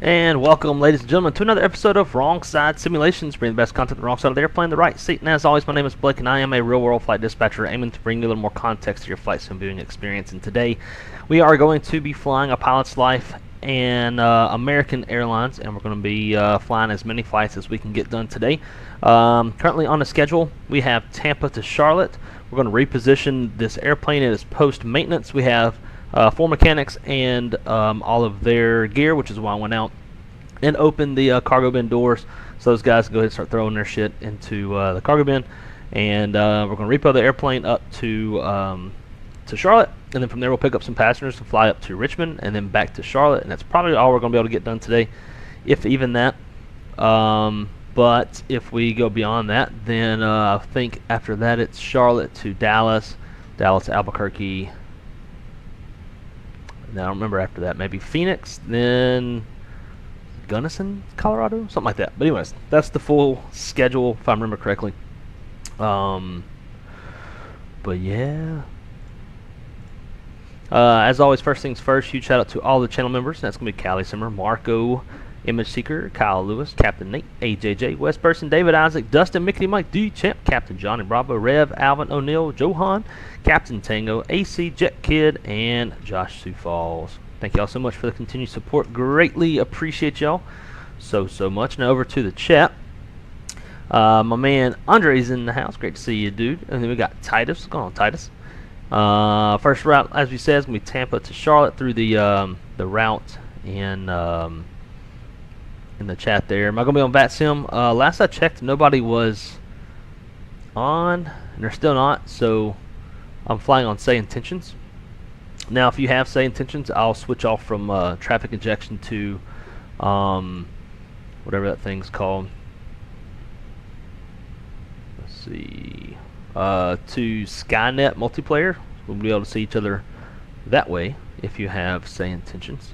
And welcome, ladies and gentlemen, to another episode of Wrong Side Simulations, bringing the best content on the wrong side of the airplane, the right seat. And as always, my name is Blake, and I am a real-world flight dispatcher aiming to bring you a little more context to your flight sim viewing experience. And today, we are going to be flying a pilot's life in American Airlines, and we're going to be flying as many flights as we can get done today. Currently on the schedule, we have Tampa to Charlotte. We're going to reposition this airplane. It is post-maintenance. We have 4 mechanics and all of their gear, which is why I went out and opened the cargo bin doors so those guys can go ahead and start throwing their shit into the cargo bin. And we're going to repo the airplane up to Charlotte, and then from there we'll pick up some passengers and fly up to Richmond and then back to Charlotte, and that's probably all we're going to be able to get done today, if even that. But if we go beyond that, then I think after that it's Charlotte to Dallas, Dallas to Albuquerque. I don't remember after that. Maybe Phoenix, then Gunnison, Colorado, something like that. But anyways, that's the full schedule, if I remember correctly. But yeah. As always, first things first, huge shout out to all the channel members. That's going to be Callie Simmer, Marco, Image Seeker, Kyle Lewis, Captain Nate, AJJ, Wes Person, David Isaac, Dustin, Mickey, Mike, D Champ, Captain Johnny Bravo, Rev, Alvin O'Neill, Johan, Captain Tango, AC, Jet Kid, and Josh Sioux Falls. Thank y'all so much for the continued support. Greatly appreciate y'all so much. Now over to the chat. My man Andre's in the house. Great to see you, dude. And then we got Titus. What's going on, Titus? First route, as we said, is going to be Tampa to Charlotte through the route in the chat there. Am I going to be on VATSIM? Last I checked, nobody was on, and they're still not, so I'm flying on Say Intentions. Now, if you have Say Intentions, I'll switch off from traffic injection to whatever that thing's called. Let's see. To Skynet multiplayer. We'll be able to see each other that way if you have Say Intentions.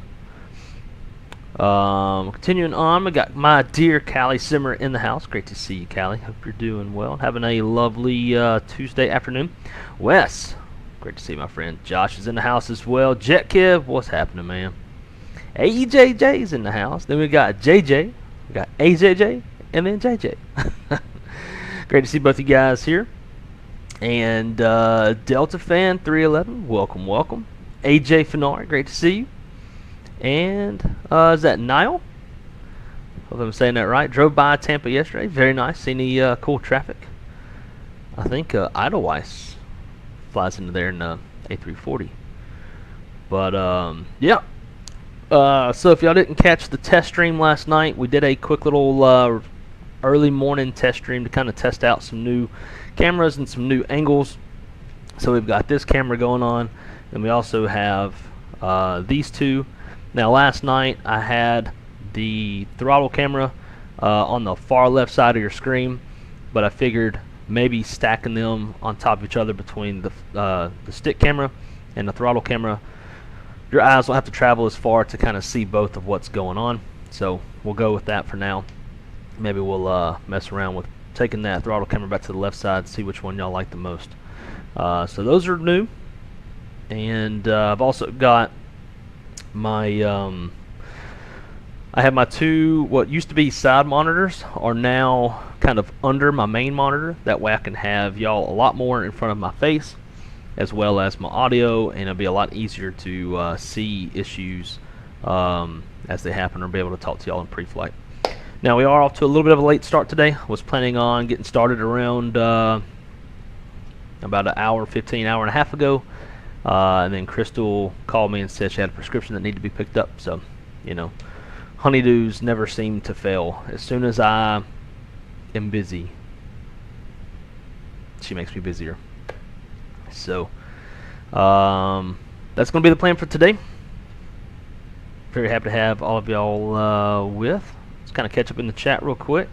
Continuing on, we got my dear Callie Simmer in the house. Great to see you, Callie. Hope you're doing well and having a lovely Tuesday afternoon. Wes, great to see my friend. Josh is in the house as well. Jet Kid, what's happening, man? AJJ's in the house. Then we got JJ, we got AJJ, and then JJ. Great to see both you guys here. And Delta Fan 311, welcome, welcome. AJ Fenari, great to see you. And is that Niall? Hope I'm saying that right. Drove by Tampa yesterday. Very nice. Seen the cool traffic. I think Edelweiss flies into there in A340. But yeah. So if y'all didn't catch the test stream last night, we did a quick little early morning test stream to kind of test out some new cameras and some new angles. So we've got this camera going on, and we also have these two. Now last night I had the throttle camera on the far left side of your screen, but I figured maybe stacking them on top of each other between the stick camera and the throttle camera, your eyes will have to travel as far to kind of see both of what's going on. So we'll go with that for now. Maybe we'll mess around with taking that throttle camera back to the left side, see which one y'all like the most. So those are new, and I've also got my I have my two what used to be side monitors are now kind of under my main monitor. That way I can have y'all a lot more in front of my face, as well as my audio, and it'll be a lot easier to see issues as they happen, or be able to talk to y'all in pre-flight. Now we are off to a little bit of a late start today. Was planning on getting started around about an hour, 15 hour and a half ago. And then Crystal called me and said she had a prescription that needed to be picked up. So, you know, honeydews never seem to fail. As soon as I am busy, she makes me busier. So, that's going to be the plan for today. Very happy to have all of y'all with. Let's kind of catch up in the chat real quick.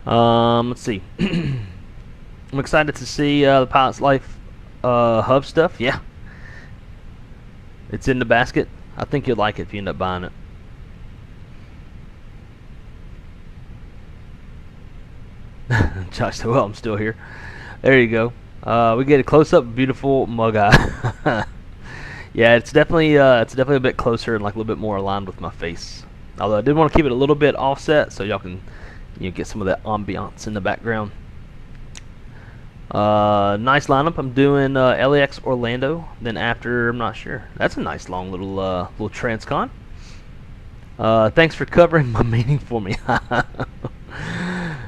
Let's see. I'm excited to see the Pilot's Life hub stuff. Yeah, it's in the basket. I think you'll like it if you end up buying it. Josh said, well, I'm still here. There you go. We get a close-up, beautiful mug eye. Yeah, it's definitely a bit closer and like a little bit more aligned with my face. Although I did want to keep it a little bit offset so y'all can get some of that ambiance in the background. Nice lineup. I'm doing LAX Orlando. Then after, I'm not sure. That's a nice long little transcon. Thanks for covering my meeting for me.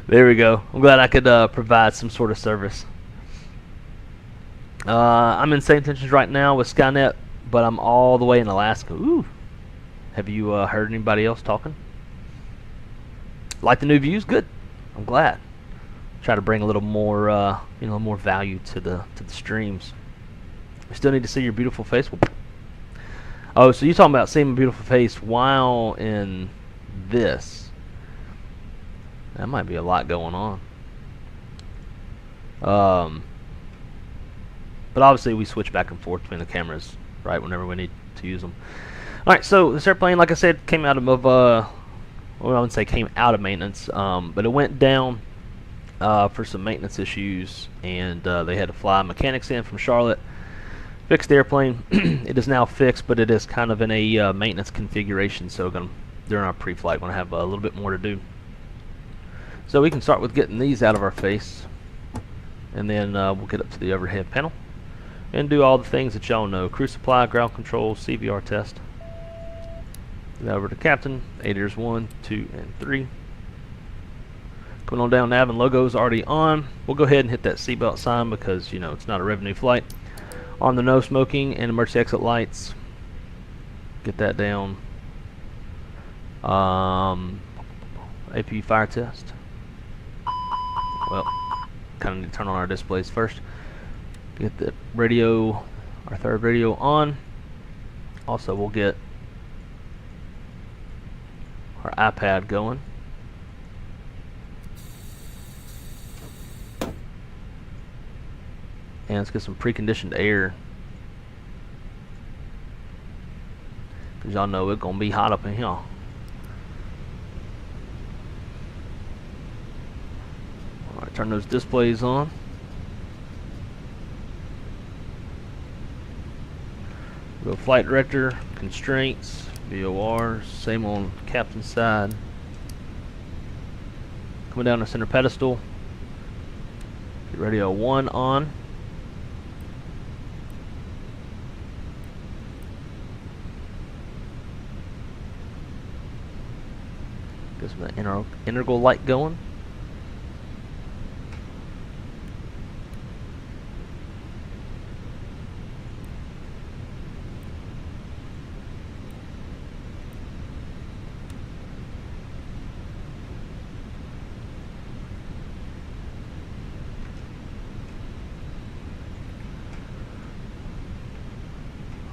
There we go. I'm glad I could provide some sort of service. I'm in same tensions right now with Skynet, but I'm all the way in Alaska. Ooh. Have you heard anybody else talking? Like the new views? Good. I'm glad. Try to bring a little more, more value to the streams. We still need to see your beautiful face. Oh, so you're talking about seeing my beautiful face while in this? That might be a lot going on. But obviously we switch back and forth between the cameras, right? Whenever we need to use them. All right. So this airplane, like I said, came out of well, I wouldn't say came out of maintenance, but it went down for some maintenance issues, and they had to fly mechanics in from Charlotte, fix the airplane. It is now fixed, but it is kind of in a maintenance configuration, so during our pre-flight, we're going to have a little bit more to do. So we can start with getting these out of our face, and then we'll get up to the overhead panel and do all the things that y'all know: crew supply, ground control, CVR test. Get over to captain, aviators 1, 2, and 3. Coming on down, nav and logo's already on. We'll go ahead and hit that seatbelt sign because, it's not a revenue flight. On the no smoking and emergency exit lights. Get that down. AP fire test. Well, kind of need to turn on our displays first. Get the radio, our third radio on. Also, we'll get our iPad going. And let's get some preconditioned air, because y'all know it's gonna be hot up in here. Alright, turn those displays on. Go flight director, constraints, VORs, same on captain's side. Coming down the center pedestal, get radio 1 on. Get some of that integral light going.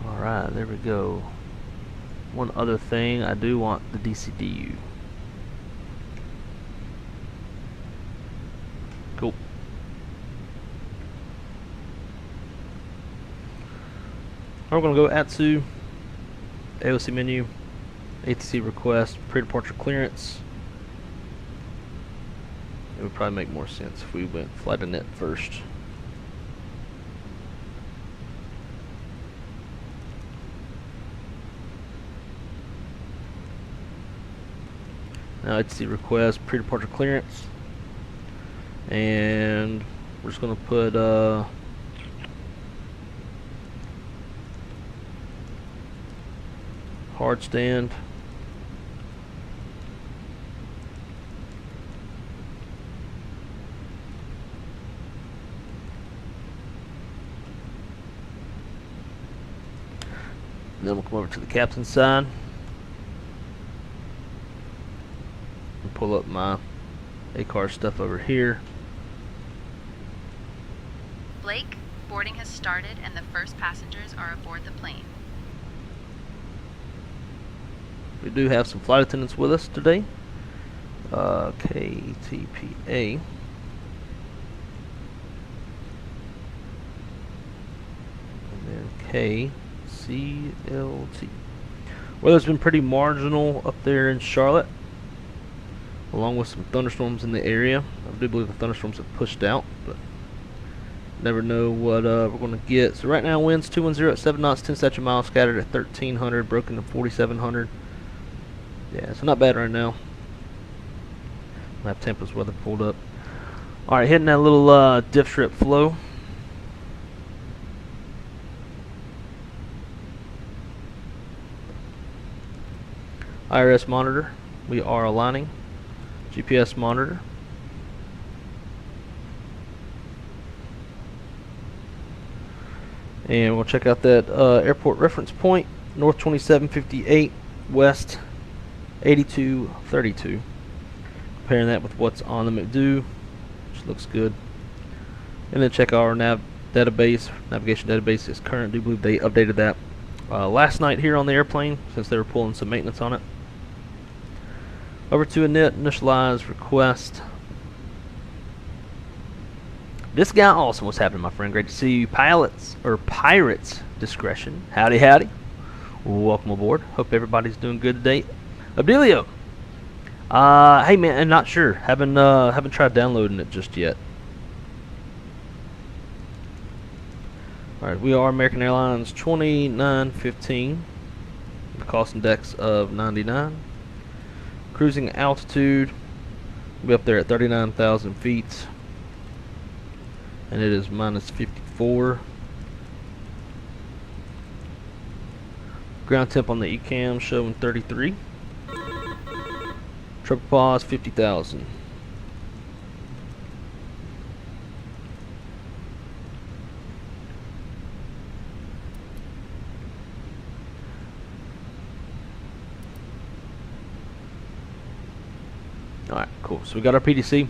Alright, there we go. One other thing, I do want the DCDU. Cool. We're going to go ATSU, AOC menu, ATC request, pre-departure clearance. It would probably make more sense if we went flight init first. Now ATC request, pre-departure clearance. And we're just going to put hard stand. And then we'll come over to the captain's side and pull up my ACAR stuff over here. Blake, boarding has started and the first passengers are aboard the plane. We do have some flight attendants with us today. KTPA. And then KCLT. Weather's been pretty marginal up there in Charlotte, along with some thunderstorms in the area. I do believe the thunderstorms have pushed out, but never know what we're going to get. So right now, winds 210 at 7 knots, 10 statute miles, scattered at 1300, broken to 4700. Yeah, so not bad right now. I have Tampa's weather pulled up. Alright, hitting that little diff strip flow. IRS monitor, we are aligning. GPS monitor. And we'll check out that airport reference point, north 2758, west 8232. Comparing that with what's on the McDo, which looks good. And then check our navigation database is current. I do believe they updated that last night here on the airplane, since they were pulling some maintenance on it. Over to init, initialize, request. This guy also, what's happening, my friend? Great to see you. Pirates discretion. Howdy, howdy. Welcome aboard. Hope everybody's doing good today. Abdelio. Hey man, I'm not sure. Haven't tried downloading it just yet. Alright, we are American Airlines 2915. The cost index of 99. Cruising altitude. We'll be up there at 39,000 feet. And it is minus 54. Ground temp on the ECAM showing 33. Triple pause 50,000. Alright, cool. So we got our PDC.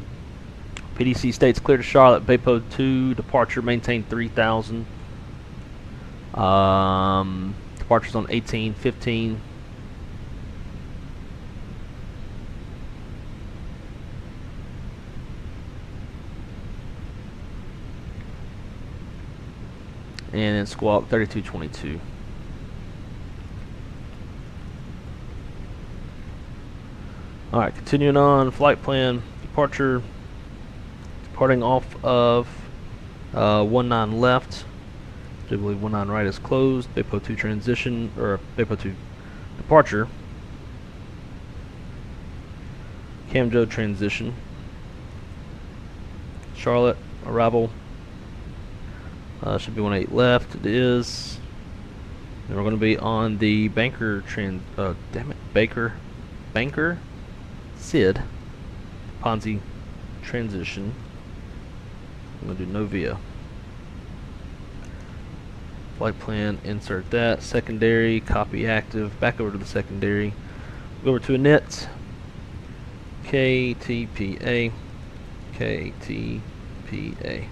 PDC states clear to Charlotte, Baypo 2, departure maintain 3,000. Departures on 18, 15. And then squawk 3222. Alright, continuing on, flight plan, departure. Departing off of 19 left. I do believe 19 right is closed. Baypo 2 transition, or Baypo 2 departure. Camjo transition. Charlotte arrival. Should be 18 left. It is. And we're going to be on the Banker Sid Ponzi transition. I'm going to do Novia. Flight plan, insert that. Secondary, copy active. Back over to the secondary. Go over to init. KTPA. KTPA.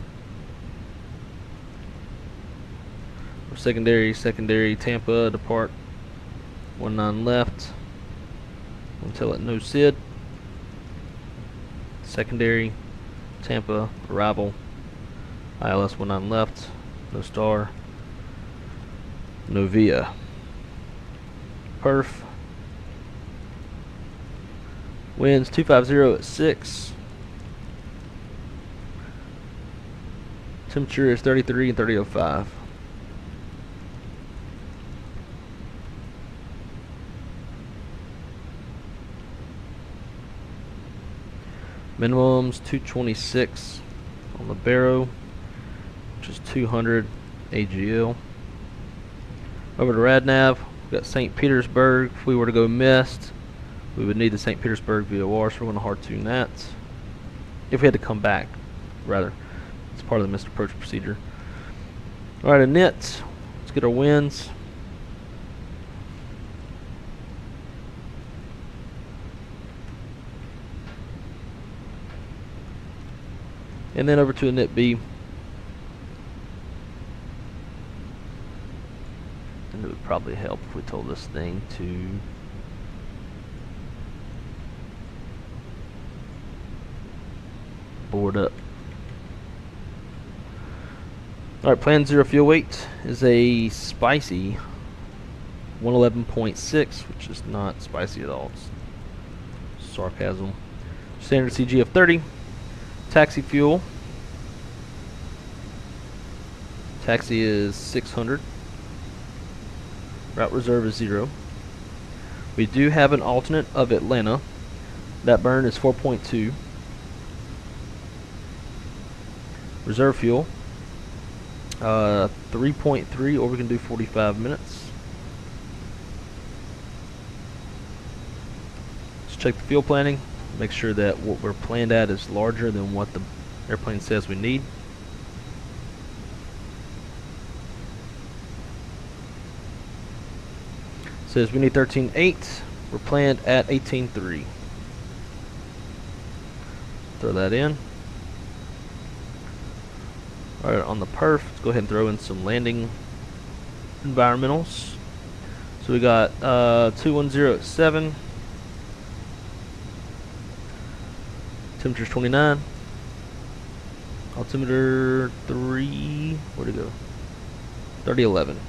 Secondary, Tampa, depart. 19 left. Until it no SID. Secondary, Tampa, arrival. ILS 19 left, no star, no via. Perf. Winds 250 at 6. Temperature is 33 and 30.05. Minimums 226 on the Barrow, which is 200 AGL. Over to RadNav, we've got St. Petersburg. If we were to go missed, we would need the St. Petersburg VOR, so we're going to hard tune that. If we had to come back, rather. It's part of the missed approach procedure. Alright, init. Let's get our winds. And then over to init B. And it would probably help if we told this thing to board up. Alright, plan 0 fuel weight is a spicy 111.6, which is not spicy at all. It's sarcasm. Standard CG of 30. Taxi fuel. Taxi is 600. Route reserve is 0. We do have an alternate of Atlanta. That burn is 4.2. Reserve fuel 3.3, or we can do 45 minutes. Let's check the fuel planning. Make sure that what we're planned at is larger than what the airplane says we need. Says we need 13.8. We're planned at 18.3. Throw that in. Alright, on the perf, let's go ahead and throw in some landing environmentals. So we got 210 at 7. Temperature's 29. Altimeter 3. Where'd it go? 3011.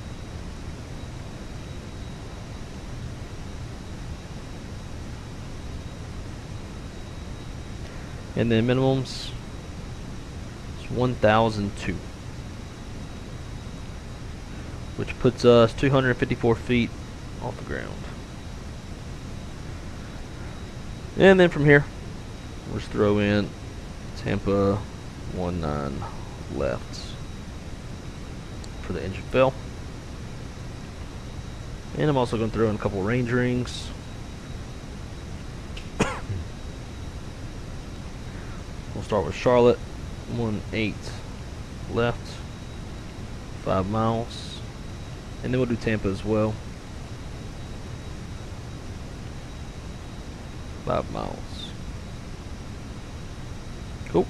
And then minimums is 1002, which puts us 254 feet off the ground. And then from here, we'll just throw in Tampa 19 left for the engine fill. And I'm also going to throw in a couple range rings. We'll start with Charlotte, 18 left, 5 miles, and then we'll do Tampa as well, 5 miles. Cool.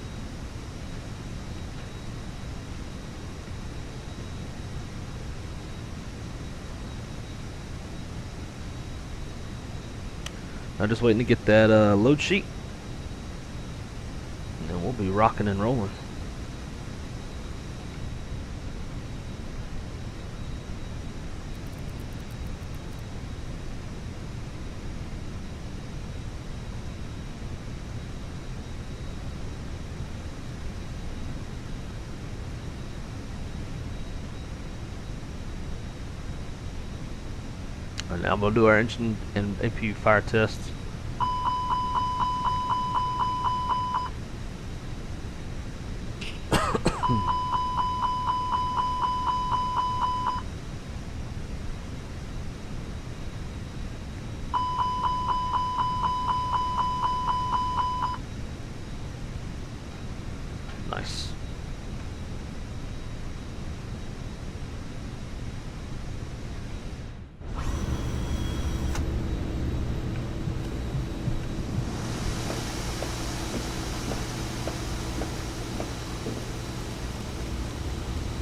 I'm just waiting to get that load sheet. And we'll be rocking and rolling. And now we'll do our engine and APU fire tests. Nice.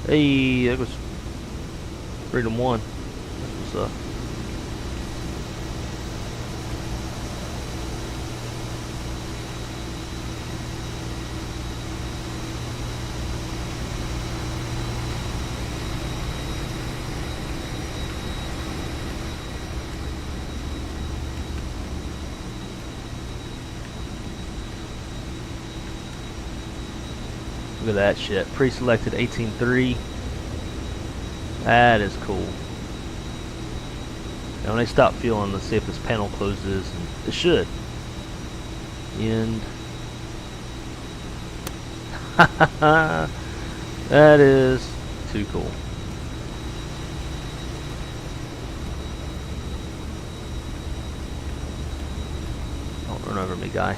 Hey, that was Freedom 1. That's what's up. Look at that shit. Pre-selected 18.3. That is cool. Now when I stop fueling, let's see if this panel closes. And it should. End. That is too cool. Don't run over me, guy.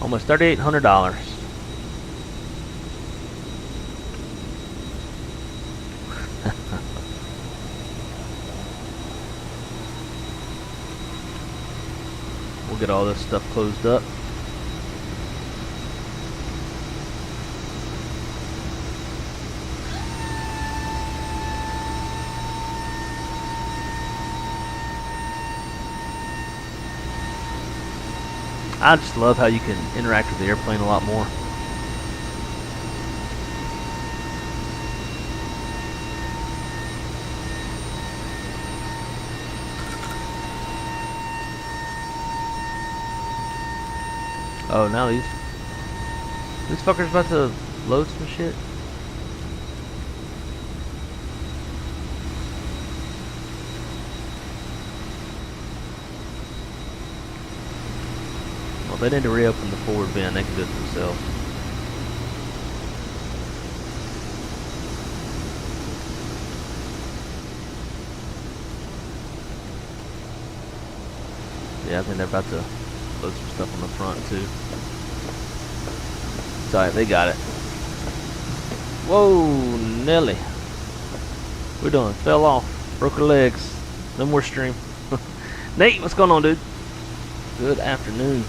Almost $3,800. We'll get all this stuff closed up. I just love how you can interact with the airplane a lot more. Oh, now these fuckers about to load some shit. Well, they need to reopen the forward bin. They can do it themselves. Yeah, I think they're about to load some stuff on the front too. It's alright, they got it. Whoa, Nelly. We're done. Fell off. Broke her legs. No more stream. Nate, what's going on, dude? Good afternoon.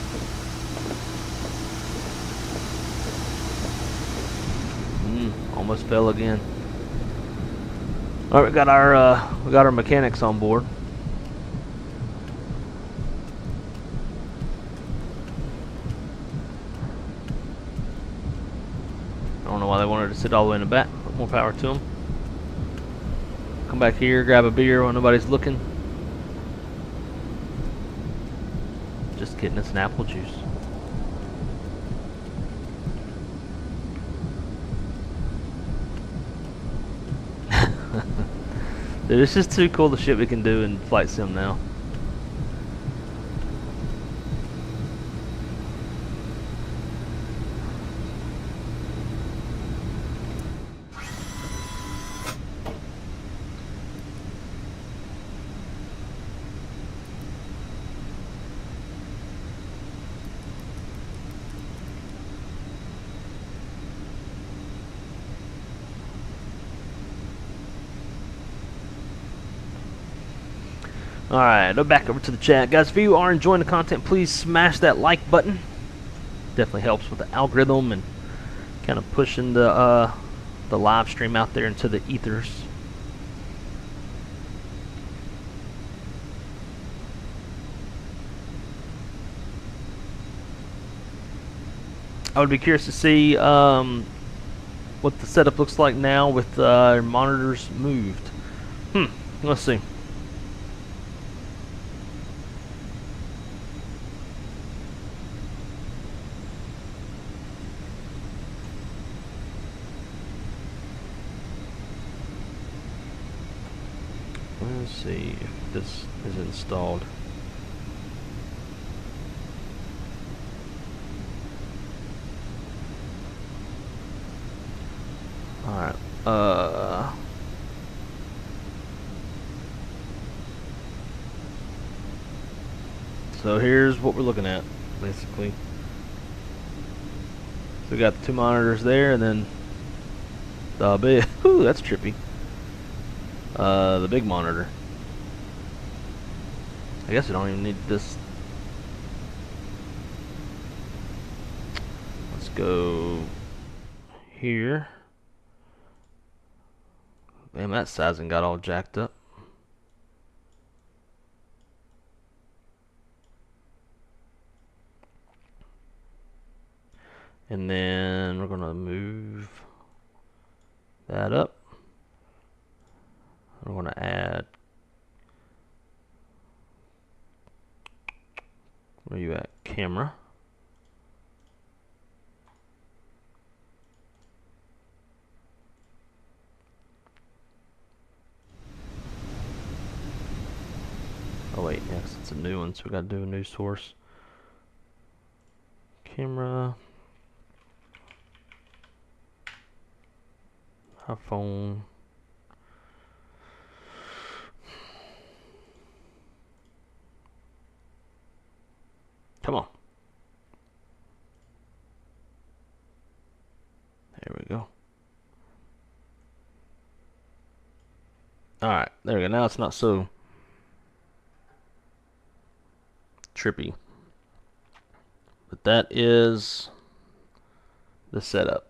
Almost fell again. All right, we got our mechanics on board. I don't know why they wanted to sit all the way in the back. But more power to them. Come back here, grab a beer when nobody's looking. Just kidding, it's an apple juice. Dude, it's just too cool the shit we can do in Flight Sim now. Alright, back over to the chat. Guys, if you are enjoying the content, please smash that like button. Definitely helps with the algorithm and kind of pushing the live stream out there into the ethers. I would be curious to see what the setup looks like now with monitors moved. Let's see. Let's see if this is installed. Alright, so here's what we're looking at, basically. So we got the two monitors there, and then the big, ooh, that's trippy. The big monitor. I guess we don't even need this. Let's go here. Damn, that sizing got all jacked up. And then we're gonna move that up. We're gonna add. Where are you at? Camera. Oh wait, yes, it's a new one, so we gotta do a new source. Camera. iPhone. Come on. There we go. Alright, there we go. Now it's not so trippy. But that is the setup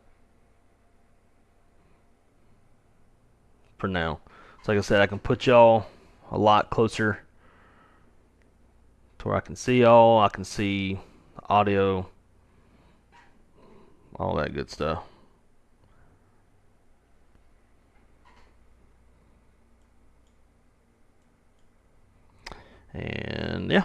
for now. So like I said, I can put y'all a lot closer to where I can see y'all. I can see audio, all that good stuff. And yeah.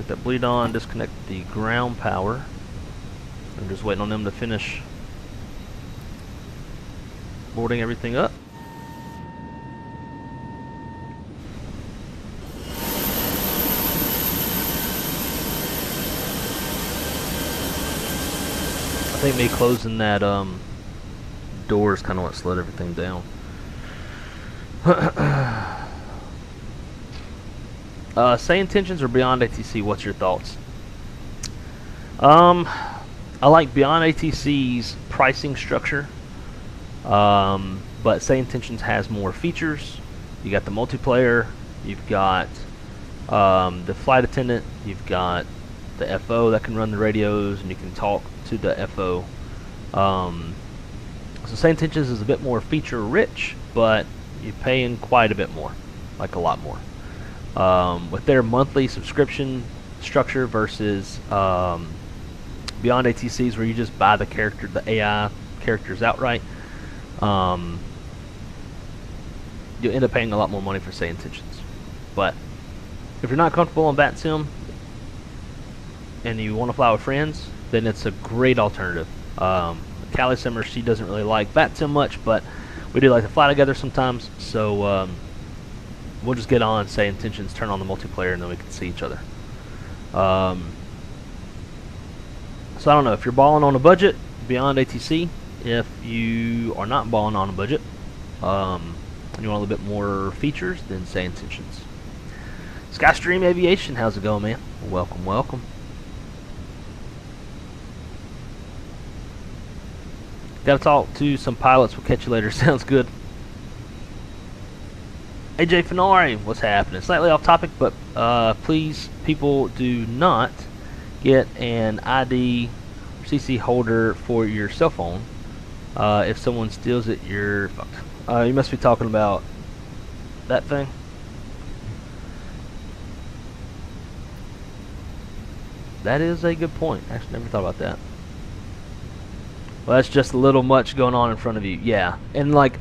Get that bleed on, disconnect the ground power. I'm just waiting on them to finish boarding everything up. I think me closing that door is kind of what slowed everything down. Say intentions or Beyond ATC, what's your thoughts? I like Beyond ATC's pricing structure, but Say Intentions has more features. You got the multiplayer, you've got the flight attendant, you've got the FO that can run the radios, and you can talk to the FO. So Say Intentions is a bit more feature rich, but you're paying quite a bit more, like a lot more. With their monthly subscription structure versus Beyond ATCs, where you just buy the character, the AI characters outright, you'll end up paying a lot more money for Say Intentions. But if you're not comfortable on Bat Sim and you want to fly with friends, then it's a great alternative. Callie Simmer, she doesn't really like Bat Sim much, but we do like to fly together sometimes, so we'll just get on Say Intentions, turn on the multiplayer, and then we can see each other. So I don't know, if you're balling on a budget, Beyond ATC. If you are not balling on a budget, and you want a little bit more features, then Say Intentions. Skystream Aviation, how's it going, man? Welcome, welcome. Gotta talk to some pilots. We'll catch you later. Sounds good. AJ Fenari, what's happening? Slightly off topic, but please, people, do not get an ID CC holder for your cell phone. If someone steals it, you're fucked. You must be talking about that thing. That is a good point. Actually, never thought about that. Well, that's just a little much going on in front of you. Yeah, and like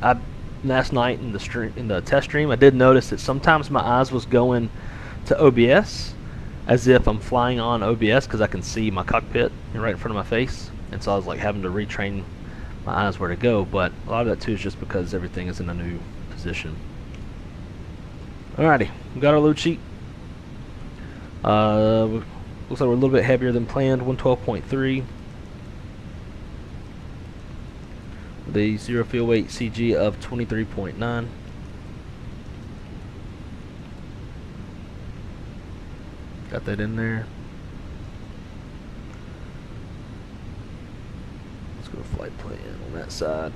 last night in the test stream, I did notice that sometimes my eyes was going to OBS as if I'm flying on OBS because I can see my cockpit right in front of my face, and so I was like having to retrain my eyes where to go. But a lot of that too is just because everything is in a new position. Alrighty, we got our load sheet. Looks like we're a little bit heavier than planned. 112.3. The zero fuel weight CG of 23.9. Got that in there. Let's go flight plan on that side.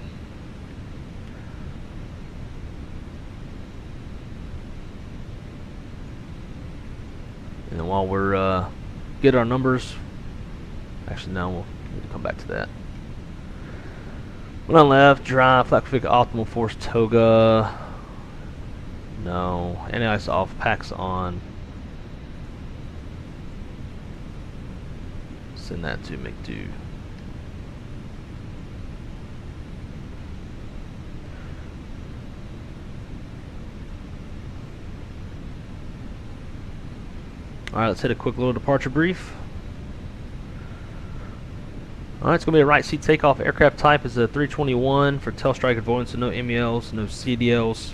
And then while we're get our numbers, actually no, we'll need to come back to that. One on left, drive, flat config, optimal force, toga. No. Anti-ice off, packs on. Send that to McDo. Alright, let's hit a quick little departure brief. Alright, it's going to be a right seat takeoff. Aircraft type is a 321 for tail strike avoidance, so no MELs, no CDLs.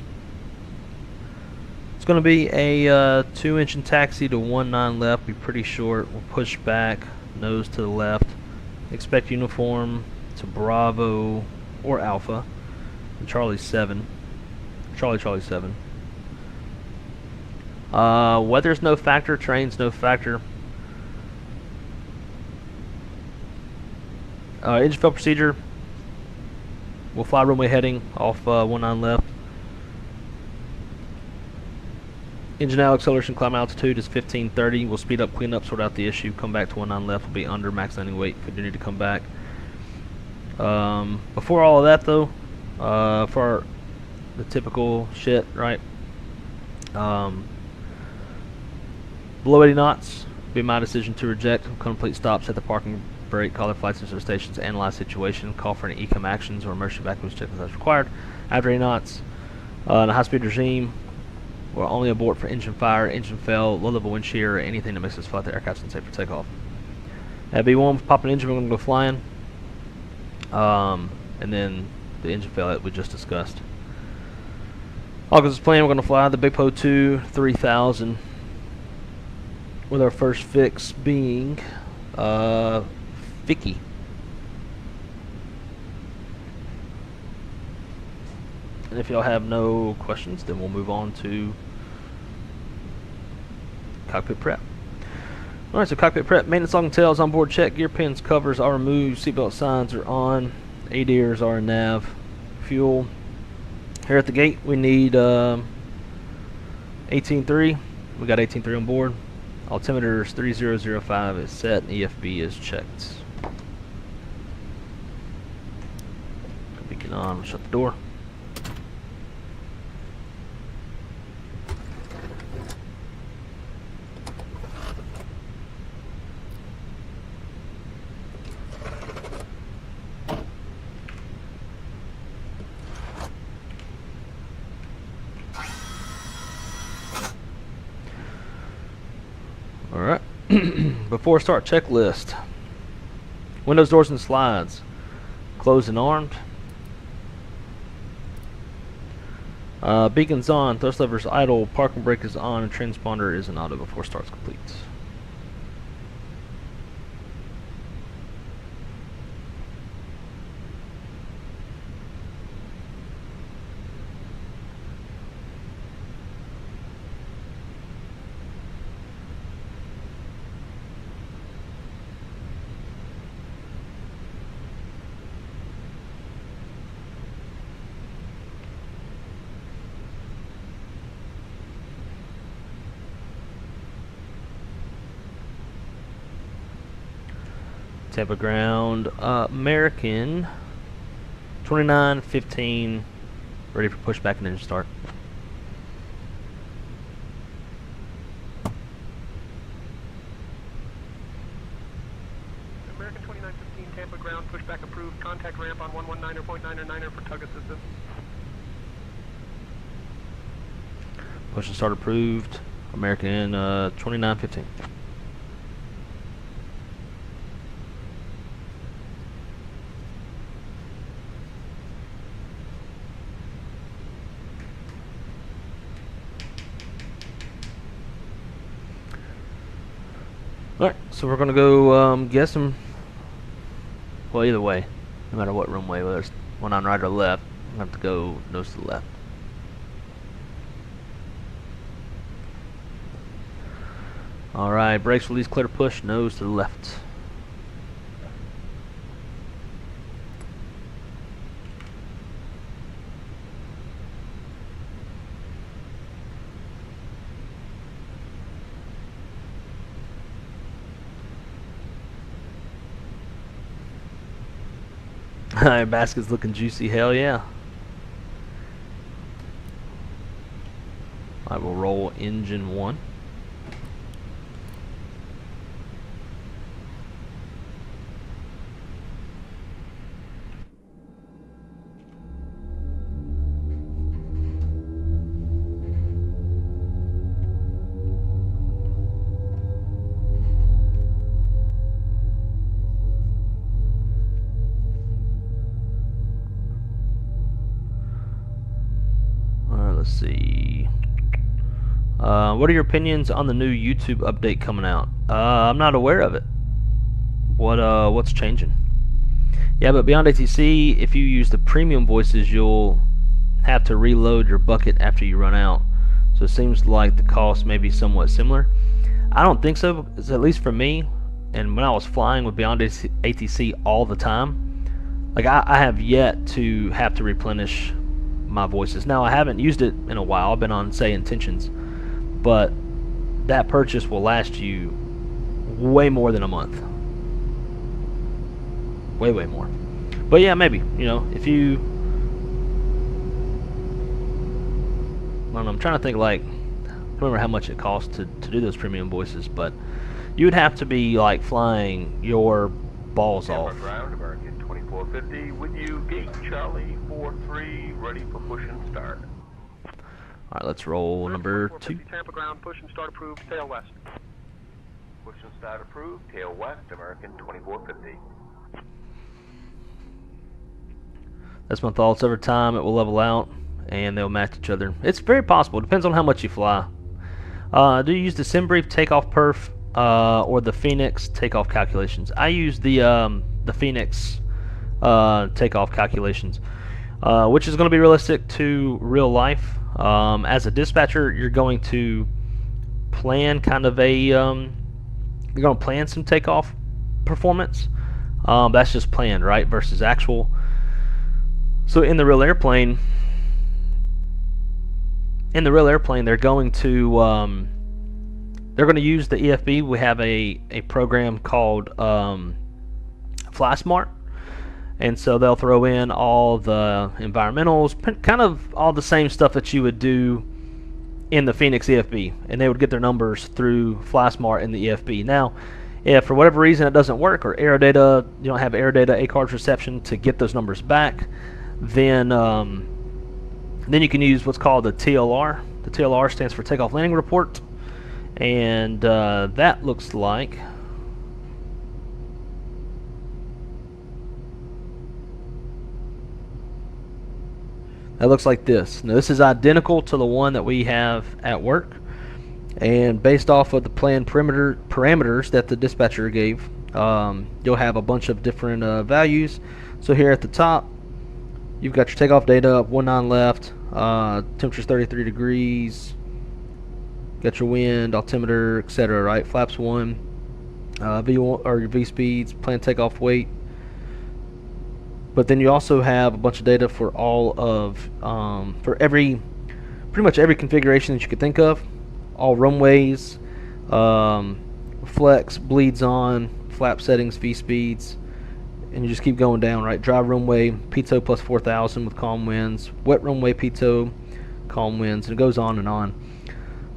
It's going to be a 2-engine taxi to 19 left, be pretty short. We'll push back, nose to the left. Expect uniform to Bravo or Alpha. And Charlie 7. Charlie 7. Weather's no factor, train's no factor. Engine fail procedure. We'll fly runway heading off 19 left. Engine out, acceleration, climb altitude is 1530. We'll speed up, clean up, sort out the issue. Come back to 19 left. We'll be under max landing weight if we do need to come back. Before all of that, though, for the typical shit, right? Below 80 knots. Be my decision to reject. Complete stop. Set the parking brake. Call their flight center stations. Analyze situation. Call for any ECOM actions or emergency backwards check as required. After 80 knots, in a high-speed regime. We're only abort for engine fire, engine fail, low level wind shear, or anything that makes us feel like the aircraft's unsafe for takeoff. At B1, pop an engine, we're going to go flying. And then the engine fail that we just discussed. August is planned, we're going to fly the Big Po 2 3000 with our first fix being Vicky. And if y'all have no questions, then we'll move on to cockpit prep. Alright, so cockpit prep, maintenance log and tails on board check, gear pins, covers are removed, seatbelt signs are on, ADIRs are in nav, fuel. Here at the gate we need 18.3, we got 18.3 on board, altimeter 3005 is set, EFB is checked. Beacon on, shut the door. Alright, before start checklist. Windows, doors, and slides. Closed and armed. Beacons on, thrust levers idle, parking brake is on, and transponder is in auto before start's complete. Tampa ground, American 29:15, ready for pushback and engine start. American 29:15, Tampa ground, pushback approved, contact ramp on 119.9 for tug assistance. Push and start approved, American 29:15. Alright, so we're gonna go get some. Well, either way, no matter what runway, whether it's one on right or left, I'm gonna have to go nose to the left. Alright, brakes release, clear to push, nose to the left. Alright, basket's looking juicy, hell yeah. I will roll engine 1. Let's see. What are your opinions on the new YouTube update coming out? I'm not aware of it. What's changing? Yeah, but beyond ATC, if you use the premium voices, you'll have to reload your bucket after you run out. So it seems like the cost may be somewhat similar. I don't think so, because at least for me, and when I was flying with Beyond ATC all the time, like I have yet to have to replenish my voices. Now I haven't used it in a while. I've been on Say Intentions, but that purchase will last you way more than a month. Way more. But yeah, maybe, you know, if you, I don't know, I'm trying to think, like, I don't remember how much it costs to do those premium voices, but you would have to be like flying your balls off. Ground, American 2450 with you, gate Charlie 43, ready for push and start. Alright, let's roll number 2. 450 Tampa ground, push and start approved, tail west. Push and start approved, tail west, American 2450. That's my thoughts. Over time, it will level out, and they'll match each other. It's very possible. It depends on how much you fly. Do you use the SimBrief takeoff perf or the Fenix takeoff calculations? I use the Fenix takeoff calculations, which is going to be realistic to real life. As a dispatcher, you're going to plan kind of a you're going to plan some takeoff performance. That's just planned, right, versus actual. So in the real airplane, they're going to use the EFB. We have a program called FlySmart, and so they'll throw in all the environmentals, kind of all the same stuff that you would do in the Fenix EFB, and they would get their numbers through FlySmart in the EFB. Now, if for whatever reason it doesn't work, or Aerodata, you don't have Aerodata ACARS reception to get those numbers back, then you can use what's called the TLR. The TLR stands for Takeoff Landing Report, and that looks like this. Now, this is identical to the one that we have at work, and based off of the planned parameters that the dispatcher gave, you'll have a bunch of different values. So here at the top, you've got your takeoff data, 19 left, temperature's 33 degrees, got your wind, altimeter, etc. Right? Flaps 1, V1 or your V speeds, planned takeoff weight. But then you also have a bunch of data for all of pretty much every configuration that you could think of, all runways, flex, bleeds on, flap settings, V speeds. And you just keep going down, right? Dry runway, pitot plus 4,000 with calm winds. Wet runway, pitot, calm winds, and it goes on and on.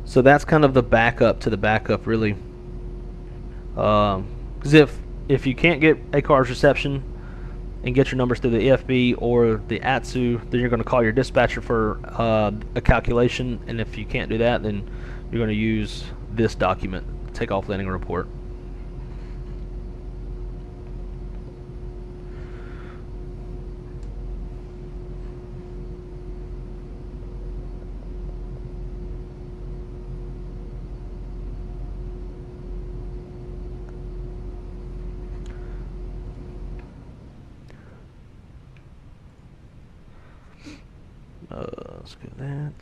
So that's kind of the backup to the backup, really. Because if you can't get ACARS reception and get your numbers through the EFB or the ATSU, then you're going to call your dispatcher for a calculation. And if you can't do that, then you're going to use this document, Takeoff Landing Report. Let's go that.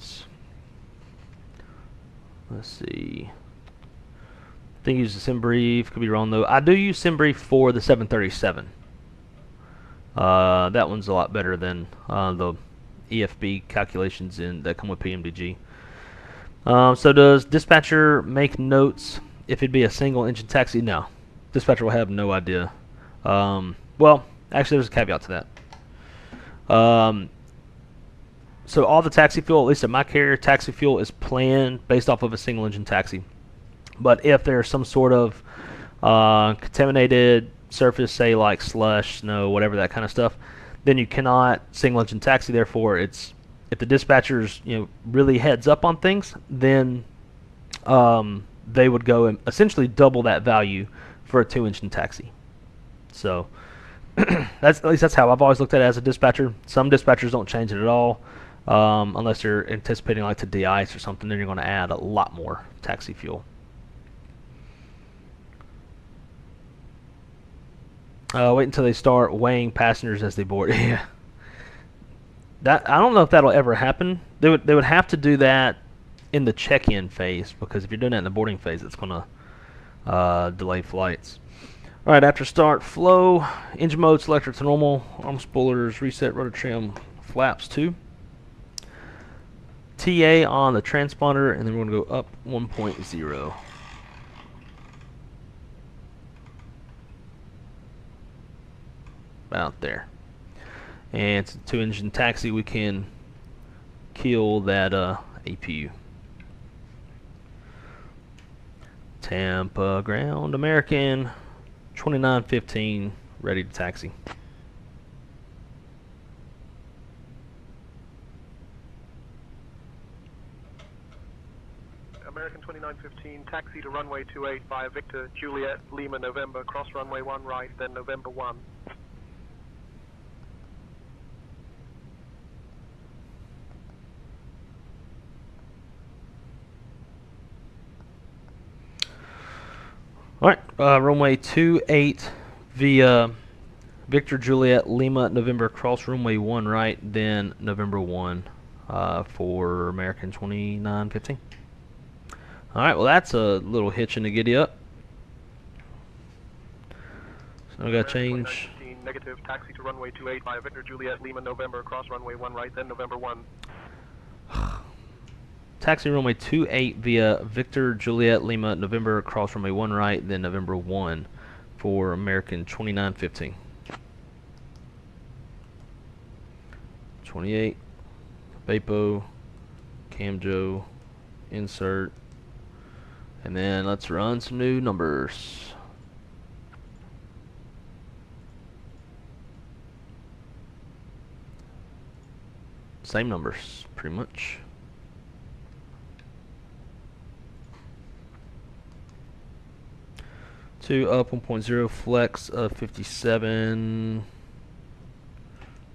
Let's see. I think use the SimBrief. Could be wrong though. I do use SimBrief for the 737. That one's a lot better than the EFB calculations that come with PMDG. So does dispatcher make notes if it'd be a single engine taxi? No. Dispatcher will have no idea. Well, actually there's a caveat to that. So all the taxi fuel, at least at my carrier, taxi fuel is planned based off of a single engine taxi. But if there's some sort of contaminated surface, say like slush, snow, whatever, that kind of stuff, then you cannot single engine taxi. Therefore, if the dispatcher's really heads up on things, then they would go and essentially double that value for a 2-engine taxi. So at least that's how I've always looked at it as a dispatcher. Some dispatchers don't change it at all. Unless you're anticipating like to de-ice or something, then you're going to add a lot more taxi fuel. Wait until they start weighing passengers as they board. Yeah, I don't know if that'll ever happen. They would have to do that in the check-in phase, because if you're doing that in the boarding phase, it's going to delay flights. All right, after start, flow, engine mode, selector to normal, arm spoilers, reset, rotor trim, flaps 2. TA on the transponder, and then we're going to go up 1.0. About there. And it's a 2-engine taxi. We can kill that APU. Tampa ground, American 2915, ready to taxi. 2915, taxi to runway 28 via Victor Juliet Lima November, cross runway 1 right, then November 1. Alright, runway 28 via Victor Juliet Lima November, cross runway 1 right, then November 1 for American 2915. Alright, well that's a little hitch in the giddy up. So I gotta change. Negative, taxi to runway 28 via Victor Juliet Lima November, cross runway 1 right, then November 1. Taxi runway 28 via Victor Juliet Lima November, cross runway 1 right, then November 1 for American 2915. 28, Bapo, Camjo, insert, and then let's run some new numbers. Same numbers, pretty much. Two up 1.0 flex of 57.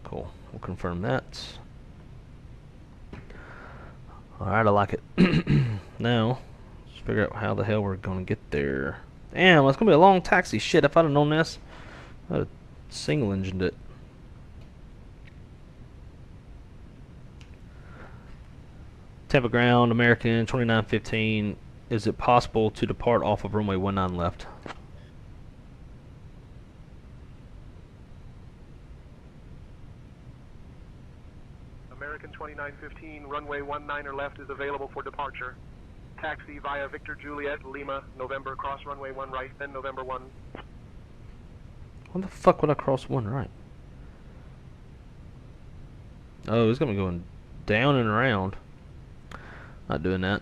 Cool. We'll confirm that. Alright, I like it. Now, let's figure out how the hell we're gonna get there. Damn, it's gonna be a long taxi. Shit, if I'd have known this, I'd have single engined it. Tampa ground, American 2915. Is it possible to depart off of runway 19 left? American 2915, runway 19er left is available for departure. Taxi via Victor Juliet Lima November, cross runway 1 right, then November 1. What the fuck would I cross 1 right? Oh, it's gonna be going down and around. Not doing that.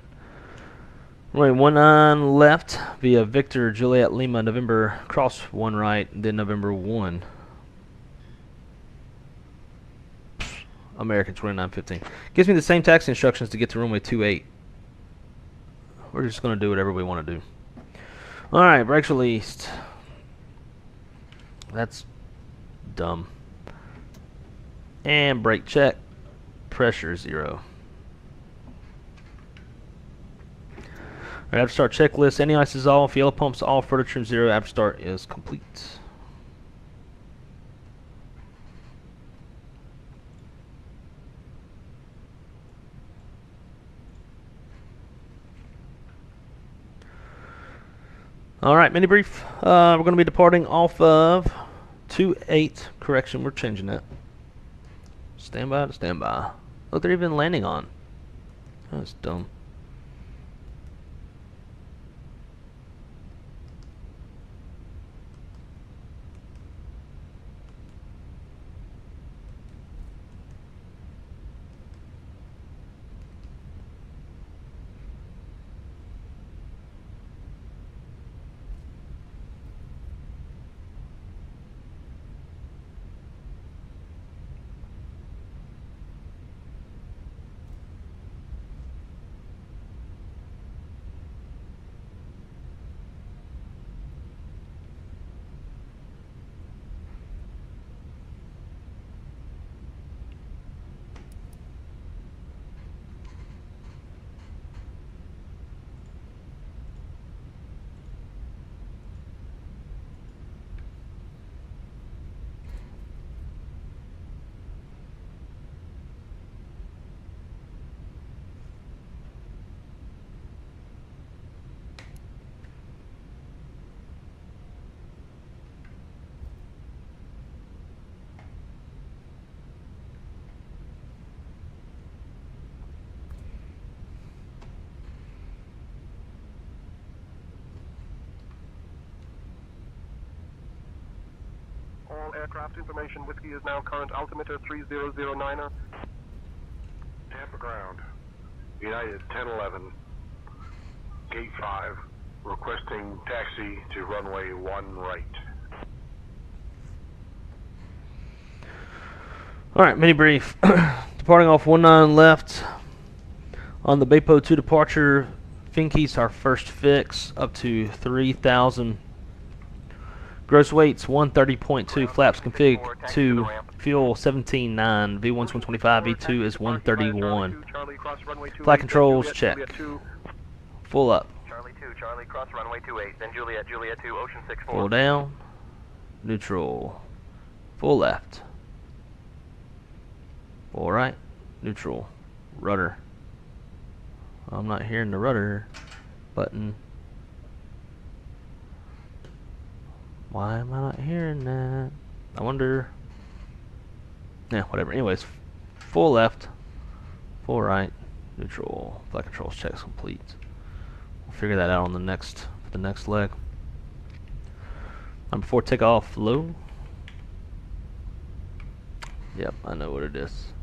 Runway 19 left via Victor Juliet Lima November, cross 1 right, then November 1. American 2915. Gives me the same taxi instructions to get to runway 28. We're just going to do whatever we want to do. Alright, brakes released. That's dumb. And brake check. Pressure 0. Alright, after start checklist. Any ice is off. Yellow pumps off. Rotor trim 0. After start is complete. Alright, mini brief. We're going to be departing off of 28. Correction, we're changing that. Standby to standby. Look, they're even landing on. That's dumb. All aircraft information, Whiskey is now current altimeter 3009er. Tampa ground, United 1011, gate 5, requesting taxi to runway 1 right. Alright, mini brief. Departing off 19 left on the Bapo 2 departure Finke's our first fix, up to 3,000. Gross weights 130.2, flaps config to fuel 17.9, V1's 125, V2 is 131. Flight controls check. Full up. Charlie 2, Charlie, cross runway 28, then Juliet, Juliet 2, Ocean 64. Full down. Neutral. Full left. Full right. Neutral. Rudder. I'm not hearing the rudder button. Why am I not hearing that? I wonder. Yeah, whatever. Anyways, full left, full right, neutral. Flight controls checks complete. We'll figure that out on the next leg. Before takeoff, low. Yep, I know what it is.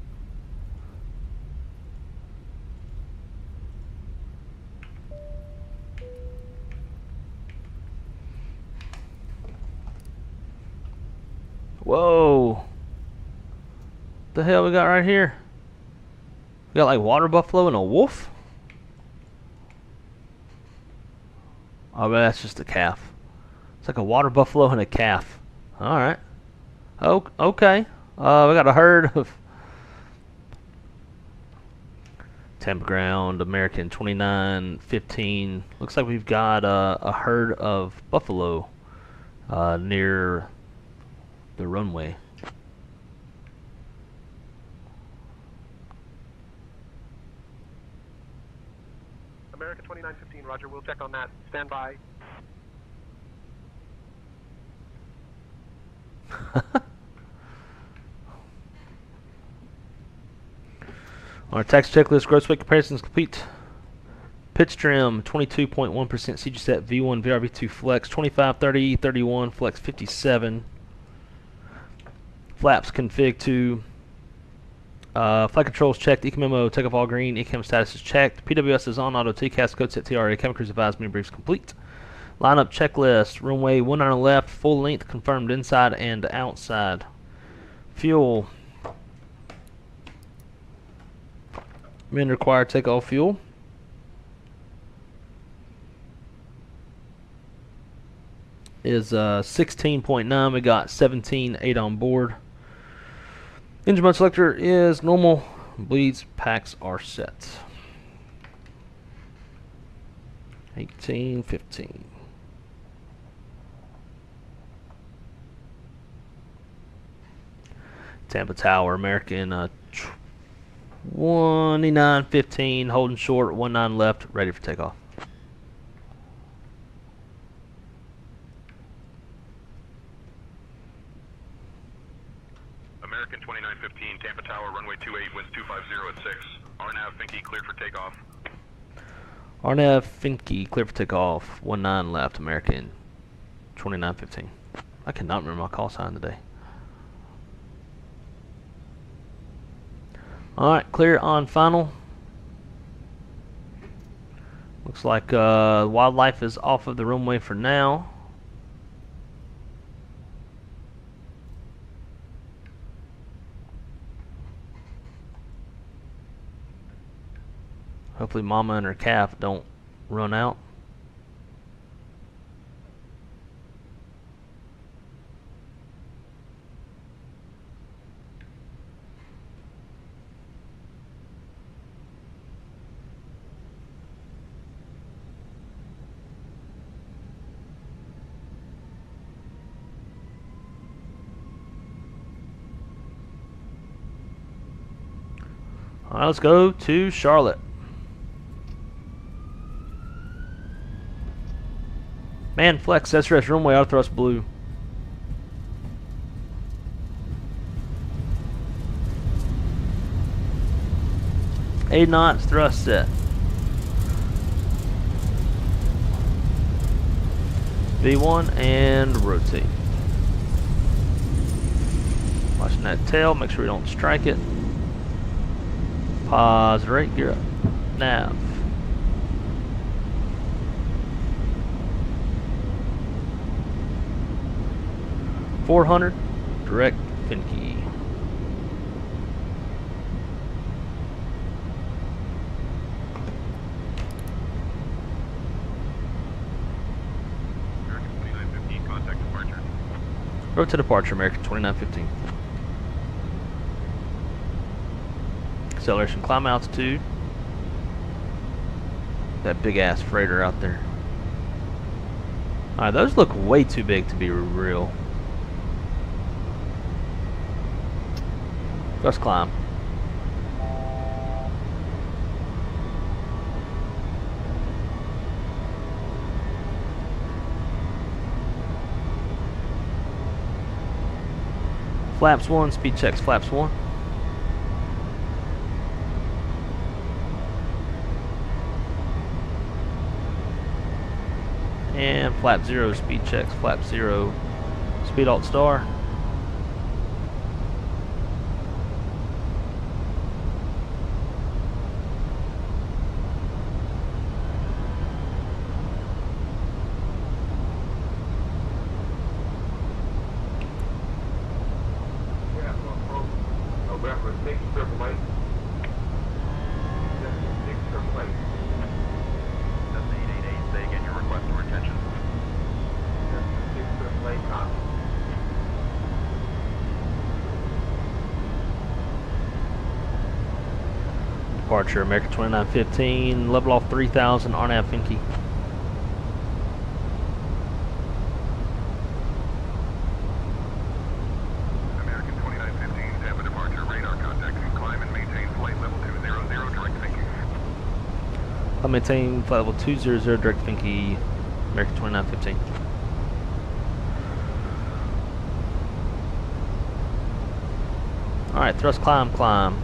Whoa! The hell we got right here? We got like water buffalo and a wolf? Oh, but that's just a calf. It's like a water buffalo and a calf. Alright. Oh, okay. We got a herd of Tampa ground, American 2915. Looks like we've got a herd of buffalo near the runway. American 2915, roger. We'll check on that. Stand by. Our tax checklist, gross weight comparisons complete. Pitch trim, 22.1% CG set, V1, VRV2 flex, 25, 30, 31, flex 57. Flaps config to flight controls checked, ECM memo, takeoff all green, ECM status is checked, PWS is on, auto TCAS, code set TRA, cabin crews advised, me briefs complete. Lineup checklist, runway 19 left, full length confirmed inside and outside. Fuel. Men required takeoff fuel. Is 16.9, we got 17.8 on board. Engine mode selector is normal. Bleeds, packs are set. 18:15. Tampa Tower, American 2915, holding short, 19 left, ready for takeoff. American 2915, Tampa Tower, runway 28, winds 250 at 6. RNAV Finke cleared for takeoff. RNAV Finke clear for takeoff, 19 left, American 2915. I cannot remember my call sign today. Alright, clear on final. Looks like wildlife is off of the runway for now. Hopefully mama and her calf don't run out. Alright, let's go to Charlotte. Man, flex, SRS runway, auto thrust blue. Eight knots, thrust set. V1 and rotate. Watching that tail, make sure we don't strike it. Pause, right, gear up. Nav. .400, direct Finke. Road to departure, American 2915. Acceleration, climb altitude. That big ass freighter out there. Alright, those look way too big to be real. Let's climb. Flaps 1, speed checks flaps 1. And flap 0, speed checks flap 0. Speed alt star. Departure, American 2915, level off 3000, RNAV Finke. American 2915, Tampa departure, radar contact, climb and maintain flight level 200, direct Finke. I'll maintain flight level 200, direct Finke, American 2915. Alright, thrust climb, climb.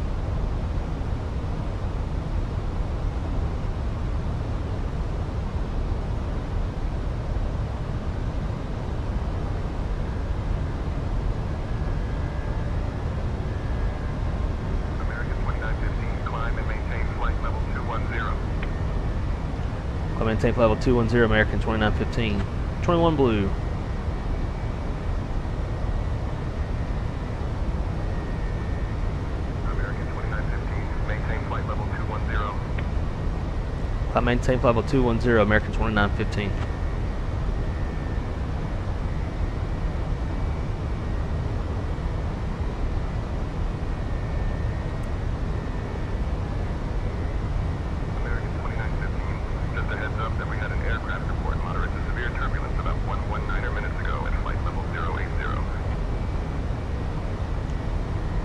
Maintain flight level 210, American 2915. 21 blue. American 2915, maintain flight level 210. I maintain flight level 210, American 2915.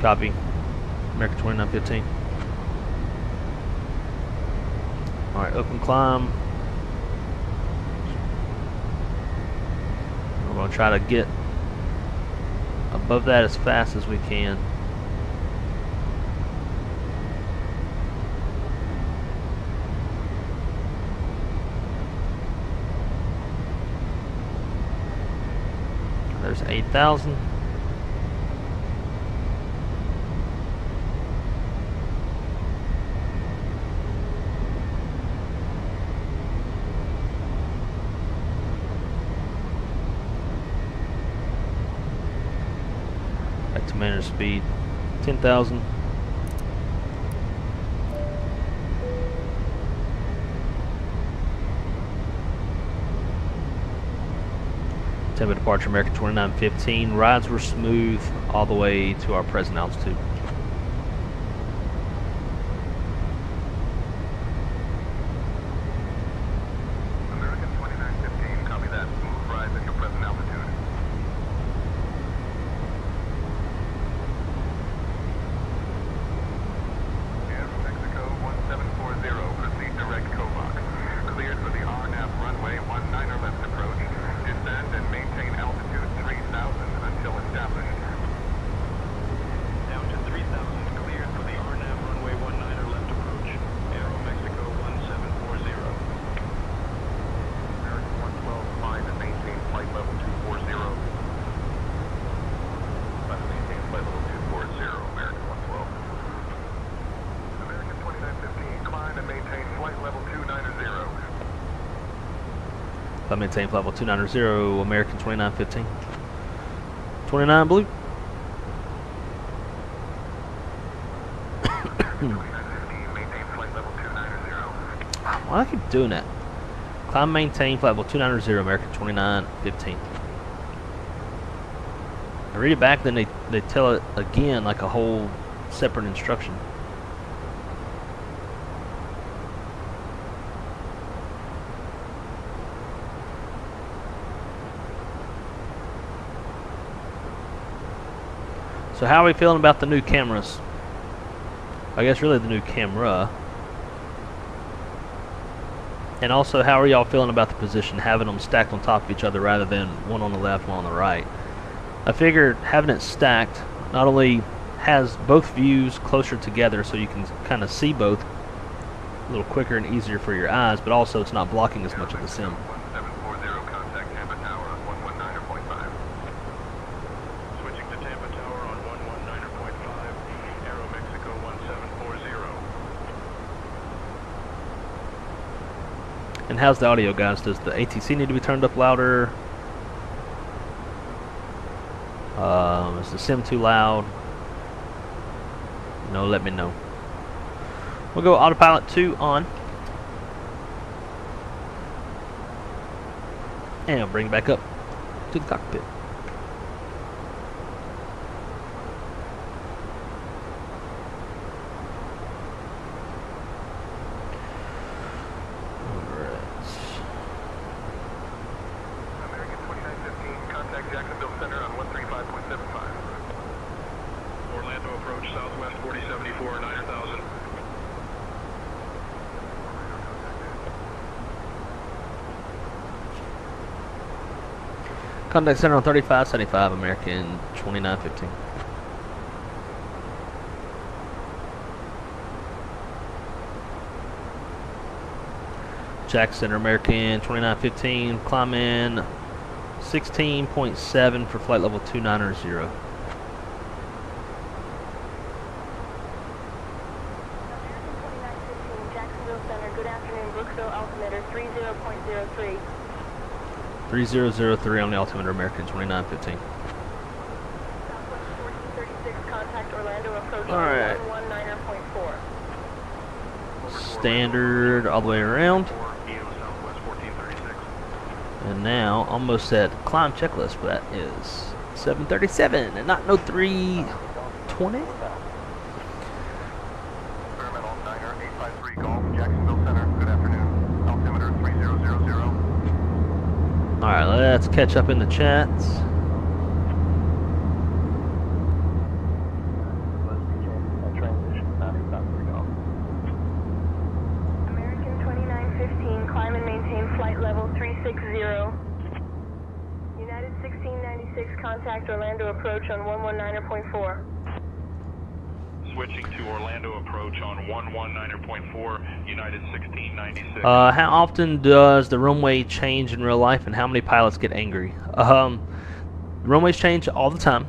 Copy. American 2915. Alright, open climb. We're going to try to get above that as fast as we can. There's 8,000. Commander speed 10,000. Tampa departure, American 2915. Rides were smooth all the way to our present altitude. American 2915, copy that. Smooth rides at your present altitude. I maintain flight level 290, American 2915. 29 blue. Why do I keep doing that? Climb maintain flight level 290, American 2915. I read it back, then they tell it again like a whole separate instruction. So how are we feeling about the new cameras? I guess really the new camera. And also, how are y'all feeling about the position, having them stacked on top of each other rather than one on the left, one on the right? I figured having it stacked not only has both views closer together so you can kind of see both a little quicker and easier for your eyes, but also it's not blocking as much of the sim. 1740, contact Tampa Tower on 119.5. Switching to Tampa Tower on 119.5, Aero Mexico 1740. And how's the audio, guys? Does the ATC need to be turned up louder? Is the sim too loud? No, let me know. We'll go autopilot 2 on. And I'll bring it back up to the cockpit. American 2915, contact Jacksonville Center on 135.75. Orlando approach southwest 4074, 9,000. Contact center on 3575, American 2915. Jack Center, American 2915, climb in 16.7 for flight level 290. Jacksonville Center, good afternoon, Brooksville altimeter 30.03. 3003 on the altimeter, American 2915. Southwest 1436, contact Orlando approach All right. 119.4. Standard all the way around. EO southwest 1436. And now almost at climb checklist, but that is 737 and not no 320. Experimental Niner 853 Golf, Jacksonville Center, good afternoon. Altimeter 3000. Alright, let's catch up in the chats. American 2915, climb and maintain flight level 360. United 1696, contact Orlando approach on 119.4. Switching to Orlando approach on 119.4, United 1696. How often does the runway change in real life, and how many pilots get angry? Runways change all the time,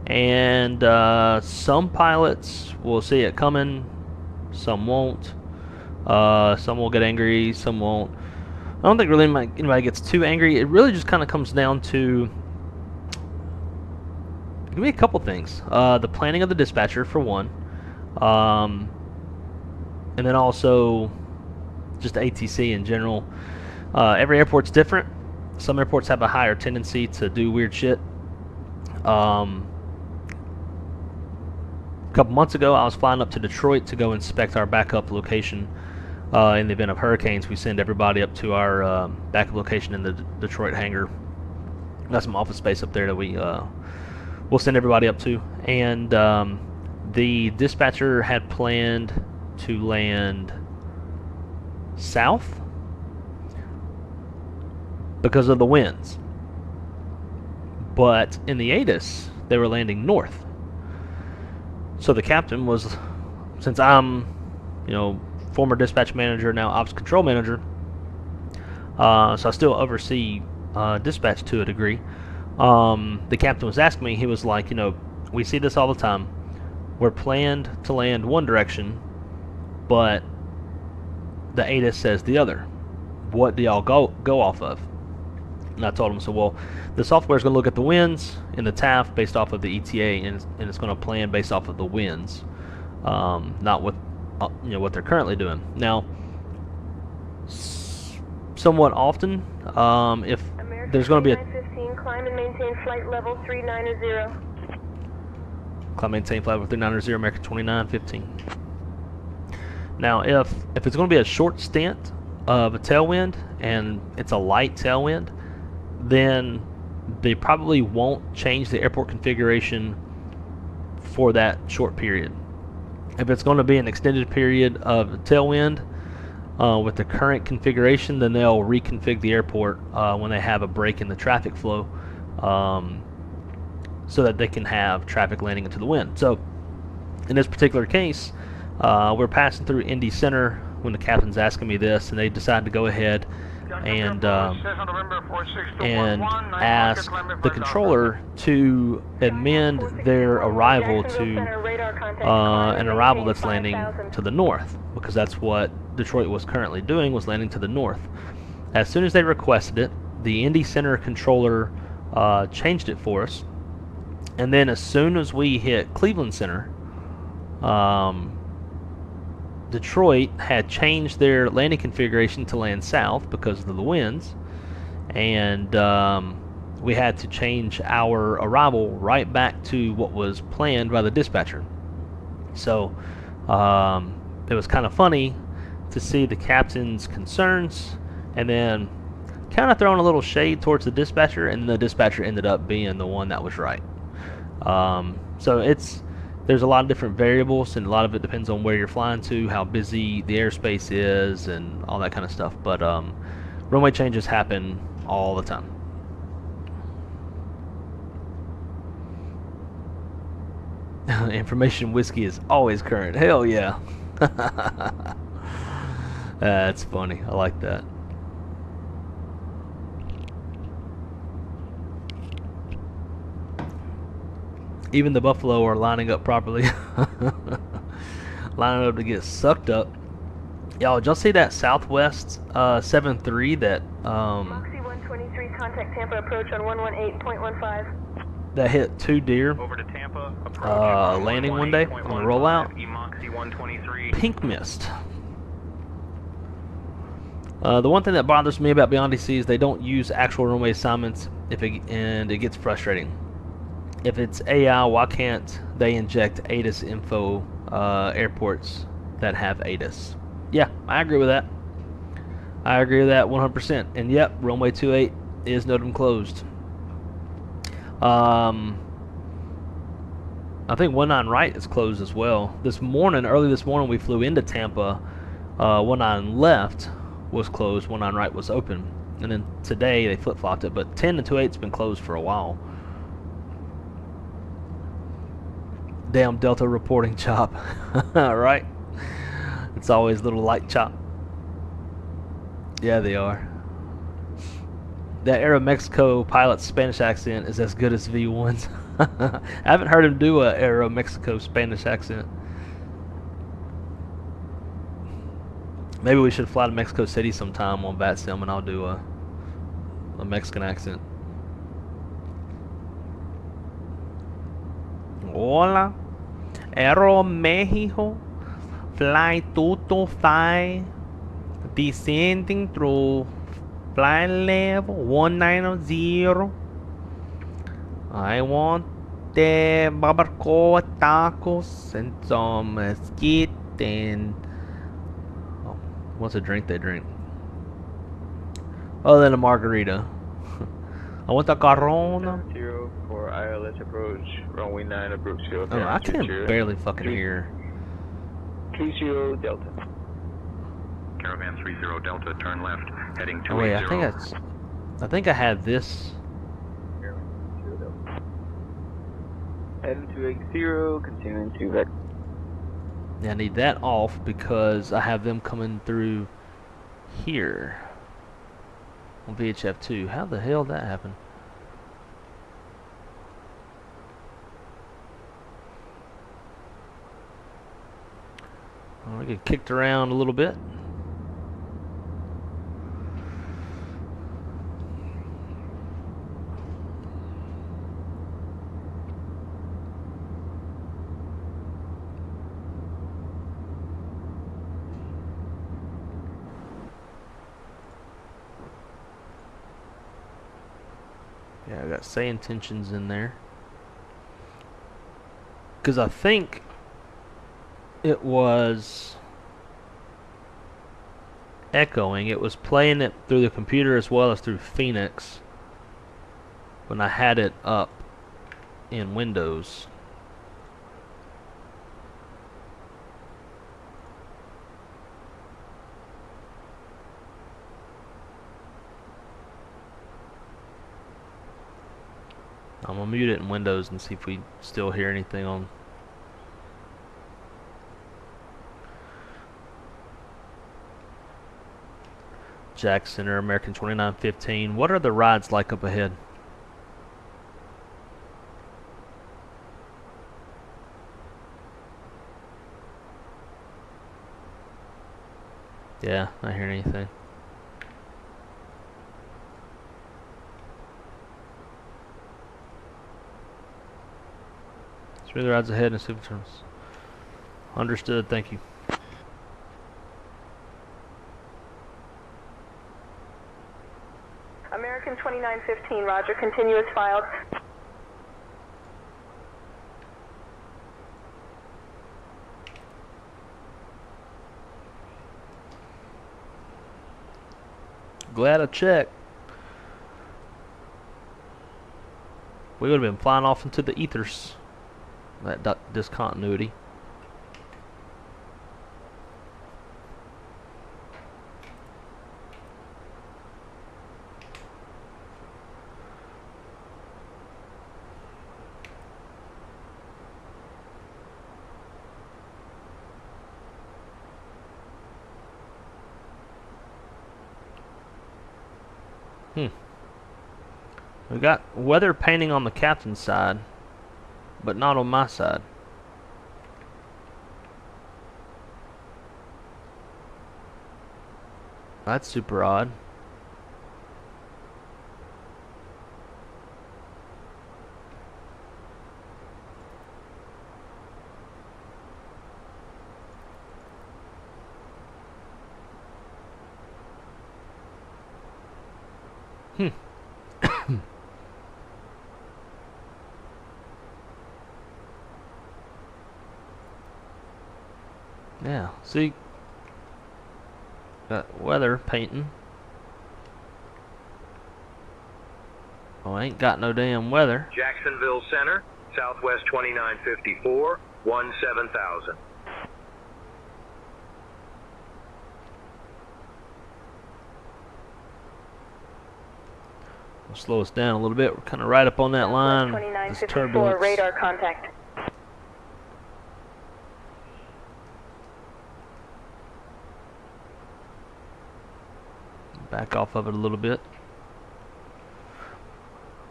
and some pilots will see it coming, some won't. Some will get angry, some won't. I don't think really anybody gets too angry. It really just kind of comes down to give me a couple things. The planning of the dispatcher, for one. And then also just ATC in general. Every airport's different. Some airports have a higher tendency to do weird shit. A couple months ago, I was flying up to Detroit to go inspect our backup location. In the event of hurricanes, we send everybody up to our backup location in the Detroit hangar. Got some office space up there that we'll send everybody up to. And the dispatcher had planned to land south because of the winds. But in the ATIS, they were landing north. So the captain was, since I'm, former dispatch manager, now ops control manager, so I still oversee dispatch to a degree. The captain was asking me, he was like, we see this all the time. We're planned to land one direction, but the ATIS says the other. What do y'all go off of? And I told him, so well, the software is going to look at the winds in the TAF based off of the ETA, and it's going to plan based off of the winds, not with what they're currently doing. Now, somewhat often, if there's going to be a climb and maintain flight level 390. Climb maintain flight level 390, American 2915. Now, if it's going to be a short stint of a tailwind and it's a light tailwind, then they probably won't change the airport configuration for that short period. If it's going to be an extended period of tailwind with the current configuration, then they'll reconfigure the airport when they have a break in the traffic flow, so that they can have traffic landing into the wind. So in this particular case, we're passing through Indy Center when the captain's asking me this, and they decided to go ahead and ask the controller to amend their arrival to an arrival that's landing to the north, because that's what Detroit was currently doing, was landing to the north. As soon as they requested it, the Indy Center controller changed it for us, and then as soon as we hit Cleveland Center, Detroit had changed their landing configuration to land south because of the winds, and we had to change our arrival right back to what was planned by the dispatcher. So it was kind of funny to see the captain's concerns and then kind of throwing a little shade towards the dispatcher, and the dispatcher ended up being the one that was right. So there's a lot of different variables, and a lot of it depends on where you're flying to, how busy the airspace is, and all that kind of stuff. But runway changes happen all the time. Information whiskey is always current. Hell yeah. That's funny. I like that. Even the buffalo are lining up properly. Lining up to get sucked up. Y'all, did y'all see that Southwest 73 that Moxie 123 contact Tampa approach on 118.15. that hit 2 deer Over to Tampa. Approach landing one day on a rollout? Moxie 123. Pink mist. The one thing that bothers me about Beyond DC is they don't use actual runway assignments, and it gets frustrating. If it's AI, why can't they inject ATIS info airports that have ATIS? Yeah, I agree with that. I agree with that 100%. And yep, runway 28 is NOTAM closed. I think 19 right is closed as well. Early this morning, we flew into Tampa. 19 left was closed, 19 right was open. And then today they flip-flopped it, but 10 and 28's been closed for a while. Damn Delta reporting chop. Right? It's always a little light chop. Yeah, they are. That Aeromexico pilot's Spanish accent is as good as V1's. I haven't heard him do a Aeromexico Spanish accent. Maybe we should fly to Mexico City sometime on VATSIM, and I'll do a Mexican accent. Hola, Aero Mexico, flight 225, descending through flight level 190. I want the barbacoa tacos and some mesquite and what's a drink they drink other than a margarita? I want the Corona. 0 for ILS approach, runway 9 approach. Oh, I can barely fucking hear. 30 Delta. Caravan 30 Delta, turn left, heading 280. Oh wait, I think I had this. Heading 280, continuing to vector. Yeah, I need that off because I have them coming through here on VHF2. How the hell did that happen? We get kicked around a little bit. Yeah, I got say intentions in there. Because I think it was echoing. It was playing it through the computer as well as through Fenix when I had it up in Windows. I'm gonna mute it in Windows and see if we still hear anything on. Jack Center, American 2915. What are the rides like up ahead? Yeah, not hearing anything. Smooth rides ahead and super terms. Understood, thank you. American 2915, roger, continuous filed. Glad I checked. We would have been flying off into the ethers. That discontinuity. We got weather painting on the captain's side, but not on my side. That's super odd. Yeah, see, got weather painting. Oh, I ain't got no damn weather. Jacksonville Center, Southwest 2954, 17,000. We'll slow us down a little bit. We're kind of right up on that line. This 2954, turbulence. radar contact. Back off of it a little bit.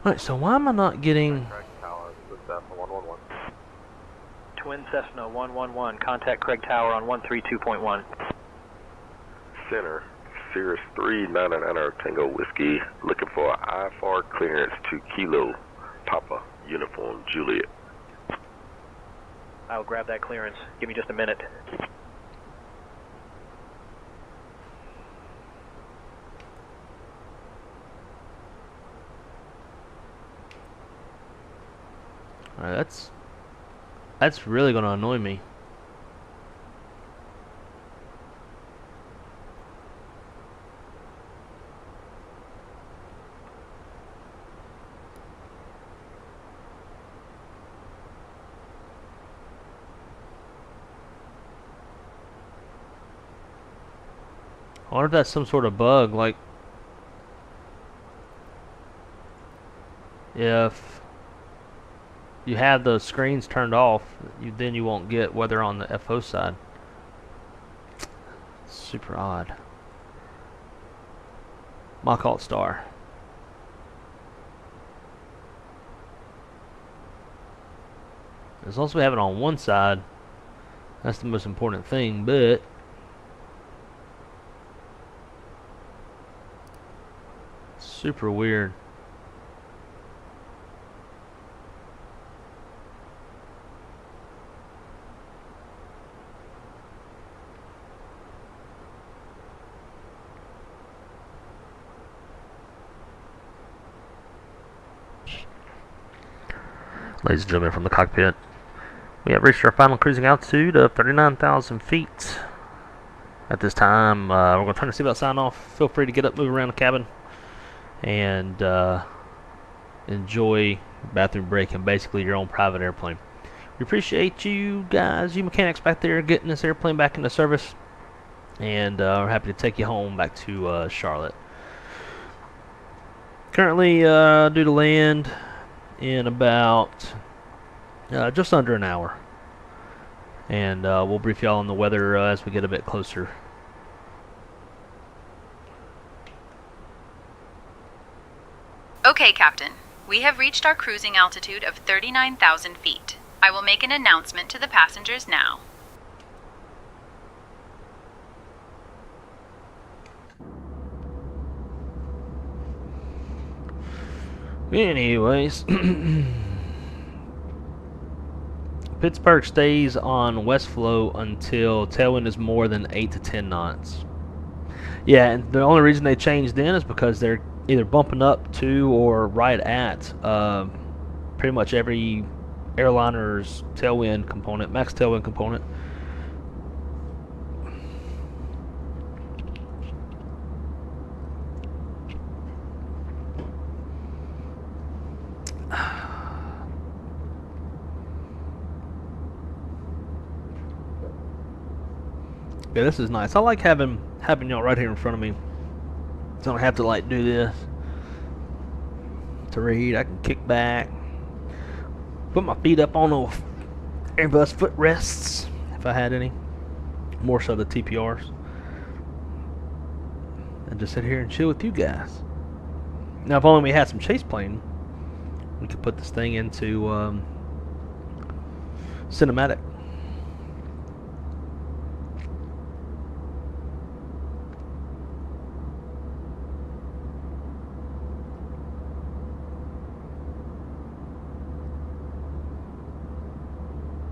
Alright, so why am I not getting... Twin Cessna 111, contact Craig Tower on 132.1. Center, Cirrus 399 Tango Whiskey, looking for IFR clearance to Kilo Papa Uniform Juliet. I'll grab that clearance. Give me just a minute. Alright, that's really gonna annoy me. I wonder if that's some sort of bug, like if you have the screens turned off, then you won't get weather on the FO side. Super odd. Mach Alt Star. As long as we have it on one side, that's the most important thing, but super weird. Ladies and gentlemen, from the cockpit, we have reached our final cruising altitude of 39,000 feet. At this time, we're going to turn the seatbelt sign off. Feel free to get up, move around the cabin, and enjoy bathroom break and basically your own private airplane. We appreciate you guys, you mechanics back there, getting this airplane back into service, and we're happy to take you home back to Charlotte. Currently due to land in about just under an hour, and we'll brief y'all on the weather as we get a bit closer. Okay, Captain. We have reached our cruising altitude of 39,000 feet. I will make an announcement to the passengers now. Anyways, Pittsburgh stays on west flow until tailwind is more than 8 to 10 knots. Yeah, and the only reason they changed then is because they're either bumping up to or right at pretty much every airliner's tailwind component, max tailwind component. Yeah, this is nice. I like having y'all right here in front of me. So I don't have to like do this to read. I can kick back, put my feet up on those Airbus footrests if I had any, more so the TPRs, and just sit here and chill with you guys. Now, if only we had some chase plane, we could put this thing into cinematic.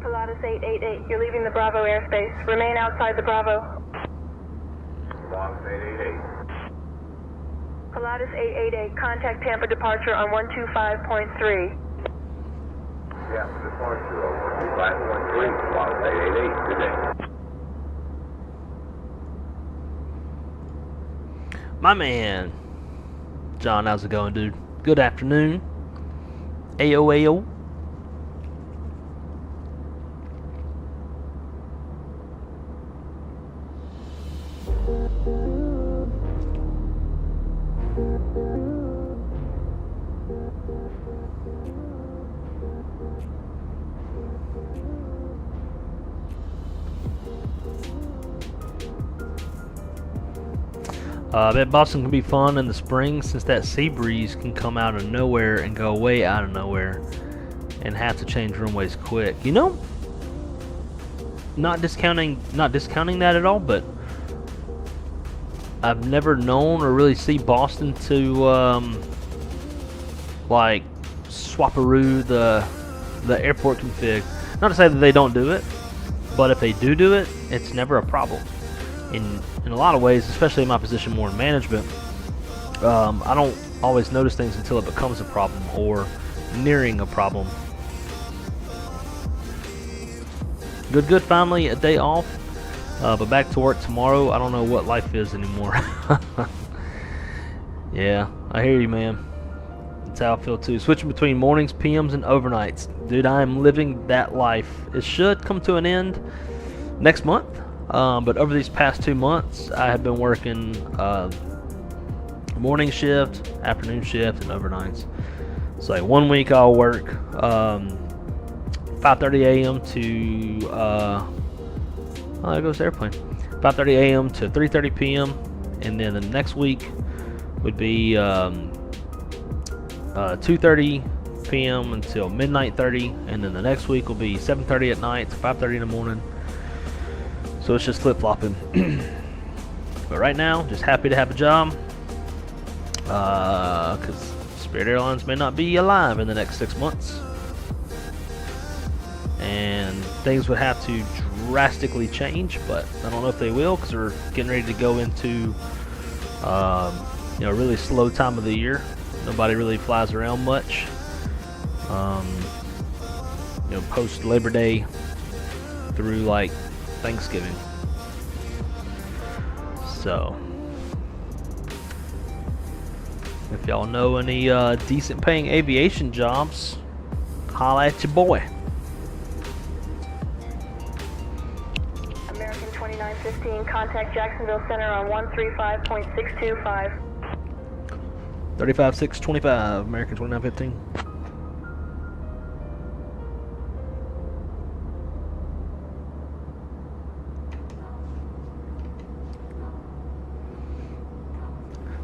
Pilatus 888, you're leaving the Bravo airspace. Remain outside the Bravo. Pilatus 888. Pilatus 888, contact Tampa departure on 125.3. Yeah, departure over 5.3. Pilatus 888. Good day. My man, John, how's it going, dude? Good afternoon. Ayo, ayo. I bet Boston can be fun in the spring since that sea breeze can come out of nowhere and go way out of nowhere and have to change runways quick. You know, not discounting that at all, but I've never known or really see Boston to like swaparoo the airport config. Not to say that they don't do it, but if they do it, it's never a problem. In a lot of ways, especially in my position more in management, I don't always notice things until it becomes a problem or nearing a problem. Good, finally a day off, but back to work tomorrow. I don't know what life is anymore. Yeah, I hear you, man. That's how I feel too. Switching between mornings, PMs, and overnights. Dude, I am living that life. It should come to an end next month. But over these past 2 months, I have been working morning shift, afternoon shift, and overnights. So like 1 week I'll work 5:30 a.m. to oh, there goes the airplane. 5:30 a.m. to 3:30 p.m. and then the next week would be 2:30 p.m. until midnight 30, and then the next week will be 7:30 at night to 5:30 in the morning. So it's just flip-flopping. But right now, just happy to have a job. Because Spirit Airlines may not be alive in the next 6 months. And things would have to drastically change, but I don't know if they will, because we're getting ready to go into a really slow time of the year. Nobody really flies around much. you know, post Labor Day through like Thanksgiving. So if y'all know any decent paying aviation jobs, holla at your boy. American 2915, contact Jacksonville Center on 135.625. 35625, American 2915.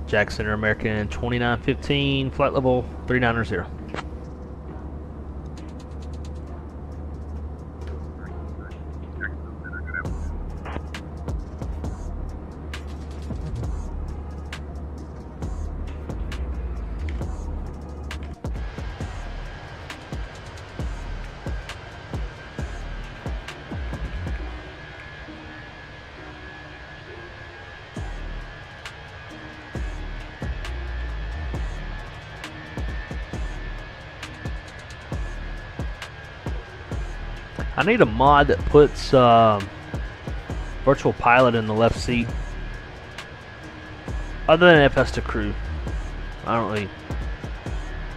Jack Center, American 2915, flight level 390. I need a mod that puts virtual pilot in the left seat. Other than FS to crew, I don't really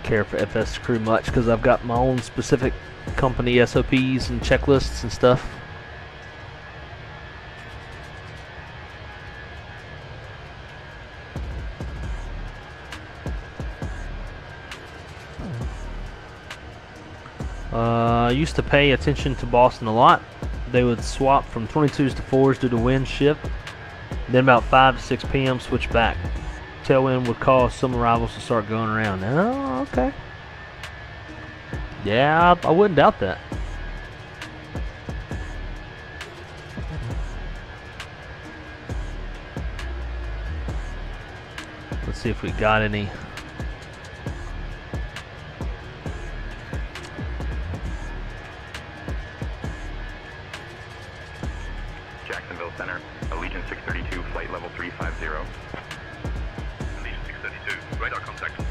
care for FS to crew much because I've got my own specific company SOPs and checklists and stuff. I used to pay attention to Boston a lot. They would swap from 22s to 4s due to wind shift. Then about 5 to 6 p.m. switch back. Tailwind would cause some arrivals to start going around. Oh, okay. Yeah, I wouldn't doubt that. Let's see if we got any. Jacksonville Center, Allegiant 632, flight level 350. Allegiant 632, radar contact.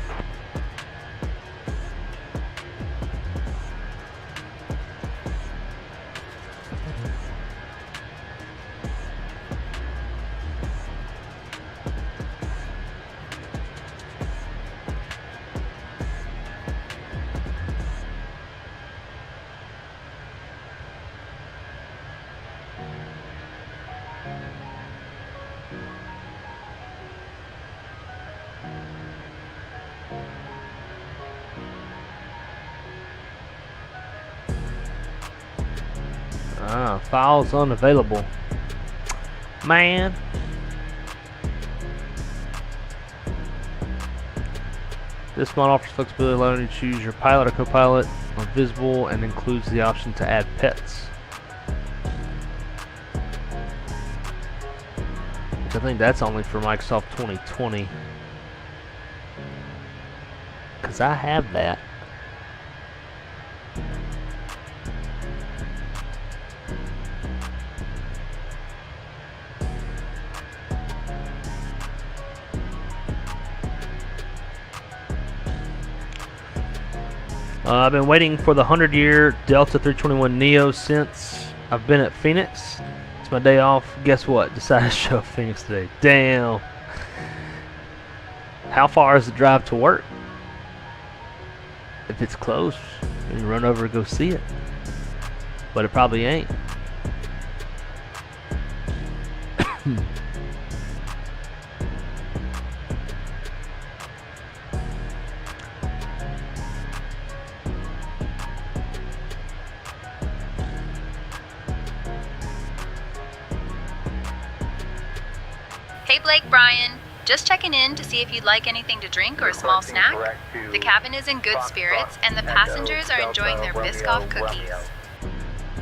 Files unavailable. Man. This mod offers flexibility, allowing you to choose your pilot or co-pilot on visible and includes the option to add pets. Which I think that's only for Microsoft 2020. Because I have that. I've been waiting for the 100-year Delta 321 Neo since I've been at Phoenix. It's my day off. Guess what? Decided to show up Phoenix today. Damn. How far is the drive to work? If it's close, you can run over and go see it. But it probably ain't. Hey Blake, Brian. Just checking in to see if you'd like anything to drink or a small snack. The cabin is in good spirits and the passengers are enjoying their Biscoff cookies.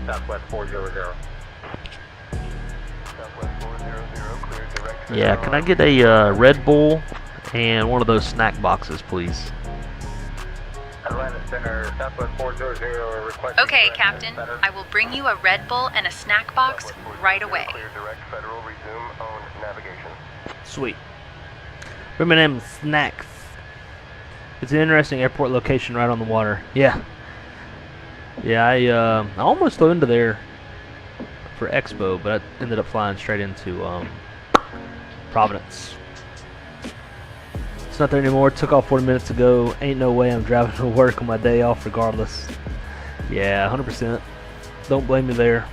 Southwest 400. Yeah, can I get a Red Bull and one of those snack boxes, please? Atlanta Center, Southwest 400, request. Okay, Captain. I will bring you a Red Bull and a snack box right away. Clear direct federal, resume own navigation. Sweet. Remember them snacks. It's an interesting airport location right on the water. Yeah. Yeah, I almost flew into there for Expo, but I ended up flying straight into Providence. It's not there anymore. Took off 40 minutes ago. Ain't no way I'm driving to work on my day off regardless. Yeah, 100%. Don't blame me there.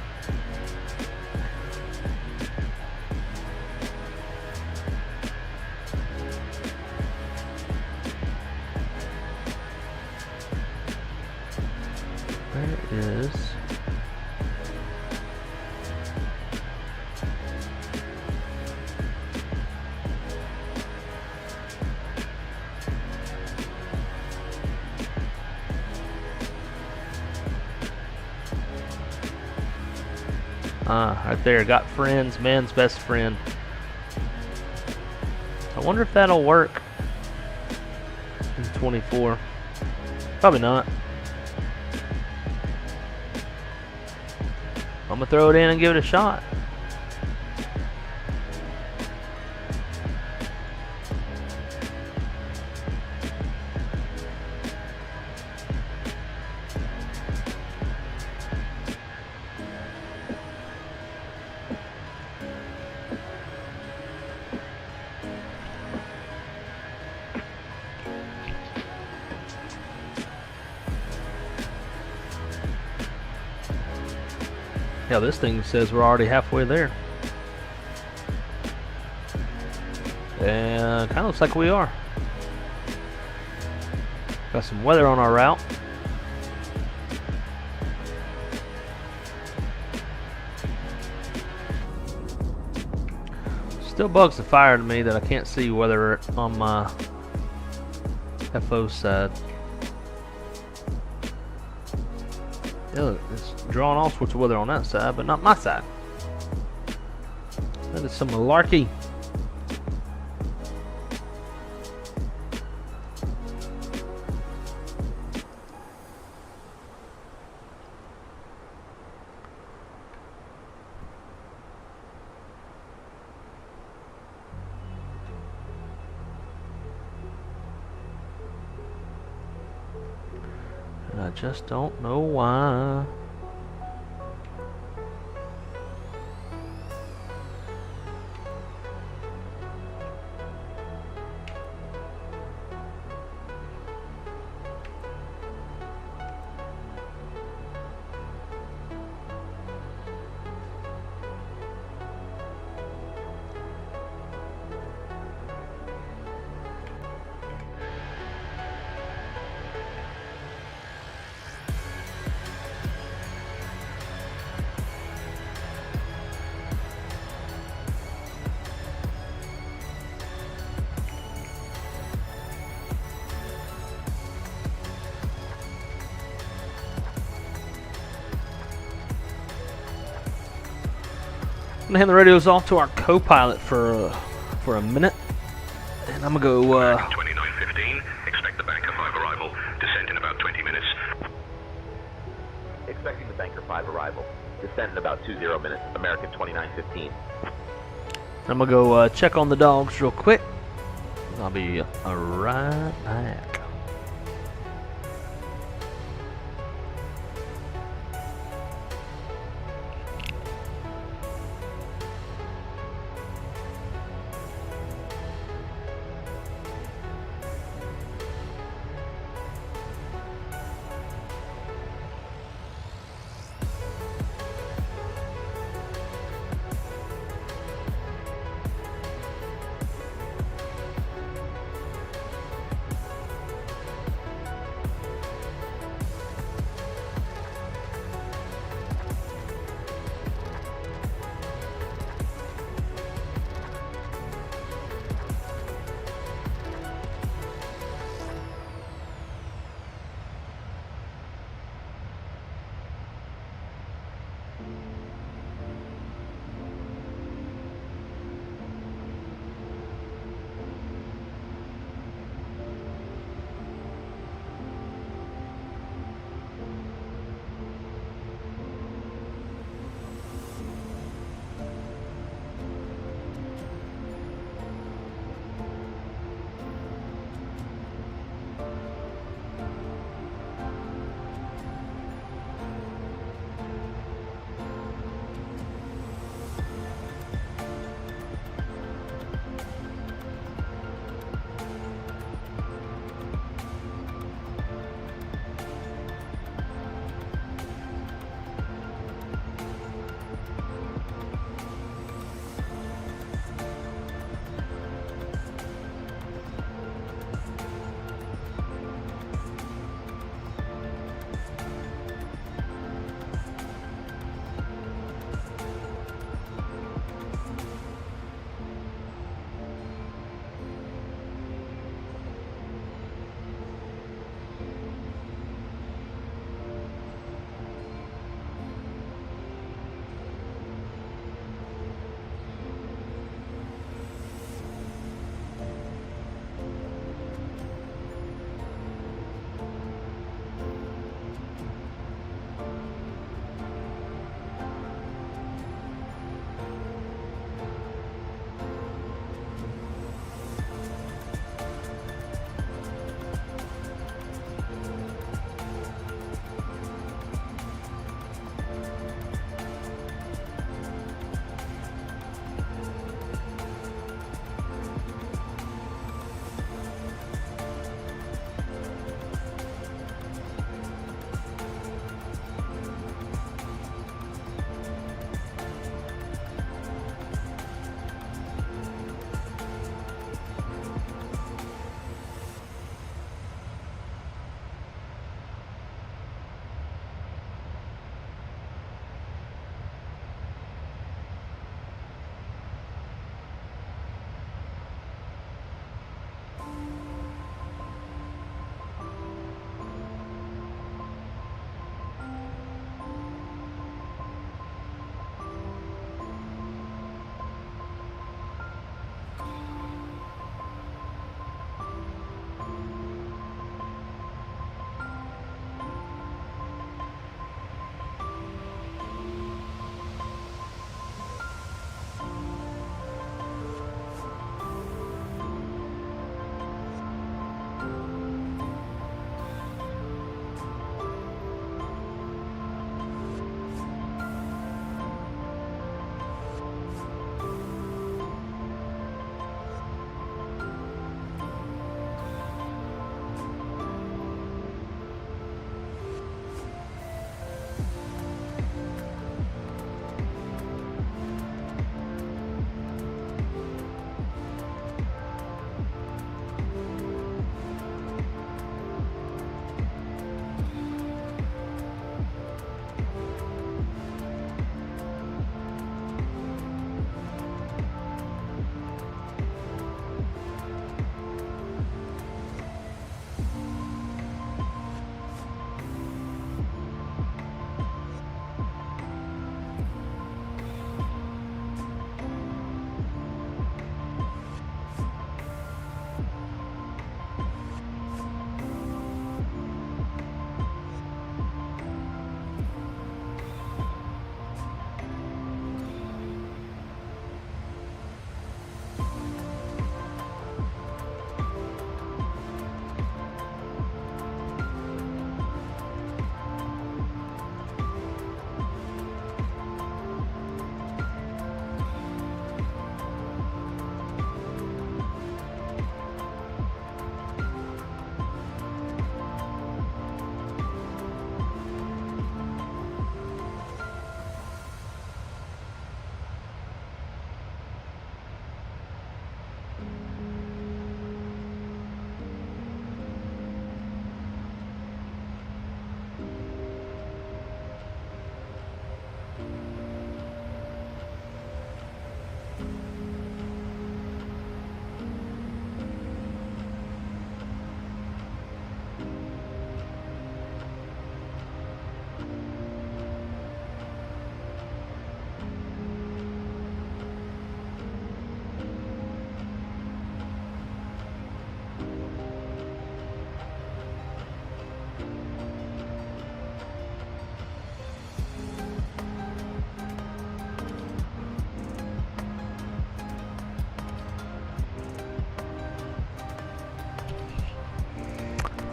Where is... right there, got friends, man's best friend. I wonder if that'll work in 24. Probably not. I'm gonna throw it in and give it a shot. Yeah, this thing says we're already halfway there. And kind of looks like we are. Got some weather on our route. Still bugs the fire to me that I can't see weather on my FO side. Yeah, it's drawing all sorts of weather on that side, but not my side. That is some malarkey. And I just don't know why. I'm gonna hand the radios off to our co-pilot for a minute, and I'm gonna go. 2915, expect the Banker 5 arrival. Descent in about 20 minutes. Expecting the Banker 5 arrival. Descent in about 20 minutes. American 2915. I'm gonna go check on the dogs real quick. I'll be right back.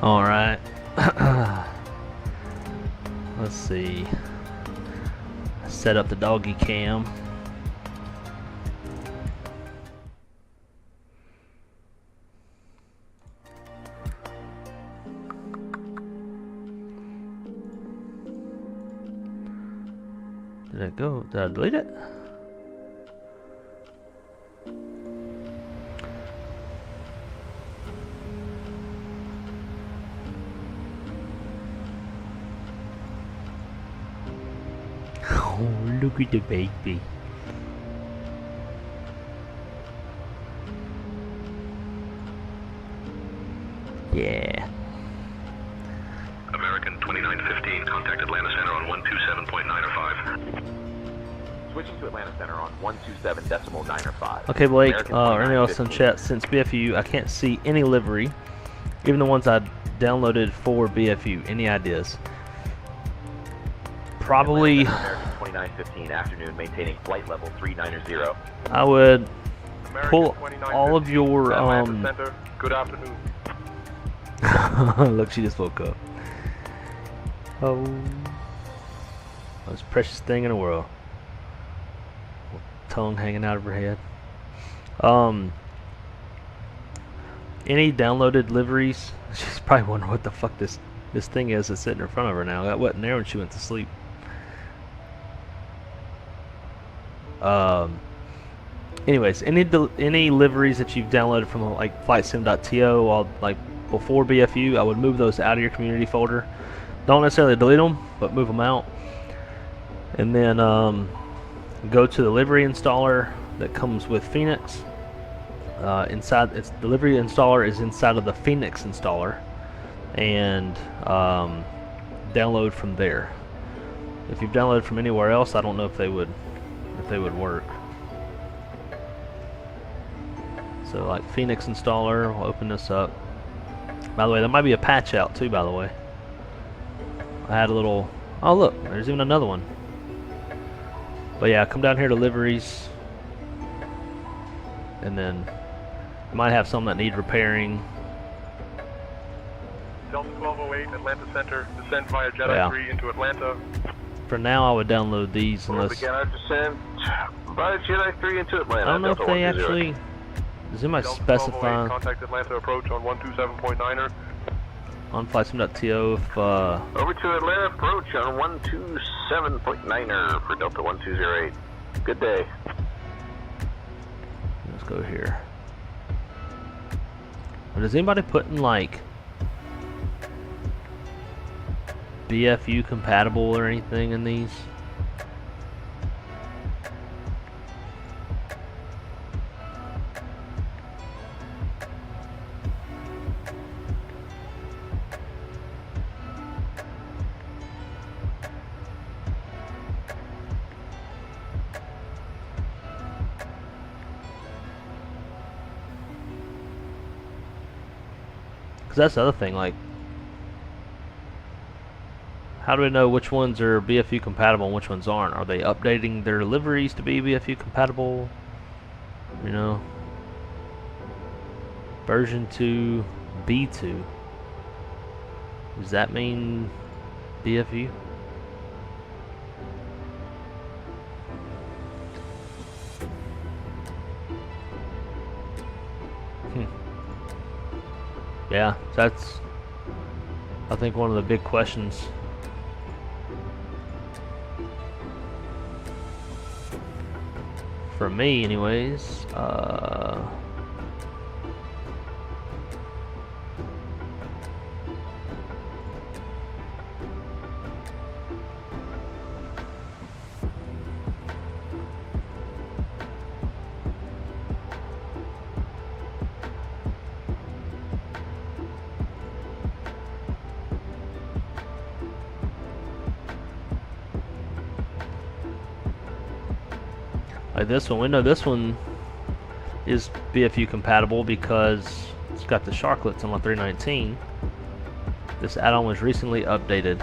All right. Let's see. Set up the doggy cam. Did it go? Did I delete it? Oh, look at the baby. Yeah. American 2915, contact Atlanta Center on 127.905. Switching to Atlanta Center on 127.905. Okay, Blake, American or anyone else in 2915. chat, since BFU, I can't see any livery, even the ones I downloaded for BFU. Any ideas? Probably, American 2915, afternoon, maintaining flight level 390. I would American pull 2915, all of your, Atlanta Center. Good afternoon. look, she just woke up. Oh, most precious thing in the world. Tongue hanging out of her head. Any downloaded liveries? She's probably wondering what the fuck this thing is that's sitting in front of her now. That wasn't there when she went to sleep. Anyways, any liveries that you've downloaded from like flightsim.to, all like before BFU, I would move those out of your community folder. Don't necessarily delete them, but move them out. And then go to the livery installer that comes with Fenix. The livery installer is inside of the Fenix installer, and download from there. If you've downloaded from anywhere else, I don't know if they would work. So like Fenix installer, we'll open this up. By the way, there might be a patch out too, by the way. I had a little, oh look, there's even another one. But yeah, come down here to liveries, and then you might have some that need repairing. Delta 1208, Atlanta Center. Descend via Jet Yeah. 3 into Atlanta. For now, I would download these unless, Begin our descent by Jet 3 into Atlanta. I don't know if Delta they 120. actually, does anybody Delta specify 1208, contact Atlanta approach on 127.9er. on flightsim.to if, Over to Atlanta approach on 127.9er for Delta 1208. Good day. let's go here. Does anybody put in like BFU compatible or anything in these? That's the other thing, like, how do we know which ones are BFU compatible and which ones aren't? Are they updating their liveries to be BFU compatible? You know, version 2, B2. Does that mean BFU? Yeah, that's, I think, one of the big questions. For me, anyways. Like this one, we know this one is BFU compatible because it's got the sharklets on the 319. This add-on was recently updated.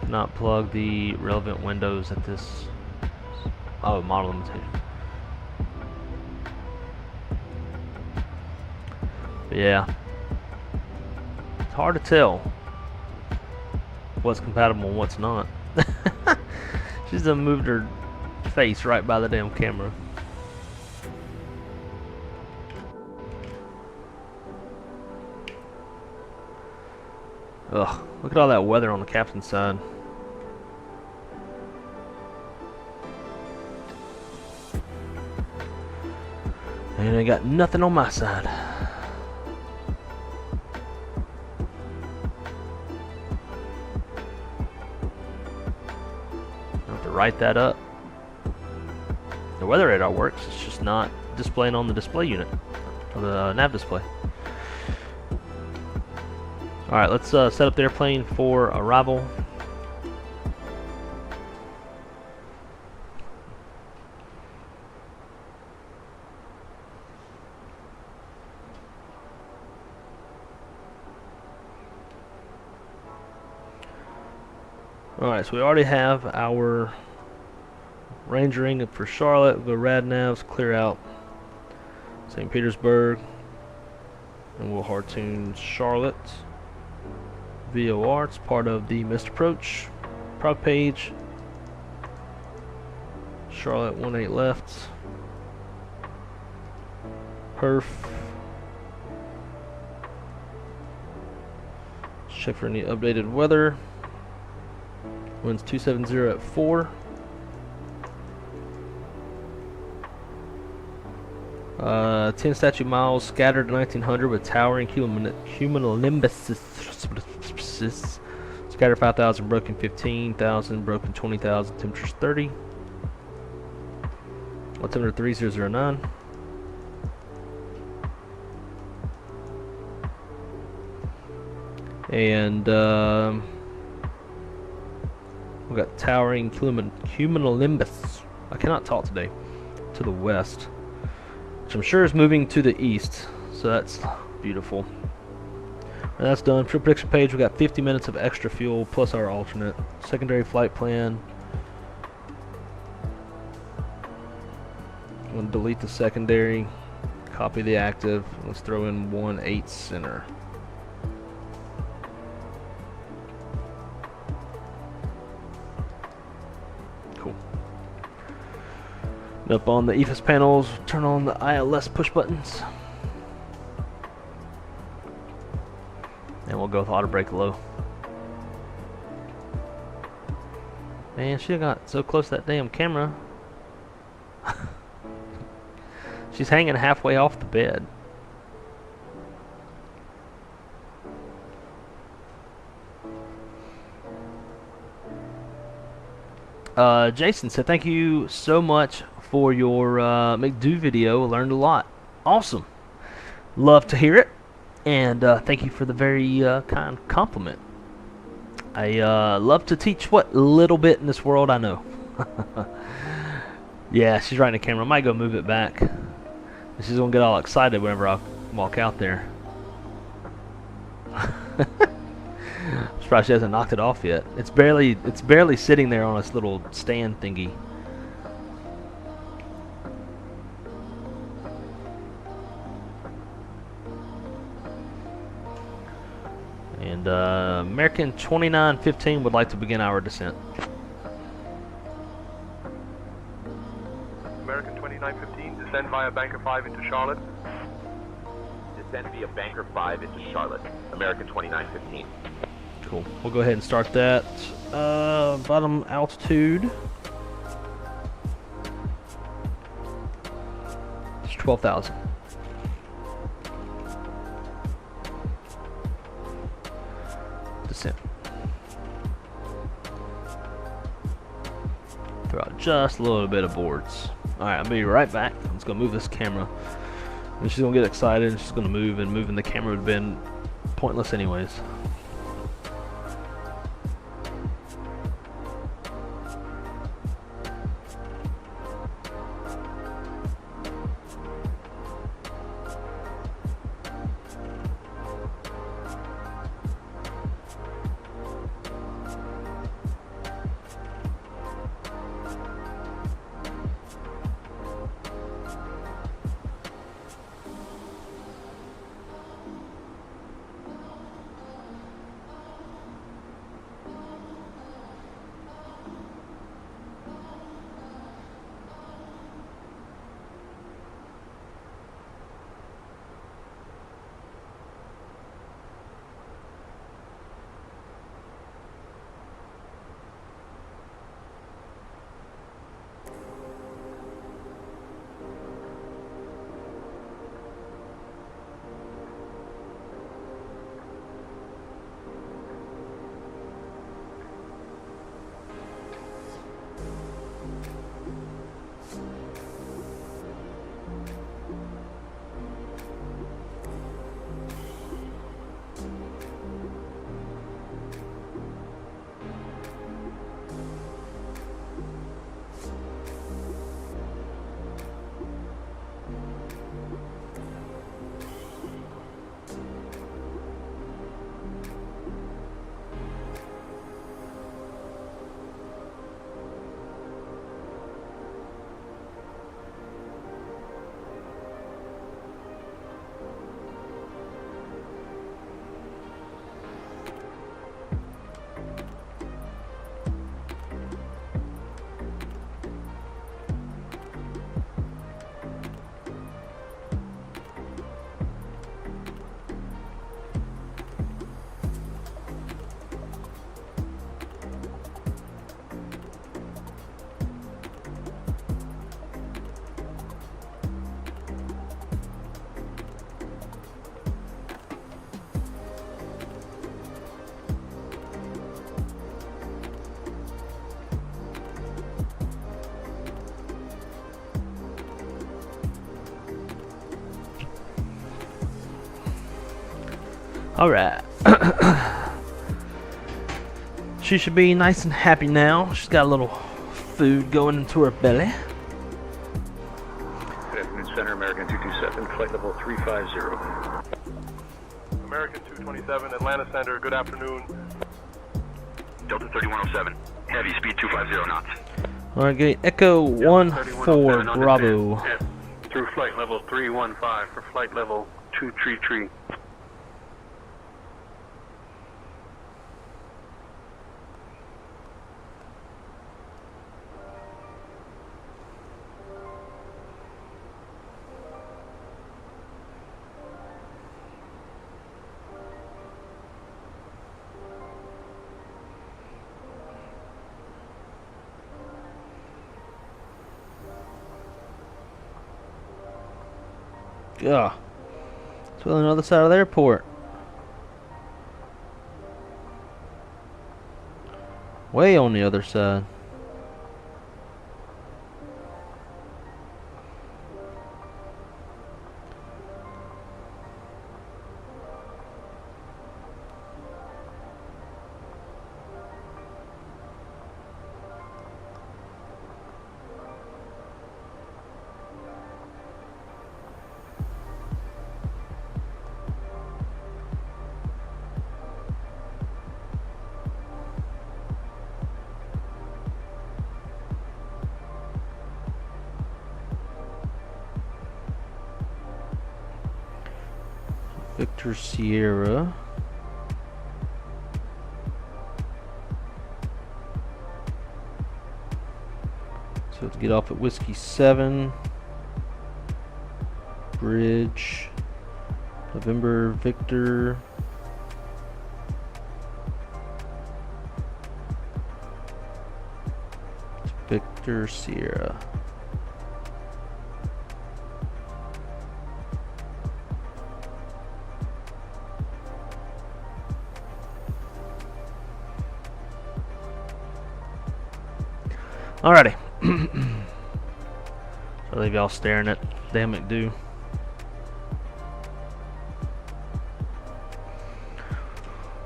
Cannot plug the relevant windows at this. Oh, model limitation. Yeah. It's hard to tell what's compatible and what's not. She's done moved her face right by the damn camera. Ugh, look at all that weather on the captain's side. And I got nothing on my side. I have to write that up. The weather radar works, it's just not displaying on the display unit, on the nav display. Alright, let's set up the airplane for arrival. Alright, so we already have our rangering for Charlotte. We'll go rad navs, clear out St. Petersburg, and we'll hard tune Charlotte. VOR, it's part of the missed approach. Prog page. Charlotte 18 left. Perf. Let's check for any updated weather. Winds 270 at 4. 10 statute miles scattered to 1900 with towering cumulonimbus. Scatter 5,000, broken 15,000, broken 20,000, temperatures 30. Altimeter 3009. And we've got towering cumulonimbus. I cannot talk today. To the west, which I'm sure is moving to the east. So that's beautiful. And that's done. Fuel prediction page, we got 50 minutes of extra fuel plus our alternate. Secondary flight plan. I'm going to delete the secondary, copy the active. Let's throw in 1/8 center. Cool. And up on the EFIS panels, turn on the ILS push buttons. And we'll go with auto brake low. Man, she got so close to that damn camera. She's hanging halfway off the bed. Jason said, thank you so much for your McDo video. Learned a lot. Awesome. Love to hear it. And thank you for the very kind compliment. I love to teach what little bit in this world I know. Yeah, she's right in the camera. I might go move it back. She's going to get all excited whenever I walk out there. I'm surprised she hasn't knocked it off yet. It's barely sitting there on its little stand thingy. And American 2915 would like to begin our descent. American 2915, descend via Banker 5 into Charlotte. Descend via Banker 5 into Charlotte. American 2915. Cool. We'll go ahead and start that. Bottom altitude. It's 12,000. Descent. Throw out just a little bit of boards. Alright, I'll be right back. I'm just going to move this camera. And she's going to get excited and she's going to move, and moving the camera would have been pointless anyways. Alright. She should be nice and happy now. She's got a little food going into her belly. Good afternoon, Center. American 227, flight level 350. American 227, Atlanta Center, good afternoon. Delta 3107, heavy speed 250 knots. Alright, gate Echo 14 Bravo. Through flight level 315 for flight level 233. Yeah. It's on the other side of the airport. Way on the other side. Victor Sierra. So let's get off at Whiskey 7. Bridge. November Victor. It's Victor Sierra. Alrighty. So leave y'all staring at damn McDo.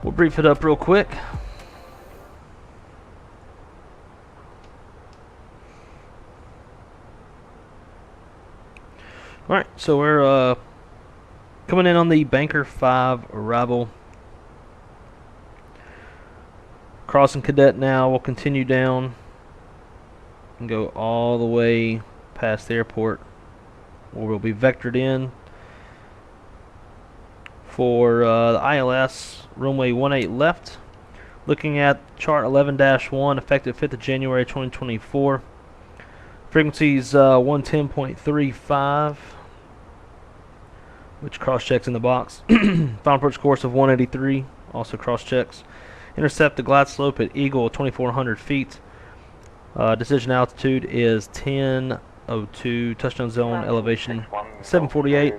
We'll brief it up real quick. Alright, so we're coming in on the Banker 5 arrival. Crossing Cadet now. We'll continue down and go all the way past the airport, where we'll be vectored in for the ILS runway 18 left. Looking at chart 11-1, effective 5th of January 2024. Frequencies 110.35, which cross checks in the box. Final approach course of 183, also cross checks. Intercept the glide slope at Eagle 2,400 feet. Decision altitude is 1002. Touchdown zone elevation 748.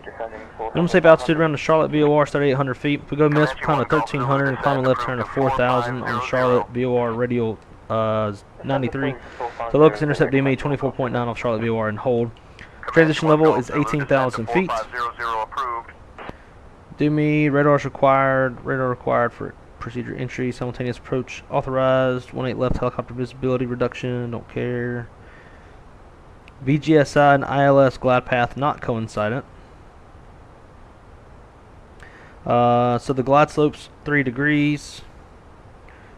Minimum safe altitude around the Charlotte VOR 3,800 feet. If we go miss, climb to 1,300 and climb a left turn to 4,000 on the Charlotte VOR radial 93. So locus intercept DME 24.9 off Charlotte VOR and hold. Transition level is 18,000 feet. DME radar required for procedure entry, simultaneous approach authorized, 18 left helicopter visibility reduction, don't care. VGSI and ILS glide path not coincident. So the glide slope's 3 degrees.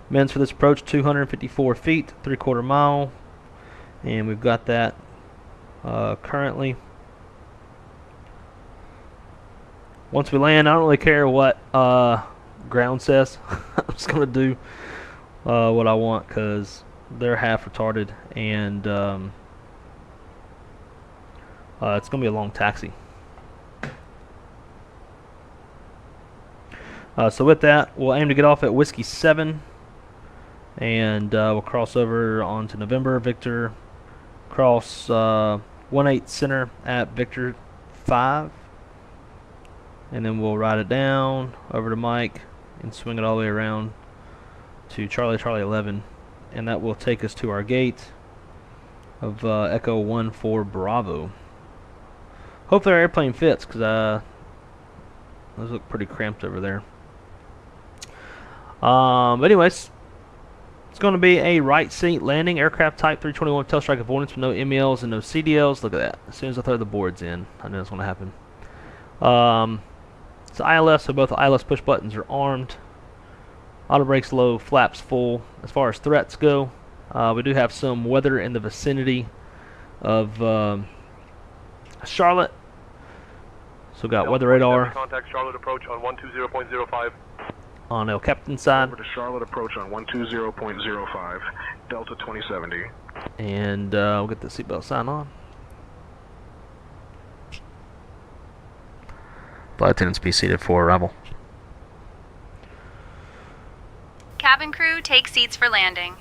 Mins for this approach 254 feet, 3/4 mile, and we've got that currently. Once we land, I don't really care what ground says. I'm just gonna do what I want because they're half retarded, and it's gonna be a long taxi. So with that, we'll aim to get off at Whiskey 7, and we'll cross over onto November Victor, cross 18 center at Victor 5, and then we'll ride it down over to Mike and swing it all the way around to Charlie 11, and that will take us to our gate of Echo 14 Bravo. Hopefully our airplane fits, because those look pretty cramped over there. But anyways, it's going to be a right seat landing, aircraft type 321 tail strike avoidance with no MELs and no CDLs. Look at that. As soon as I throw the boards in, I know it's going to happen. It's ILS, so both ILS push buttons are armed. Auto brakes low, flaps full. As far as threats go, we do have some weather in the vicinity of Charlotte. So got weather radar. Contact Charlotte approach on 120.05. On El Capitan side. Over to Charlotte approach on 120.05. Delta 2070. And we'll get the seatbelt sign on. Flight attendants be seated for arrival. Cabin crew, take seats for landing.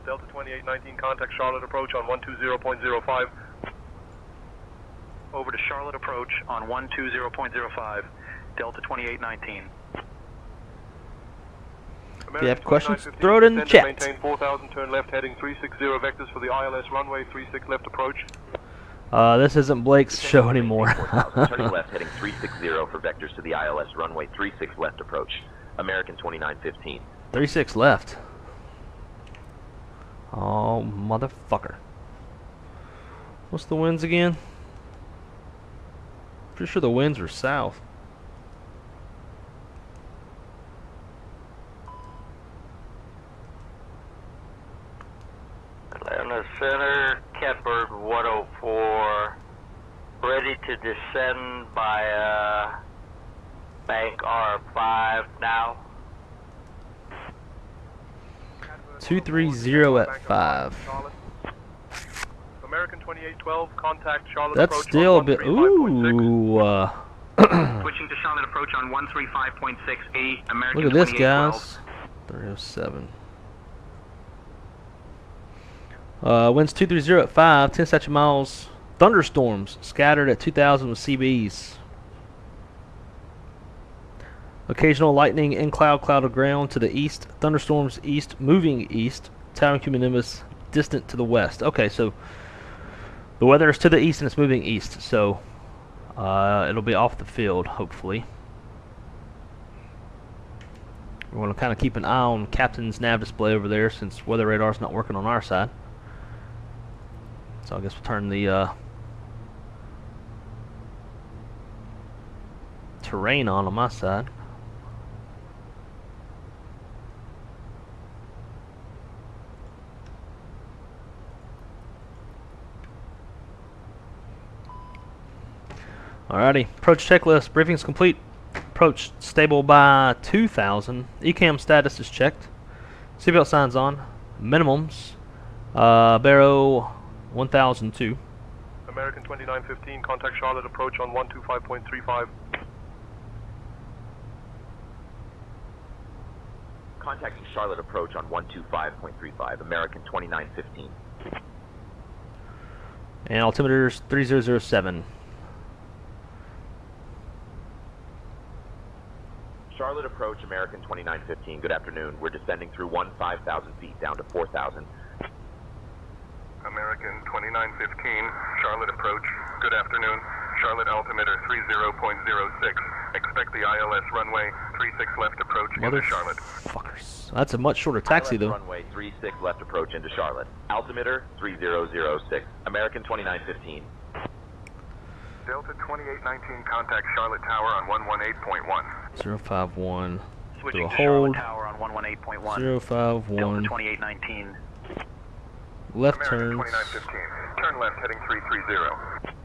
Delta 2819, contact Charlotte approach on 120.05. Over to Charlotte approach on 120.05, Delta 2819. If you have questions, throw it in the chat. Maintain 4000, turn left heading 360 vectors for the ILS runway 36 left approach. This isn't Blake's show anymore. Turning left heading 360 for vectors to the ILS runway 36 left approach. American 2915. 36 left. Oh, motherfucker. What's the winds again? Pretty sure the winds are south. Atlanta Center, Catbird 104, ready to descend by bank R5 now. 230 at 5. American 2812, contact Charlotte That's approach still a on bit. 135.6. Ooh. Switching to Charlotte approach on 135.6E, American Look at this, 2812. guys. 307. Winds 230 at 5, 10 statute miles. Thunderstorms scattered at 2,000 with CBs. Occasional lightning in cloud, cloud of ground to the east. Thunderstorms east, moving east. Towering cumulonimbus distant to the west. Okay, so the weather is to the east and it's moving east. So it'll be off the field, hopefully. We're going to kind of keep an eye on Captain's nav display over there since weather radar's not working on our side. So I guess we'll turn the terrain on my side. Alrighty, approach checklist. Briefing's complete. Approach stable by 2,000. ECAM status is checked. Seatbelt signs on. Minimums. Barrow 1002. American 2915, contact Charlotte approach on 125.35. Contacting Charlotte approach on 125.35. American 2915. And altimeter's 3007. Charlotte approach, American 2915. Good afternoon. We're descending through 5,000 feet down to 4,000. American 2915, Charlotte approach. Good afternoon. Charlotte altimeter 30.06. Expect the ILS runway 36 left approach into Charlotte. Fuckers. That's a much shorter taxi, though. Runway 36 left approach into Charlotte. Altimeter 3006. American 2915. Delta 2819, contact Charlotte Tower on 118.1. 051. Switching Do a to hold. Charlotte Tower on 118.1. 051. Delta 2819. Left American turns. 2915. Turn left heading 330.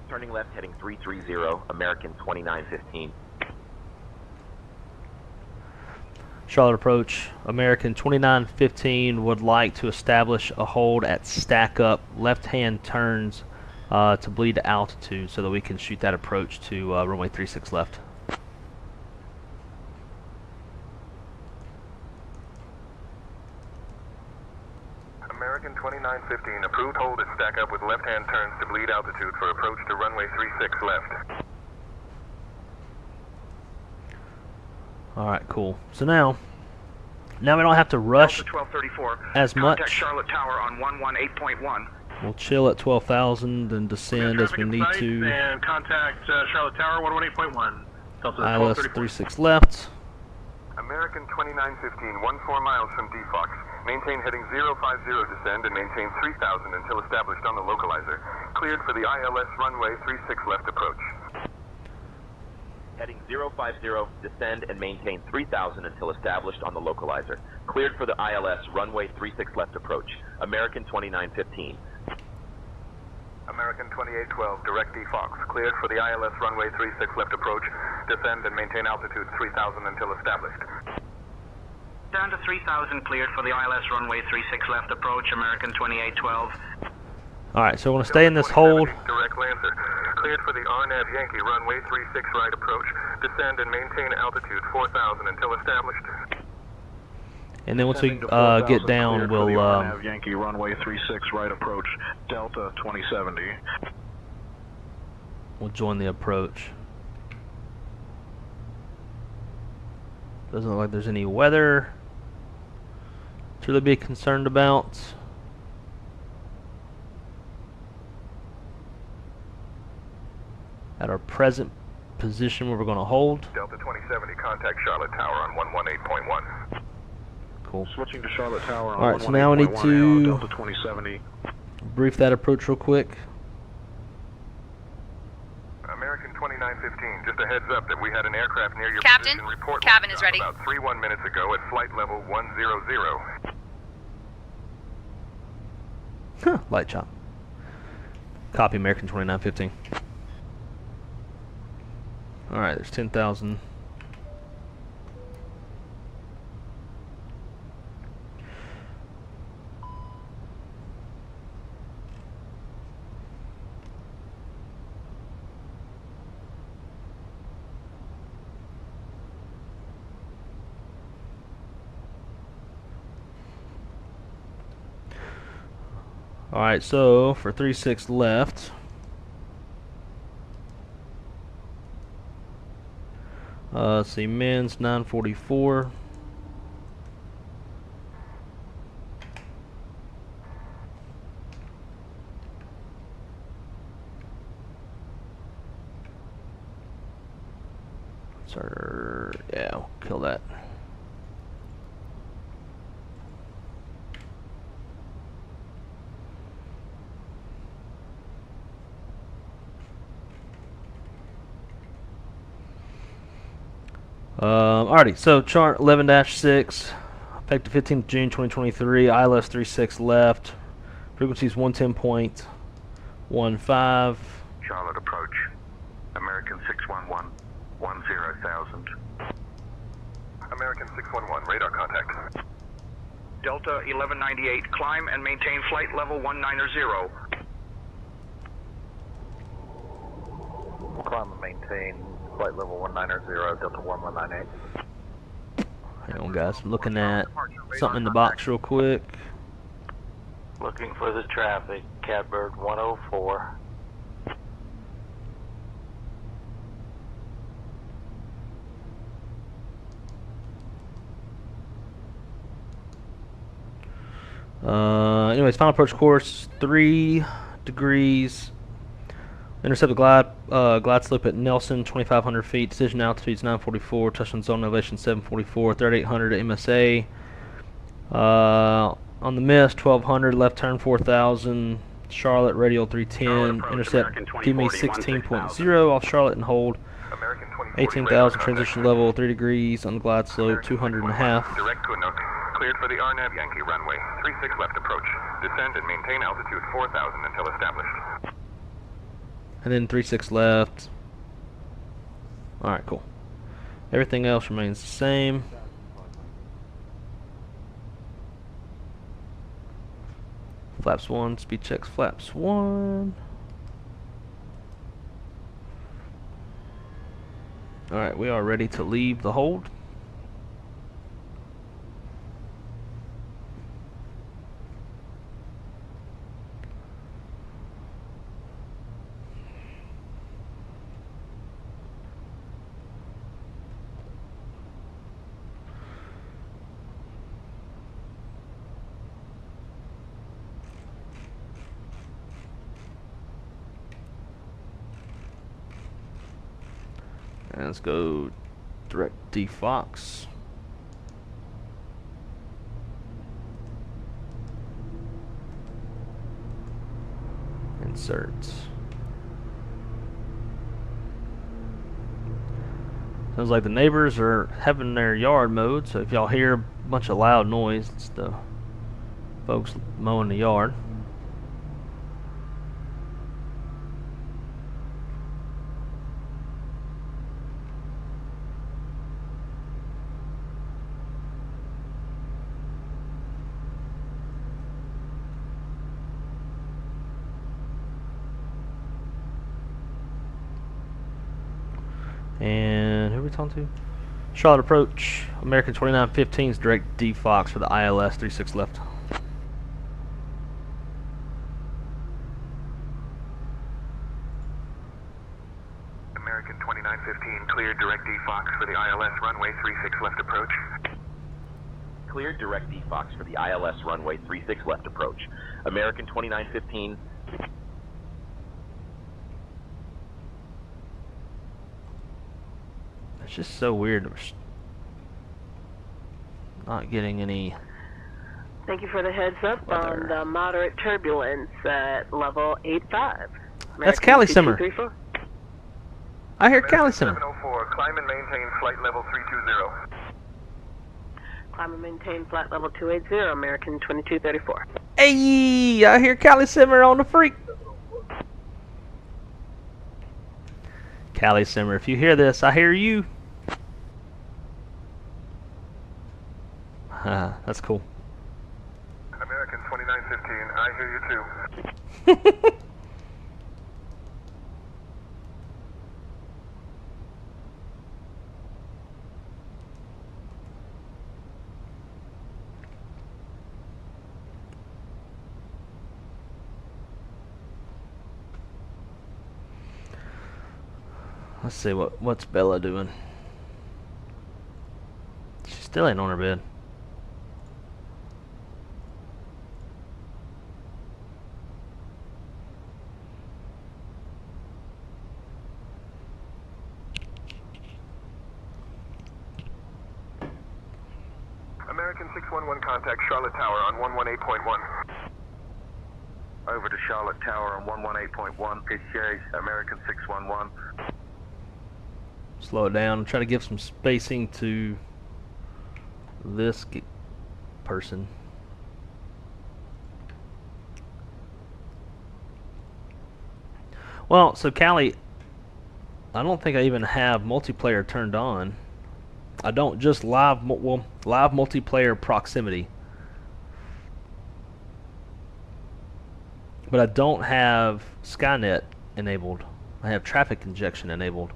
Turning left heading 330. American 2915. Charlotte approach. American 2915 would like to establish a hold at stack up left-hand turns to bleed to altitude so that we can shoot that approach to runway 36 left. American 2915, approved hold at stack up with left-hand turns to bleed altitude for approach to runway 36 left. Alright, cool. So now, Now we don't have to rush Delta 1234. as Contact much. Charlotte Tower on 118.1. We'll chill at 12,000 and descend as we need to. And contact Charlotte Tower 118.1. Delta ILS 1234. 36 left. American 2915, 14 miles from DFOX. Maintain heading 050, descend and maintain 3000 until established on the localizer. Cleared for the ILS runway 36 left approach. Heading 050, descend and maintain 3000 until established on the localizer. Cleared for the ILS runway 36 left approach. American 2915. American 2812, direct DFOX. Cleared for the ILS runway 36 left approach. Descend and maintain altitude 3000 until established. Down to 3000, cleared for the ILS runway 36 left approach, American 2812. Alright, so we're going to stay in this hold. Direct Lancer. Cleared for the RNAV Yankee runway 36 right approach. Descend and maintain altitude 4000 until established. And then once we get down, we'll Yankee runway 36 right approach, Delta 2070. we'll join the approach. Doesn't look like there's any weather to really be concerned about. At our present position where we're going to hold. Delta 2070, contact Charlotte Tower on 118.1. Cool. Switching to Charlotte Tower on Alright, so now we need to Delta 2070. brief that approach real quick. American 2915, just a heads up that we had an aircraft near your Captain, position report cabin is ready. about 31 minutes ago at flight level 100. Huh, light chop. Copy, American 2915. Alright, there's 10,000. Alright, so for 36 left. Let's see, men's 944. Sir, yeah, we'll kill that. Alrighty, so chart 11-6, effective 15th June 2023, ILS 36 left, frequencies 110.15. Charlotte approach, American 611, 10,000. American 611, radar contact. Delta 1198, climb and maintain flight level 190. Climb and maintain flight level 190, Delta 1198. Hang on, guys, I'm looking at something in the box real quick. Looking for the traffic, Catbird 104. Anyways, final approach course 3 degrees. Intercept the glide slope at Nelson, 2,500 feet. Decision altitude is 944. Touchdown zone elevation 744. 3,800 at MSA. On the mist, 1,200. Left turn 4,000. Charlotte radial 310. Intercept DME 16.0 off Charlotte and hold. 18,000. Transition level 3 degrees on the glide slope 200.5. Direct to Anook. Cleared for the RNAV Yankee runway 36 left approach. Descend and maintain altitude 4,000 until established. And then 36 left. Alright, cool. Everything else remains the same. Flaps 1, speed checks flaps 1. Alright, we are ready to leave the hold. And let's go direct defox. Insert. Sounds like the neighbors are having their yard mowed, so if y'all hear a bunch of loud noise, it's the folks mowing the yard. And who are we talking to? Charlotte approach. American 2915's direct defox for the ILS 36 left. American 2915 cleared direct defox for the ILS runway 36 left approach. Cleared direct defox for the ILS runway 36 left approach. American 2915. It's just so weird. We're not getting any. Thank you for the heads up on the moderate turbulence at level 85. That's Cali Simmer. I hear Cali Simmer. 704, climb and maintain flight level 320. Climb and maintain flight level 280, American 2234. Hey, I hear Cali Simmer on the freak. Cali Simmer, if you hear this, I hear you. That's cool. American 2915, I hear you too. Let's see what's Bella doing. She still ain't on her bed. American 611 contact Charlotte Tower on 118.1. Over to Charlotte Tower on 118.1, PCA, American 611. Slow it down. Try to give some spacing to this person. Well, so Callie, I don't think I even have multiplayer turned on. I don't, just live multiplayer proximity. But I don't have Skynet enabled. I have traffic injection enabled.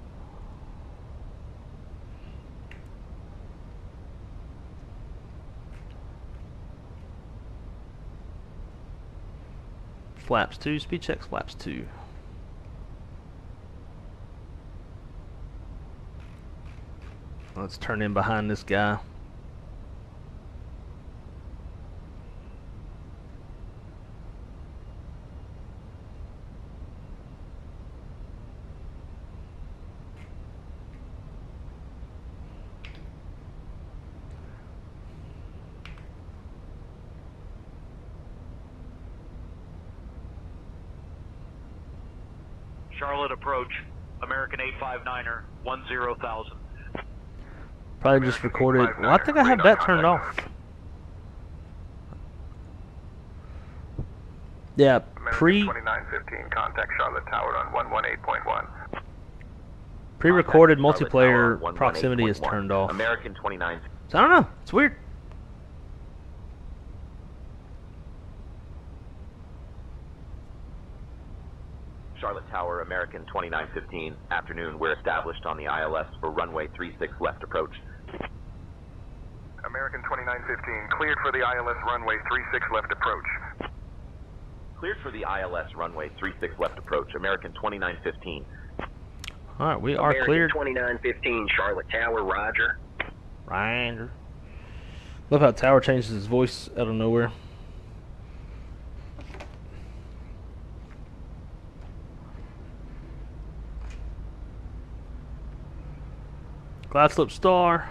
Flaps 2, speed checks, flaps 2. Let's turn in behind this guy. Charlotte approach, American 859er, 10,000. Probably just recorded. Well, I think I have that turned off. Yeah, American 2915 contact Charlotte Tower on 118.1. Pre-recorded multiplayer proximity is turned off. American 29. So I don't know. It's weird. Charlotte Tower, American 2915, afternoon. We're established on the ILS for runway 36 left approach. American 2915, cleared for the ILS runway 36 left approach. Cleared for the ILS runway 36 left approach, American 2915. All right, we are cleared. American 2915, Charlotte Tower, roger. Roger. Love how Tower changes his voice out of nowhere. Glide slope star.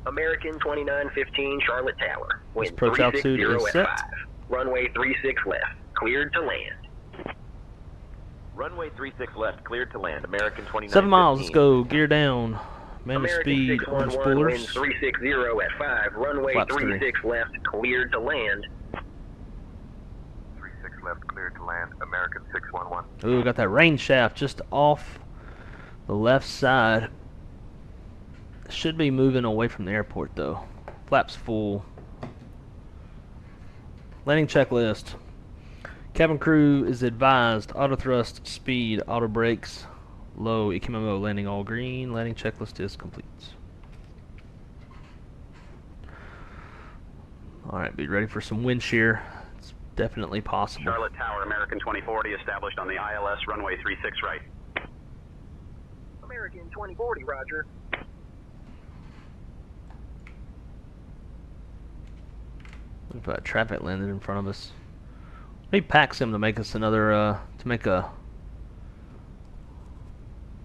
American 2915 Charlotte Tower. Wind Approach altitude 360 is at set. 5. Runway 36 left. Cleared to land. Runway 36 left, cleared to land. American 2915. 7 miles, let's go. Gear down. Man the American speed on 611, wind spoolers. 360 at 5. Runway Flaps 36 left. Cleared to land. 36 left, cleared to land. American 611. Ooh, got that rain shaft just off the left side. Should be moving away from the airport though. Flaps full. Landing checklist. Cabin crew is advised. Auto thrust, speed, auto brakes, low. EQMO landing all green. Landing checklist is complete. Alright, be ready for some wind shear. It's definitely possible. Charlotte Tower, American 2040, established on the ILS runway 36 right. American 2040, roger. Look at that traffic landed in front of us. We need PAXIM to make us another, to make a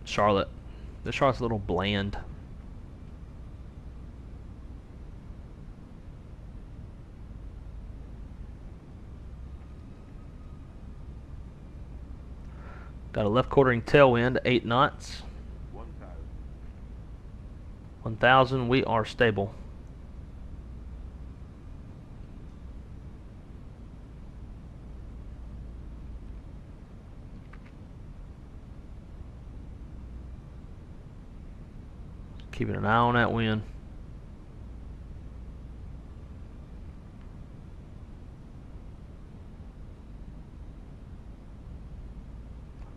Charlotte. This Charlotte's a little bland. Got a left quartering tailwind, 8 knots. 1,000, we are stable. Keeping an eye on that wind.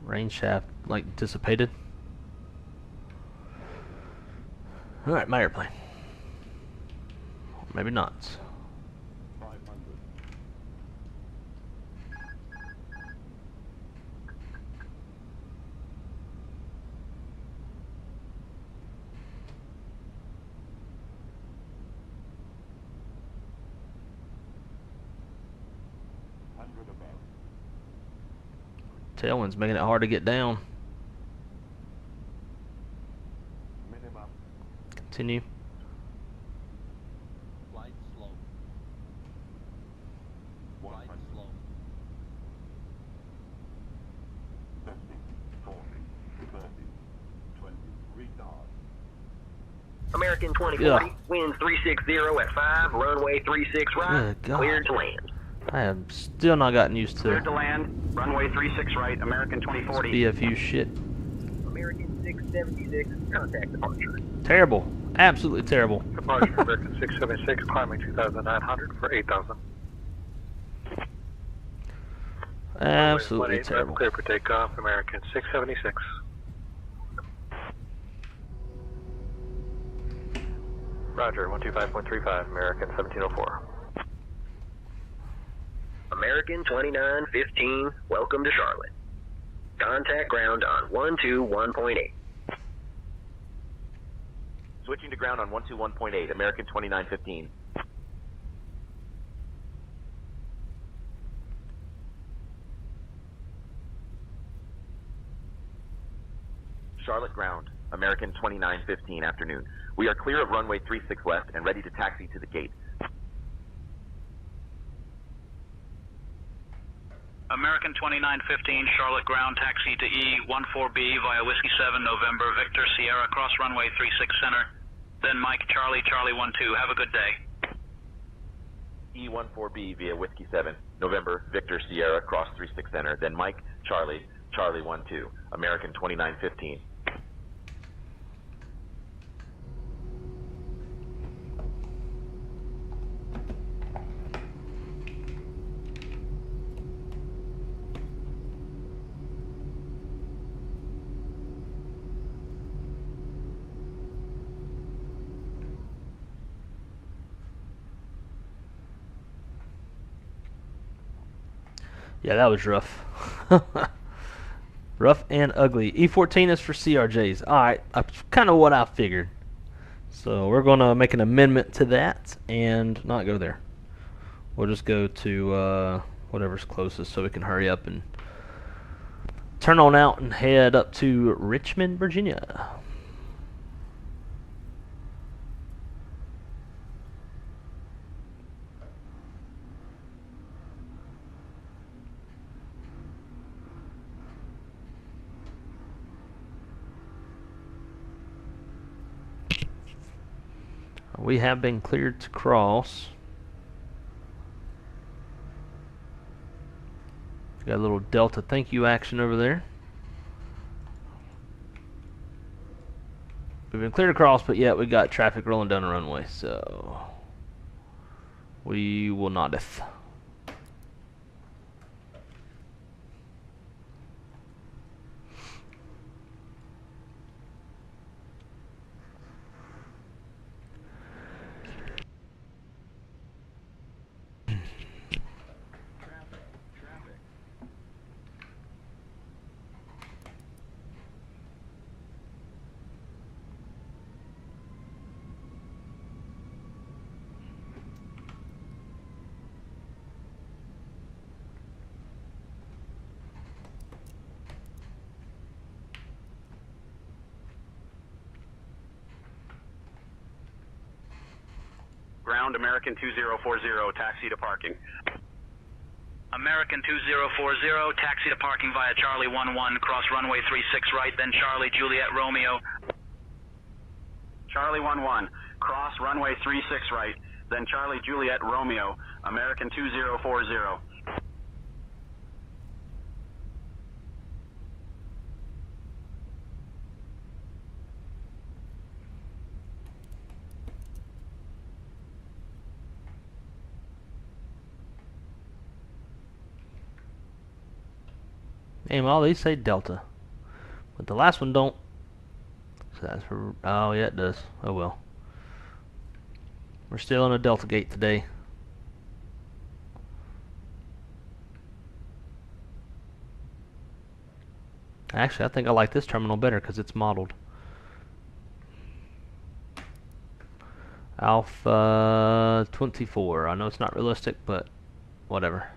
Rain shaft like dissipated. Alright, my airplane. Maybe not. Tailwind's making it hard to get down. Continue. Flight slow. Flight slow. 50, 40, 30, 20, retard. American 2040, Yeah. wind 360 at 5. Runway 36 right. Good God. Cleared to land. I have still not gotten used Cleared to to land. Runway 36 right. American 2040. BFU shit. American 676, contact departure. Terrible. Absolutely terrible. Departure, American 676, climbing 2,900 for 8,000. Absolutely 18 left, terrible. clear for takeoff, American 676. Roger, 125.35, American 1704. American 2915, welcome to Charlotte. Contact ground on 121.8. Switching to ground on 121.8, American 2915. Charlotte ground, American 2915, afternoon. We are clear of runway 36 left and ready to taxi to the gate. American 2915, Charlotte ground, taxi to E14B via Whiskey 7, November, Victor, Sierra, cross runway 36 center. Then Mike, Charlie, Charlie 12. Have a good day. E14B via Whiskey 7, November, Victor, Sierra, cross 36 center. Then Mike, Charlie, Charlie 12. American 2915. Yeah, that was rough. Rough and ugly. E14 is for CRJs. Alright, that's kind of what I figured. So we're going to make an amendment to that and not go there. We'll just go to whatever's closest so we can hurry up and turn on out and head up to Richmond, Virginia. We have been cleared to cross. Got a little Delta thank you action over there. We've been cleared across, but yet we got traffic rolling down the runway, so we will noddeth. Ground American 2040, taxi to parking. American 2040, taxi to parking via Charlie 11, cross runway 36 right, then Charlie Juliet Romeo. Charlie 11, cross runway 36 right, then Charlie Juliet Romeo, American 2040. Damn, all these say Delta, but the last one don't. So that's for, oh yeah, it does. Oh well. We're still on a Delta gate today. Actually, I think I like this terminal better because it's modeled. Alpha 24. I know it's not realistic, but whatever.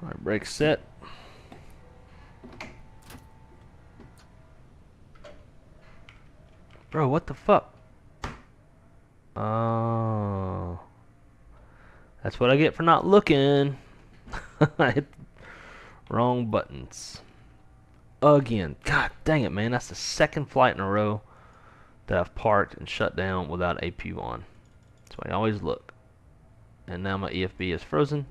Alright, brake set. Bro, what the fuck? Oh. That's what I get for not looking. I hit the wrong buttons. Again. God dang it, man. That's the second flight in a row that I've parked and shut down without APU on. That's why I always look. And now my EFB is frozen.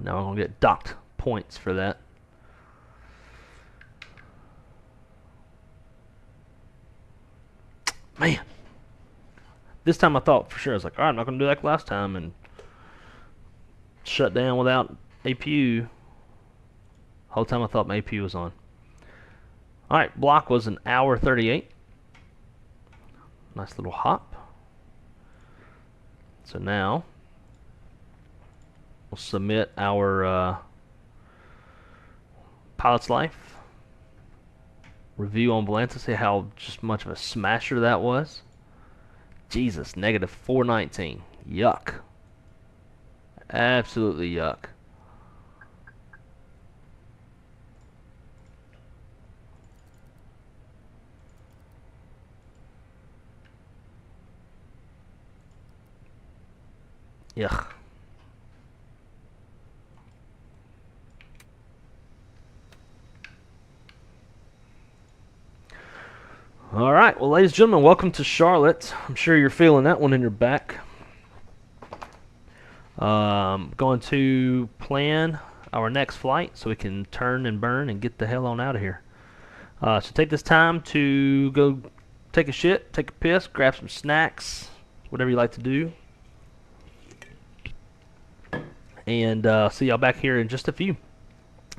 Now I'm going to get docked points for that. Man. This time I thought for sure, I was like, alright, I'm not going to do like last time and shut down without APU. Whole time I thought my APU was on. Alright, block was an hour 38. Nice little hop. So now we'll submit our pilot's life. Review on Volanta, see how just much of a smasher that was. Jesus, negative 419. Yuck. Absolutely yuck. Yuck. Alright, well ladies and gentlemen, welcome to Charlotte. I'm sure you're feeling that one in your back. Going to plan our next flight so we can turn and burn and get the hell on out of here. So take this time to go take a shit, take a piss, grab some snacks, whatever you like to do. And see y'all back here in just a few.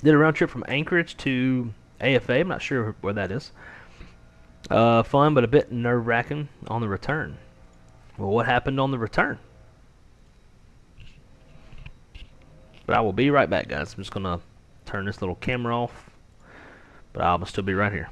Did a round trip from Anchorage to AFA. I'm not sure where that is. Fun, but a bit nerve-wracking on the return. Well, what happened on the return? But I will be right back, guys. I'm just going to turn this little camera off. But I'll still be right here.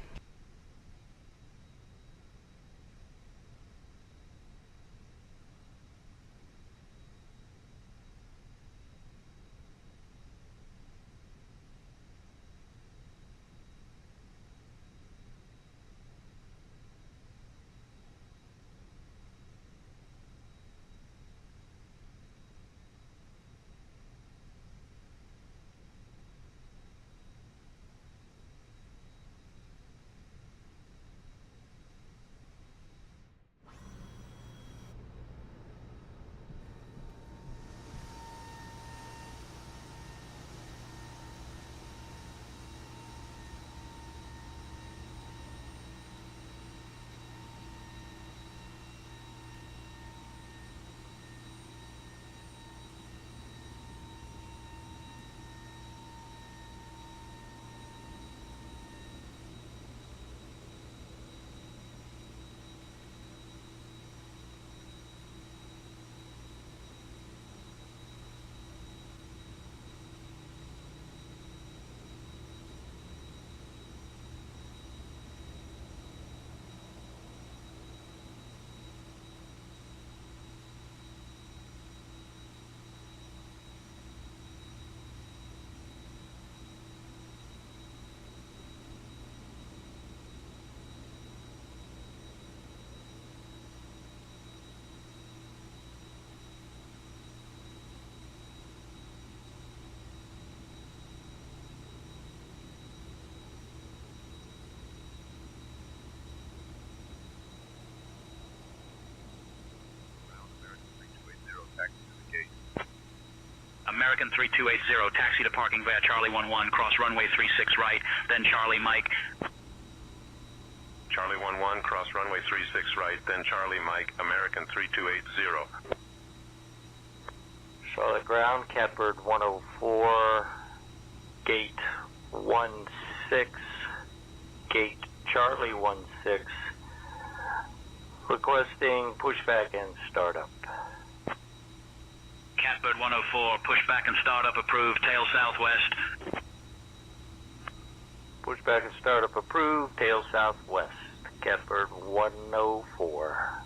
American 3280, taxi to parking via Charlie 11, cross runway 36 right, then Charlie Mike. Charlie 11, cross runway 36 right, then Charlie Mike, American 3280. Charlotte ground, Catbird 104, gate 16, gate Charlie 16, requesting pushback and startup. Catbird 104, pushback and startup approved, tail southwest. Pushback and startup approved, tail southwest. Catbird 104.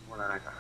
199.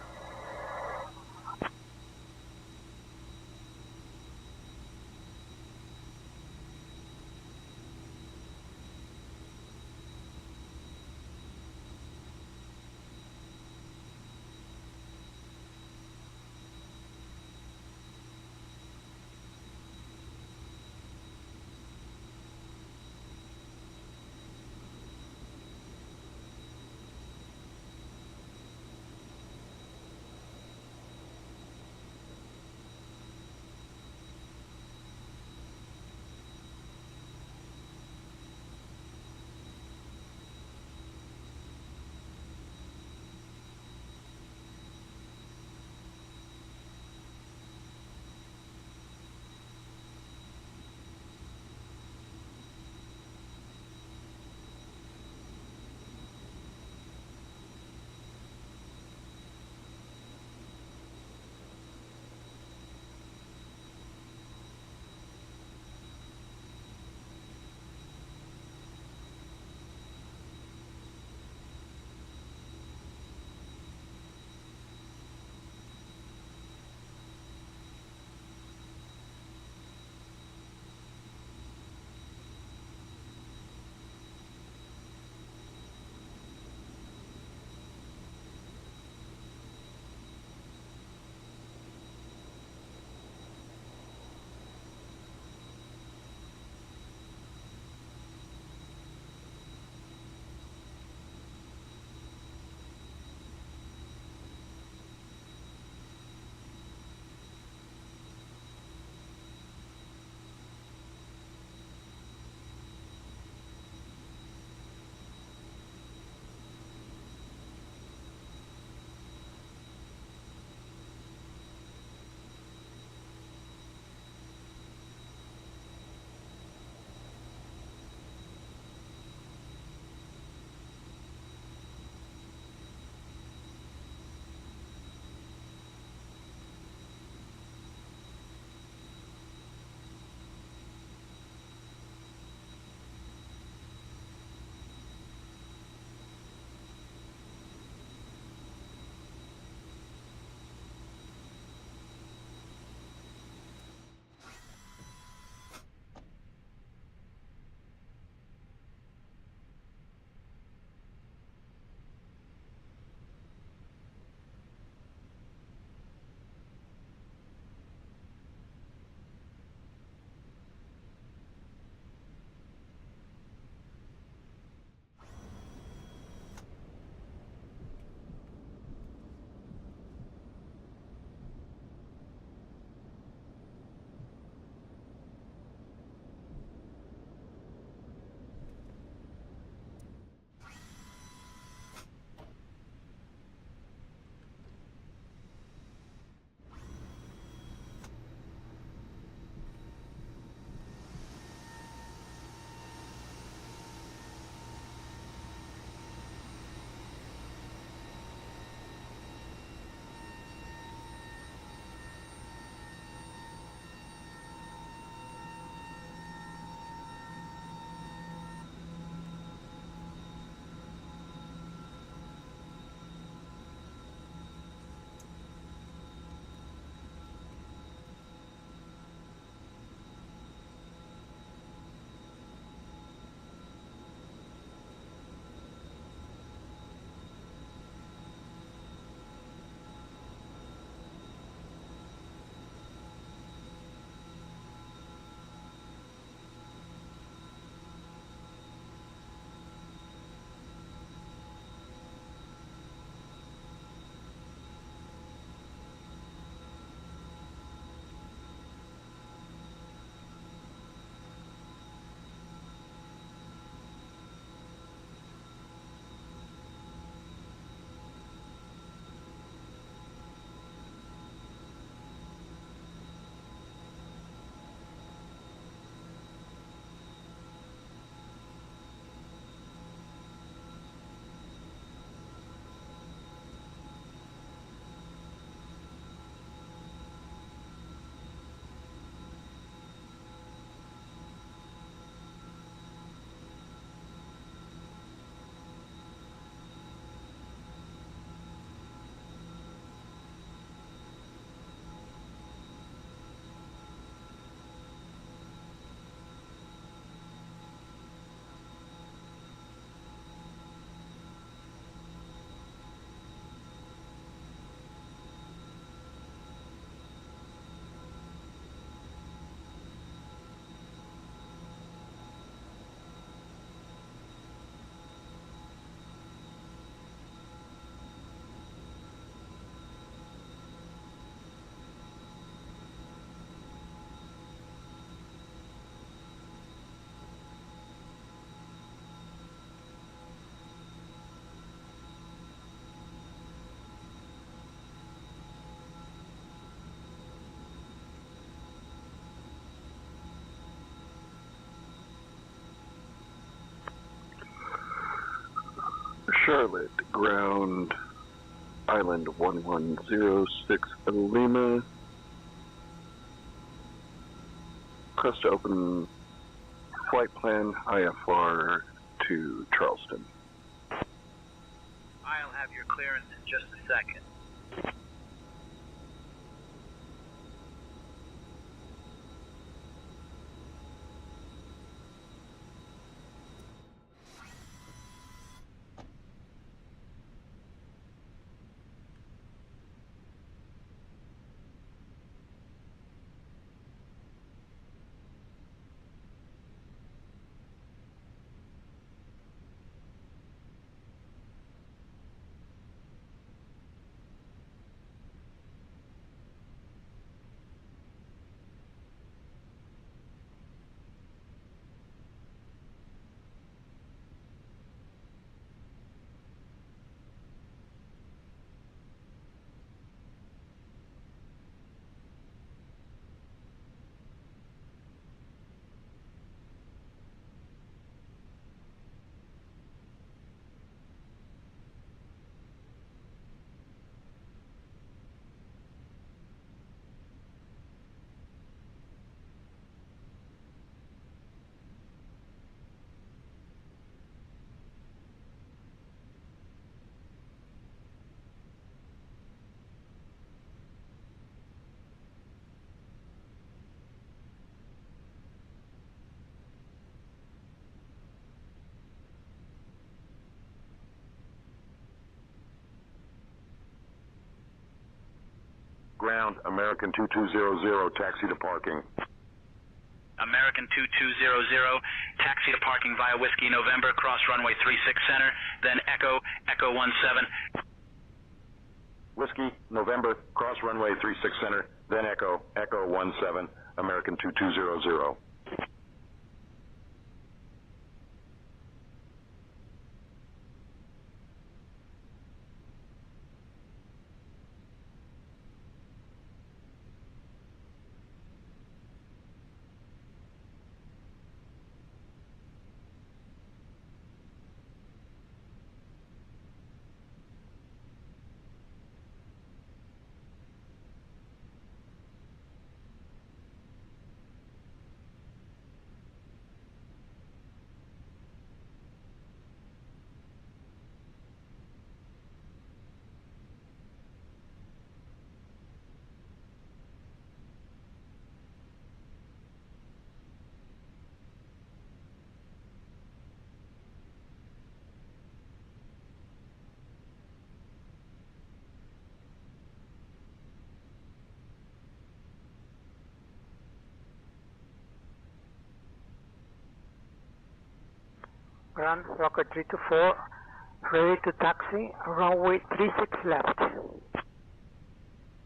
Charlotte, ground Island 1106 Lima. Request to open flight plan IFR to Charleston. I'll have your clearance in just a second. Ground American 2200, taxi to parking. American 2200, taxi to parking via Whiskey November, cross runway 36 center, then Echo 17. Whiskey November, cross runway 36 center, then Echo 17, American 2200. Ground Rocket 324, ready to taxi, runway 36 left.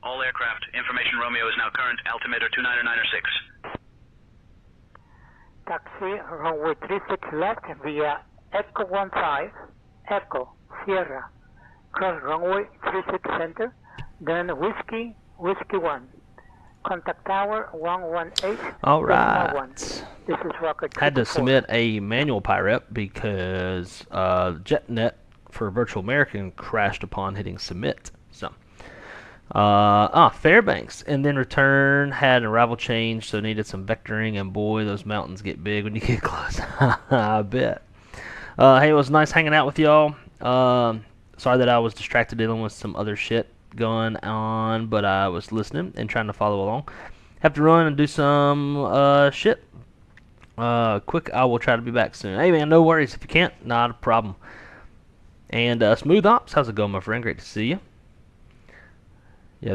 All aircraft, information Romeo is now current, altimeter 29906. Taxi, runway 36 left via Echo 15, Echo, Sierra, cross runway 36 center, then Whiskey 1. Contact tower 118. All right. This is Rocket. Had to submit a manual PIREP because JetNet for Virtual American crashed upon hitting submit. So, Fairbanks, and then return had an arrival change, so needed some vectoring, and boy, those mountains get big when you get close. I bet. Hey, it was nice hanging out with y'all. Sorry that I was distracted dealing with some other shit going on, but I was listening and trying to follow along. Have to run and do some shit. Quick, I will try to be back soon. Hey man, no worries if you can't, not a problem. And Smooth Ops, how's it going, my friend? Great to see you. Yeah,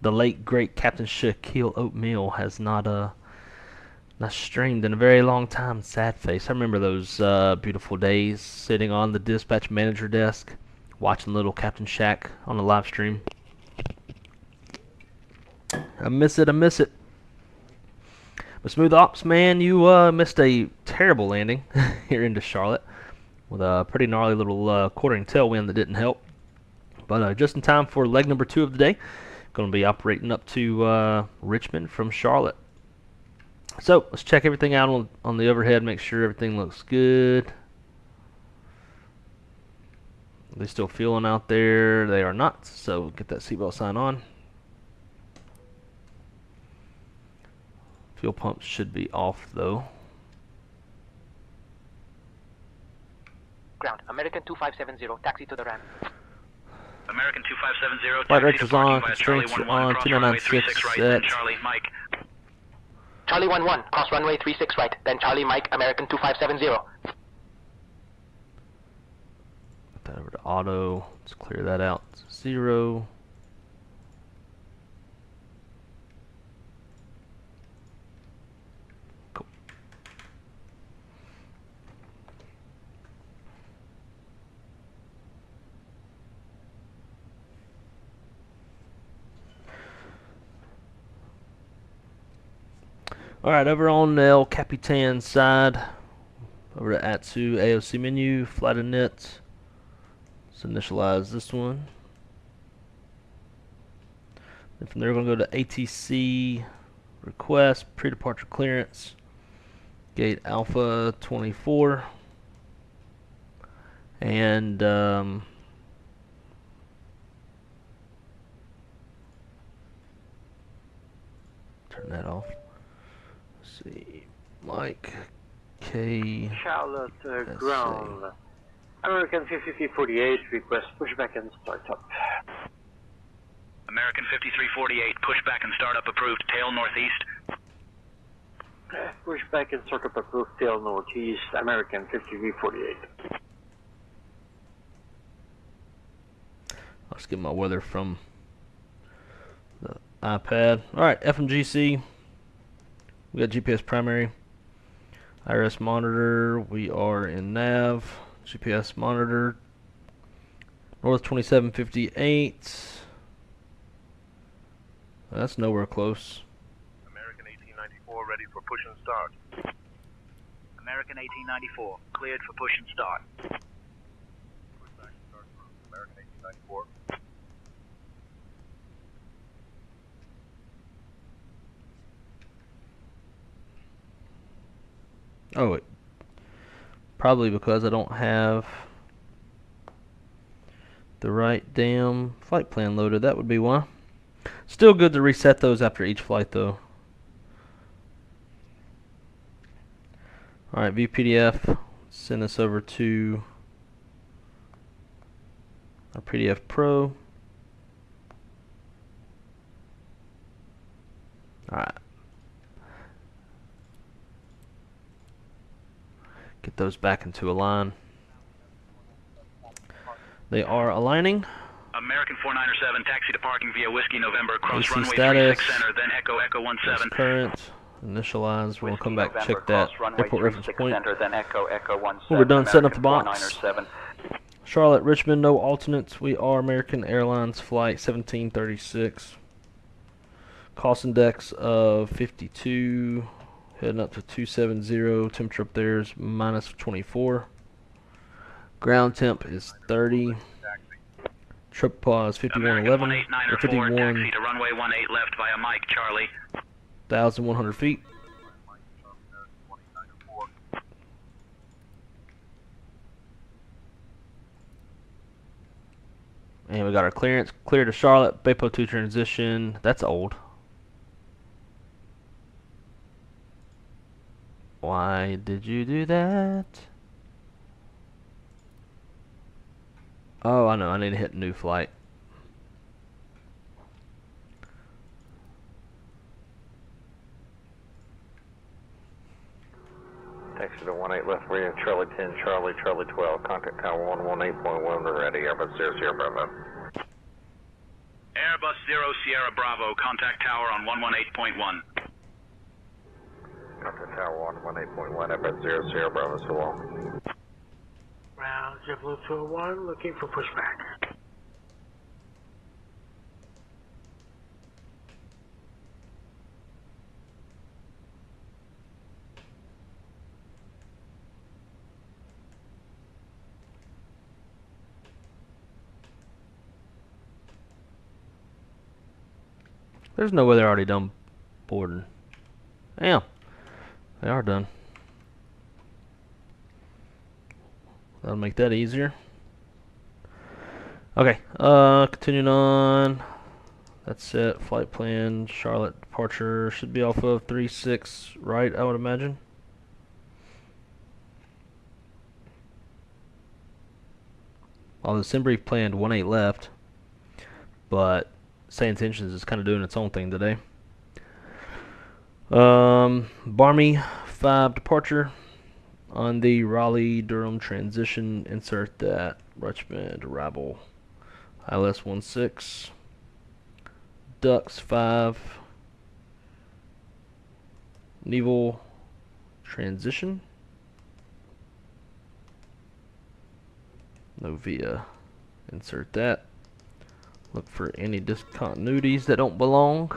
the late great Captain Shaquille Oatmeal has not streamed in a very long time. Sad face. I remember those beautiful days sitting on the dispatch manager desk, watching little Captain Shaq on the live stream. I miss it. But Smooth Ops, man, you missed a terrible landing here into Charlotte with a pretty gnarly little quartering tailwind that didn't help. But just in time for leg number 2 of the day. Going to be operating up to Richmond from Charlotte. So let's check everything out on the overhead, make sure everything looks good. Are they still fueling out there? They are not, so get that seatbelt sign on. Fuel pumps should be off though. Ground, American 2570, taxi to the ramp. American 2570, Flight taxi director's to parking on, via Charlie constraints 11, on, cross runway 2996 36 right, set. then Charlie, Mike. Charlie 11, cross runway 36 right, then Charlie Mike, American 2570. Put that over to auto. Let's clear that out. 0. Cool. Alright, over on the El Capitan side, over to ATSU AOC menu, flight init. Let's initialize this one. Then from there we're going to go to ATC request, pre-departure clearance, gate Alpha 24, and turn that off. Let's see, Mike K. Charlotte ground. American 5348 request pushback and startup. American 5348, pushback and startup approved, tail northeast. Pushback and startup approved, tail northeast, American 5348. I'll just get my weather from the iPad. Alright, FMGC. We got GPS primary. IRS monitor. We are in nav. GPS monitor. North 2758. That's nowhere close. American 1894 ready for push and start. American 1894, cleared for push and start. Pushback and start through. American 1894. Oh, wait. Probably because I don't have the right damn flight plan loaded. That would be why. Still good to reset those after each flight, though. Alright, VPDF. Send this over to our PDF Pro. Alright. Get those back into a line. They are aligning. American 497, taxi to parking via Whiskey November, cross AC runway status. 36 center, then Echo 17. Current. Initialize. We'll come back November, check that cross airport reference point. Center, then Echo 17. When we're done setting up the American box. 497. Charlotte, Richmond, no alternates. We are American Airlines Flight 1736. Cost index of 52. Heading up to 270. Temperature up there is minus 24. Ground temp is 30. Trip pause 5111 or 51. Taxi to runway 18 left via Mike Charlie. 1,100 feet. And we got our clearance. Clear to Charlotte. Bepo 2 transition. That's old. Why did you do that? Oh, I know. I need to hit new flight. Taxi to 18 left rear, Charlie 10, Charlie, Charlie 12. Contact tower 118.1 when ready. Airbus 00 Bravo. Airbus 0 Sierra Bravo, contact tower on 118.1. Contact tower 118.1, Airbus 0 Sierra Bravo, so long. Ground JetBlue 201, looking for pushback. There's no way they're already done boarding. Damn. They are done. That'll make that easier. Okay, continuing on. That's it. Flight plan. Charlotte departure should be off of 36 right, I would imagine. Well, the SimBrief planned 18 left, but Say Intentions is kind of doing its own thing today. Barmy 5 departure on the Raleigh-Durham transition. Insert that. Richmond arrival. ILS 16. Ducks 5. Naval transition. Novia. Insert that. Look for any discontinuities that don't belong.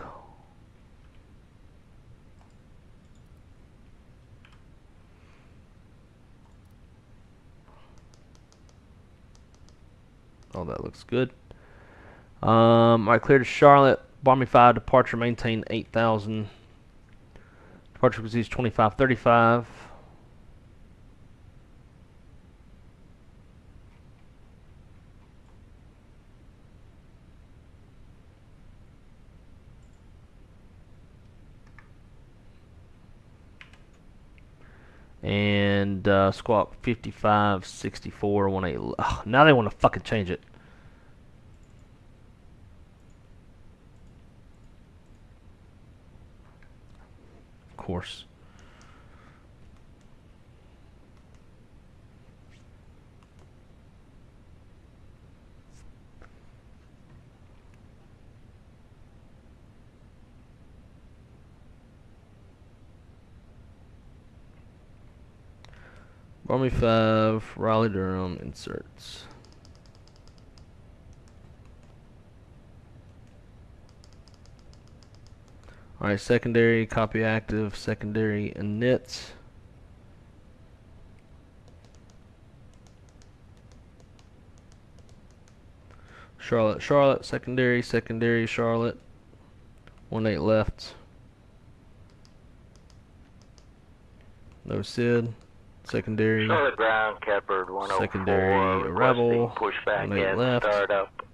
Oh, that looks good. Alright, clear to Charlotte. Barmy 5 departure, maintain 8,000. Departure frequency 2535. And squawk 5564 18. Oh, now they want to fucking change it. Of course. Army 5, Raleigh Durham, inserts. Alright, secondary, copy active, secondary init. Charlotte, Charlotte, secondary, secondary, Charlotte. 18 left. No SID. Secondary. Charlotte ground, Catbird 104. Secondary arrival. Pushback 18 and left. start up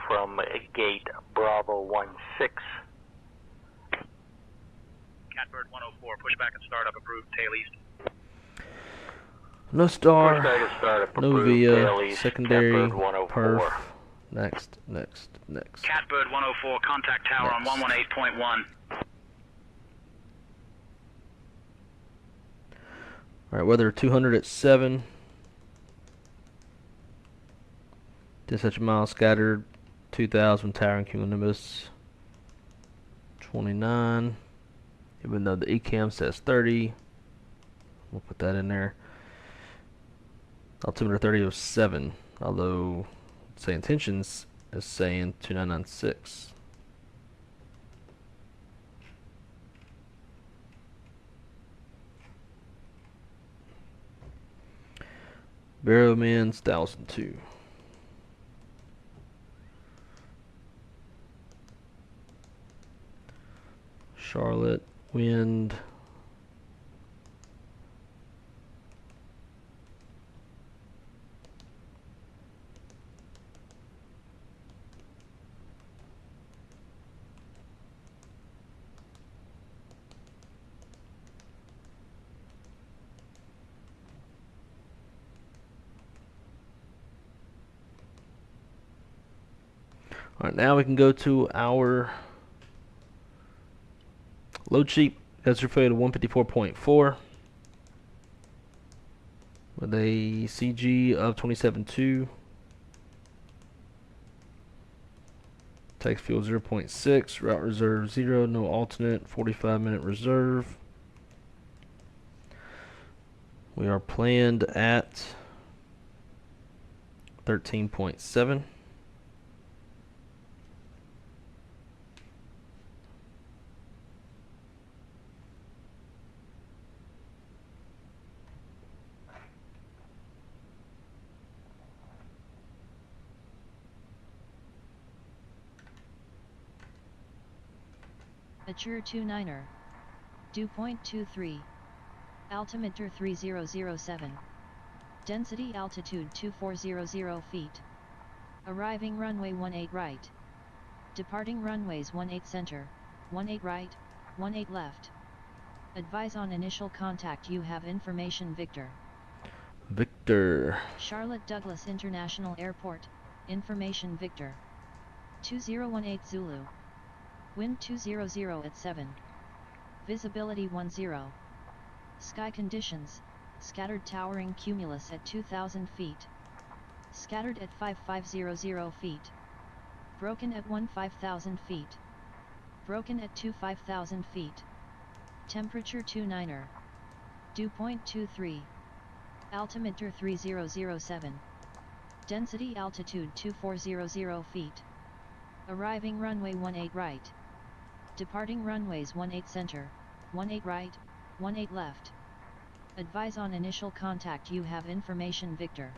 from gate Bravo 16. Catbird 104, pushback and startup approved, tail east. No star. Pushback and startup No approved, via. tail east, Secondary. Catbird 104. Perf. Next, next, next. Catbird 104, contact tower Next. on 118.1. Alright, weather 200 at 7. Dispatch miles scattered. 2,000 towering cumulonimbus. 29. Even though the ECAM says 30. We'll put that in there. Altimeter 3007. Although, say intentions is saying 2996. Barrowman's 1002. Charlotte, wind. Alright, now we can go to our load sheet. That's failure to 154.4 with a CG of 27.2. Takes fuel 0.6, route reserve 0, no alternate, 45-minute reserve. We are planned at 13.7. Mature 29er. Dew point 23. Altimeter 3007. Density altitude 2400 feet. Arriving runway 18 right. Departing runways 18 center, 18 right, 18 left. Advise on initial contact. You have information, Victor. Victor. Charlotte Douglas International Airport, information, Victor. 2018 Zulu. Wind 200 at 7. Visibility 10. Sky conditions, scattered towering cumulus at 2,000 feet. Scattered at 5500 feet. Broken at 15,000 feet. Broken at 25,000 feet. Temperature 29er. Dew point 23. Altimeter 3007. Density altitude 2400 feet. Arriving runway 18 right. Departing runways 18 center, 18 right, 18 left. Advise on initial contact. You have information, Victor.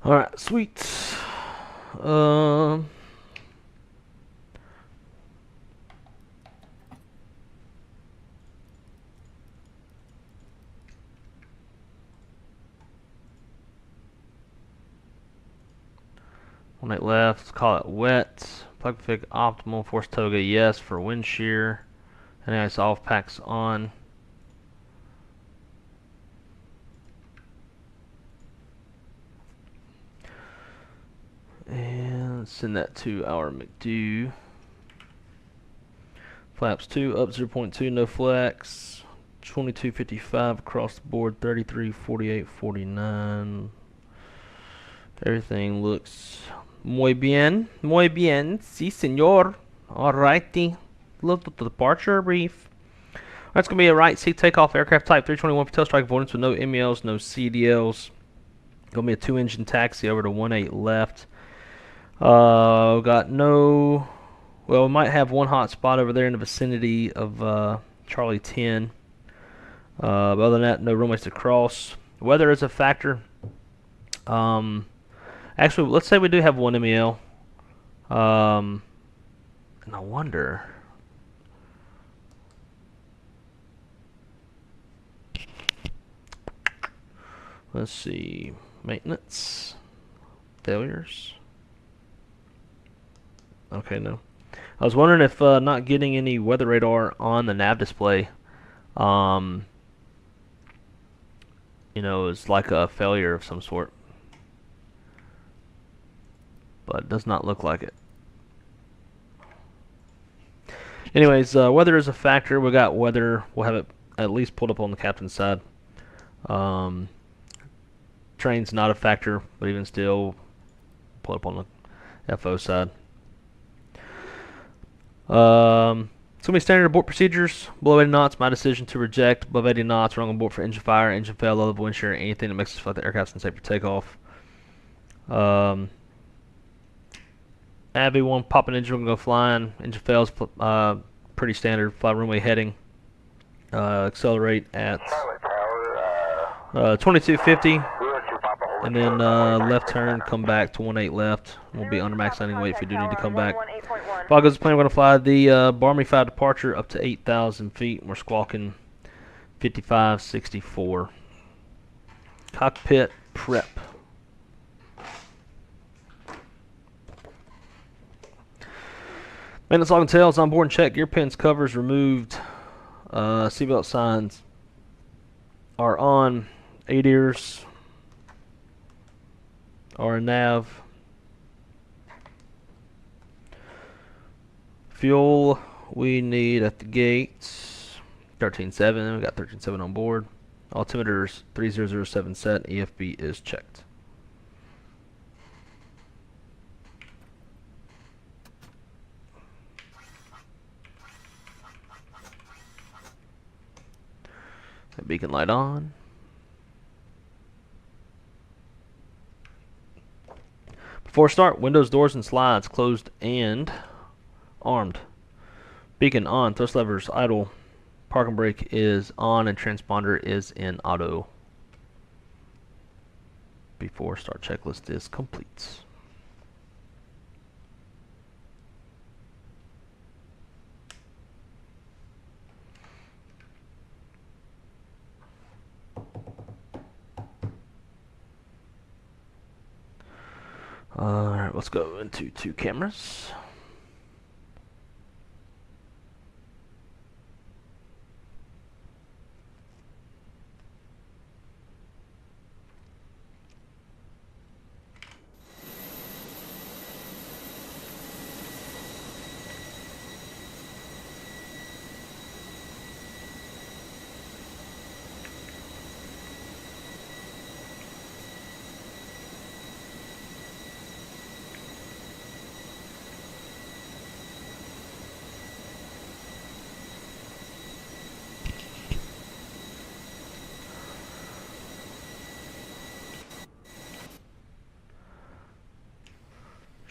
Alright, sweet. One eight left, let's call it wet. Plug fig optimal, force toga yes for wind shear. Any ice off, packs on. And send that to our McDo. Flaps 2 up 0.2, no flex. 2255 across the board, 33, 48, 49. Everything looks muy bien, si senor. Alrighty, look at the departure brief. That's gonna be a right seat takeoff aircraft type 321 for tail strike avoidance with no MELs, no CDLs. Gonna be a 2-engine taxi over to 18 left. Got no. Well, we might have one hot spot over there in the vicinity of Charlie 10. But other than that, no runways to cross. Weather is a factor. Actually, let's say we do have one MEL. And I wonder. Let's see. Maintenance. Failures. Okay, no. I was wondering if not getting any weather radar on the nav display, you know, is like a failure of some sort. But it does not look like it. Anyways, weather is a factor. We got weather. We'll have it at least pulled up on the captain's side. Train's not a factor, but even still, pull up on the FO side. It's going to be standard abort procedures. Below 80 knots, my decision to reject. Above 80 knots, wrong on board for engine fire, engine fail, low level wind shear, anything that makes us feel like the aircraft's unsafe for takeoff. AV1 popping engine, we're going to go flying. Engine fails, pretty standard. Fly runway heading. Accelerate at 2250. And then left turn, come back to 18 left. We'll be under max landing weight if we do need to come back. If all goes to plan, we're going to fly the Barmy 5 departure up to 8,000 feet. We're squawking 5564. Cockpit prep. Maintenance log and tails on board and check. Gear pins, covers removed. Seatbelt signs are on. ADIRS are nav. Fuel we need at the gates 13.7. We got 13.7 on board. Altimeters 3007 set. EFB is checked. Beacon light on. Before start, windows, doors, and slides closed and armed. Beacon on, thrust levers idle, parking brake is on, and transponder is in auto. Before start checklist is complete. Alright, let's go into 2 cameras.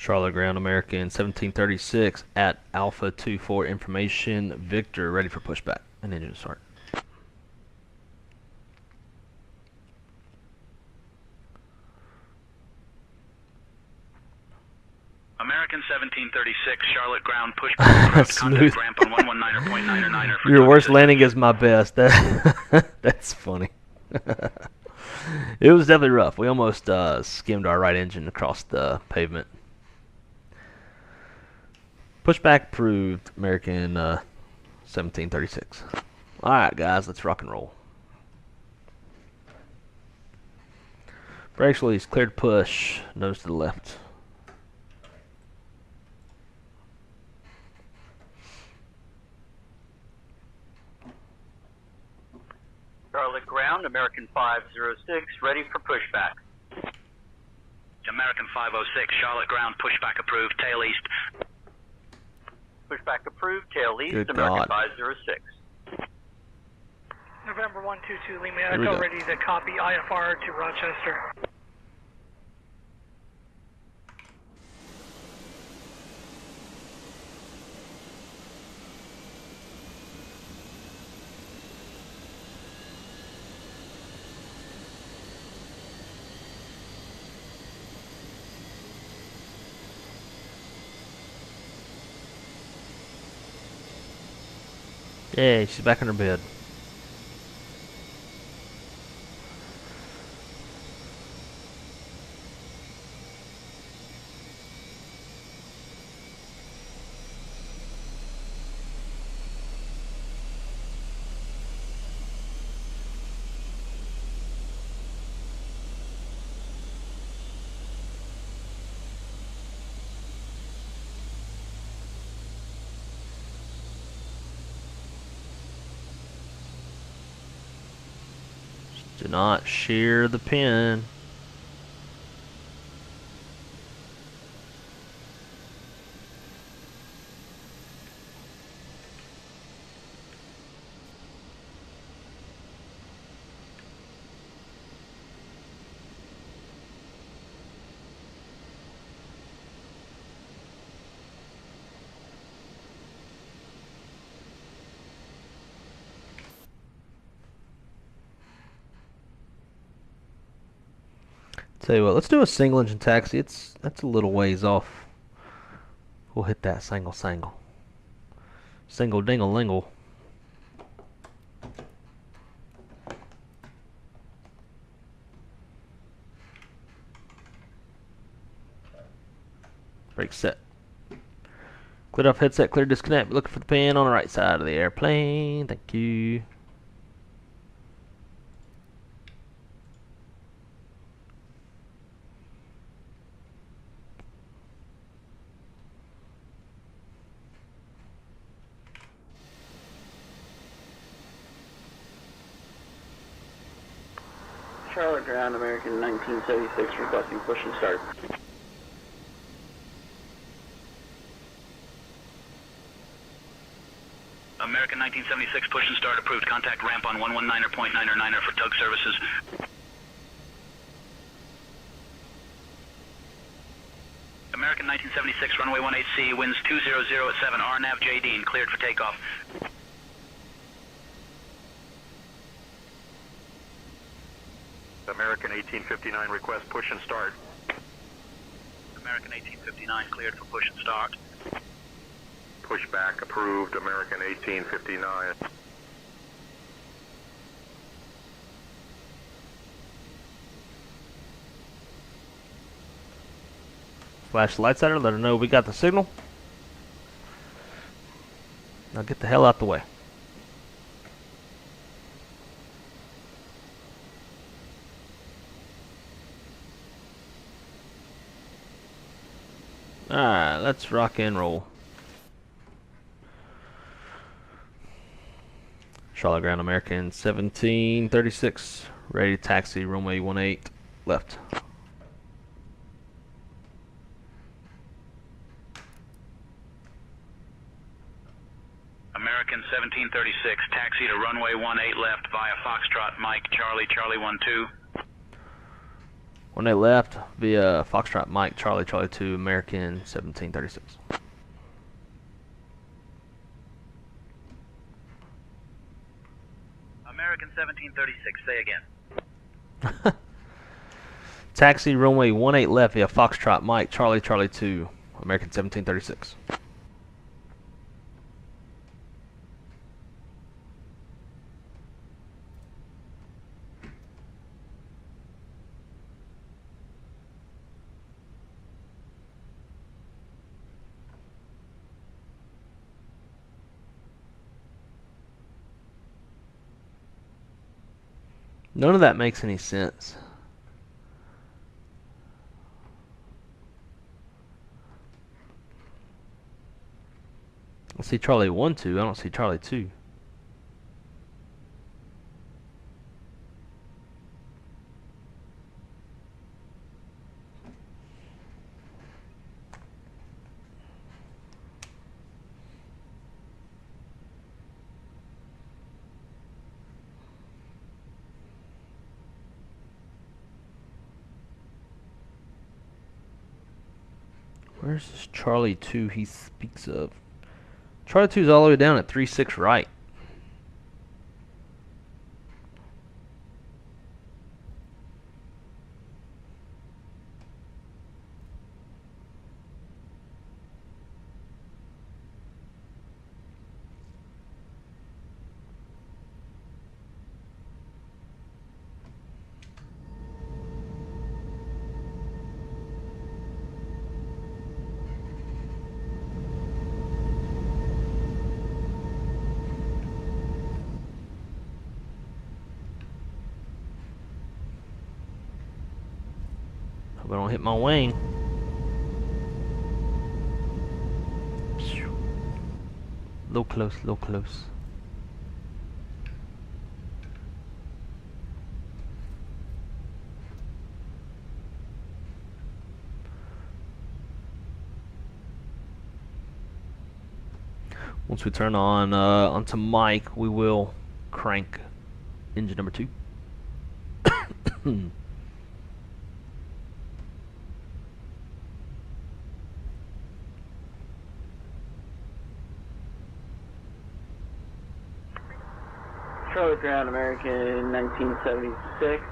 Charlotte ground, American 1736 at Alpha 24 information. Victor, ready for pushback and engine start. American 1736, Charlotte ground, pushback. Smooth. Contact ramp on 119.9er. Your worst landing is my best. That's funny. It was definitely rough. We almost skimmed our right engine across the pavement. Pushback approved, American 1736. Alright guys, let's rock and roll. Brakes release, cleared push, nose to the left. Charlotte ground, American 506, ready for pushback. American 506, Charlotte ground, pushback approved, tail east. Pushback approved, tail east, Good American God. 506. November 122 Lima Here we Echo, go. ready to copy IFR to Rochester. Yay, she's back in her bed. Do not shear the pin. Tell you what, let's do a single engine taxi. That's a little ways off. We'll hit that single. Single dingle lingle. Brake set. Cleared off headset, clear disconnect. Looking for the pin on the right side of the airplane. Thank you. Charlotte ground, American 1976, requesting push and start. American 1976, push and start approved. Contact ramp on 119.9er for tug services. American 1976, runway 18C, winds 200 at 7, RNAV J Dean, cleared for takeoff. American 1859, request push and start. American 1859, cleared for push and start. Pushback approved, American 1859. Flash the lights at her, let her know we got the signal. Now get the hell out the way. Alright, let's rock and roll. Charlotte Ground American 1736, ready to taxi runway 18 left. American 1736, taxi to runway 18 left via Foxtrot Mike Charlie Charlie 12. 18 left via Foxtrot Mike Charlie Charlie 2, American 1736. American 1736, say again. Taxi runway 18 left via Foxtrot Mike Charlie Charlie 2, American 1736. None of that makes any sense. I see Charlie 1, 2. I don't see Charlie 2. Where's this Charlie 2 he speaks of? Charlie 2 is all the way down at 36 right. Hope I don't hit my wing. Low close, low close. Once we turn on onto Mike, we will crank engine number 2. Charlotte Ground American 1976,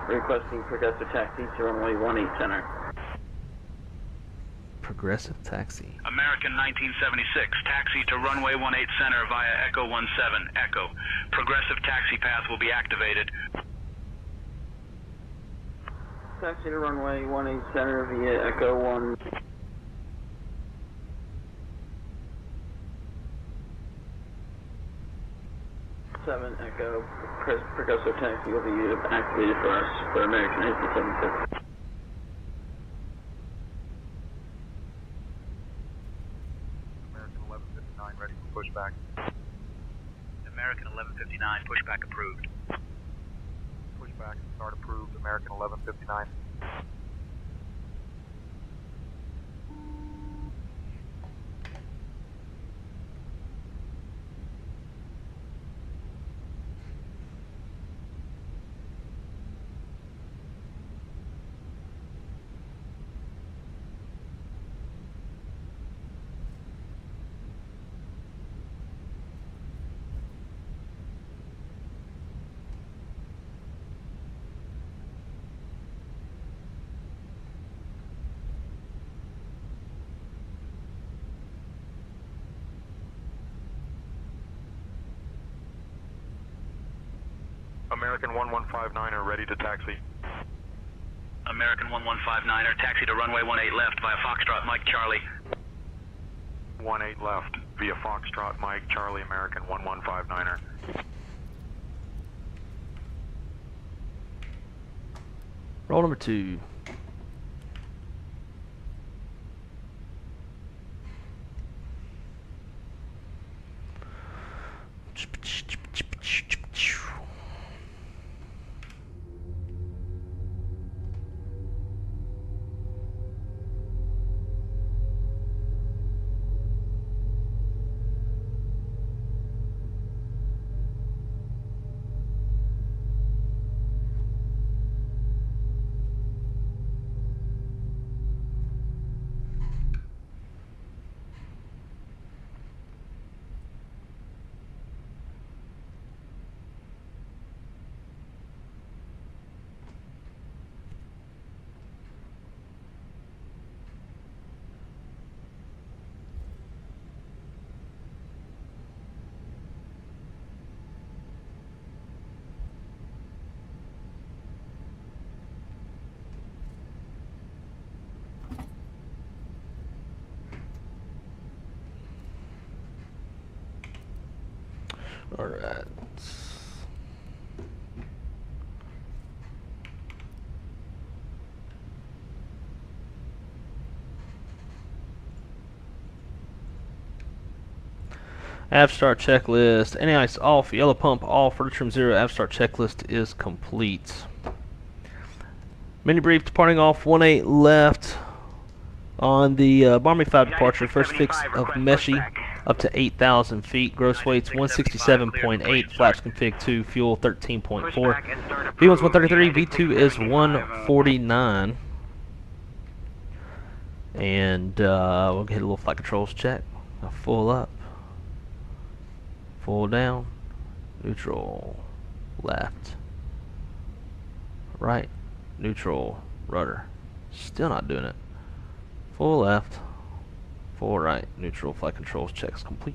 requesting progressive taxi to runway 18 center. Progressive taxi. American 1976, taxi to runway 18 center via Echo 17, Echo. Progressive taxi path will be activated. Taxi to runway 18 center via Echo 1. Echo, progressive taxi will be activated for us for American 1976. American 1159, ready for pushback. American 1159, pushback approved. Pushback, start approved, American 1159. American 1159er ready to taxi. American 1159er, taxi to runway 18 left via Foxtrot Mike Charlie. 18 left via Foxtrot Mike Charlie, American 1159er. Roll number 2. All right. Avstar checklist. Any ice off. Yellow pump off. Rudder trim 0. Avstar checklist is complete. Mini brief departing off 18 left on the Barmy 5 departure. First fix of Meshy up to 8,000 feet. Gross weights 167.8. Flaps config 2. Fuel 13.4. V1's 133. V2 is 149. And we'll get a little flight controls check. Full up. Full down. Neutral. Left. Right. Neutral. Rudder. Still not doing it. Full left. Full right. Neutral. Flight controls checks complete.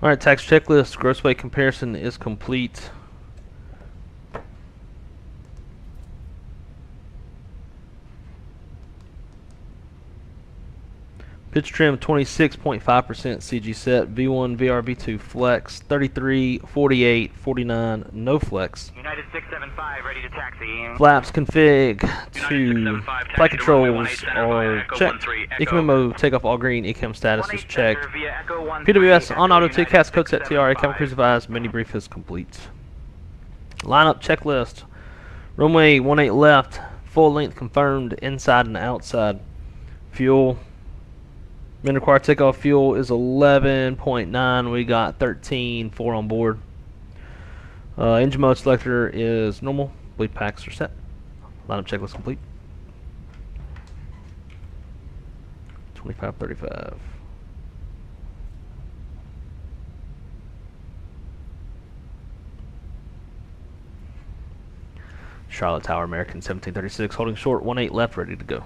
Alright, tax checklist, gross weight comparison is complete. Pitch trim 26.5% CG set, V1, VR, V2 flex, 33, 48, 49, no flex. United 675 ready to taxi. Flaps config to flight controls are checked. ECM mode, takeoff all green, ECM status is checked. PWS on auto TCAS code set TR, cabin cruise advised, mini brief is complete. Lineup checklist. Runway 18 left, full length confirmed, inside and outside. Fuel. Min required takeoff fuel is 11.9. We got 13.4 on board. Engine mode selector is normal. Bleed packs are set. Lineup checklist complete. 25:35. Charlotte Tower, American 1736, holding short, 18 left, ready to go.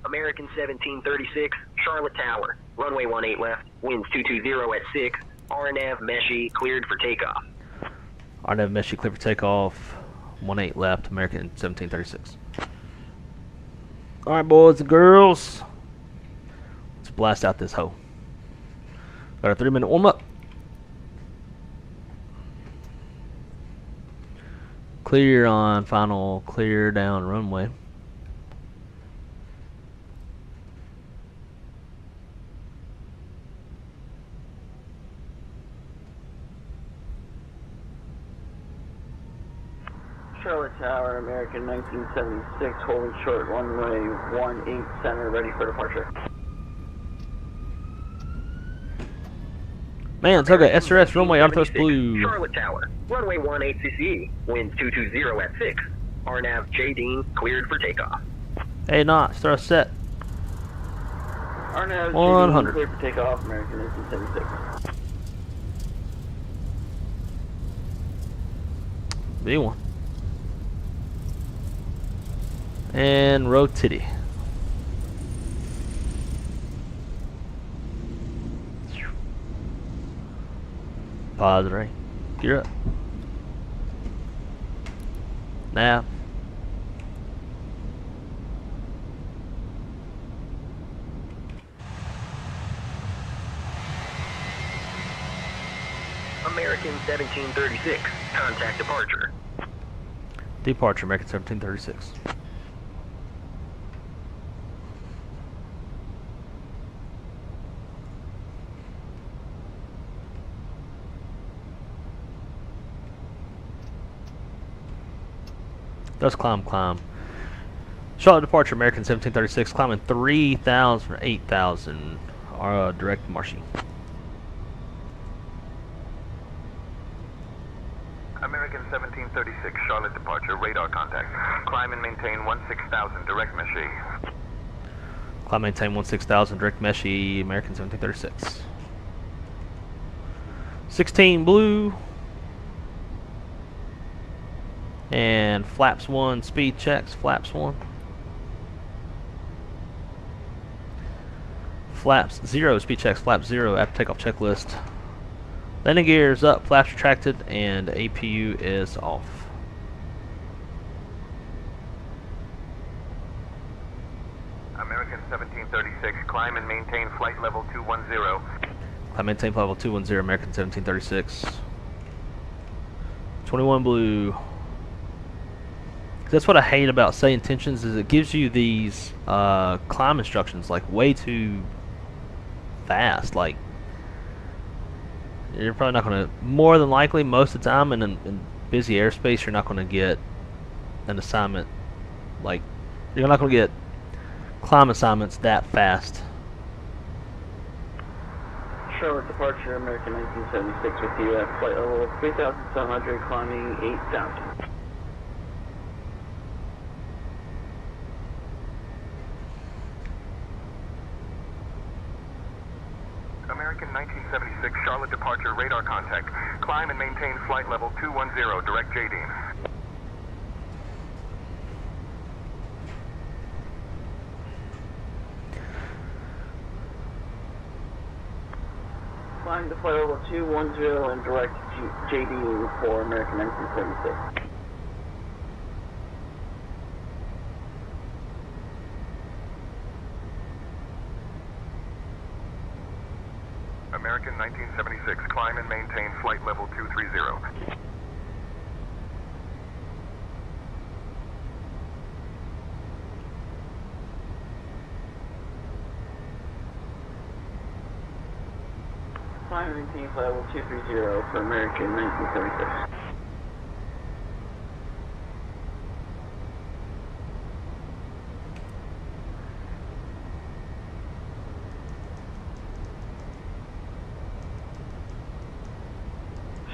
American 1736, Charlotte Tower, runway 18 left, winds 220 at 6, RNAV Meshy cleared for takeoff. RNAV Meshy cleared for takeoff, 18 left, American 1736. Alright boys and girls, let's blast out this hoe. Got a 3-minute warm up. Clear on final clear down runway. Charlotte Tower, American 1976, holding short, runway 18 center, ready for departure. Man, it's okay. SRS runway Arthos Blue. Charlotte Tower, runway 18 CCE, winds 220 at 6. RNAV J. Dean cleared for takeoff. Hey, Knox, throw a set. RNAV 100. cleared for takeoff, American 1876. B1. And Rotiti. Padre. Gear up. Nav. American 1736, contact departure. Departure, American 1736. Does climb. Charlotte departure, American 1736, climbing 3,000 for 8,000. Direct Marshy. American 1736, Charlotte departure, radar contact. Climb and maintain 16,000, direct Meshy. Climb, maintain 16,000, direct Meshy, American 1736. 16 blue. And flaps 1, speed checks, flaps 1. Flaps 0, speed checks, flaps 0, after takeoff checklist. Landing gear is up, flaps retracted, and APU is off. American 1736, climb and maintain flight level 210. Climb, maintain flight level 210, American 1736. 21 blue. That's what I hate about say intentions, is it gives you these climb instructions like way too fast. Like, you're probably not going to, more than likely most of the time in busy airspace, you're not going to get an assignment, like, you're not going to get climb assignments that fast. Charlotte departure, American 1976 with you at flight level 3,700, climbing 8,000. American 1976, Charlotte departure, radar contact. Climb and maintain flight level 210, direct J. Dean. Climb to flight level 210 and direct J. Dean for American 1976. American 1976, climb and maintain flight level 230. Climb and maintain flight level 230 for American 1976.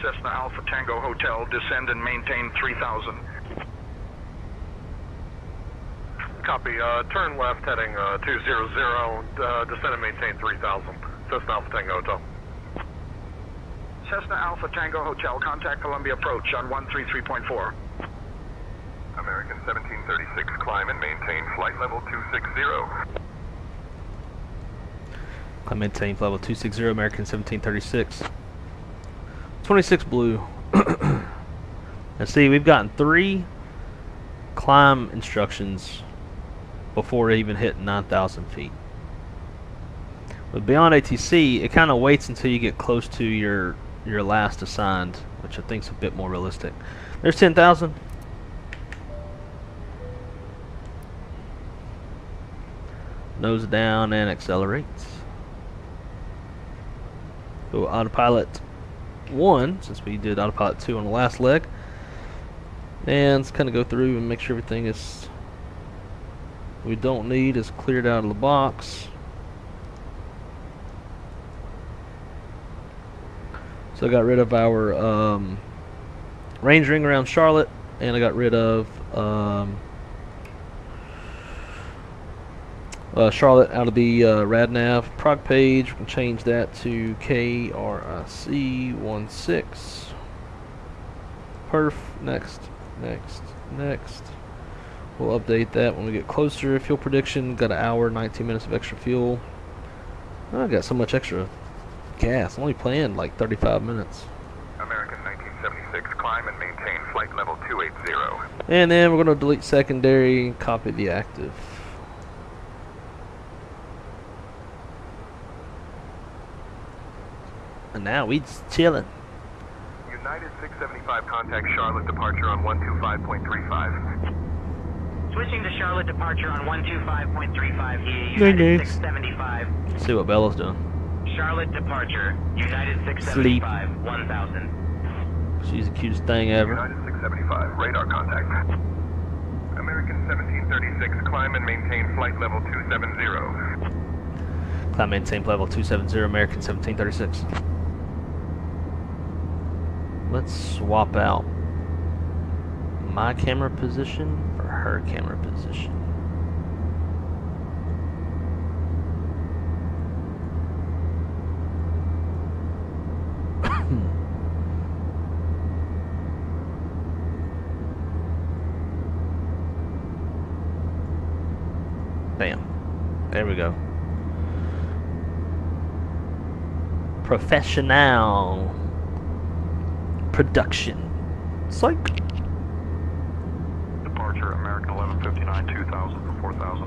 Cessna Alpha Tango Hotel, descend and maintain 3,000. Copy. Turn left heading 200, descend and maintain 3,000. Cessna Alpha Tango Hotel. Cessna Alpha Tango Hotel, contact Columbia approach on 133.4. American 1736, climb and maintain flight level 260. Climb, maintain flight level 260, American 1736. 26 blue. And see, we've gotten 3 climb instructions before even hitting 9,000 feet. But beyond ATC, it kind of waits until you get close to your last assigned, which I think is a bit more realistic. There's 10,000. Nose down and accelerates. Go autopilot 1, since we did autopilot 2 on the last leg. And let's kind of go through and make sure everything is we don't need is cleared out of the box. So I got rid of our range ring around Charlotte, and I got rid of Charlotte out of the RadNav prog page. We can change that to KRIC16. Perf. Next. We'll update that when we get closer. Fuel prediction, got an hour, 19 minutes of extra fuel. I got so much extra gas. Only planned like 35 minutes. American 1976, climb and maintain flight level 280. And then we're going to delete secondary, copy the active. And now we just chilling. United 675, contact Charlotte, departure on 125.35. Switching to Charlotte, departure on 125.35 here, Good United news. 675. See what Bella's doing. Charlotte, departure, United 675, 1000. She's the cutest thing ever. United 675, radar contact. American 1736, climb and maintain flight level 270. Climb maintain level 270, American 1736. Let's swap out my camera position for her camera position. Bam. There we go. Professional production. Psych. Departure, American 1159, 2000 for 4000.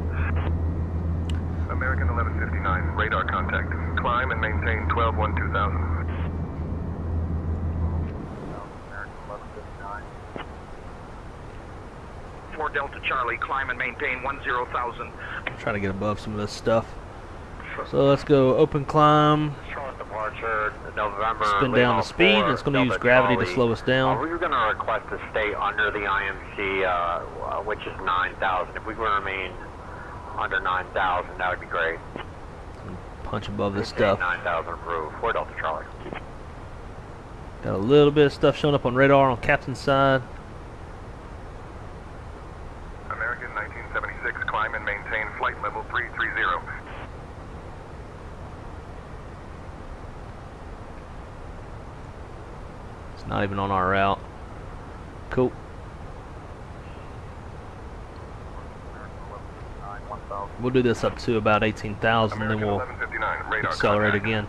American 1159, radar contact. Climb and maintain 12-1 2000. American 1159. 4 Delta Charlie, climb and maintain 10,000. I'm trying to get above some of this stuff. So let's go open climb. Departure, November. Spin down the speed, and it's going to use gravity to slow us down. We were going to request to stay under the IMC, which is 9,000. If we could remain under 9,000, that would be great. Punch above this stuff. 9,000 approved. 4 Delta Charlie. Got a little bit of stuff showing up on radar on captain's side. American 1976, climb and maintain flight level 330. Not even on our route. Cool. We'll do this up to about 18,000, then we'll accelerate again.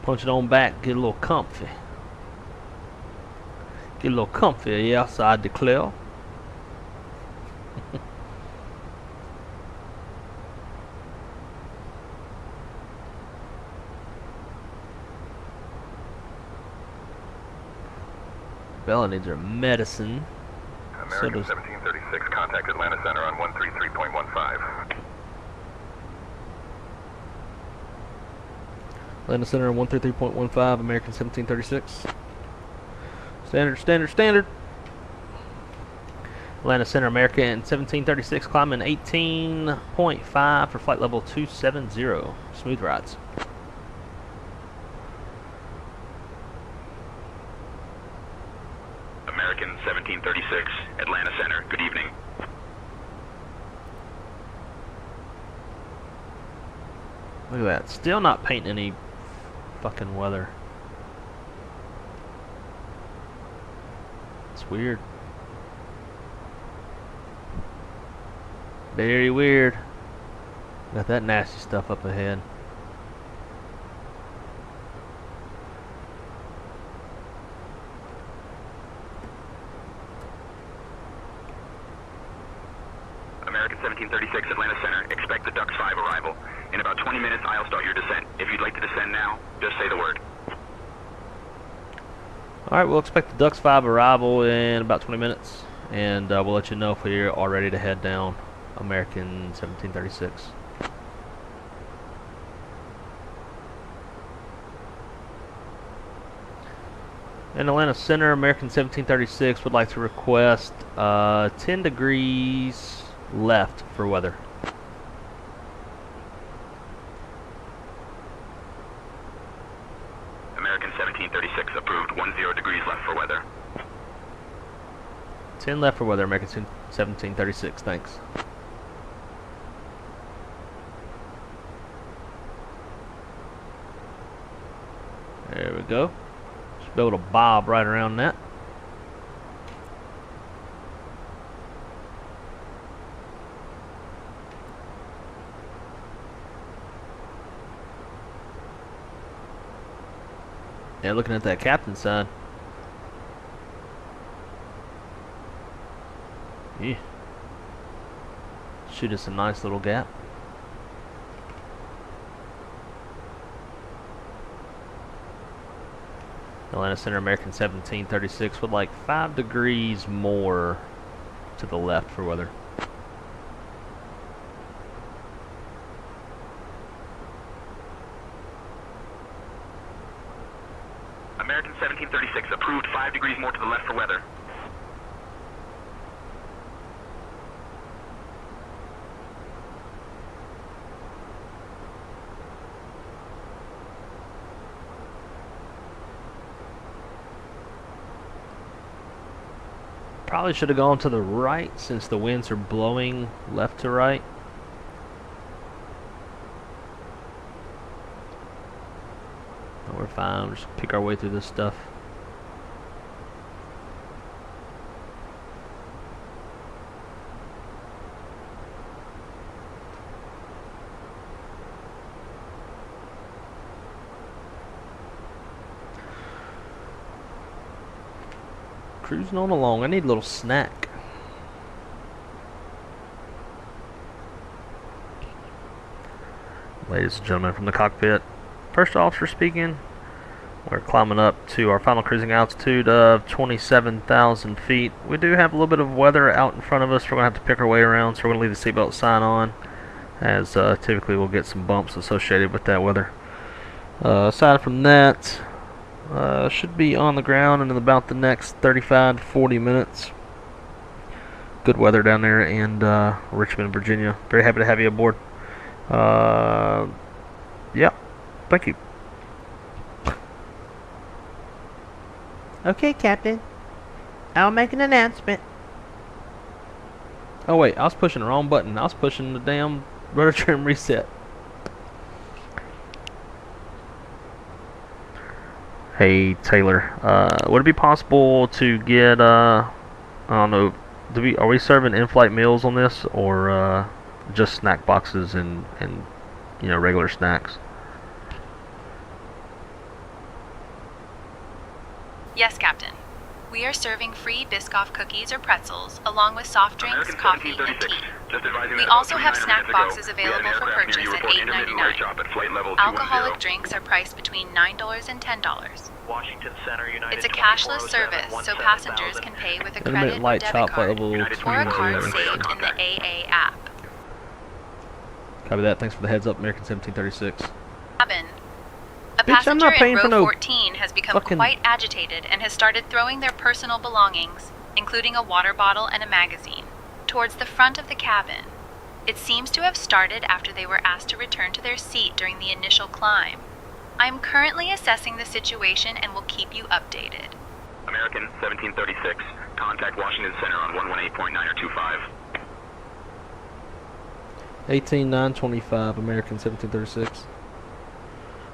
Punch it on back, get a little comfy. Get a little comfy, yes, I declare. Bella needs her medicine. American 1736, contact Atlanta Center on 133.15. Atlanta Center on 133.15, American 1736. Standard. Atlanta Center, American 1736, climbing 18.5 for flight level 270. Smooth rides. American 1736, Atlanta Center, good evening. Look at that. Still not painting any fucking weather. It's weird. Very weird. Got that nasty stuff up ahead. American 1736, Atlanta Center, expect the Ducks 5 arrival. In about 20 minutes, I'll start your descent. If you'd like to descend now, just say the word. Alright, we'll expect the Ducks 5 arrival in about 20 minutes. And we'll let you know if we are ready to head down American 1736. In Atlanta Center, American 1736 would like to request 10 degrees left for weather. American 1736 approved 10 degrees left for weather. 10 left for weather, American 1736, thanks. There we go. Should be able to bob right around that. Yeah, looking at that captain side. Yeah. Shoot us a nice little gap. Atlanta Center, American 1736 would like 5 degrees more to the left for weather. American 1736 approved 5 degrees more to the left for weather. Probably should have gone to the right since the winds are blowing left to right. No, we're fine. We'll just pick our way through this stuff. Cruising on along. I need a little snack. Ladies and gentlemen from the cockpit, first officer speaking. We're climbing up to our final cruising altitude of 27,000 feet. We do have a little bit of weather out in front of us. We're going to have to pick our way around, so we're going to leave the seatbelt sign on, as typically we'll get some bumps associated with that weather. Aside from that, should be on the ground in about the next 35 to 40 minutes. Good weather down there in Richmond, Virginia. Very happy to have you aboard. Yeah, thank you. Okay, Captain. I'll make an announcement. Oh wait, I was pushing the wrong button. I was pushing the damn rudder trim reset. Hey Taylor, would it be possible to get I don't know, are we serving in-flight meals on this, or just snack boxes and you know, regular snacks? Yes, Captain. We are serving free Biscoff cookies or pretzels, along with soft drinks, coffee, and tea. We also have snack boxes available for purchase at $8.99. Alcoholic drinks are priced between $9 and $10. Washington Center, United. It's a cashless service, so passengers can pay with a credit or light debit chop card, level or a card saved in the AA app. Copy that. Thanks for the heads up, American 1736. Cabin. A Bitch, I'm not passenger paying in for row no 14 has become quite agitated and has started throwing their personal belongings, including a water bottle and a magazine, towards the front of the cabin. It seems to have started after they were asked to return to their seat during the initial climb. I am currently assessing the situation and will keep you updated. American 1736, contact Washington Center on 118.925. 18925, American 1736.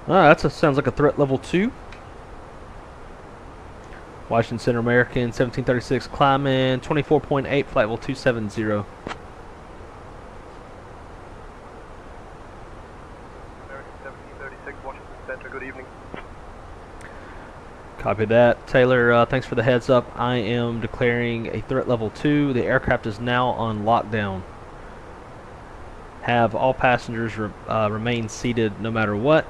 Alright, that sounds like a threat level 2. Washington Center, American 1736, climbing 24.8, flight level 270. American 1736, Washington Center, good evening. Copy that. Taylor, thanks for the heads up. I am declaring a threat level 2. The aircraft is now on lockdown. Have all passengers remain seated no matter what.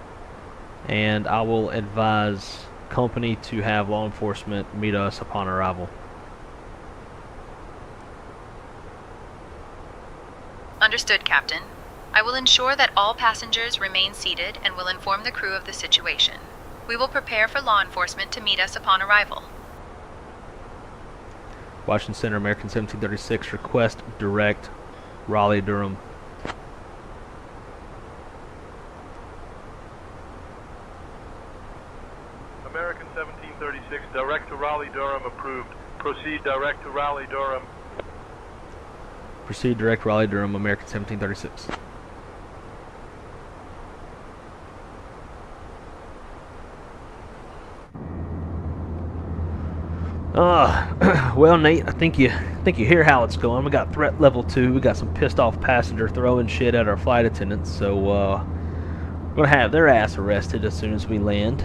And I will advise company to have law enforcement meet us upon arrival. Understood, Captain. I will ensure that all passengers remain seated and will inform the crew of the situation. We will prepare for law enforcement to meet us upon arrival. Washington Center, American 1736, request direct Raleigh-Durham. American 1736, direct to Raleigh-Durham approved. Proceed direct to Raleigh-Durham. Proceed direct Raleigh-Durham, American 1736. Well, Nate, I think you hear how it's going. We got threat level 2. We got some pissed off passenger throwing shit at our flight attendants. So we're gonna have their ass arrested as soon as we land.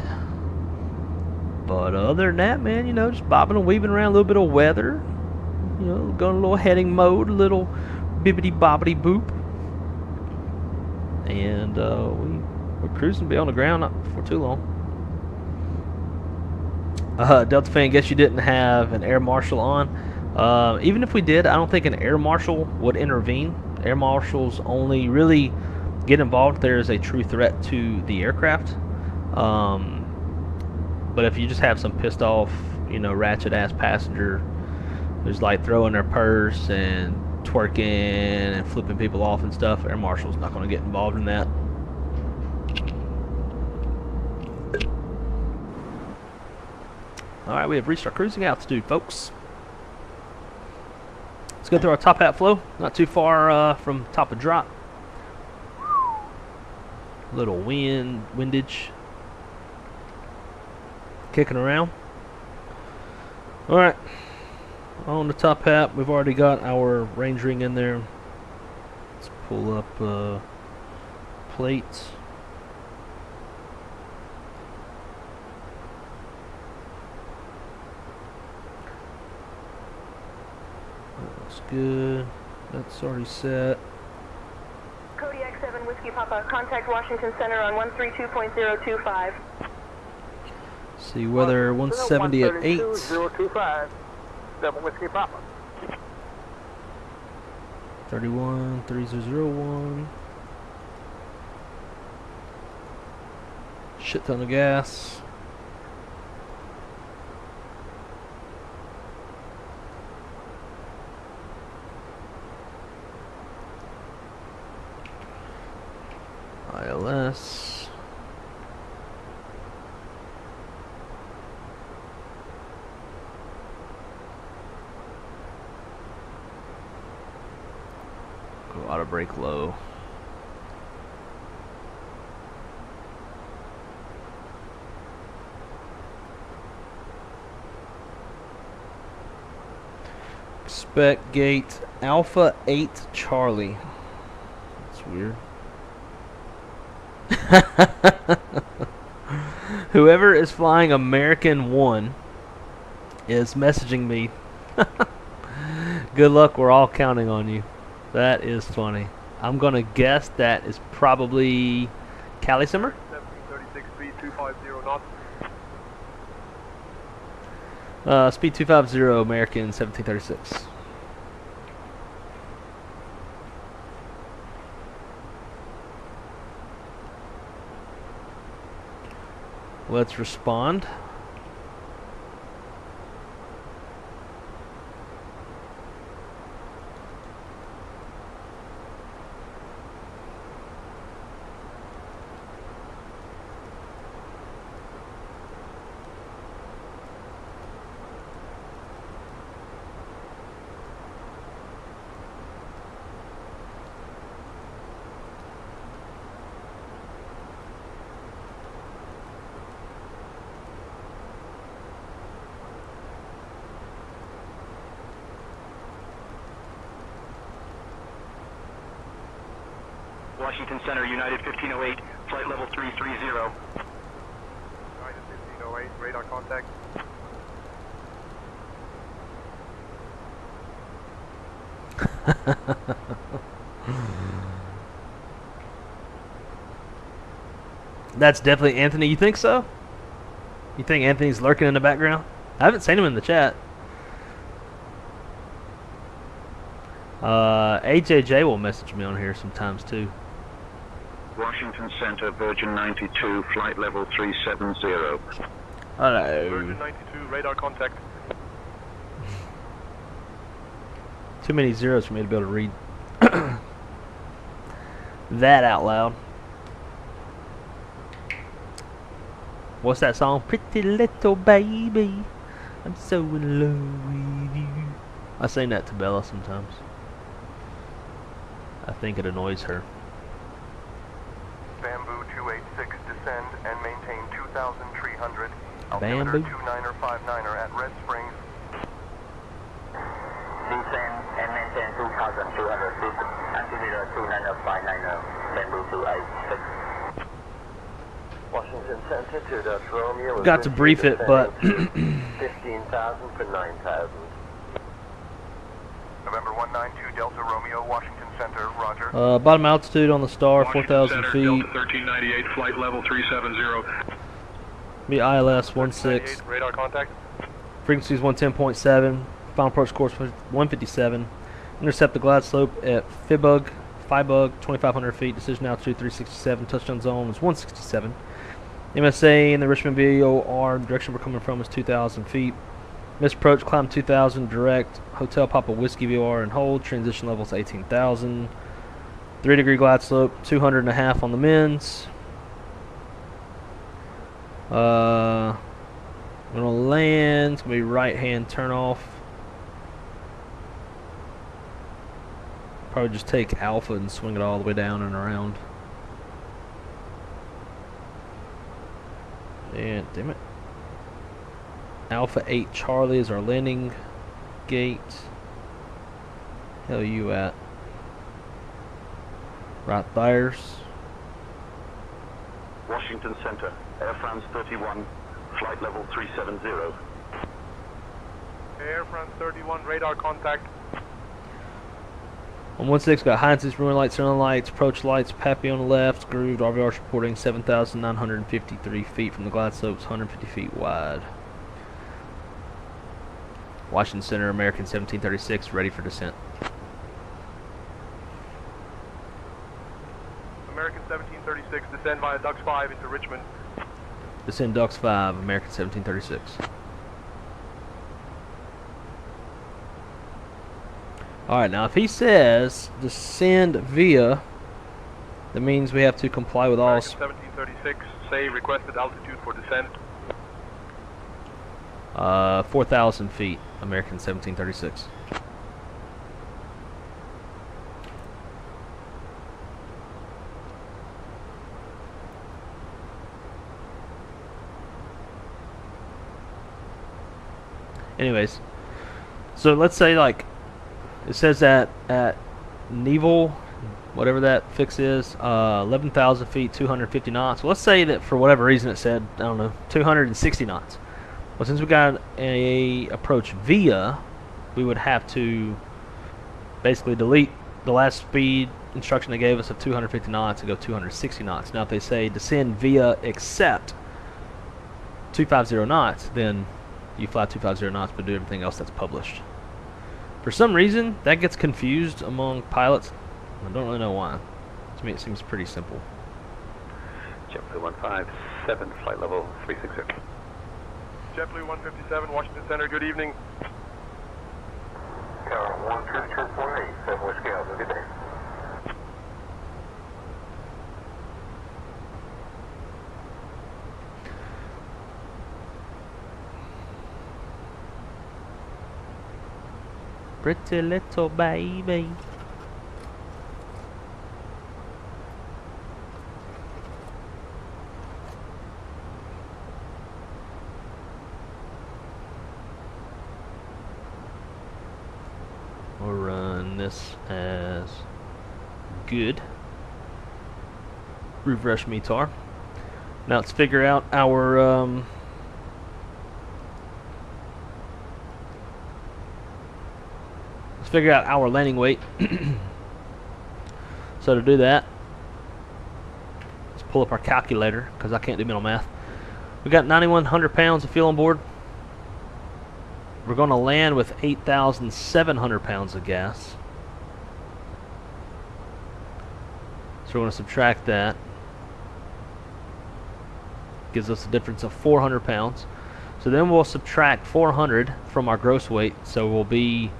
But other than that, man, you know, just bobbing and weaving around, a little bit of weather. You know, going a little heading mode, a little bibbity bobbity boop, and we're cruising, be on the ground not for too long. Delta fan, guess you didn't have an air marshal on. Even if we did, I don't think an air marshal would intervene. Air marshals only really get involved if there is a true threat to the aircraft. But if you just have some pissed off, you know, ratchet ass passenger who's like throwing their purse and twerking and flipping people off and stuff, air marshal's not going to get involved in that. Alright, we have reached our cruising altitude, folks. Let's go through our top hat flow. Not too far from top of drop. Little windage kicking around. Alright, on the top hat, we've already got our range ring in there. Let's pull up plates. That's good. That's already set. Kodiak 7 Whiskey Papa, contact Washington Center on 132.025. See weather 170 at 8. 025, 7 Whiskey Papa. 31 3001. Shit ton of gas. ILS. Go auto brake low. Expect gate Alpha 8 Charlie. That's weird. Whoever is flying American 1 is messaging me. Good luck, we're all counting on you. That is funny. I'm gonna guess that is probably Cali Simmer. 1736 speed 250 knots. Speed 250 American 1736. Let's respond. Washington Center, United 1508, flight level 330. United 1508, radar contact. That's definitely Anthony. You think so? You think Anthony's lurking in the background? I haven't seen him in the chat. AJJ will message me on here sometimes too. Washington Center, Virgin 92, flight level 370. Hello. Virgin 92, radar contact. Too many zeros for me to be able to read that out loud. What's that song? Pretty little baby, I'm so in love with you. I sing that to Bella sometimes. I think it annoys her. Bamboo 286, descend and maintain 2,300. Bamboo? 29er at Red Springs. Descend and maintain 2,200 feet. Altimeter 29er, Bamboo 286. Washington Center to Dutch Romeo. Got to brief it, but 15,000 for 9,000. November 192 Delta Romeo, Washington Center, roger. bottom altitude on the star, 4,000 feet. Delta 1398, flight level 370. Be ILS 16. Radar contact. Frequency is 110.7. Final approach course 157. Intercept the glide slope at Fibug, 2,500 feet. Decision altitude 367. Touchdown zone is 167. MSA in the Richmond VOR. Direction we're coming from is 2,000 feet. Missed approach, climb 2,000. Direct. Hotel Papa Whiskey VOR and hold. Transition levels 18,000. 3-degree glide slope, 200.5 on the men's. I'm gonna land. It's gonna be right hand turn off. Probably just take Alpha and swing it all the way down and around. And damn it. Alpha 8 Charlie is our landing gate. Hell you at? Right there's. Washington Center, Air France 31, flight level 370. Air France 31, radar contact. On 16 got Heinz's ruin lights, center lights, approach lights, Pappy on the left, grooved, RVR's reporting 7,953 feet from the glide slopes, 150 feet wide. Washington Center, American 1736, ready for descent. American 1736, descend via Ducks 5 into Richmond. Descend Ducks 5, American 1736. Alright, now if he says descend via, that means we have to comply with all... American 1736, say requested altitude for descent. 4,000 feet, American 1736. Anyways, so let's say like it says that at Neville, whatever that fix is, 11,000 feet, 250 knots. Well, let's say that for whatever reason it said, I don't know, 260 knots. Well, since we got a approach via, we would have to basically delete the last speed instruction they gave us of 250 knots and go 260 knots. Now, if they say descend via except 250 knots, then you fly 250 knots but do everything else that's published. For some reason, that gets confused among pilots. I don't really know why. To me, it seems pretty simple. JetBlue 157, flight level 360. JetBlue 157, Washington Center, good evening. Tower 12248, 7 Whiskey Alpha, good day. Pretty little baby. We'll run this as good. Refresh METAR. Now let's figure out our landing weight. So to do that, let's pull up our calculator because I can't do mental math. We got 9,100 pounds of fuel on board. We're going to land with 8,700 pounds of gas. So So we're going to subtract that. Gives us a difference of 400 pounds. So then we'll subtract 400 from our gross weight, so we'll be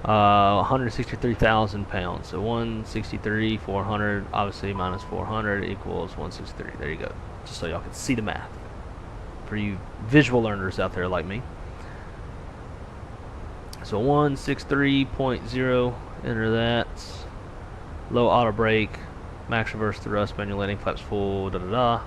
163,000 pounds. So 163, 400, obviously minus 400 equals 163. There you go. Just so y'all can see the math. For you visual learners out there like me. So 163.0, enter that. Low auto brake, max reverse thrust, manual landing, flaps full, da da da.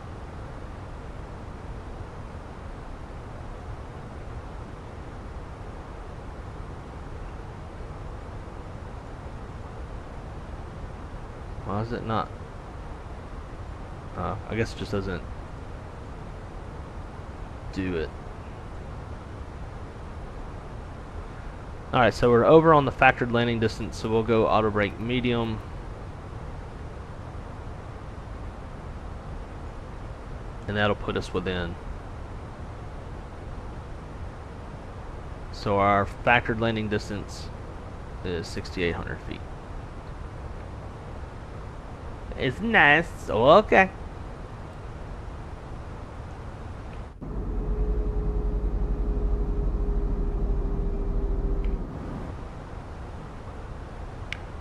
Why is it not? I guess it just doesn't do it. Alright, so we're over on the factored landing distance, so we'll go auto brake medium. And that'll put us within. So our factored landing distance is 6,800 feet. It's nice. So okay.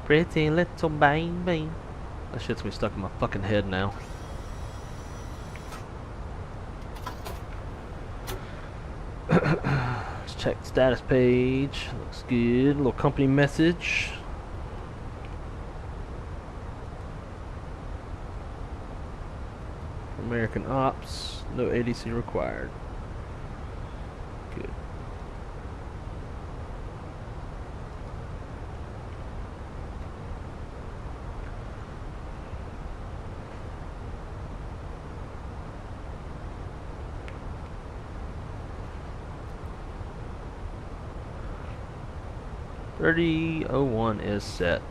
Pretty little baby. That shit's gonna be stuck in my fucking head now. Let's check the status page. Looks good. Little company message. American Ops, no ADC required. Good. .3001 is set.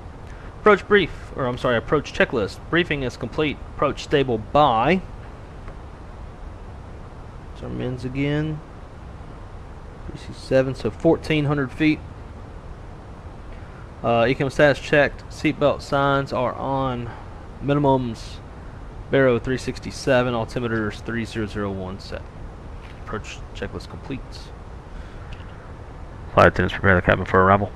Approach brief, or I'm sorry, approach checklist. Briefing is complete. Approach stable by. Our mins again. 3C7, so 1,400 feet. Ecom status checked. Seatbelt signs are on. Minimums. Barrow 367. Altimeters 3001 set. Approach checklist complete. Flight attendants prepare the cabin for arrival.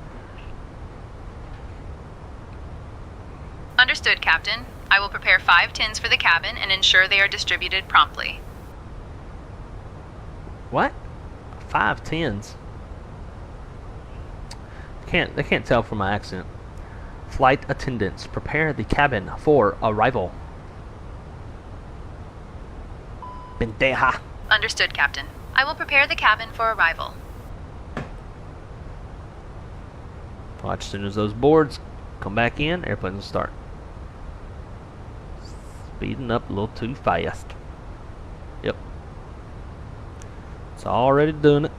Understood, Captain. I will prepare 5 tins for the cabin and ensure they are distributed promptly. What? 5 tins? They can't tell from my accent. Flight attendants, prepare the cabin for arrival. Pendeja. Understood, Captain. I will prepare the cabin for arrival. Watch, as soon as those boards come back in, airplanes will start. Speeding up a little too fast. Yep. It's already doing it.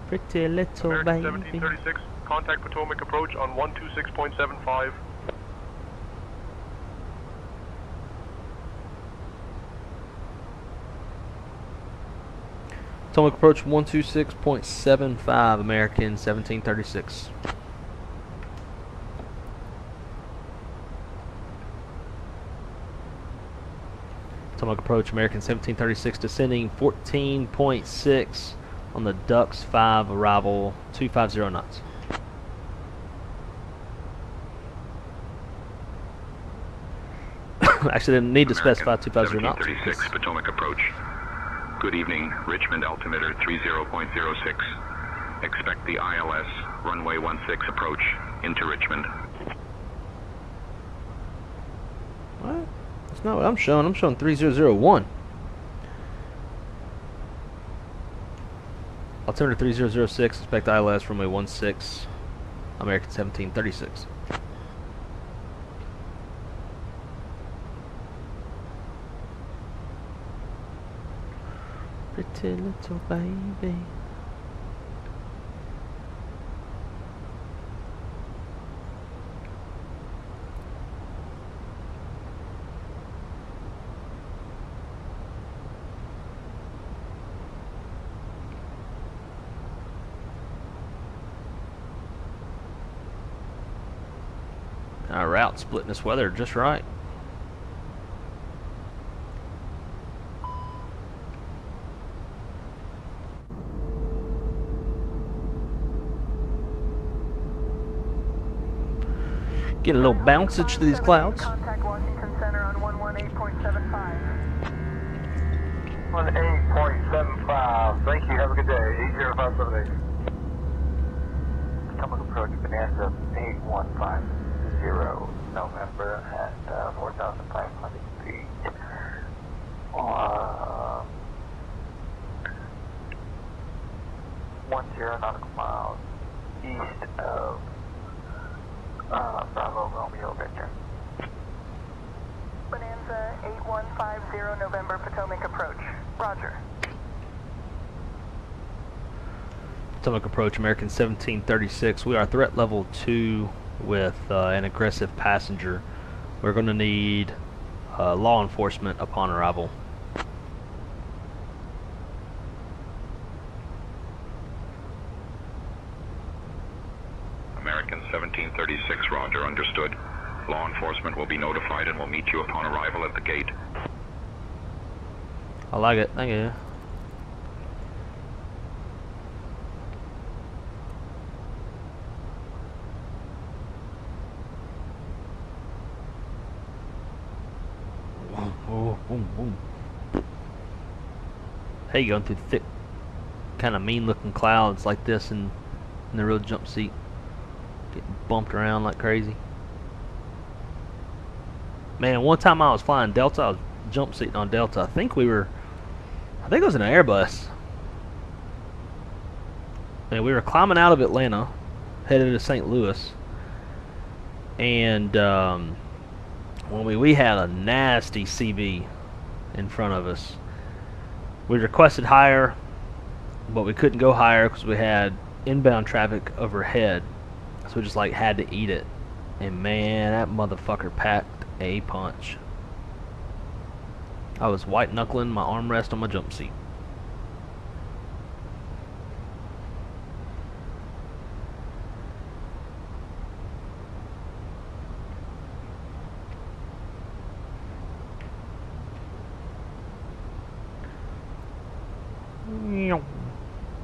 Pretty little American baby. 1736, contact Potomac approach on 126.75. Potomac approach 126.75, American 1736. Potomac approach, American 1736, descending 14.6 on the Ducks 5, arrival 250 knots. Actually, didn't need to specify 250 knots. 1736, Potomac approach. Good evening, Richmond altimeter 30.06. Expect the ILS runway 16 approach into Richmond. What? That's not what I'm showing. I'm showing 3001. Altimeter 3006, expect ILS runway 16, American 1736. Pretty little baby. Our route splitting this weather just right. Getting a little bouncage to these clouds. Contact Washington Center on 118.75. 18.75. Thank you. Have a good day. 80578. Potomac approach Bonanza 8150 November at 4,500 feet. 10 nautical miles east of Bravo Romeo Victor. Bonanza 8150 November Potomac approach. Roger. Potomac approach, American 1736. We are threat level 2 with an aggressive passenger. We're going to need law enforcement upon arrival. American 1736, roger, understood. Law enforcement will be notified and will meet you upon arrival at the gate. I like it, thank you. Oh, boom, boom. Hey, going through thick, kind of mean-looking clouds like this in the real jump seat, getting bumped around like crazy. Man, one time I was flying Delta, I was jump seating on Delta. I think it was an Airbus. And we were climbing out of Atlanta, headed to St. Louis, and when we had a nasty CB in front of us. We requested higher, but we couldn't go higher because we had inbound traffic overhead, so we just like had to eat it. And man, that motherfucker packed a punch. I was white knuckling my armrest on my jump seat.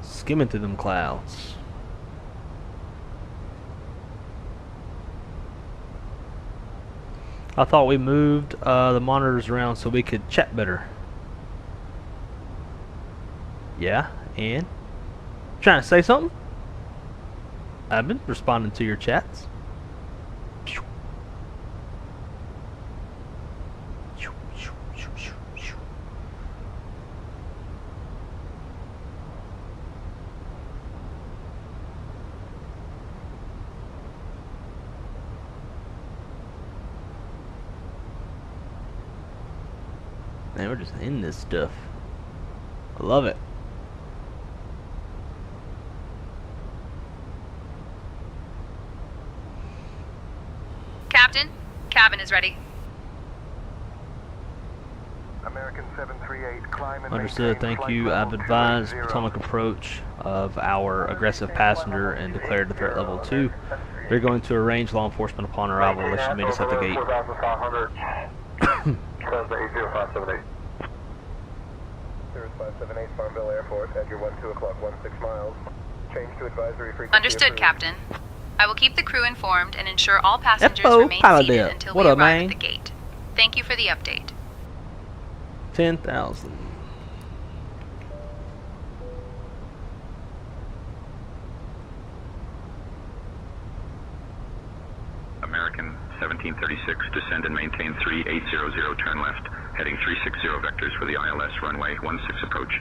Skimming through them clouds. I thought we moved the monitors around so we could chat better. Yeah, and? Trying to say something? I've been responding to your chats. Man, we're just in this stuff. I love it. Captain, cabin is ready. American 738, climb and Understood, maintain thank you. I've advised Potomac approach of our aggressive passenger and declared the threat level 2. They're going to arrange law enforcement upon arrival. They should meet us at the gate. 80578. Cirrus 578, Farmville Airport, at your 12 o'clock, 16 miles. Change to advisory frequency. Understood, approved. Captain. I will keep the crew informed and ensure all passengers Epo, remain pilot seated dip. until What we up, arrive man? at the gate. Thank you for the update. 10,000. American 1736, descend and maintain 3800, turn left, heading 360 vectors for the ILS runway 16 approach.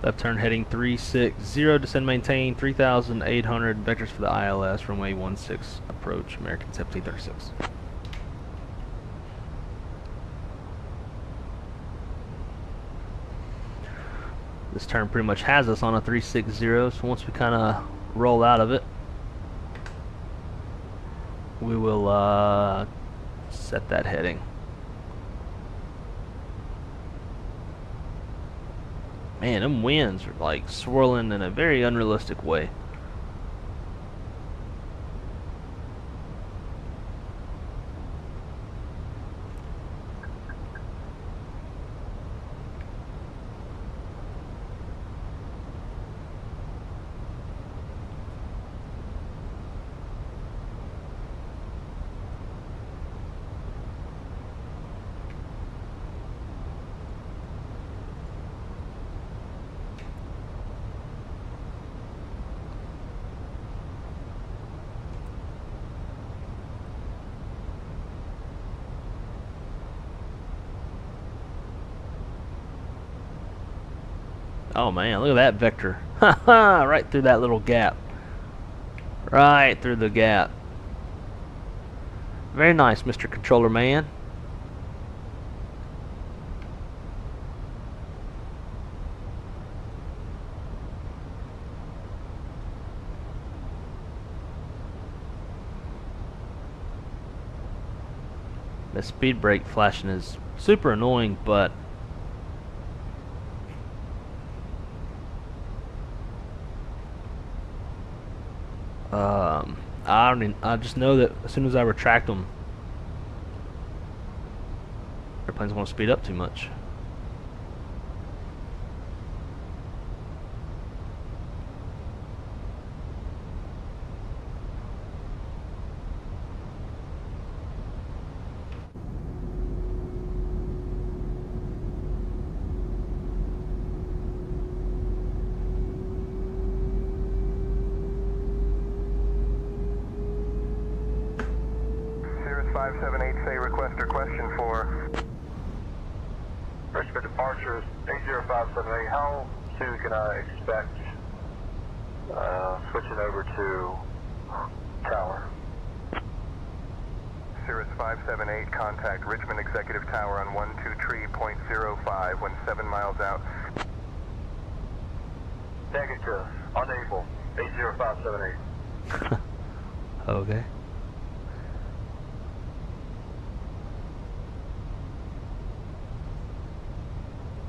Left turn heading 360, descend maintain 3,800 vectors for the ILS, runway 16 approach, American 1736. This turn pretty much has us on a 360, so once we kind of roll out of it, we will set that heading. Man, them winds are like swirling in a very unrealistic way. Oh man, look at that vector. Haha, right through that little gap. Right through the gap. Very nice, Mr. Controller Man. The speed brake flashing is super annoying, but I just know that as soon as I retract them, airplanes won't speed up too much. Cirrus 578, say request or question for Richmond departures 80578. How soon can I expect switching over to tower? Cirrus 578, contact Richmond Executive Tower on 123.05 when 7 miles out. Negative. Unable. 80578. Okay.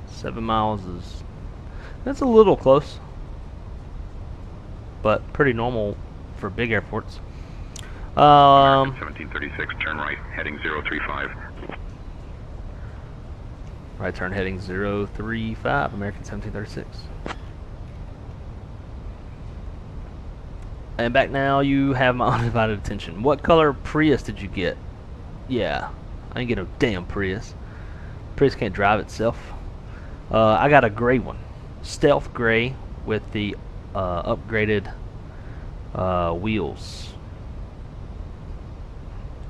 Seven miles is, that's a little close, but pretty normal for big airports. 1736, turn right, heading 035. Right turn heading 035, American 1736. And back now, you have my undivided attention. What color Prius did you get? Yeah, I didn't get a damn Prius. Prius can't drive itself. I got a gray one, stealth gray with the upgraded wheels.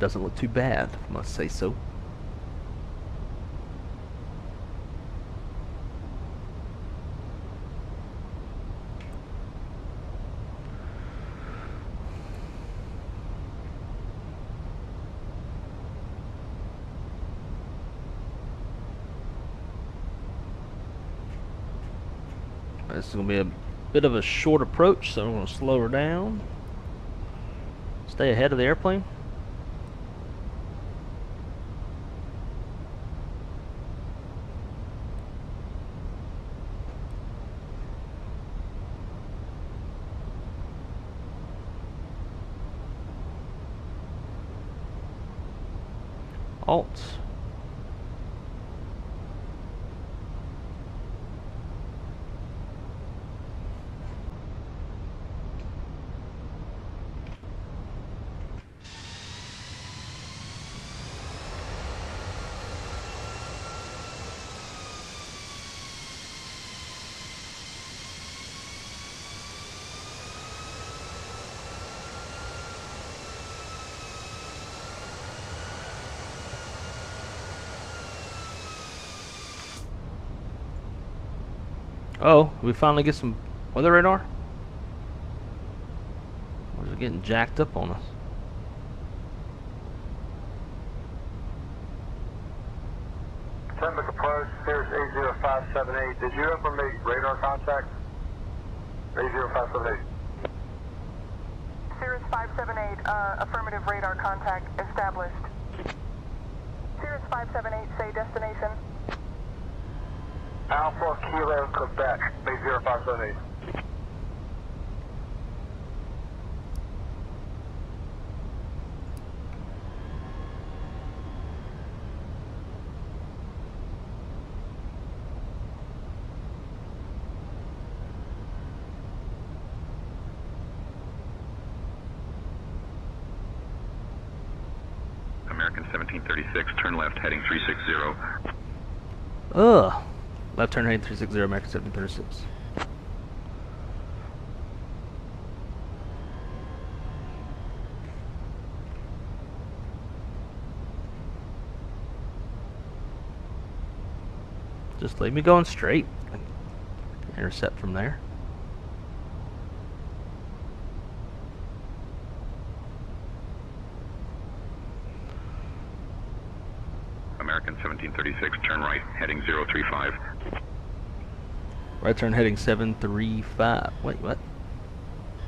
Doesn't look too bad, if I must say so. This is going to be a bit of a short approach, so we're going to slow her down. Stay ahead of the airplane. Alt. Oh, we finally get some weather radar? Or is it getting jacked up on us? Traffic approach, Cirrus 80578. Did you ever make radar contact? 80578. Cirrus 578, affirmative radar contact established. Cirrus 578, say destination. Alpha Kilo Quebec, 80578. American 1736, turn left, heading 360. Ugh. Left turn heading 360, American 1736. Just leave me going straight. intercept from there. American 1736, turn right, heading 035. Right turn heading 735. Wait, what?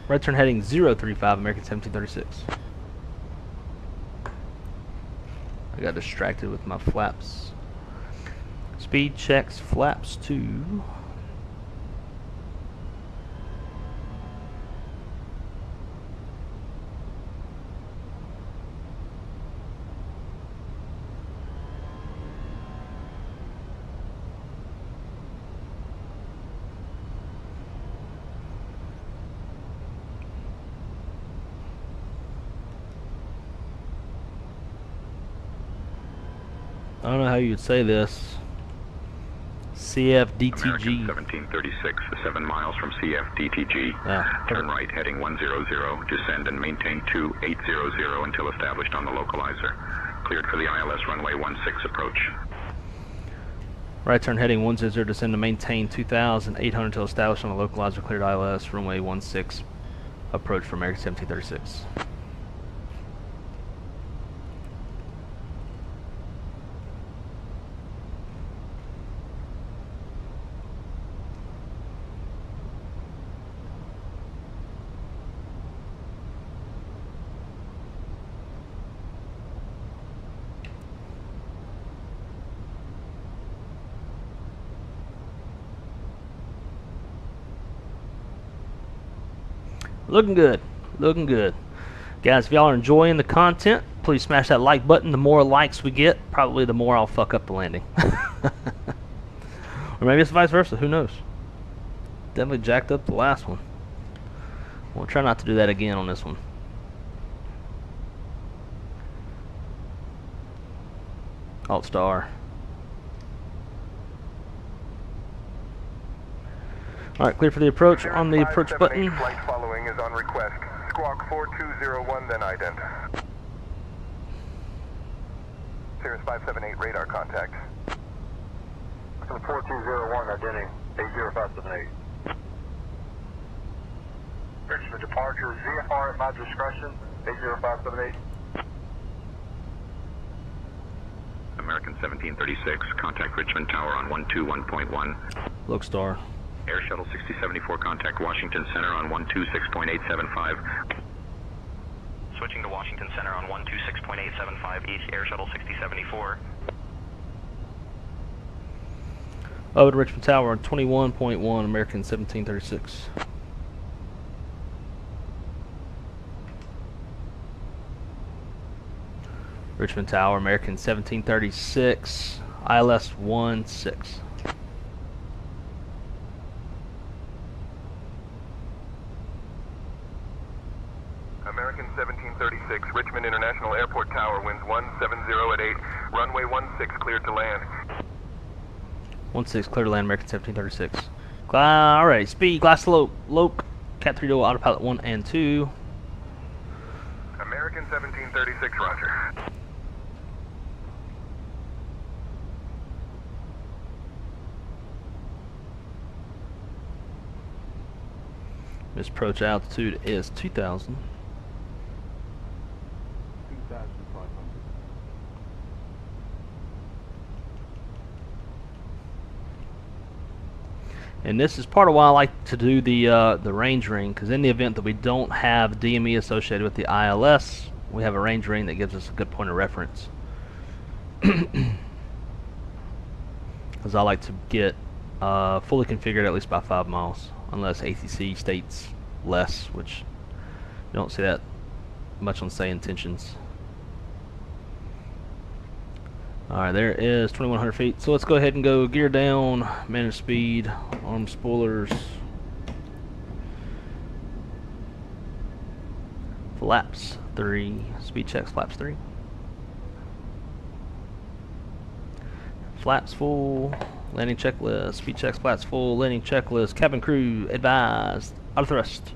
Right turn heading 035, American 1736. I got distracted with my flaps. Speed checks flaps 2. I don't know how you'd say this. CFDTG. 1736, 7 miles from CFDTG. Turn right, heading 100. Descend and maintain 2800 until established on the localizer. Cleared for the ILS runway 16 approach. Right turn heading 100. Descend and maintain 2800 until established on the localizer. Cleared ILS runway 16 approach for American 1736. Looking good. Looking good. Guys, if y'all are enjoying the content, please smash that like button. The more likes we get, probably the more I'll fuck up the landing. Or maybe it's vice versa. Who knows? Definitely jacked up the last one. We'll try not to do that again on this one. Alt star. Alright, clear for the approach. On the approach button. Flight following is on request. Squawk 4201, then ident. Cirrus 578, radar contact. 4201, identity 80578. Richmond departure, VFR at my discretion, 80578. American 1736, contact Richmond Tower on 121.1. Look star. Air Shuttle 6074, contact Washington Center on 126.875. Switching to Washington Center on 126.875 east, Air Shuttle 6074. Over to Richmond Tower on 21.1, American 1736. Richmond Tower, American 1736, ILS 16. American 1736, Richmond International Airport Tower, winds 170 at 8, runway 16 cleared to land. 16 clear to land, American 1736. Alright, speed, glass slope, loke, Cat 3 autopilot 1 and 2. American 1736, roger. This approach altitude is 2,000. And this is part of why I like to do the range ring, because in the event that we don't have DME associated with the ILS, we have a range ring that gives us a good point of reference. Because I like to get fully configured at least by 5 miles, unless ACC states less, which you don't see that much on say intentions. Alright, there is 2,100 feet. So let's go ahead and go gear down, manage speed, arm spoilers, flaps 3, speed checks flaps 3. Flaps full, landing checklist, speed checks flaps full, landing checklist, cabin crew advised, auto thrust,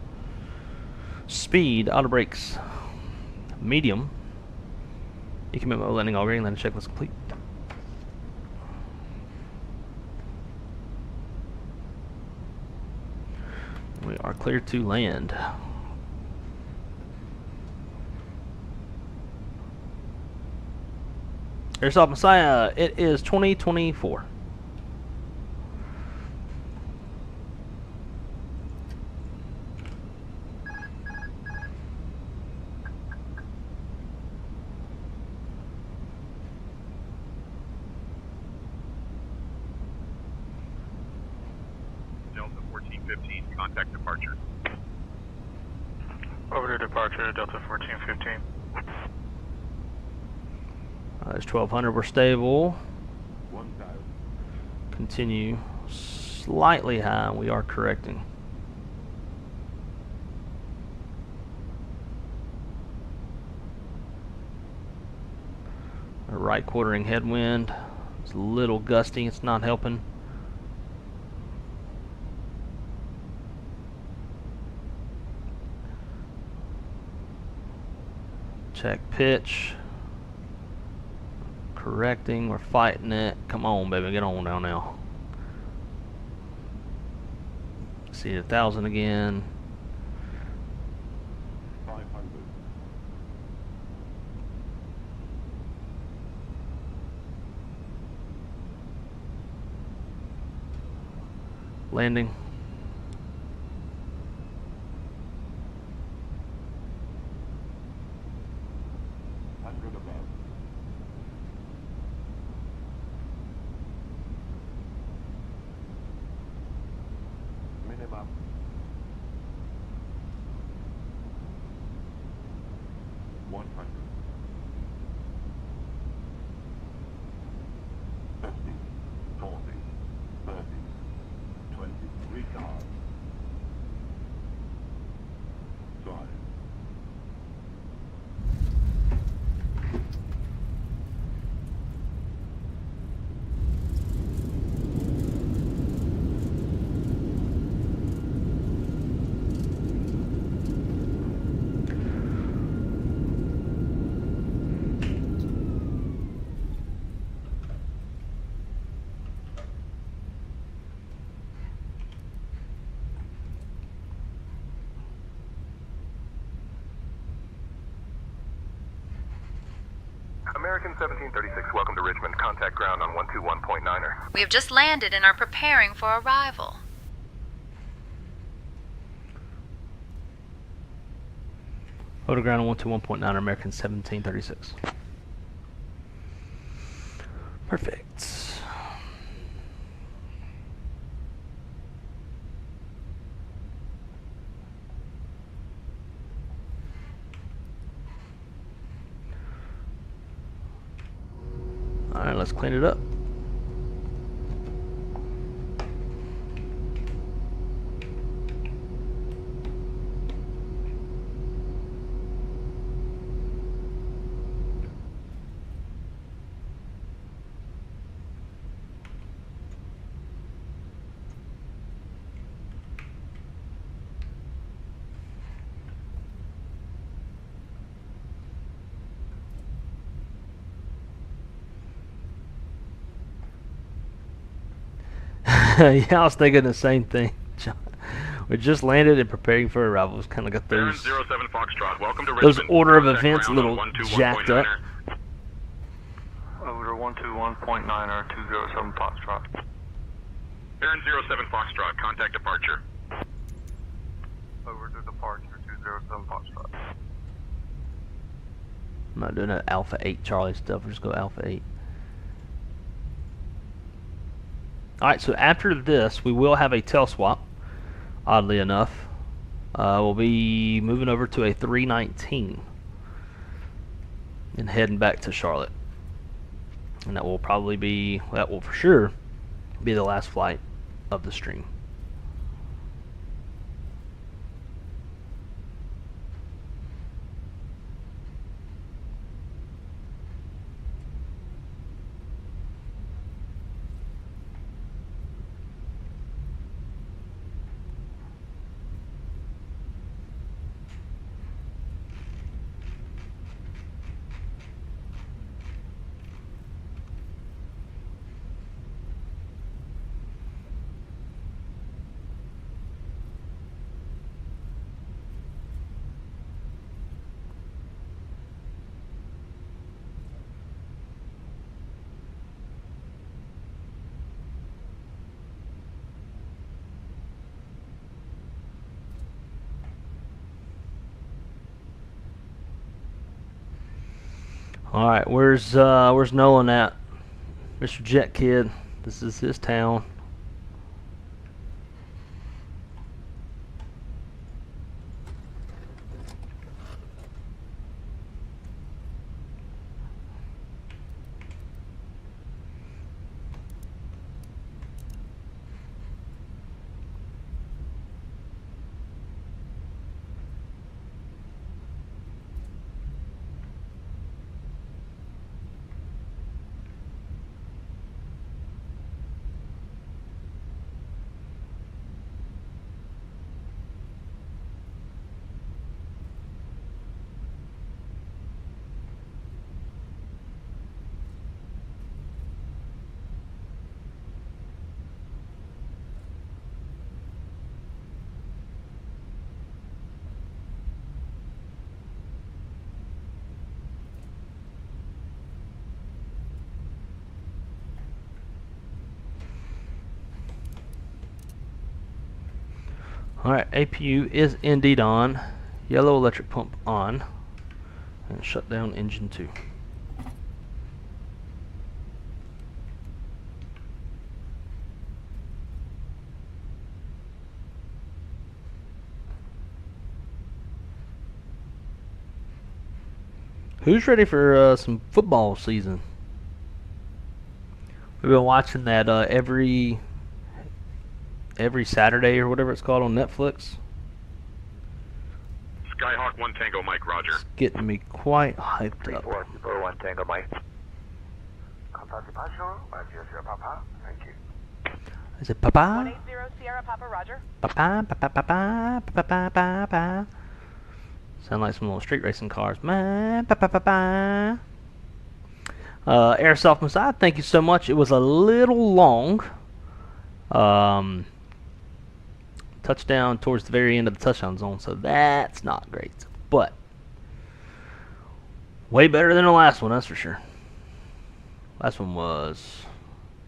speed, auto brakes, medium. Equipment mode landing all green, landing checklist complete. We are clear to land. Airsoft Messiah, it is 2024. Delta 1415, contact departure. Over to departure, Delta 1415. There's 1200, we're stable. Continue slightly high, we are correcting. A right quartering headwind. It's a little gusty, it's not helping. Check pitch. Correcting, we're fighting it. Come on, baby, get on down now. See 1,000 again. 500. Landing. American 1736, welcome to Richmond. Contact ground on 121.9er. We have just landed and are preparing for arrival. Hold the ground on 121.9, American 1736. Perfect. Alright, let's clean it up. Yeah, I was thinking the same thing, John. We just landed and preparing for arrival. It's kind of got those 07 Foxtrot, welcome to those Richmond. order of Contact events a ground little on 121.9er. jacked up. Over to 121.9er, 207 Foxtrot. Baron 07 Foxtrot, contact departure. Over to departure, 207 Foxtrot. I'm not doing that Alpha 8 Charlie stuff. We'll just go Alpha 8. Alright, so after this, we will have a tail swap, oddly enough. We'll be moving over to a 319 and heading back to Charlotte. And that will probably be, that will for sure be the last flight of the stream. All right, where's Nolan at? Mr. Jet Kid, this is his town. Alright, APU is indeed on. Yellow electric pump on. And shut down engine 2. Who's ready for some football season? We've been watching that every Saturday or whatever it's called on Netflix. Skyhawk 1 Tango Mike, roger. It's getting me quite hyped up. 1 Tango Mike. Thank you. Is it Papa? 180 Sierra Papa, roger. Papa, papa, papa, papa, papa. Sound like some little street racing cars. Airsoft Messiah, thank you so much. It was a little long. Touchdown towards the very end of the touchdown zone, so that's not great. But way better than the last one, that's for sure. Last one was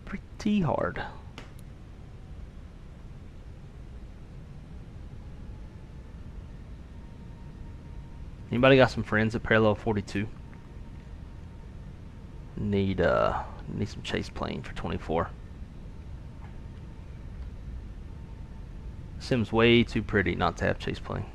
pretty hard. Anybody got some friends at Parallel 42? Need some chase plane for 24. Sim's way too pretty not to have chase plane.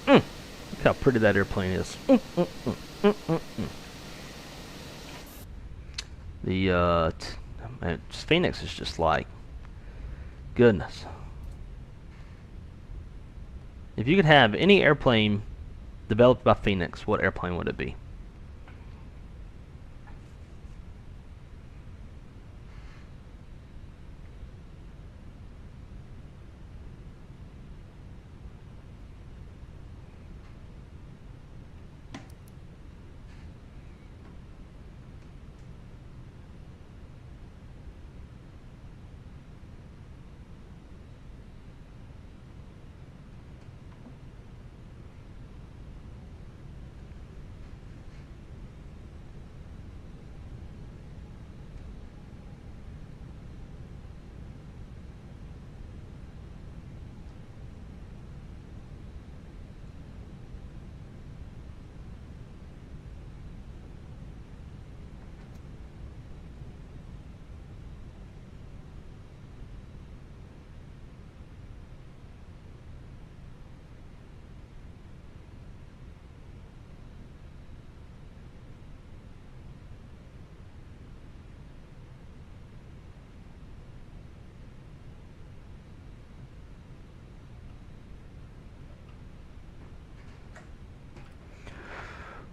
Look how pretty that airplane is. The Phoenix is just like goodness. If you could have any airplane developed by Phoenix, what airplane would it be?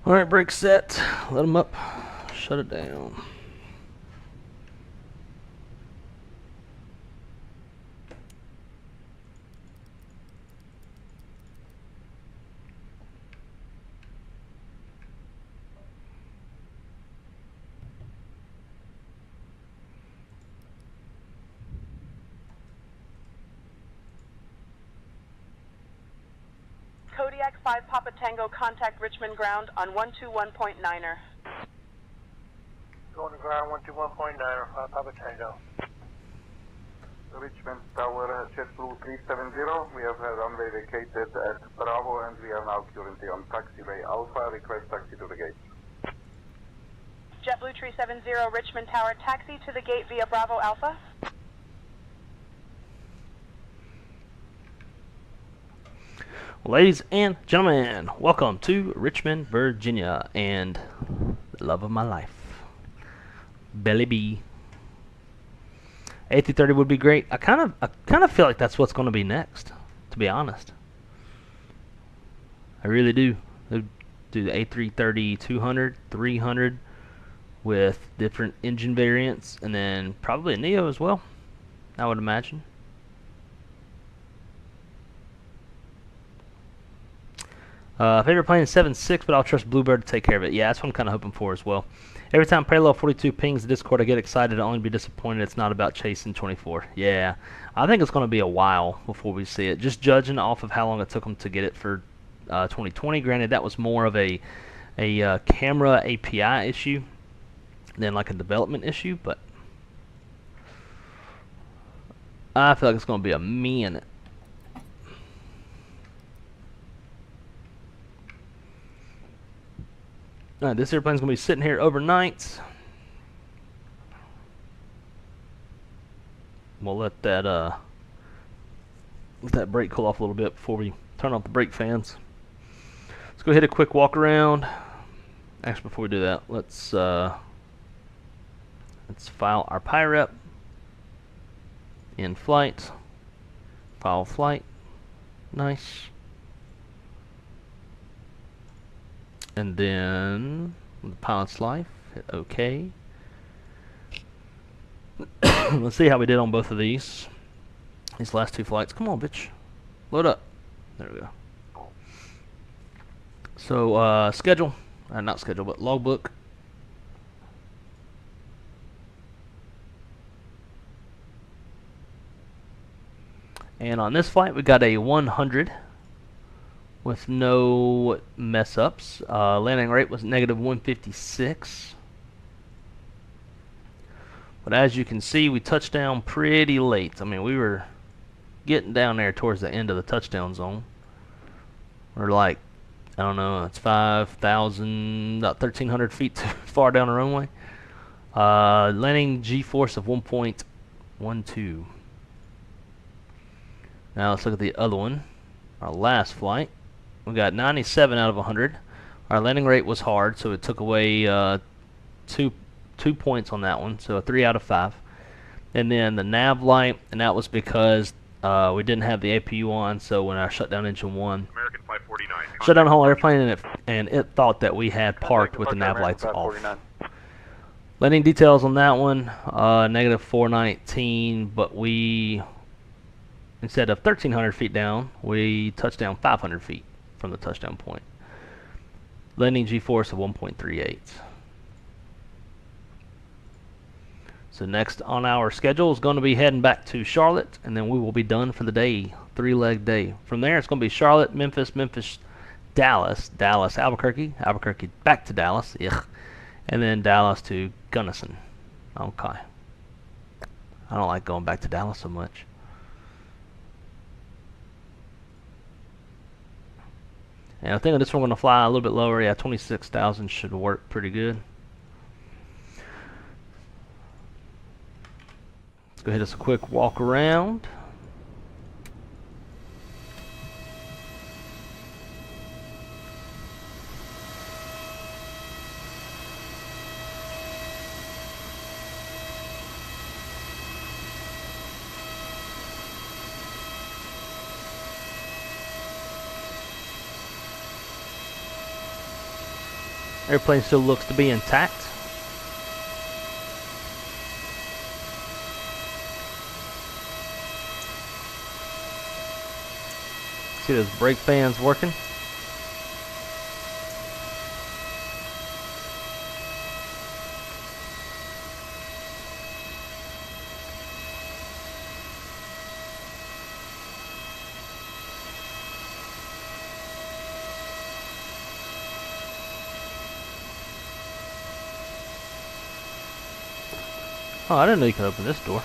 Alright, brake set. Let them up. Shut it down. Kodiak 5 Papa Tango, contact Richmond ground on 121.9er. ground 121.9 or 5 Papa Tango. Richmond Tower, JetBlue 370. We have runway vacated at Bravo and we are now currently on taxiway Alpha. Request taxi to the gate. JetBlue 370, Richmond Tower, taxi to the gate via Bravo Alpha. Ladies and gentlemen, welcome to Richmond, Virginia, and the love of my life, Belly B. A330 would be great. I kind of feel like that's what's going to be next, to be honest. I really do. They'll do the A330 200, 300 with different engine variants, and then probably a Neo as well, I would imagine. Favorite plane is 7.6, but I'll trust Bluebird to take care of it. Yeah, that's what I'm kind of hoping for as well. Every time Parallel 42 pings the Discord, I get excited. I'll only be disappointed it's not about chasing 24. Yeah, I think it's going to be a while before we see it. Just judging off of how long it took them to get it for 2020. Granted, that was more of a camera API issue than like a development issue, but I feel like it's going to be a minute. Alright, this airplane's going to be sitting here overnight. We'll let that brake cool off a little bit before we turn off the brake fans. Let's go ahead and a quick walk around. Actually, before we do that, let's file our PIREP. In flight. File flight. Nice. And then the pilot's life, hit OK. Let's see how we did on both of these last two flights. Come on, bitch. Load up. There we go. So, schedule. Not schedule, but logbook. And on this flight, we got a 100. With no mess ups. Landing rate was negative 156. But as you can see, we touched down pretty late. I mean, we were getting down there towards the end of the touchdown zone. We're like, I don't know, it's 5,000, about 1,300 feet too far down the runway. Landing G-force of 1.12. Now let's look at the other one. Our last flight. We got 97 out of 100. Our landing rate was hard, so it took away two points on that one, so a 3 out of 5. And then the nav light, and that was because we didn't have the APU on, so when I shut down engine 1, American 549. shut down the whole airplane, and it thought that we had parked with the nav lights off. Landing details on that one, negative 419, but we, instead of 1,300 feet down, we touched down 500 feet from the touchdown point. Landing G-force of 1.38. So next on our schedule is going to be heading back to Charlotte, and then we will be done for the day. 3-leg day. From there, it's going to be Charlotte, Memphis, Memphis, Dallas, Dallas, Albuquerque, Albuquerque back to Dallas, and then Dallas to Gunnison. Okay. I don't like going back to Dallas so much. And I think this one going to fly a little bit lower. Yeah, 26,000 should work pretty good. Let's go ahead and just a quick walk around. Airplane still looks to be intact. See those brake fans working? Oh, I didn't know you could open this door.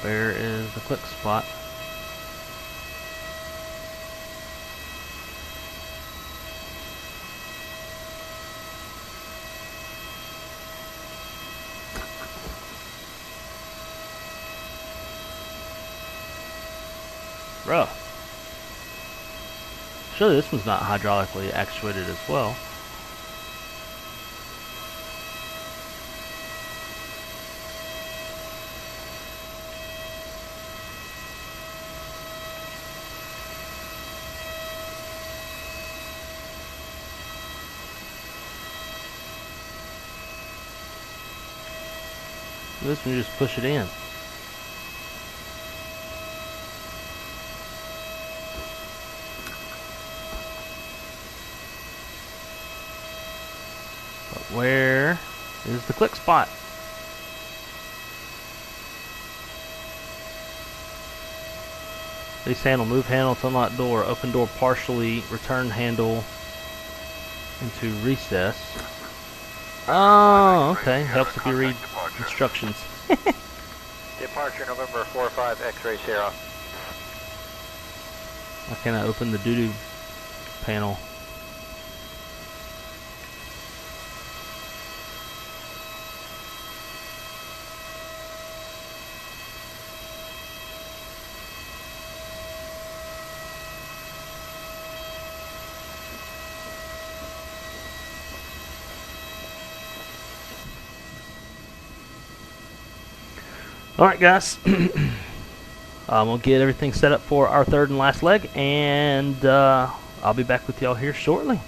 Where is the click spot? Bruh. Surely this one's not hydraulically actuated as well. This one, you just push it in. But where is the click spot? Release handle, move handle to unlock door, open door partially, return handle into recess. Oh, okay. Helps if you read instructions. Departure November 45 X-ray Sierra. Why can't I open the doo-doo panel? Alright guys, we'll get everything set up for our third and last leg, and I'll be back with y'all here shortly.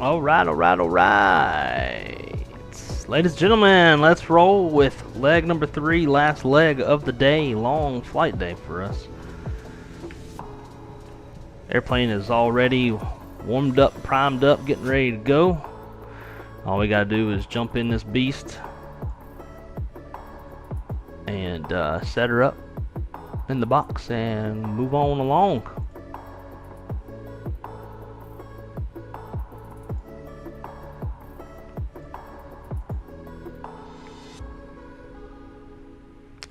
Alright. Ladies and gentlemen, let's roll with leg number 3, last leg of the day. Long flight day for us. Airplane is already warmed up, primed up, getting ready to go. All we gotta do is jump in this beast and set her up in the box and move on along.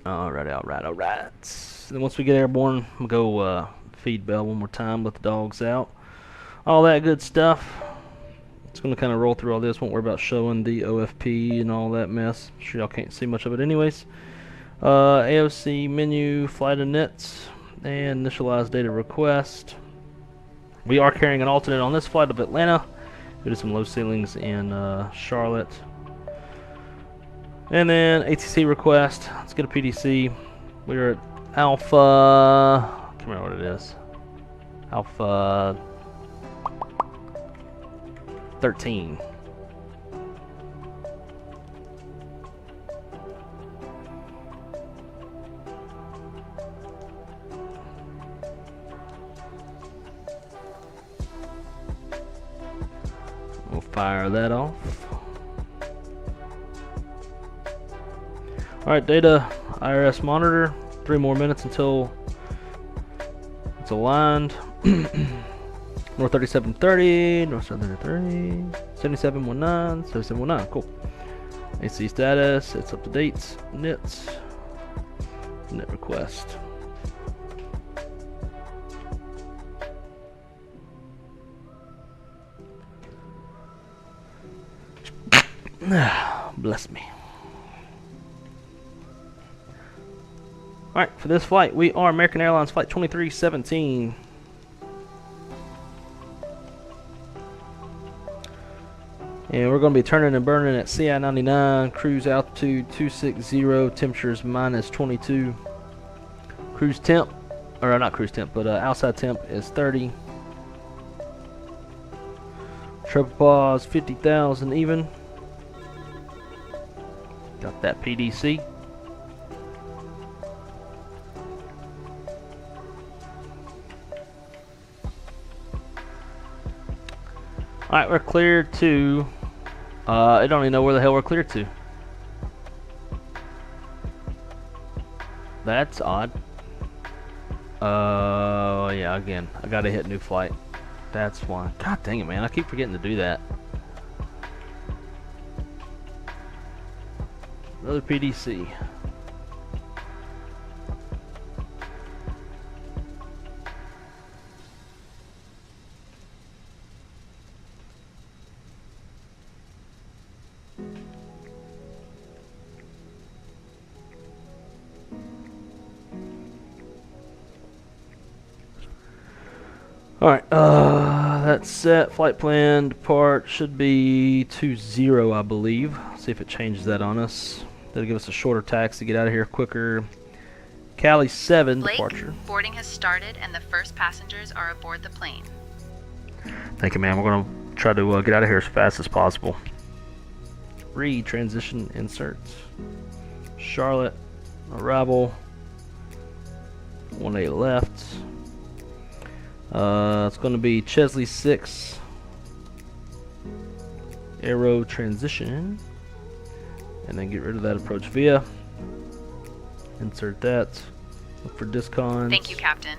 Alright. Then once we get airborne, we'll go feed Bell one more time, let the dogs out. All that good stuff. It's going to kind of roll through all this. Won't worry about showing the OFP and all that mess. I'm sure y'all can't see much of it anyways. AOC menu, flight inits, and initialize data request. We are carrying an alternate on this flight of Atlanta. We did some low ceilings in Charlotte. And then ATC request. Let's get a PDC. We're at Alpha. I can't remember what it is. Alpha 13. We'll fire that off. Alright, data IRS monitor. 3 more minutes until it's aligned. North 3730, North 3730, 7719, 7719, cool. AC status, it's up to date. Nits, net request. Bless me. Alright, for this flight, we are American Airlines Flight 2317. And we're going to be turning and burning at CI 99, cruise altitude 260, temperatures -22. Cruise temp, or not cruise temp, but outside temp is 30. Tropopause 50,000 even. Got that PDC. Alright, we're cleared to... I don't even know where the hell we're cleared to. That's odd. Yeah, again, I gotta hit new flight. That's why. God dang it, man. I keep forgetting to do that. Another PDC. Alright, that's set. Flight plan, depart should be 20, I believe. See if it changes that on us. That'll give us a shorter taxi, get out of here quicker. Cali 7 Blake, departure. Boarding has started and the first passengers are aboard the plane. Thank you, man. We're going to try to get out of here as fast as possible. Transition inserts. Charlotte, arrival. 18 left. It's going to be Chesley 6. Aero transition. And then get rid of that approach via. Insert that. Look for discons. Thank you, Captain.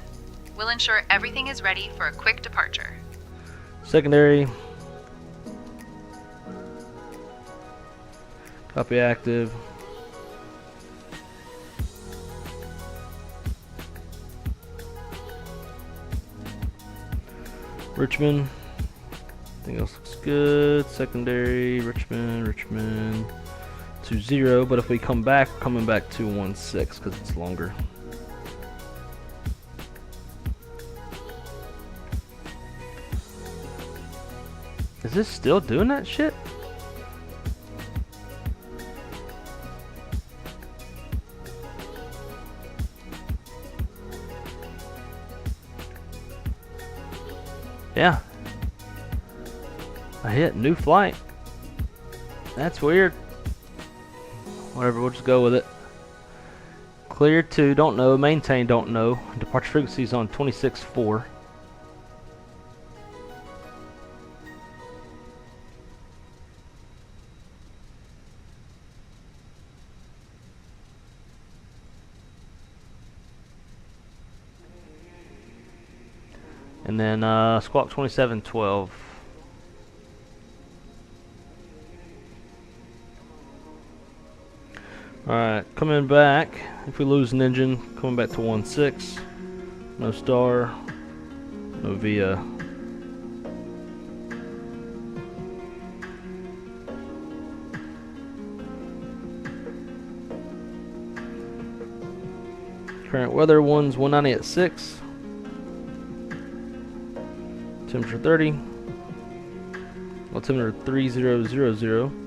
We'll ensure everything is ready for a quick departure. Secondary. Copy active. Richmond. Everything else looks good. Secondary. Richmond. 20, but if we come back, we're coming back 216 because it's longer. Is this still doing that shit? Yeah. I hit new flight. That's weird. Whatever, we'll just go with it. Cleared to don't know, maintain don't know. Departure frequency is on 26.4. And then squawk 2712. Alright, coming back. If we lose an engine, coming back to 16. No star. No via. Current weather, one's 190 at 6. Temperature 30. Altimeter 3000.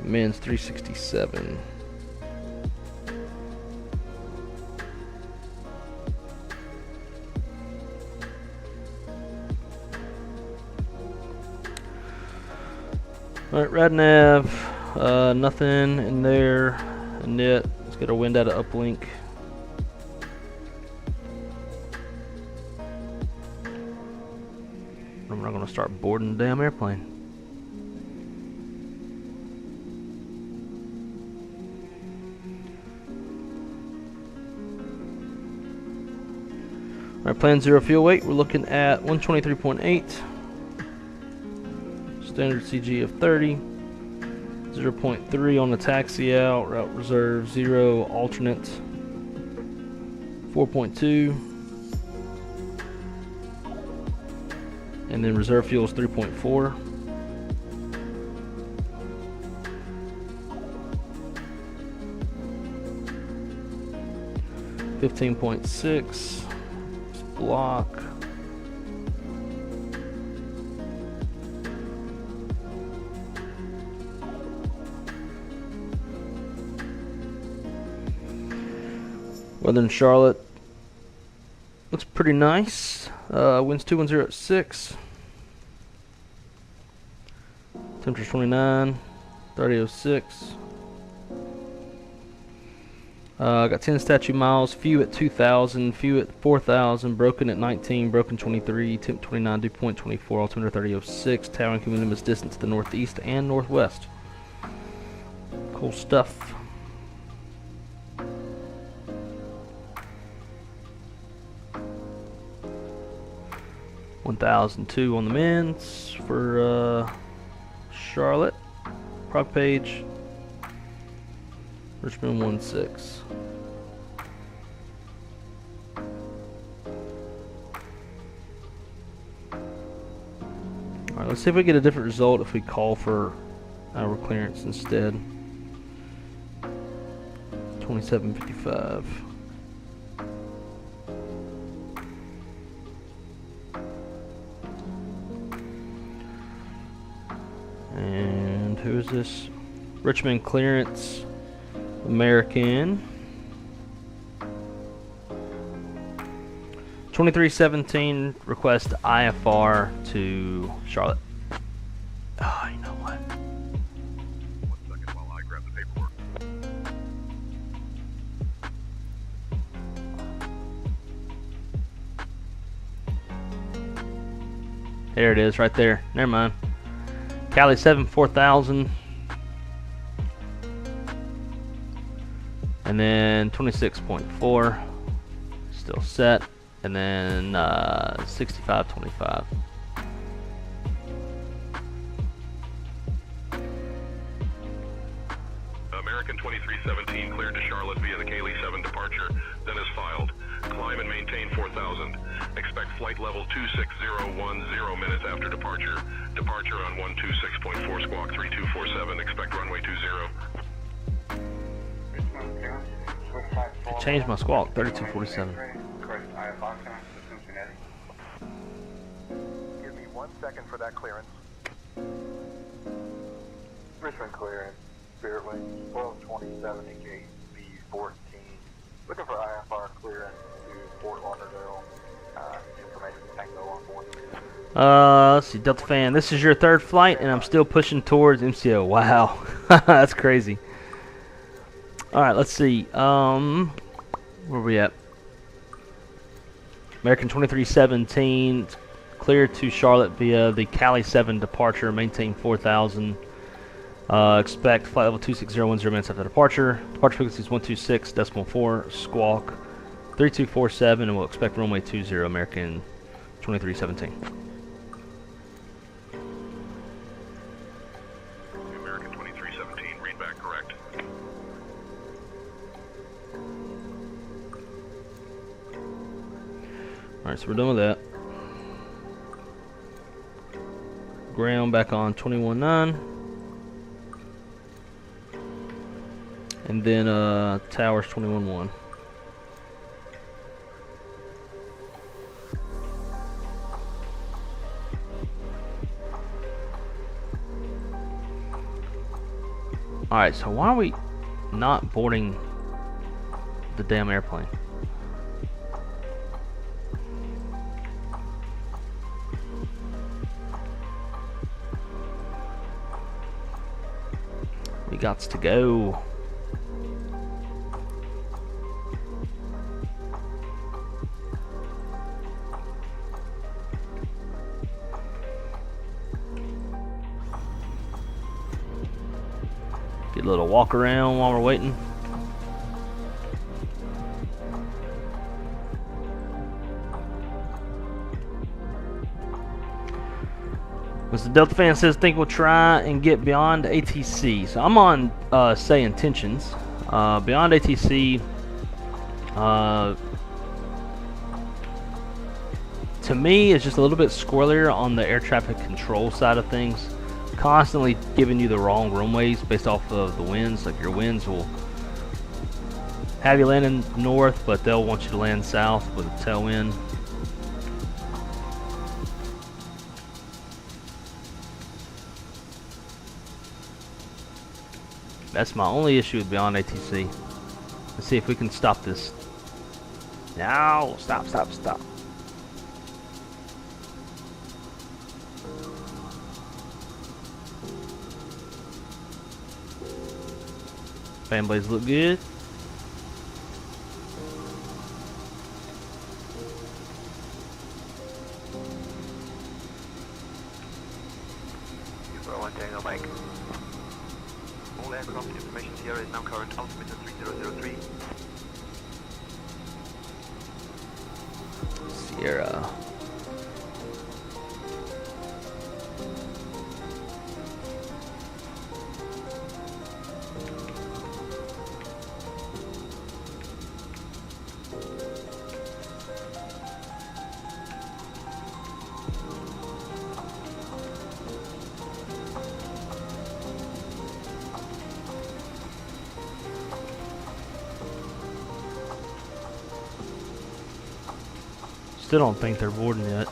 Man's 367. Alright, rad nav. Nothing in there. Init. Let's get our wind out of uplink. I'm not gonna start boarding the damn airplane. Alright, plan 0 fuel weight. We're looking at 123.8. Standard CG of 30. 0.3 on the taxi out. Route reserve 0. Alternate 4.2. And then reserve fuel is 3.4. $15.6 block. Weather in Charlotte looks pretty nice. Winds 210 at 6. Temperature 29. 3006. Got 10 statute miles, few at 2,000, few at 4,000, broken at 19, broken 23, temp 29, dew point 24, altimeter 3006, towering cumulonimbus distance to the northeast and northwest. Cool stuff. $1,002 on the men's for Charlotte. Prog page. Richmond 16. Alright, let's see if we get a different result if we call for our clearance instead. 2755. And who is this? Richmond clearance. American 2317 request IFR to Charlotte. Oh, you know what? 1 second while I grab the paperwork. There it is, right there. Never mind. Cali 7 4000. And then 26.4 still set, and then 6525. American 2317 cleared to Charlotte via the Cali 7 departure, then is filed. Climb and maintain 4000. Expect flight level 26010 minutes after departure. Departure on 126.4 squawk 3247. Expect runway 20. I changed my squawk, 3247. Give me 1 second for that clearance. Richmond clearance, Spirit Wing 1227 engage B14. Looking for IFR clearance to Fort Lauderdale. Information Tango on board. Let's see, Delta Fan. This is your third flight, and I'm still pushing towards MCO. Wow, that's crazy. All right, let's see. Where are we at? American 2317, clear to Charlotte via the Cali 7 departure. Maintain 4,000. Expect flight level 26010 minutes after departure. Departure frequency is 126.4. Squawk 3247, and we'll expect runway 20. American 2317. American 2317, read back correct. Alright, so we're done with that. Ground back on 21.9. And then towers 21.1. Alright, so why are we not boarding the damn airplane? We gots to go. Get a little walk around while we're waiting. Mr. Delta Fan says, think we'll try and get beyond ATC. So I'm on say intentions. Beyond ATC, to me, it's just a little bit squirrelier on the air traffic control side of things. Constantly giving you the wrong runways based off of the winds. Like your winds will have you landing north, but they'll want you to land south with a tailwind. That's my only issue with Beyond ATC. Let's see if we can stop this. No, stop. Fan blades look good. Tango Mike. All aircraft information here is now current altimeter 3003. Sierra. Still don't think they're boarding yet.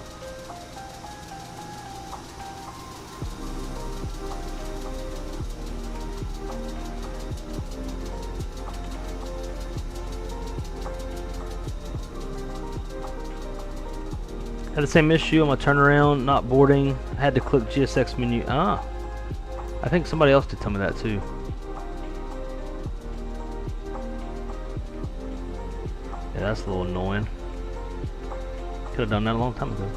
Had the same issue on my turnaround, not boarding. I had to click GSX menu. I think somebody else did tell me that too. Yeah, that's a little annoying. Could have done that a long time ago.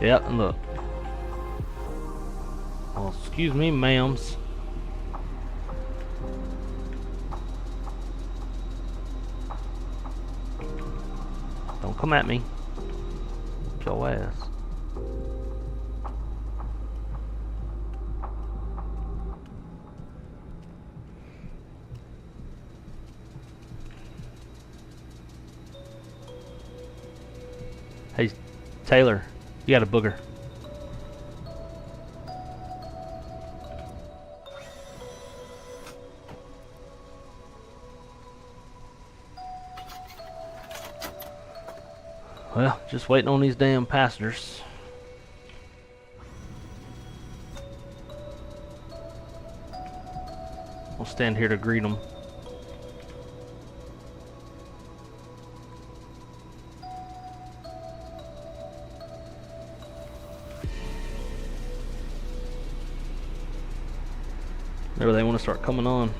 Yep, and look. Well, excuse me, ma'ams. Don't come at me. Your ass. Hey, Taylor, you got a booger. Well, just waiting on these damn passengers. We'll stand here to greet them. Maybe they want to start coming on.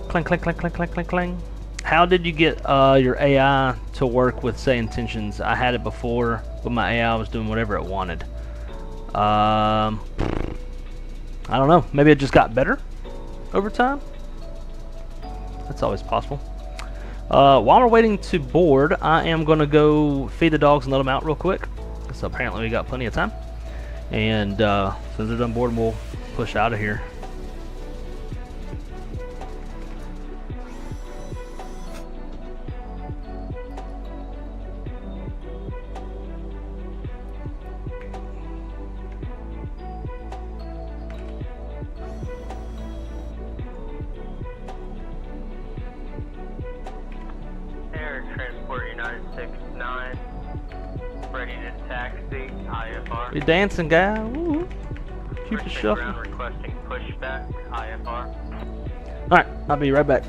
Clang, clang, clang, clang, clang, clang, clang. How did you get your AI to work with, say, intentions? I had it before, but my AI was doing whatever it wanted. I don't know. Maybe it just got better over time. That's always possible. While we're waiting to board, I am going to go feed the dogs and let them out real quick. So apparently we got plenty of time. And since they're done boarding, we'll push out of here. Air Transport United 69, ready to taxi, IFR. You dancing, guy? Woo. Keep it shuffling. Ground requesting pushback, IFR. Alright, I'll be right back.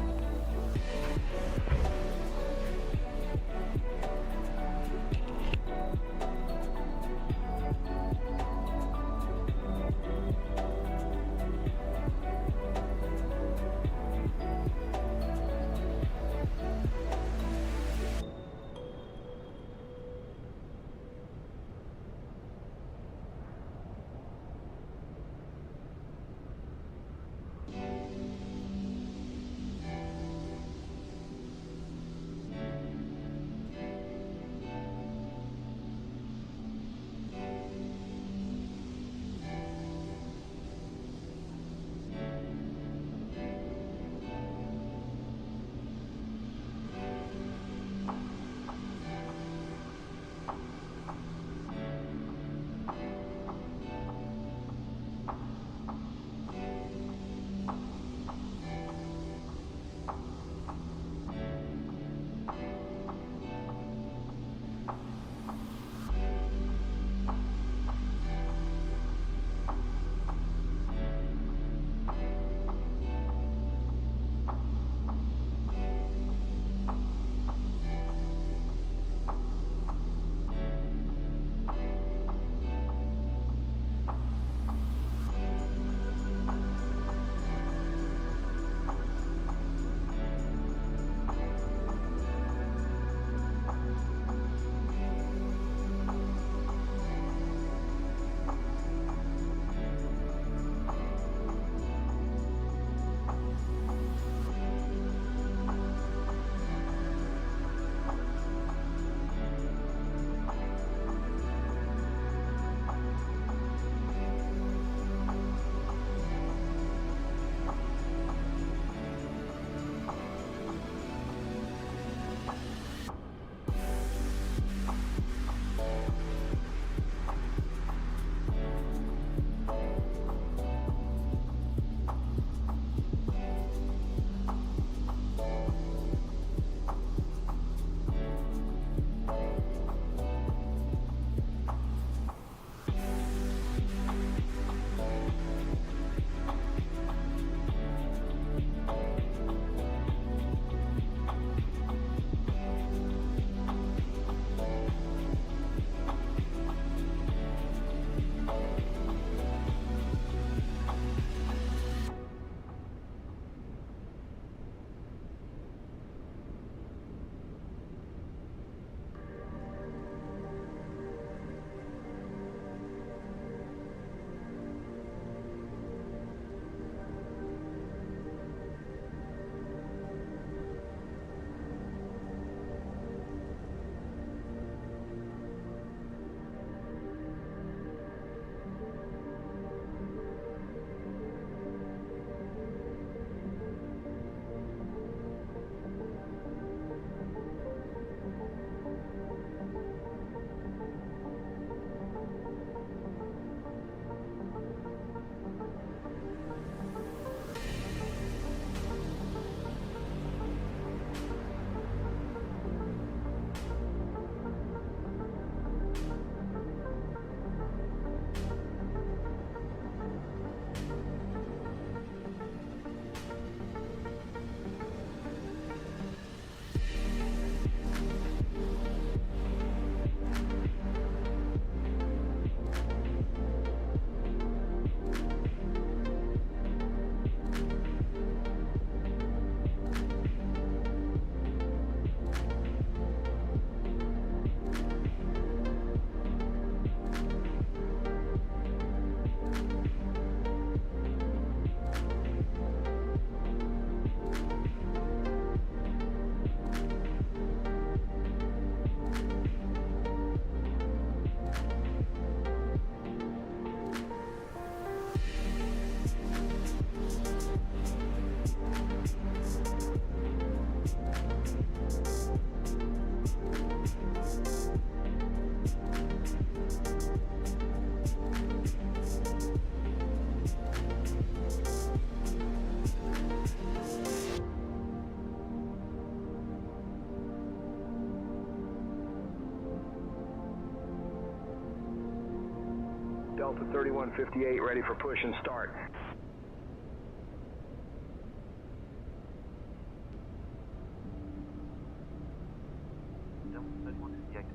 Delta 3158 ready for push and start.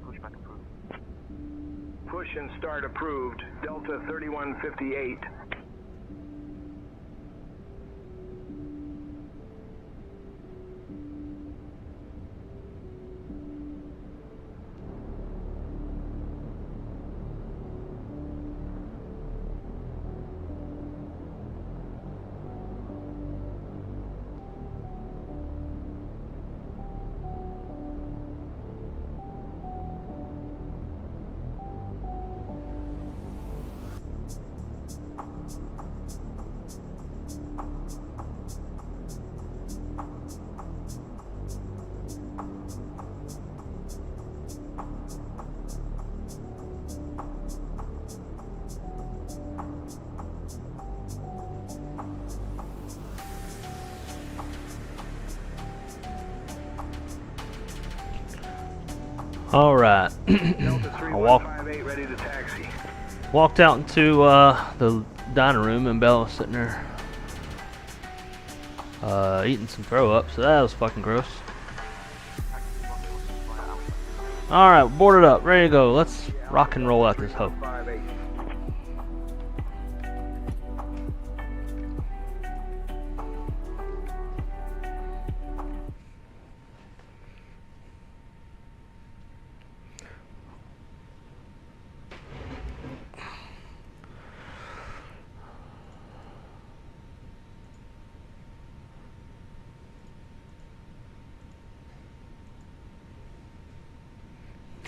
Pushback approved. Push and start approved. Delta 3158. All right. Walked out into the dining room, and Bella was sitting there eating some throw up, so that was fucking gross. All right, boarded up, ready to go. Let's rock and roll out this hoe.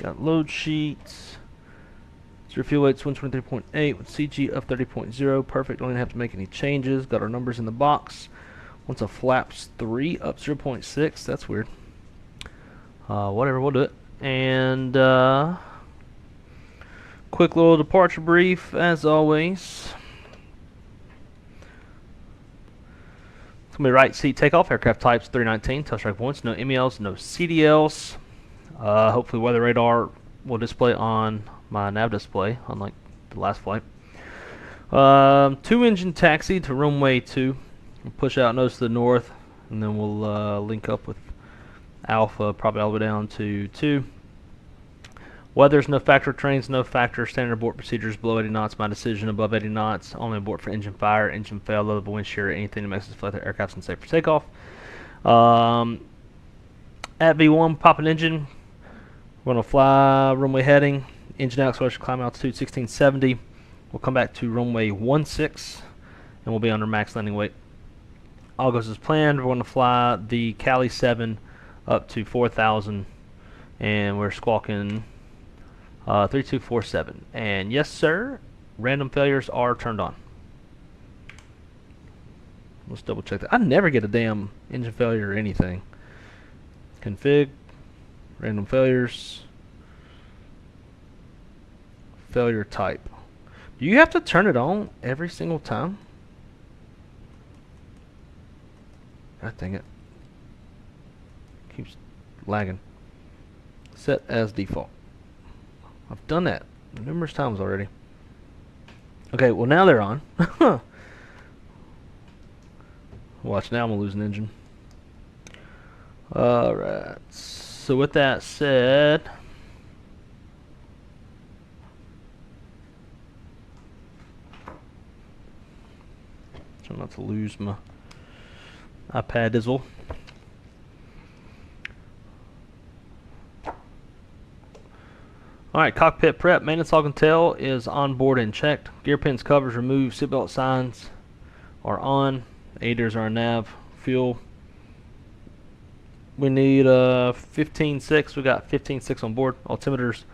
Got load sheets. Zero fuel weights 123.8 with CG of 30.0. Perfect. Don't even have to make any changes. Got our numbers in the box. Wants a flaps 3 up 0.6. That's weird. Whatever, we'll do it. And quick little departure brief as always. It's gonna be right seat takeoff. Aircraft types 319. Tailstrike points. No MELs. No CDLs. Hopefully weather radar will display on my nav display, unlike the last flight. 2-engine taxi to runway 2. We'll push out nose to the north, and then we'll link up with Alpha, probably all the way down to 2. Weather's no factor, trains no factor, standard abort procedures below 80 knots, my decision above 80 knots, only abort for engine fire, engine fail, low level wind shear, anything that makes us feel like the aircraft's unsafe for takeoff. At V1, pop an engine. We're going to fly runway heading, engine out, acceleration, climb altitude 1670. We'll come back to runway 16, and we'll be under max landing weight. All goes as planned. We're going to fly the Cali 7 up to 4,000, and we're squawking 3247. And yes, sir, random failures are turned on. Let's double check that. I never get a damn engine failure or anything. Config. Random failures. Failure type. Do you have to turn it on every single time? God dang it. Keeps lagging. Set as default. I've done that numerous times already. Okay, well now they're on. Watch, now I'm gonna lose an engine. Alright. So with that said, try not to lose my iPad-izzle. Alright, cockpit prep. Maintenance log and tail is on board and checked. Gear pins, covers removed. Seatbelt signs are on. Aiders are on nav. Fuel. We need 15.6. We got 15.6 on board. Altimeters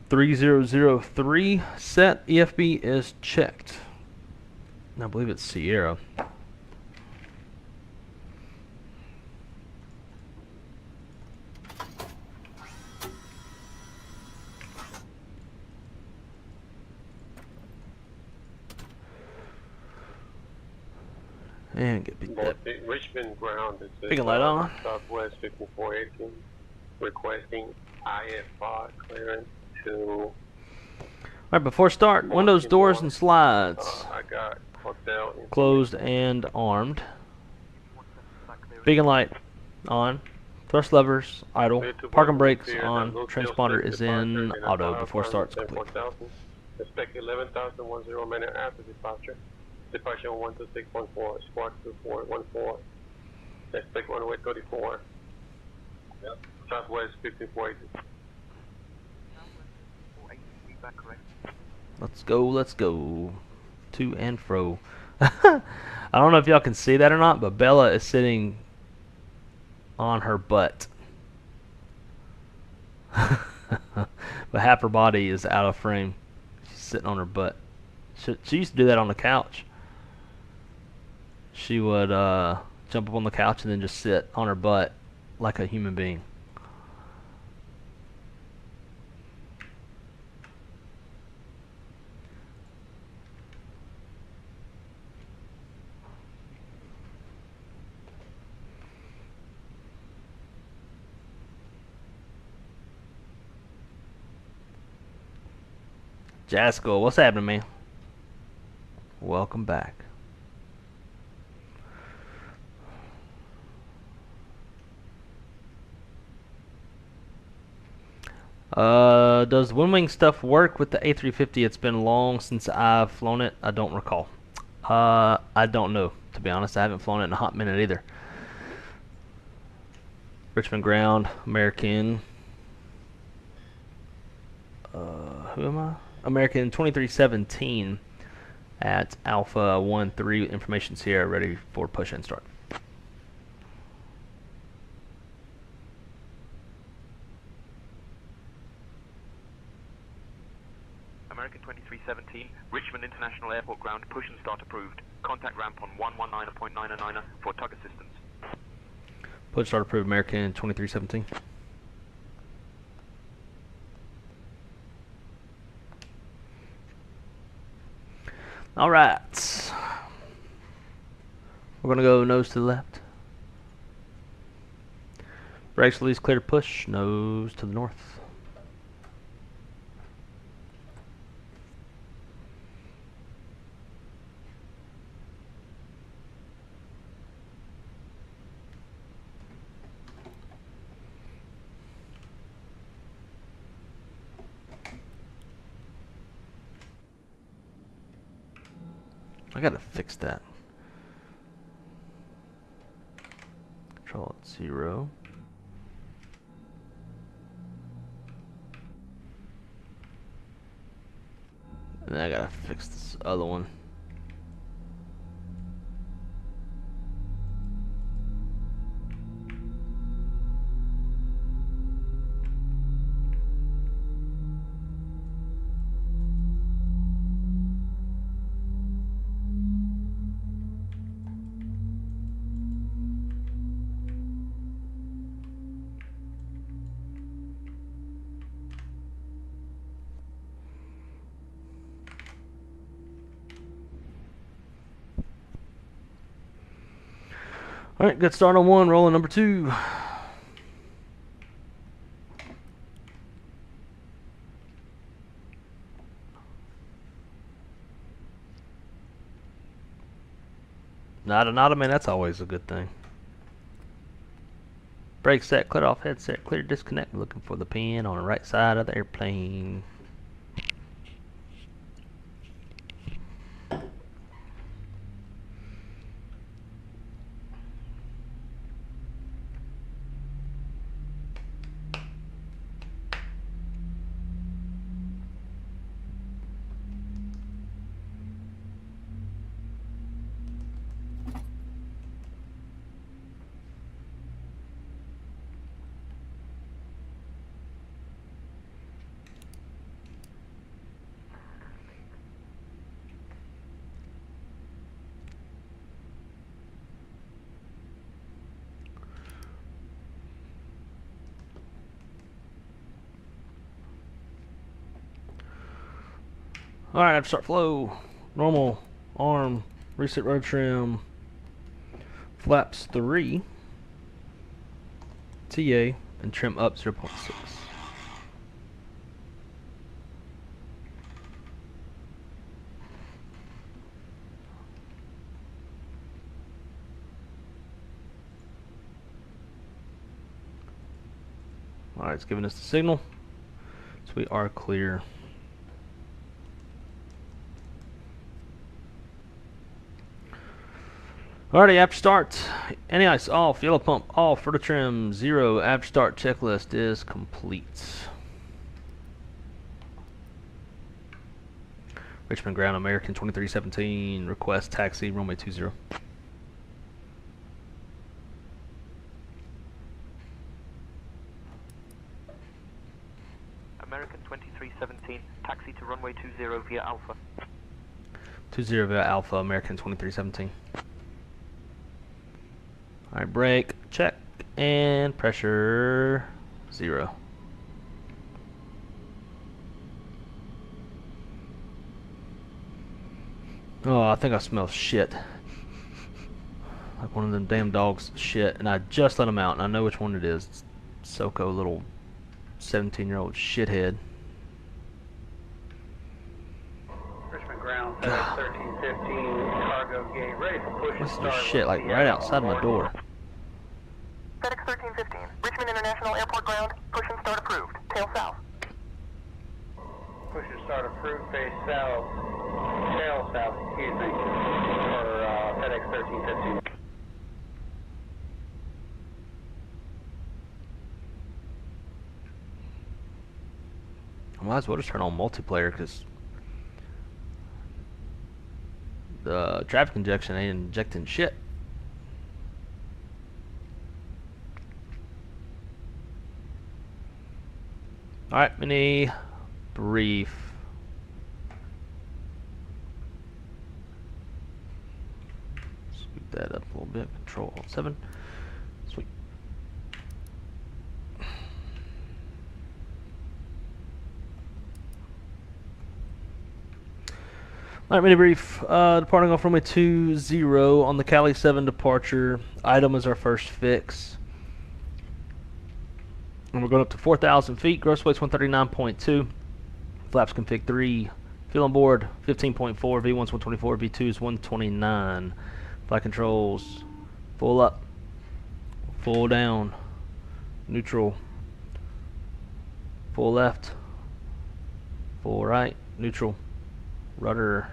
3003 set. EFB is checked. I believe it's Sierra. And get that Richmond ground is big light on. Southwest 5418, requesting IFR clearance to Alright, before start, windows, doors, and slides. I got hotel. Closed and armed. Beacon light on. Thrust levers idle. Parking brakes on. Transponder is in auto before starts complete. Expect 11,010 minutes after departure. Departure 126.4, squawk 2414. Expect runway 34. Yep. Southwest 5480. Let's go, let's go. To and fro. I don't know if y'all can see that or not, but Bella is sitting on her butt. But half her body is out of frame. She's sitting on her butt. She used to do that on the couch. She would jump up on the couch and then just sit on her butt like a human being. Jasko, what's happening, man? Welcome back. Does Windwing stuff work with the A350? It's been long since I've flown it. I don't recall. I don't know, to be honest. I haven't flown it in a hot minute either. Richmond ground, American. Who am I? American 2317 at Alpha 13. Information Sierra, ready for push and start. American 2317, Richmond International Airport ground, push and start approved. Contact ramp on 119.909 for tug assistance. Push start approved, American 2317. Alright. We're gonna go nose to the left. Brakes release, clear to push, nose to the north. I gotta fix that. Control at 0. And then I gotta fix this other one. Alright, good start on 1, rolling number 2. Nada, man, that's always a good thing. Brake set, clear off headset, clear disconnect. Looking for the pin on the right side of the airplane. Alright, I have to start flow. Normal, arm, reset rotor trim, flaps 3, TA, and trim up 0.6. Alright, it's giving us the signal. So we are clear. Alrighty, after start, anti-ice off, yellow pump off, for the trim 0. After start checklist is complete. Richmond ground, American 2317, request taxi, runway 20. American 2317, taxi to runway 20 via Alpha. 20 via Alpha, American 2317. Alright, brake, check, and pressure 0. Oh, I think I smell shit. Like one of them damn dogs shit, and I just let him out, and I know which one it is. It's Soko, little 17-year-old shithead. Richmond ground, FedEx 1315, cargo gate, ready for push and What's start. this shit, like right outside my door? FedEx 1315, Richmond International Airport ground, push and start approved. Tail south. Push and start approved, face south, tail south, excuse me, for FedEx 1315. I might as well just turn on multiplayer, because the traffic injection ain't injecting shit. Alright, mini brief. Scoot that up a little bit. Control Alt 7. Sweet. Alright, mini brief. Departing off runway 20 on the Cali 7 departure. Item is our first fix. And we're going up to 4,000 feet. Gross weight's 139.2. Flaps config 3. Fuel on board 15.4. V1's 124. V2's 129. Flight controls full up, full down, neutral, full left, full right, neutral, rudder,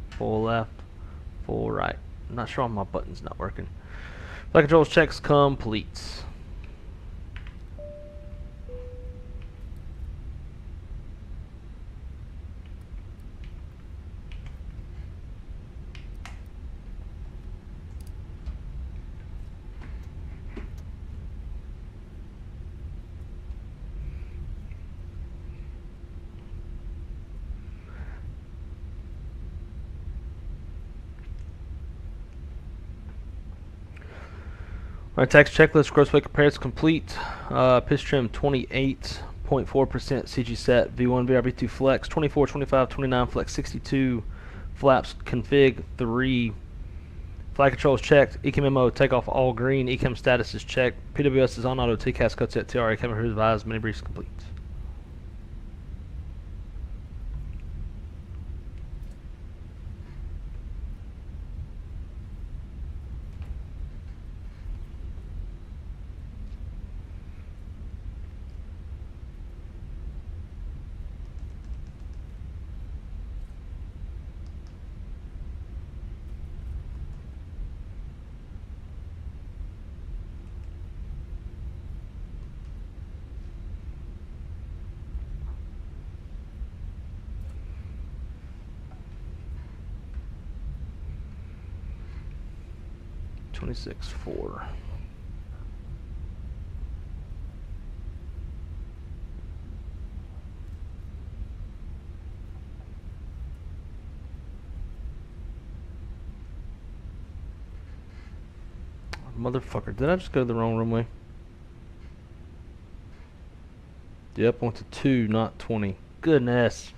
full left, full right. I'm not sure why my button's not working. Flight controls checks complete. Alright, tax checklist, gross weight comparison complete. Pitch trim 28.4% CG set, V1 VR, V2 flex, 24, 25, 29 flex, 62 flaps config 3. Flight controls checked, ECAM MO, takeoff all green, ECAM status is checked, PWS is on auto, TCAS cuts at TRA, camera revised, mini briefs complete. .26.4. Motherfucker, did I just go to the wrong runway? Yep, went to 2, not 20. Goodness.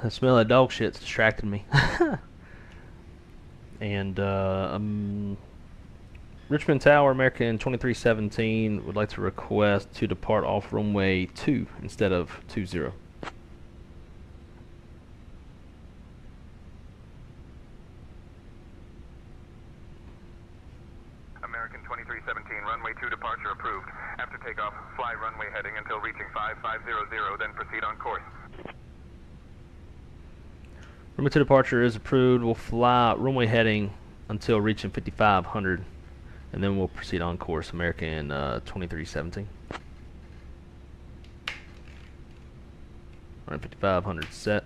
The smell of dog shit's distracting me. And Richmond Tower, American 2317 would like to request to depart off runway 2 instead of 20. 2317, runway 2 departure approved. After takeoff, fly runway heading until reaching 5500, then proceed on course. Runway 2 departure is approved. We'll fly runway heading until reaching 5500, and then we'll proceed on course. American 2317. Alright, 5500 set.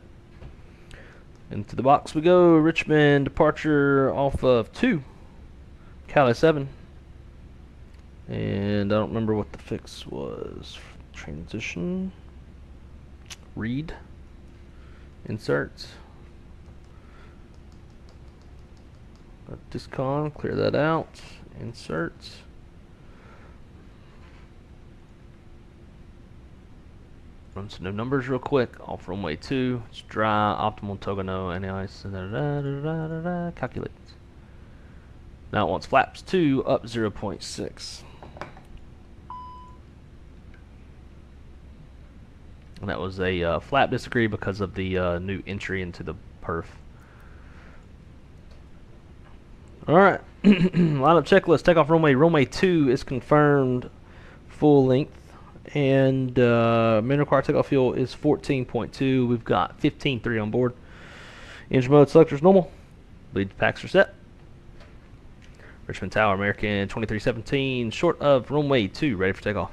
Into the box we go. Richmond departure off of 2. Cali 7. And I don't remember what the fix was. Transition. Read. Insert. Discon, clear that out. Insert. Run some new numbers real quick. Off runway 2. It's dry. Optimal Togano. Any ice. Calculate. Now it wants flaps 2 up 0.6. And that was a flap disagree because of the new entry into the perf. Alright, lineup checklist. Takeoff runway 2 is confirmed full length. And minimum required takeoff fuel is 14.2. We've got 15.3 on board. Engine mode selectors normal. Lead packs are set. Richmond Tower, American 2317, short of runway 2, ready for takeoff.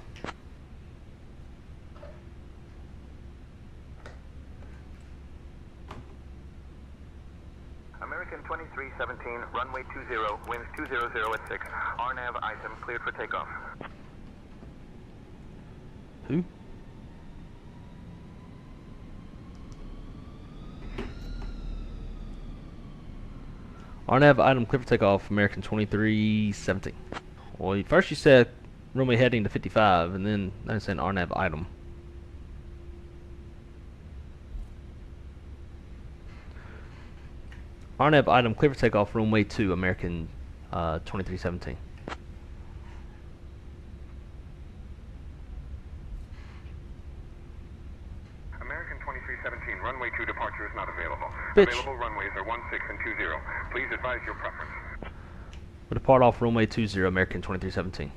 American 2317, runway 20, winds 200 at 6. RNAV item cleared for takeoff. Who? RNAV item clear for takeoff, American 2317. Well, first you said runway heading to 55, and then I said RNAV item. RNAV item clear for takeoff, runway 2, American 2317. American 2317, runway 2 departure is not available. Bitch. Available runways are 16 and 20. Please advise your preference. We'll depart off runway 20, American 2317.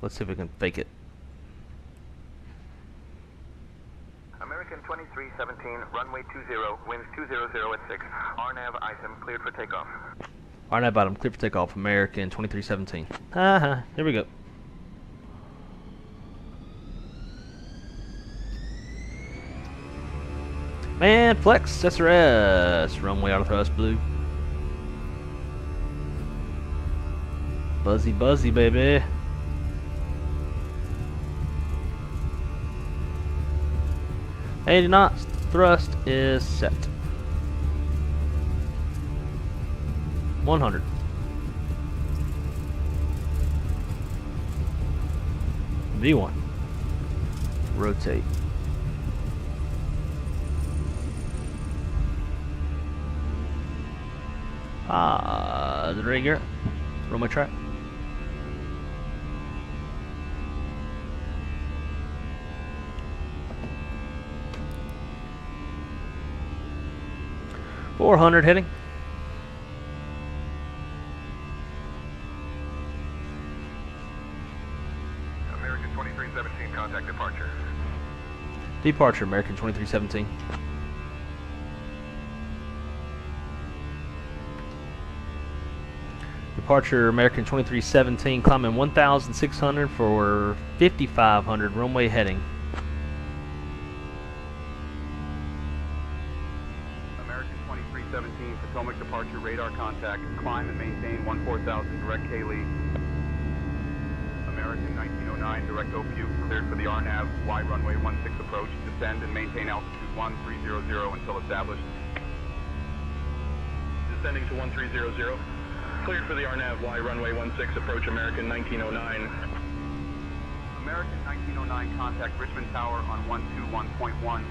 Let's see if we can fake it. American 2317, runway 20, winds 200 at 6. RNAV item cleared for takeoff. RNAV item clear for takeoff, American 2317. Haha, here we go. Man, flex, SRS, runway auto thrust blue. Buzzy, buzzy, baby. Eighty knots, thrust is set. 100. V1. Rotate. The rigger. Runway track. .400 heading. American 2317, contact departure. Departure, American 2317. Departure, American 2317, climbing 1,600 for 5,500, runway heading. American 2317, Potomac departure, radar contact, climb and maintain 14,000, direct K-Lee. American 1909, direct OPU, cleared for the RNAV, Y runway 16 approach, descend and maintain altitude 1300 until established. Descending to 1300. Cleared for the RNAV, Y runway 16 approach, American 1909. American 1909, contact Richmond Tower on 121.1.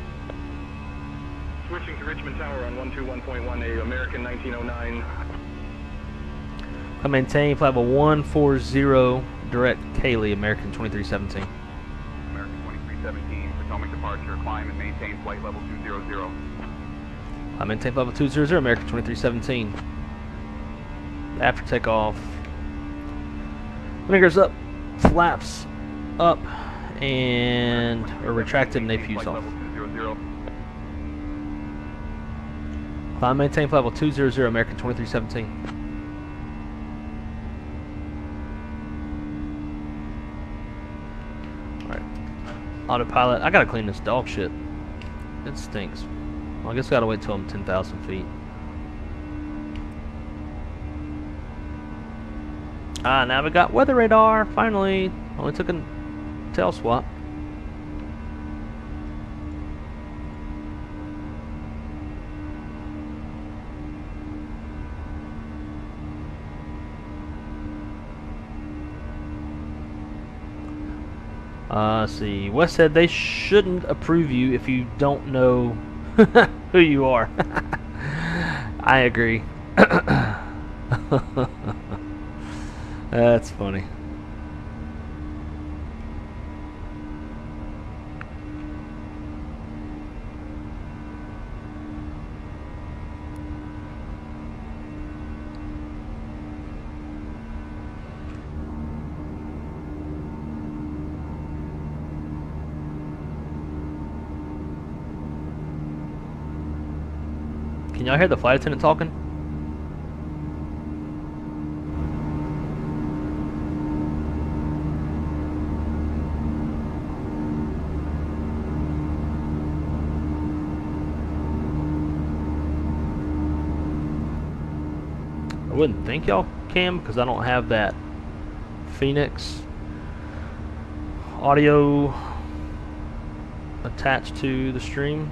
Switching to Richmond Tower on 121.1, American 1909. I maintain flight level 140, direct Kaylee, American 2317. American 2317, Potomac departure, climb and maintain flight level 200. I maintain flight level 200, American 2317. After takeoff. Fingers up, flaps up, and are retracted and they fuse off. Climb, maintain flight level 200, American 2317. Alright. Autopilot. I gotta clean this dog shit. It stinks. Well, I guess I gotta wait till I'm 10,000 feet. Now we got weather radar, finally. Only took a tail swap. Let's see. Wes said they shouldn't approve you if you don't know who you are. I agree. That's funny. Can y'all hear the flight attendant talking? I wouldn't think y'all can because I don't have that Fenix audio attached to the stream.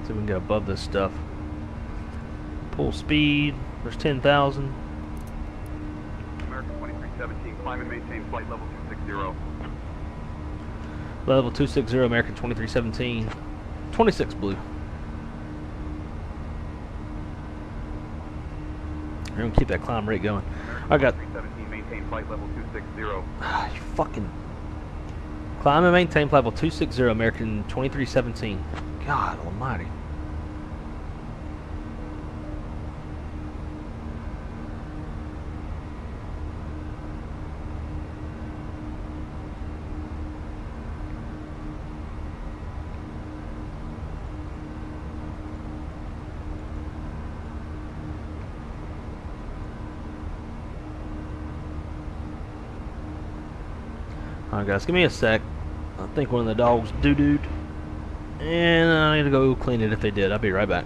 See if we can get above this stuff. Full speed. There's 10,000. American 2317, climb and maintain flight level 260. Level 260, American 2317. 26 blue. We're gonna keep that climb rate going. I got. 317, maintain flight level 260. You fucking. Climb and maintain flight level 260, American 2317. God almighty. Alright guys, give me a sec. I think one of the dogs doo-dooed. And I need to go clean it if they did. I'll be right back.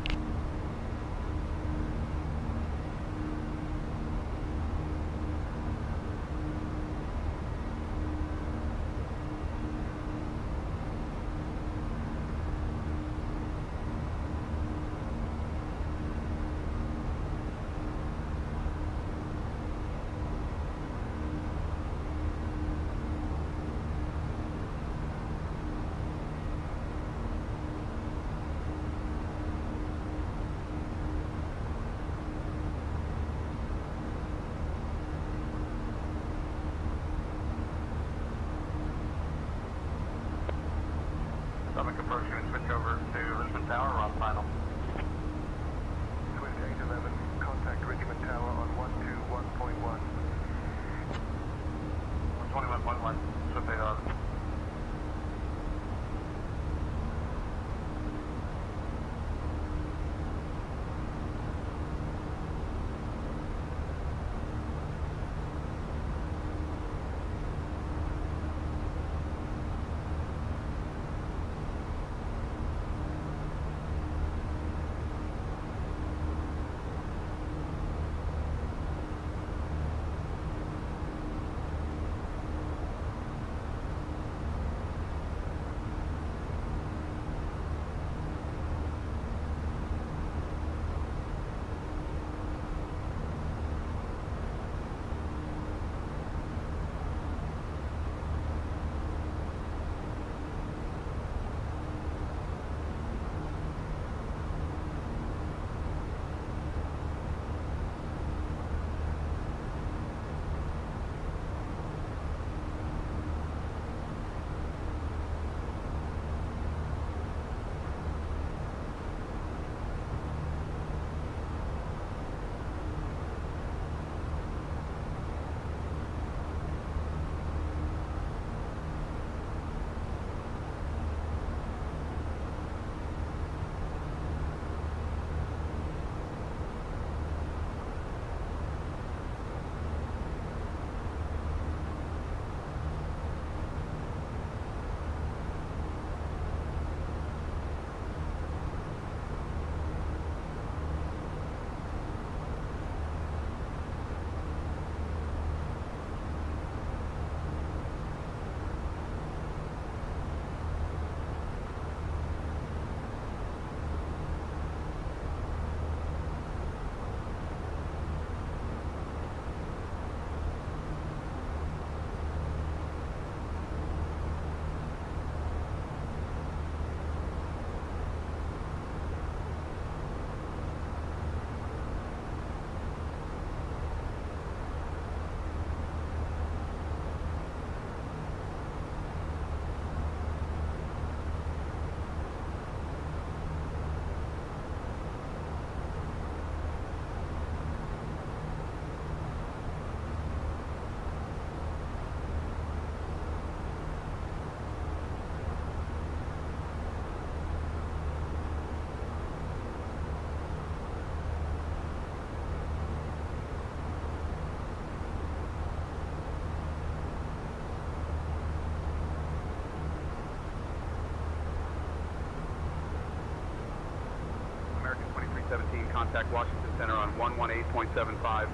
2317, contact Washington Center on 118.75.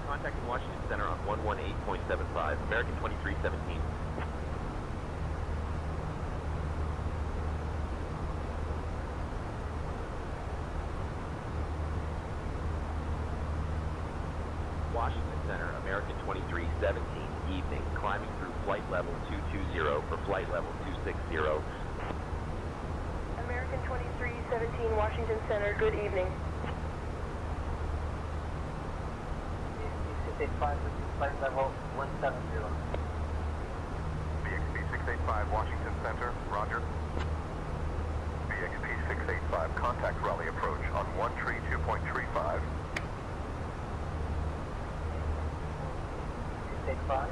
Contacting Washington Center on 118.75, American 2317. Washington Center, American 2317, evening, climbing through flight level 220 for flight level 260. American 2317, Washington Center, good evening. 685, flight level 170. BXP 685, Washington Center, roger. BXP 685, contact rally approach on 132.35. 685.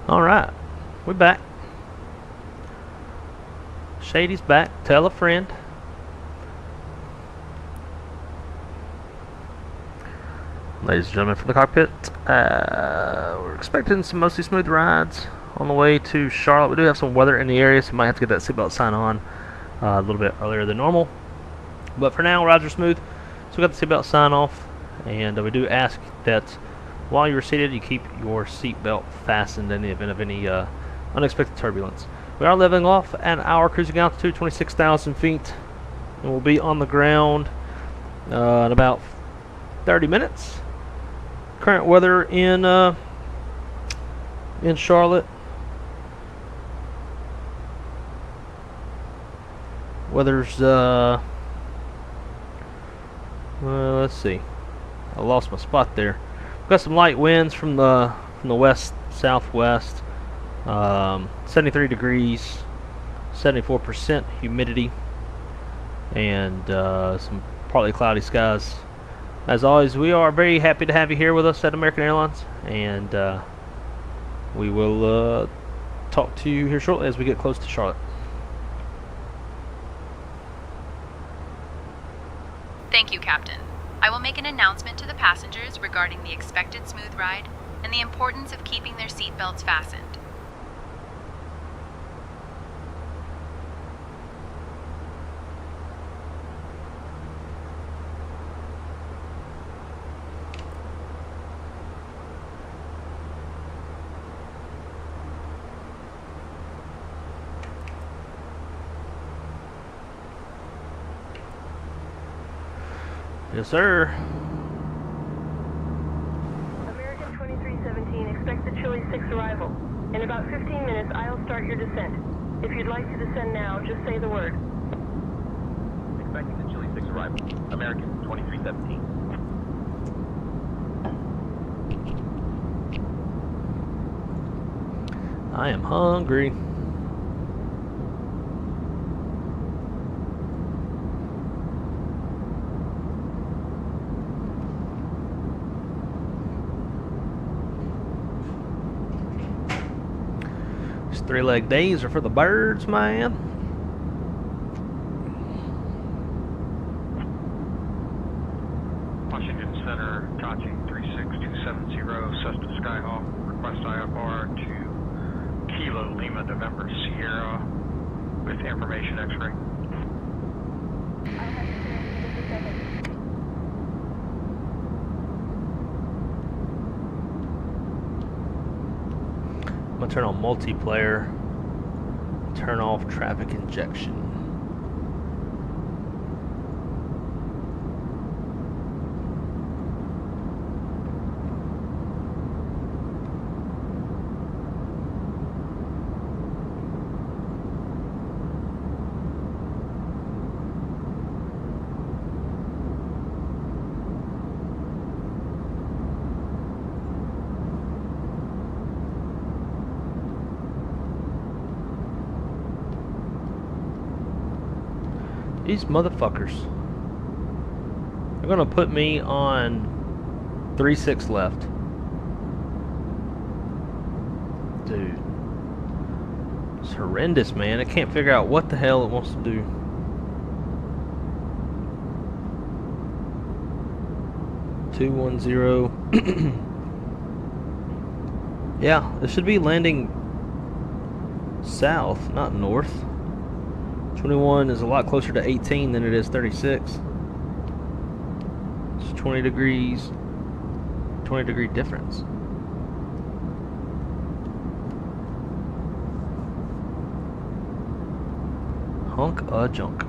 Alright, we're back. Shady's back. Tell a friend. Ladies and gentlemen, from the cockpit, we're expecting some mostly smooth rides on the way to Charlotte. We do have some weather in the area, so we might have to get that seatbelt sign on a little bit earlier than normal. But for now, rides are smooth, so we got the seatbelt sign off, and we do ask that while you're seated, you keep your seatbelt fastened in the event of any unexpected turbulence. We are leveling off at our cruising altitude, 26,000 feet, and we'll be on the ground in about 30 minutes. Current weather in Charlotte. Weather's let's see. I lost my spot there. We've got some light winds from the west southwest. 73 degrees, 74% humidity, and some partly cloudy skies. As always, we are very happy to have you here with us at American Airlines, and we will talk to you here shortly as we get close to Charlotte. Thank you, Captain. I will make an announcement to the passengers regarding the expected smooth ride and the importance of keeping their seatbelts fastened. Yes, sir. American 2317, expect the Chile 6 arrival. In about 15 minutes, I'll start your descent. If you'd like to descend now, just say the word. Expecting the Chile 6 arrival. American 2317. I am hungry. These 3-leg days are for the birds, man. Washington Center, Tachi 36270, Cessna Skyhawk, request IFR to Kilo Lima November Sierra with information X-ray. I'm gonna turn on multiplayer, turn off traffic injection. These motherfuckers are gonna put me on 3-6 left. Dude. It's horrendous, man. I can't figure out what the hell it wants to do. (210) Yeah, it should be landing south, not north. 21 is a lot closer to 18 than it is 36. It's 20 degrees, 20 degree difference. Hunk a junk.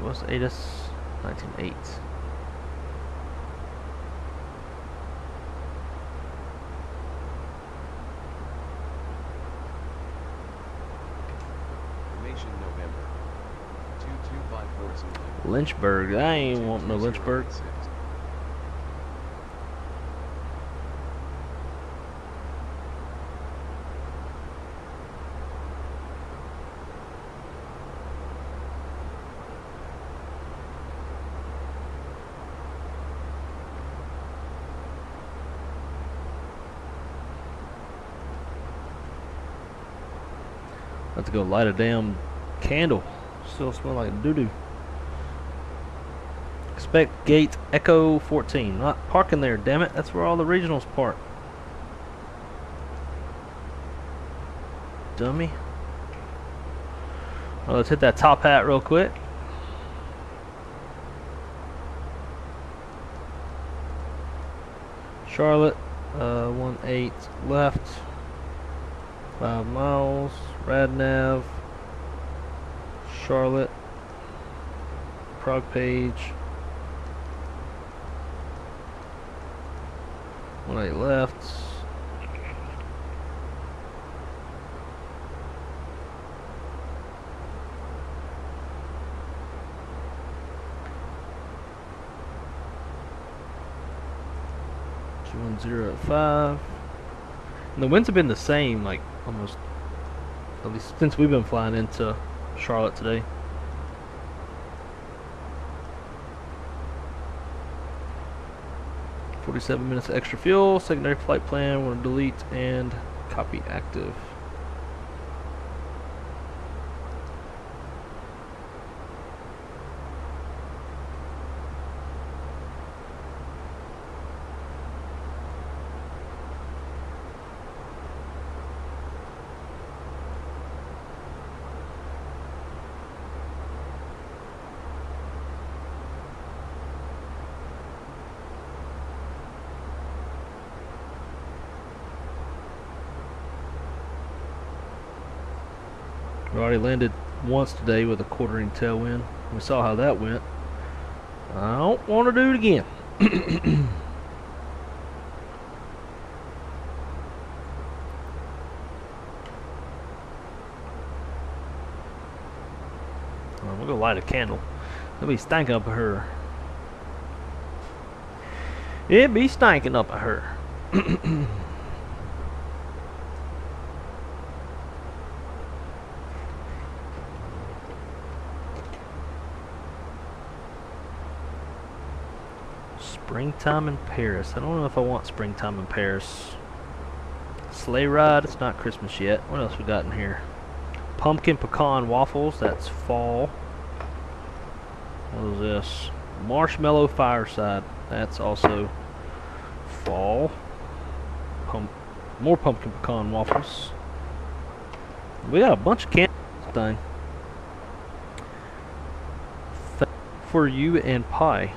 What's ADIS? 19.8. Lynchburg. I ain't want no Lynchburg. I have to go light a damn candle. Still smell like doo-doo. Expect gate Echo 14. Not parking there, damn it. That's where all the regionals park. Dummy. Well, let's hit that top hat real quick. Charlotte, 18 left. 5 miles. Radnav. Charlotte. Prague page. 18 left. at 5. And the winds have been the same, like almost, at least since we've been flying into Charlotte today. $47 minutes of extra fuel. Secondary flight plan. Want to delete and copy active. We already landed once today with a quartering tailwind. We saw how that went. I don't want to do it again. We'll go light a candle. It'll be stinking up at her. It be stinking up at her. Springtime in Paris. I don't know if I want springtime in Paris. Sleigh ride. It's not Christmas yet. What else we got in here? Pumpkin pecan waffles. That's fall. What is this? Marshmallow fireside. That's also fall. More pumpkin pecan waffles. We got a bunch of candles. Thing. For you and pie.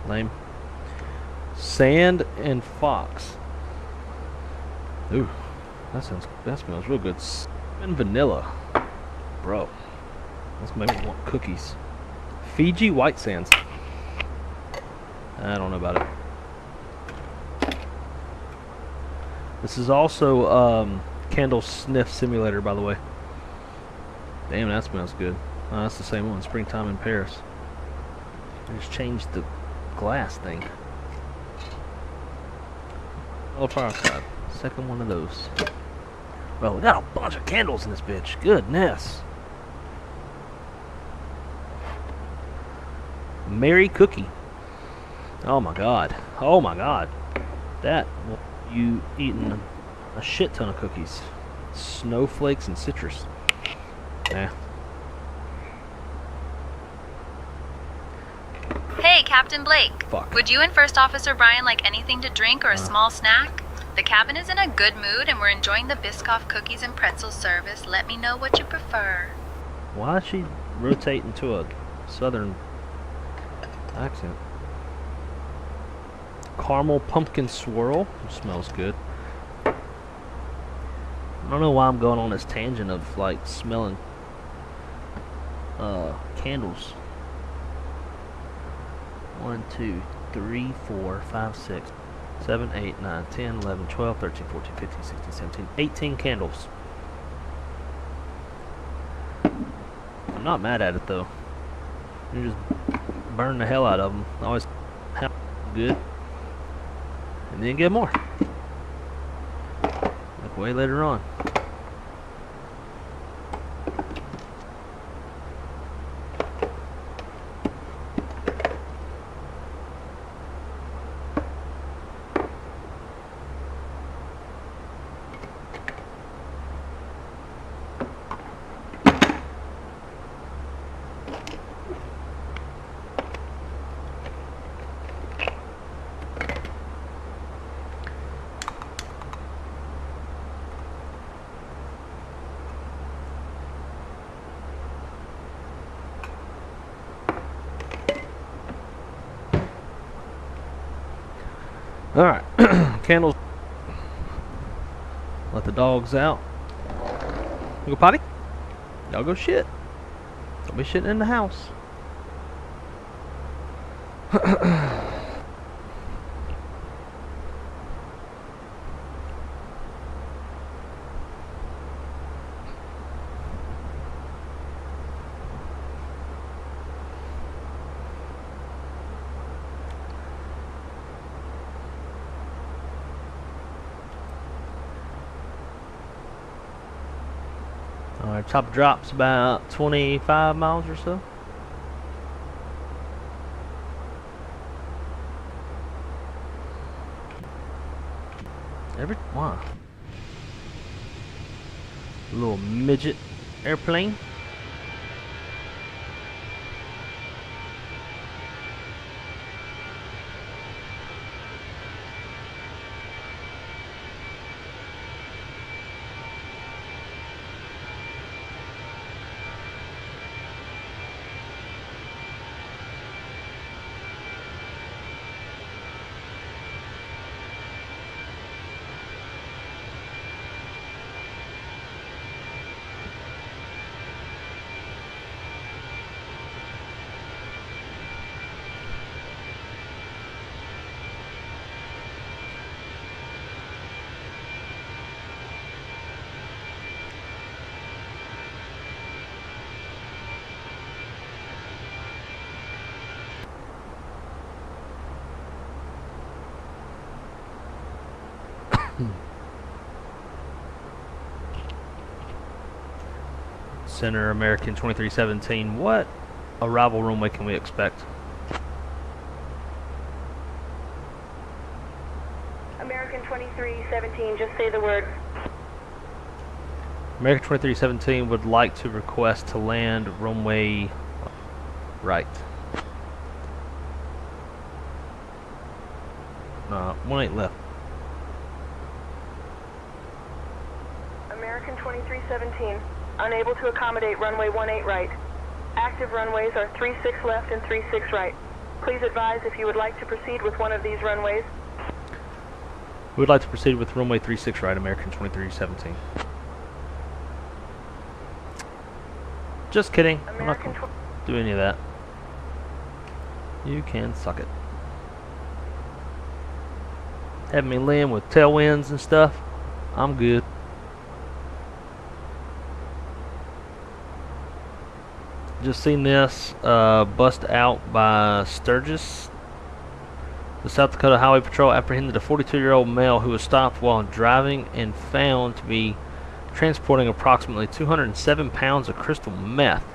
Lame. Sand and fox. Ooh, that smells real good. And vanilla, bro. That's maybe me want cookies. Fiji white sands. I don't know about it. This is also candle sniff simulator, by the way. Damn, that smells good. Oh, that's the same one. Springtime in Paris. I just changed the glass thing. Oh, fire side. Second one of those. Well, we got a bunch of candles in this bitch. Goodness. Merry Cookie. Oh my god. Oh my god. That, you eating a shit ton of cookies. Snowflakes and citrus. Yeah. Hey, Captain Blake. Fuck. Would you and First Officer Brian like anything to drink or a small snack? The cabin is in a good mood and we're enjoying the Biscoff cookies and pretzel service. Let me know what you prefer. Why is she rotating to a southern accent? Caramel pumpkin swirl. It smells good. I don't know why I'm going on this tangent of like smelling candles. 1, 2, 3, 4, 5, 6, 7, 8, 9, 10, 11, 12, 13, 14, 15, 16, 17, 18 candles. I'm not mad at it though. You just burn the hell out of them. Always have good. And then get more. Like way later on. Alright, candles. Let the dogs out. You go potty? Y'all go shit. Don't be shitting in the house. Alright, top drop's about 25 miles or so. Wow. Little midget airplane. Center American 2317. What arrival runway can we expect? American 2317, just say the word. American 2317 would like to request to land runway right. One ain't left. American 2317, unable to accommodate runway 18 right. Active runways are 36 left and 36 right. Please advise if you would like to proceed with one of these runways. We would like to proceed with runway 36 right, American 2317. Just kidding. I'm not going to do any of that. You can suck it. Having me land with tailwinds and stuff, I'm good. Just seen this bust out by Sturgis. The South Dakota Highway Patrol apprehended a 42-year-old male who was stopped while driving and found to be transporting approximately 207 pounds of crystal meth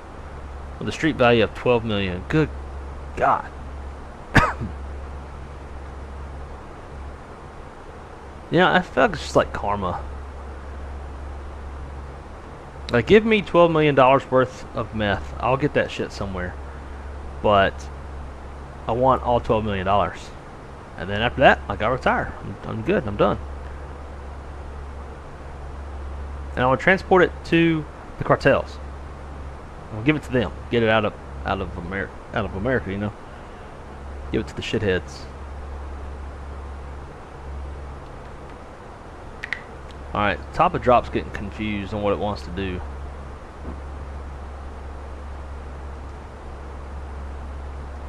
with a street value of $12 million. Good God. Yeah, I feel like it's just like karma. Like, give me $12 million worth of meth. I'll get that shit somewhere. But I want all $12 million. And then after that, like, I retire. I'm good. I'm done. And I want to transport it to the cartels. I'll give it to them. Get it out of America, you know. Give it to the shitheads. Alright, top of drop's getting confused on what it wants to do.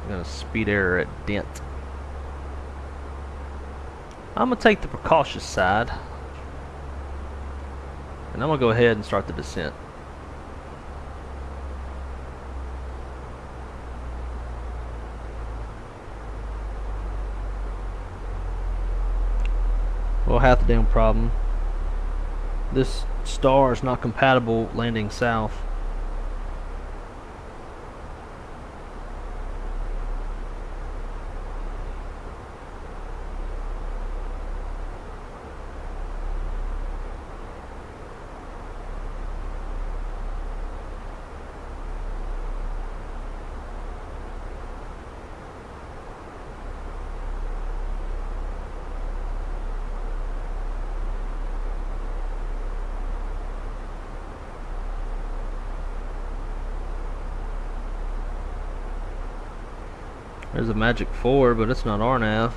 I'm gonna speed error at Dent. I'm gonna take the precautious side. And I'm gonna go ahead and start the descent. Well, half the damn problem. This star is not compatible landing south. There's a Magic 4, but it's not RNAV.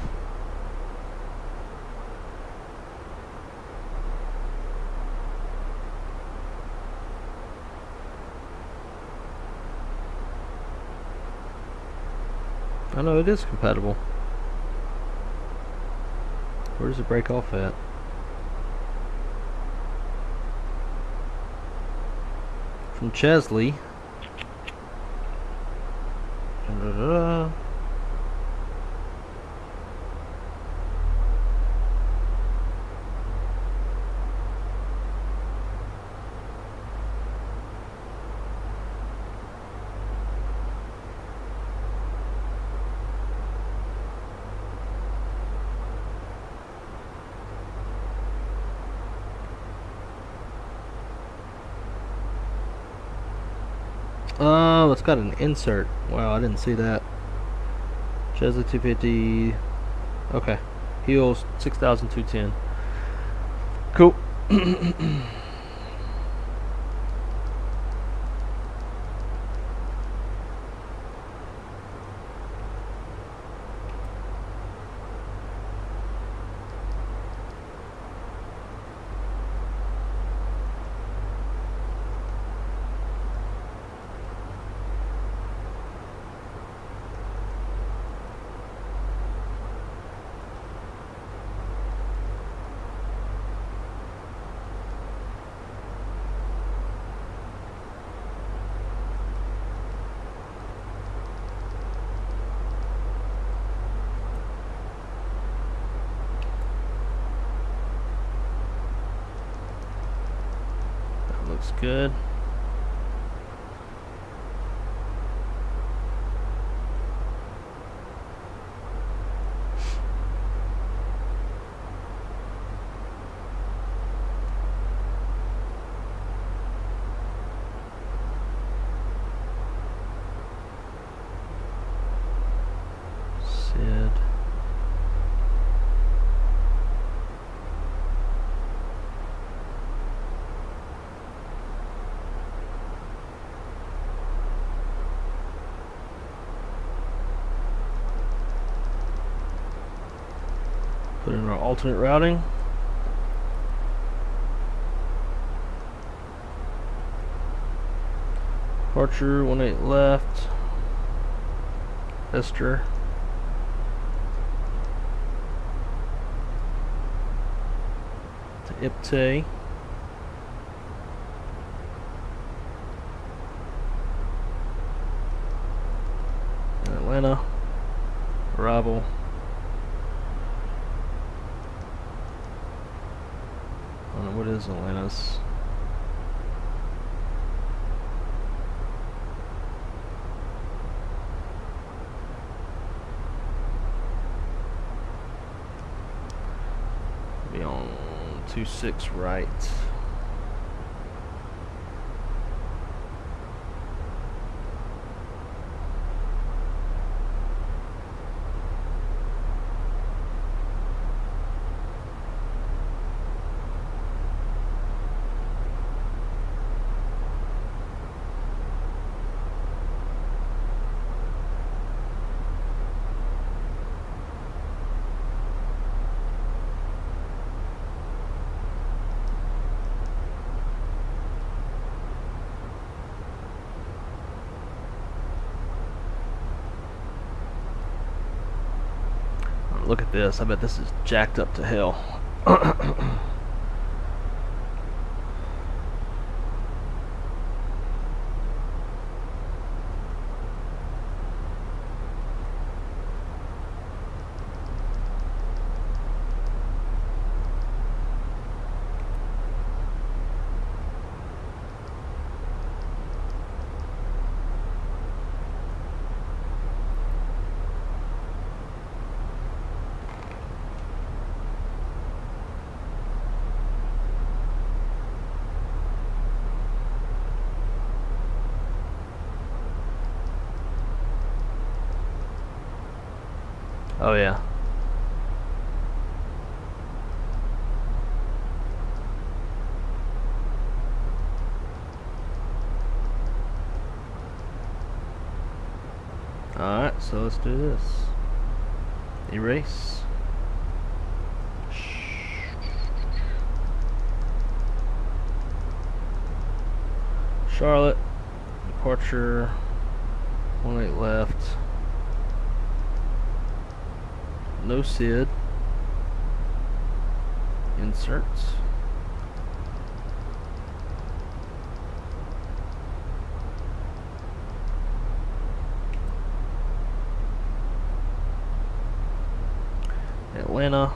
I know it is compatible. Where does it break off at? From Chesley. Da-da-da-da. Oh, it's got an insert. Wow, I didn't see that. Chesley 250. Okay. Heels 6,210. Cool. Looks good. Sid. Put in our alternate routing. Departure 18 left. Esther. To Ipte. Atlanta. Arrival. what is Atlanta's? Be on 26 right. Look at this. I bet this is jacked up to hell. Oh yeah. Alright, so let's do this. Erase. Charlotte. Departure. 18 left. No SID. Inserts. Atlanta.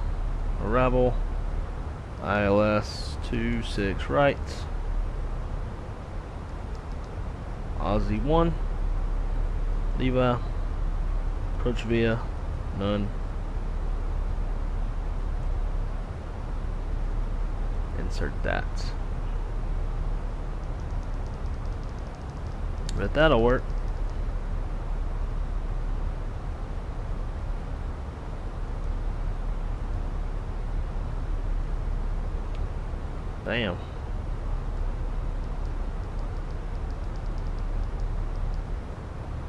Arrival. ILS 26 right. Aussie 1. Levi. Approach via. None. Insert that. But that'll work. Bam.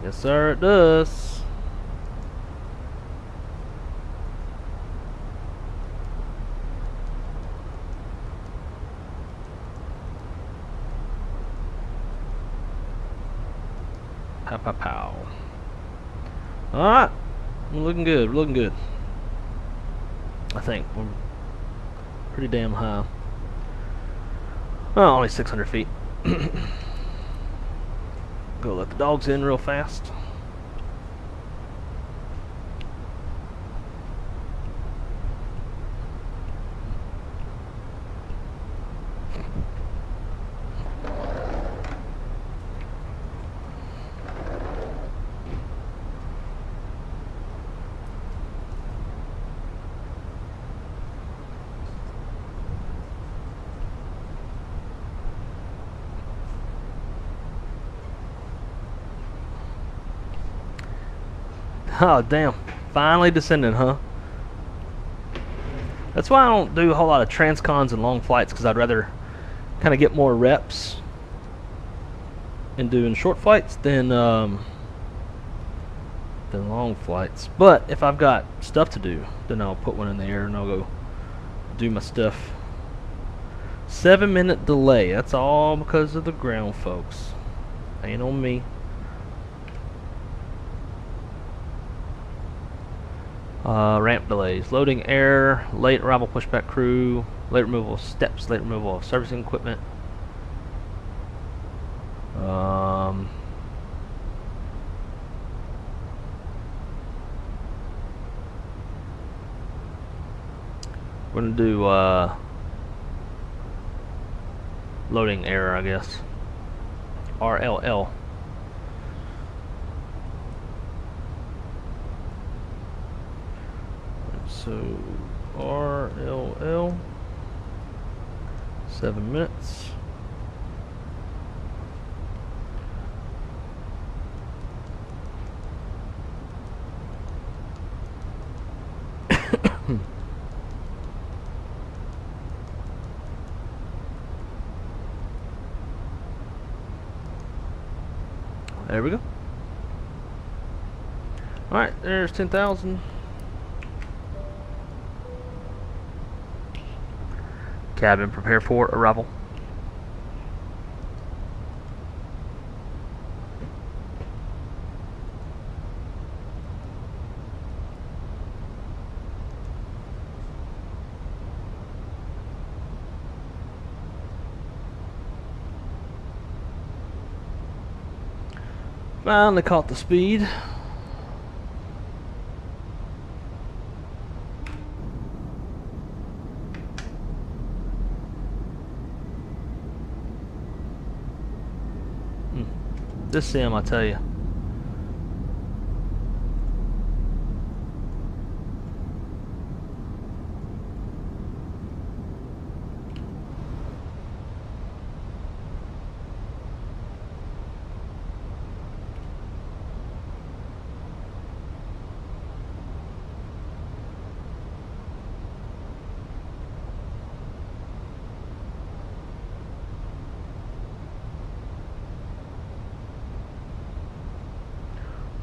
Yes sir, it does. Pow pow pow. Alright. We're looking good, we're looking good. I think we're pretty damn high. Oh, only 600 feet. Go let the dogs in real fast. Oh damn, finally descending, huh? That's why I don't do a whole lot of transcons and long flights, because I'd rather kind of get more reps in doing short flights than long flights. But if I've got stuff to do, then I'll put one in the air and I'll go do my stuff. 7-minute delay, that's all because of the ground folks. Ain't on me. Ramp delays, loading air, late arrival pushback crew, late removal of steps, late removal of servicing equipment. We're gonna do Loading error, I guess. RLL. So RLL, 7 minutes. There we go. Alright, there's 10,000. Cabin, prepare for arrival. Finally caught the speed. This sim, I tell you.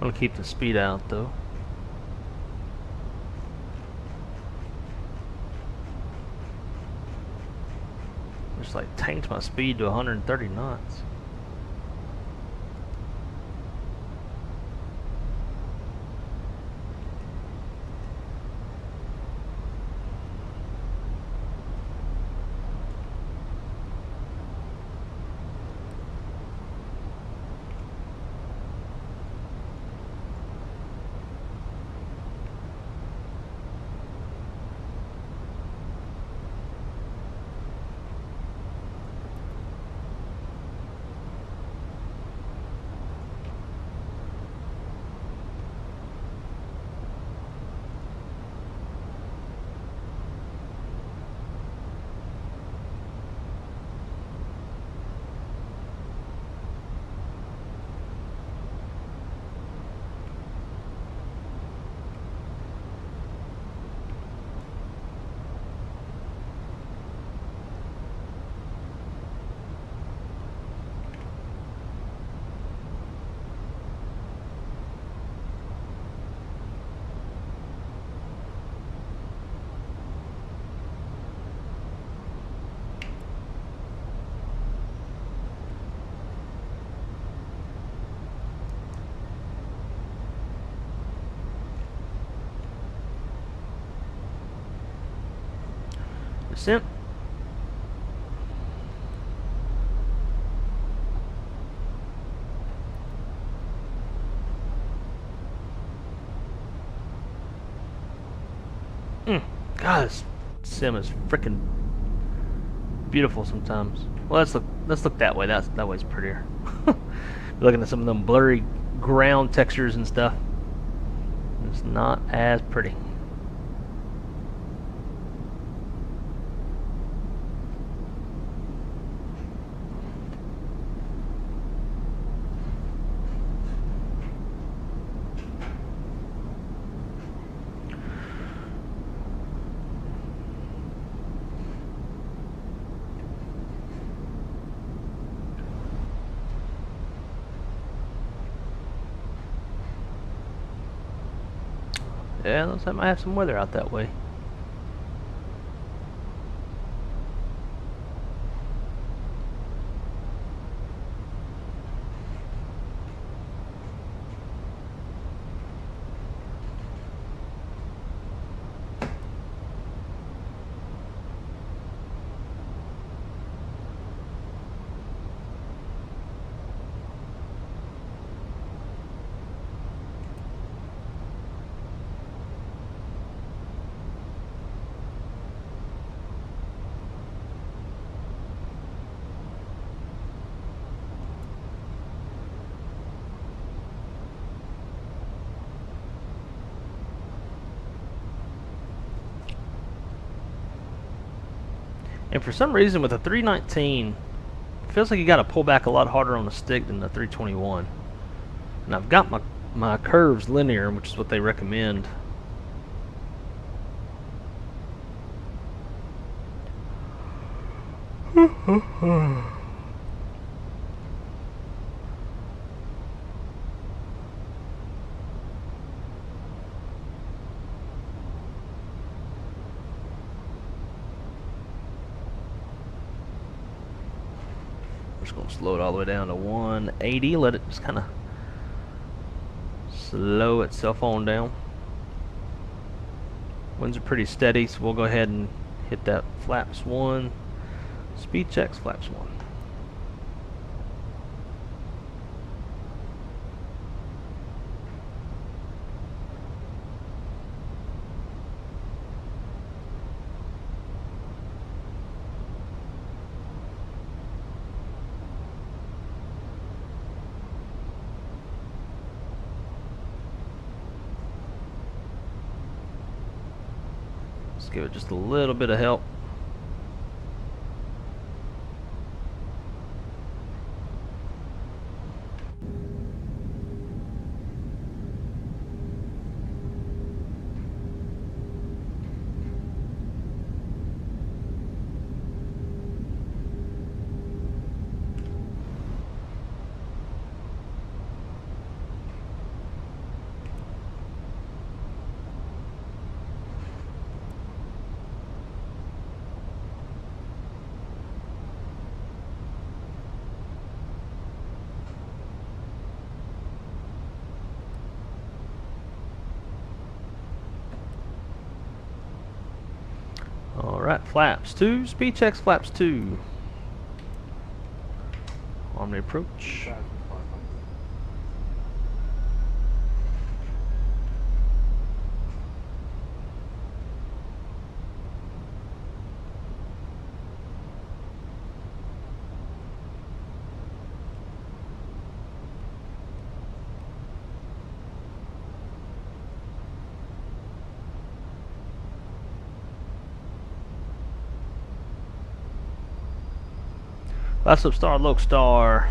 I'm gonna keep the speed out though. Just like tanked my speed to 130 knots. Simp. God, this sim is freaking beautiful sometimes. Well, let's look that way. That way's prettier. Looking at some of them blurry ground textures and stuff. It's not as pretty. Yeah, looks like I might have some weather out that way. And for some reason with the 319, it feels like you got to pull back a lot harder on the stick than the 321. And I've got my curves linear, which is what they recommend. Just going to slow it all the way down to 180. Let it just kind of slow itself on down. Winds are pretty steady, so we'll go ahead and hit that flaps 1. Speed checks, flaps 1. Let's give it just a little bit of help. Alright, flaps 2, speed checks, flaps 2. On the approach. Last up star, Loke star.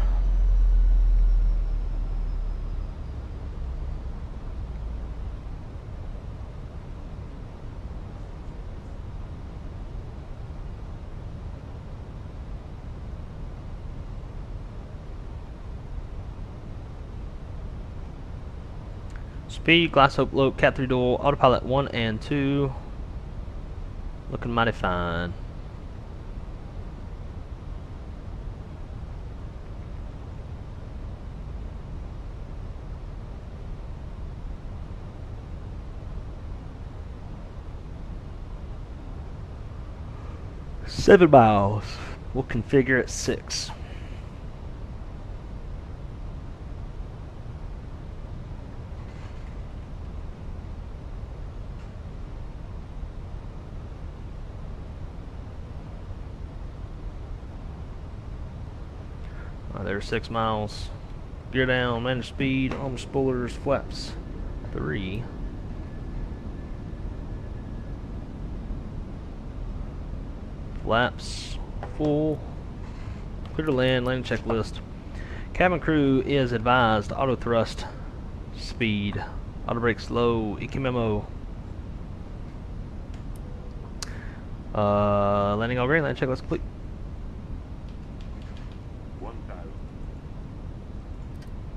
Speed, glass hope, Loke, cat 3 dual, autopilot 1 and 2. Looking mighty fine. Seven miles. We'll configure at 6. There's 6 miles. Gear down, manage speed, arm spoilers, flaps 3. Flaps full. Clear to land, landing checklist. Cabin crew is advised auto thrust speed. Auto brake slow. EQ memo. Landing all green, landing checklist complete.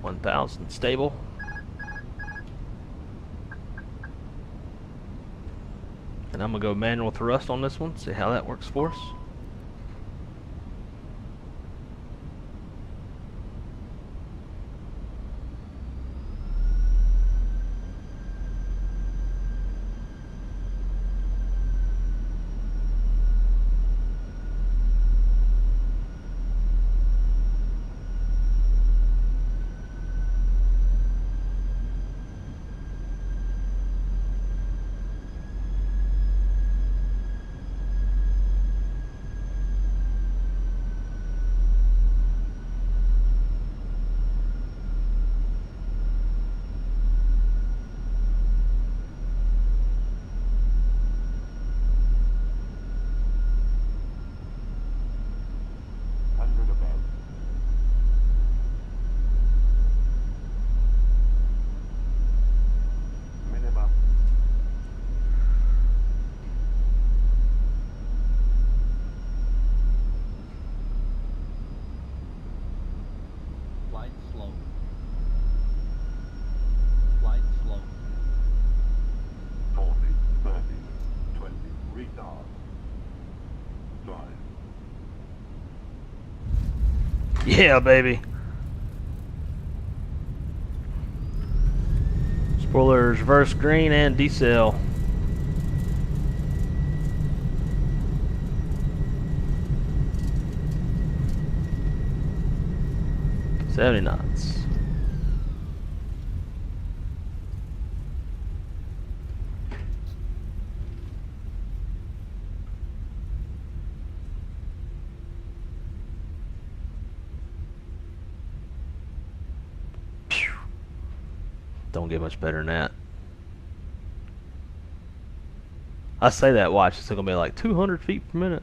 1,000 stable. And I'm gonna go manual thrust on this one, see how that works for us. Yeah, baby. Spoilers, reverse green and decel. $70 knots. Don't get much better than that. I say that, watch, it's gonna be like 200 feet per minute.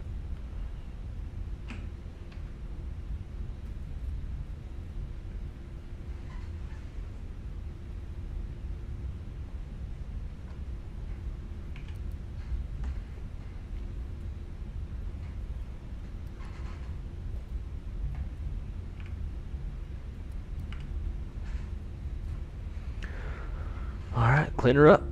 Alright, clean her up.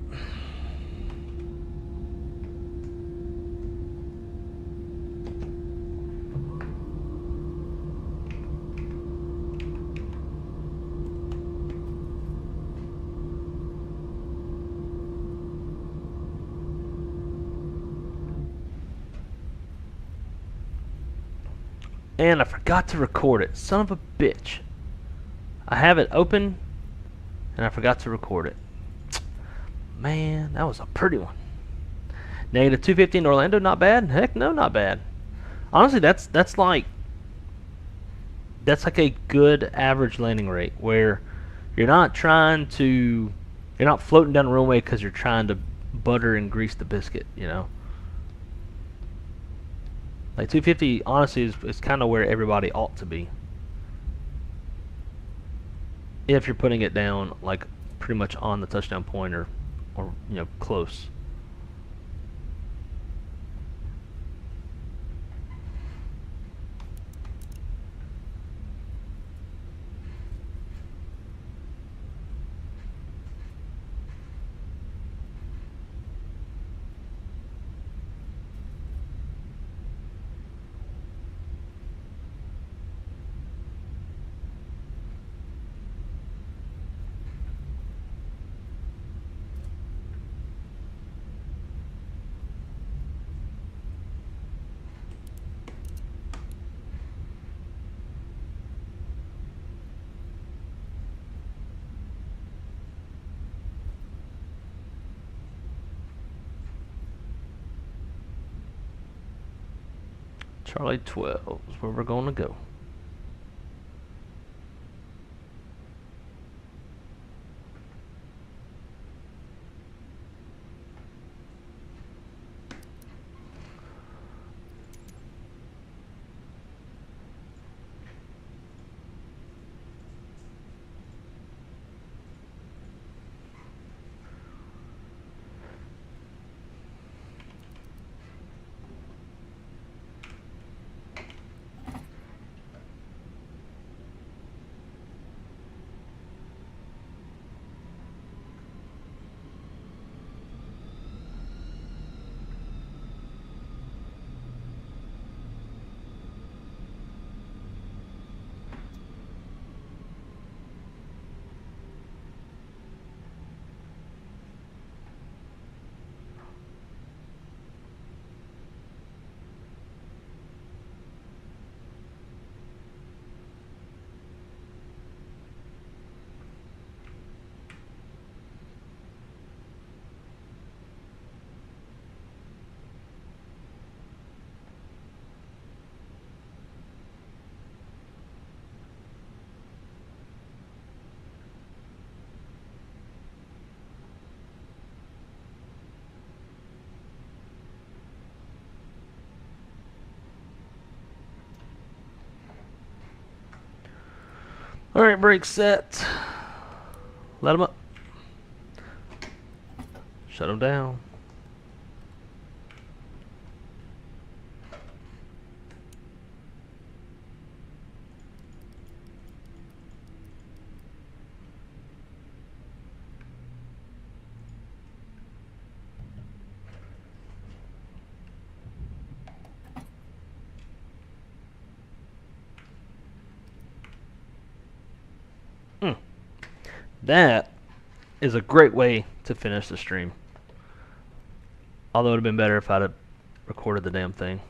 And I forgot to record it. Son of a bitch. I have it open and I forgot to record it. Man, that was a pretty one. Negative 250 in Orlando, not bad. Heck no, not bad. Honestly, that's like a good average landing rate where you're not floating down the runway because you're trying to butter and grease the biscuit, you know. Like 250 honestly is kind of where everybody ought to be. If you're putting it down like pretty much on the touchdown point or you know, close. Charlie 12 is where we're going to go. Alright, brakes set. Let them up. Shut them down. That is a great way to finish the stream. Although it would have been better if I'd have recorded the damn thing.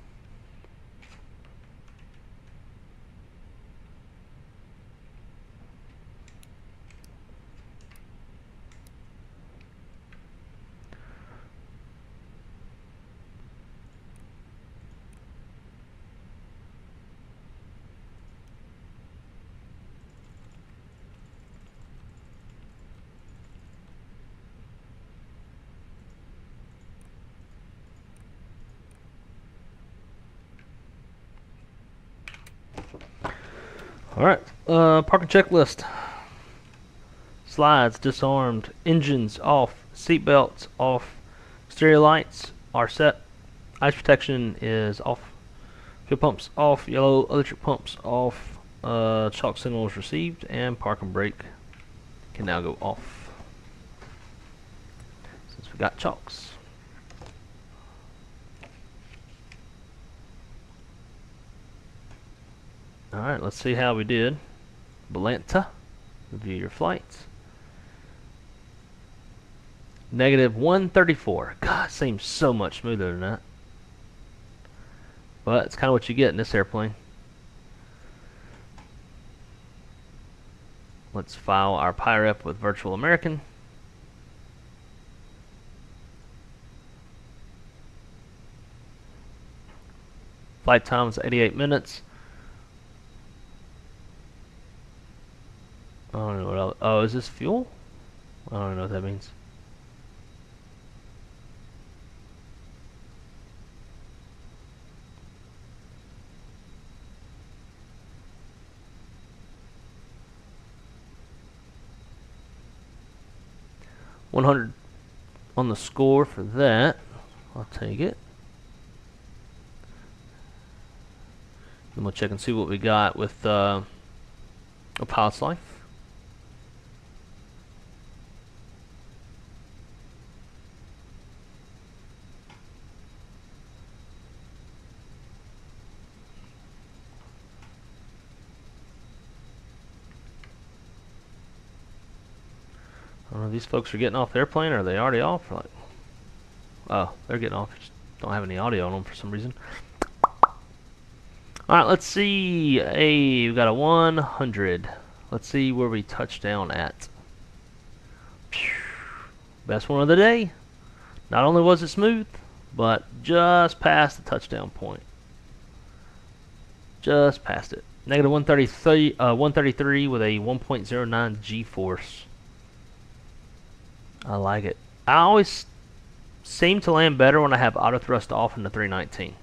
Alright, parking checklist. Slides disarmed, engines off, seatbelts off, stereo lights are set, ice protection is off, fuel pumps off, yellow electric pumps off, chalk signals received, and parking brake can now go off since we got chalks. Alright, let's see how we did. Belanta, review your flights. Negative 134. God, seems so much smoother than that. But it's kind of what you get in this airplane. Let's file our PIREP with Virtual American. Flight time is 88 minutes. I don't know what else. Oh, is this fuel? I don't know what that means. $100 on the score for that. I'll take it. Then we'll check and see what we got with a pilot's life. I don't know if these folks are getting off the airplane, or are they already off? Or like, oh, they're getting off. Just don't have any audio on them for some reason. Alright, let's see. Hey, we got a 100. Let's see where we touch down at. Best one of the day. Not only was it smooth, but just past the touchdown point. Just past it. Negative 133 with a 1.09 G-force. I like it. I always seem to land better when I have auto thrust off in the 319.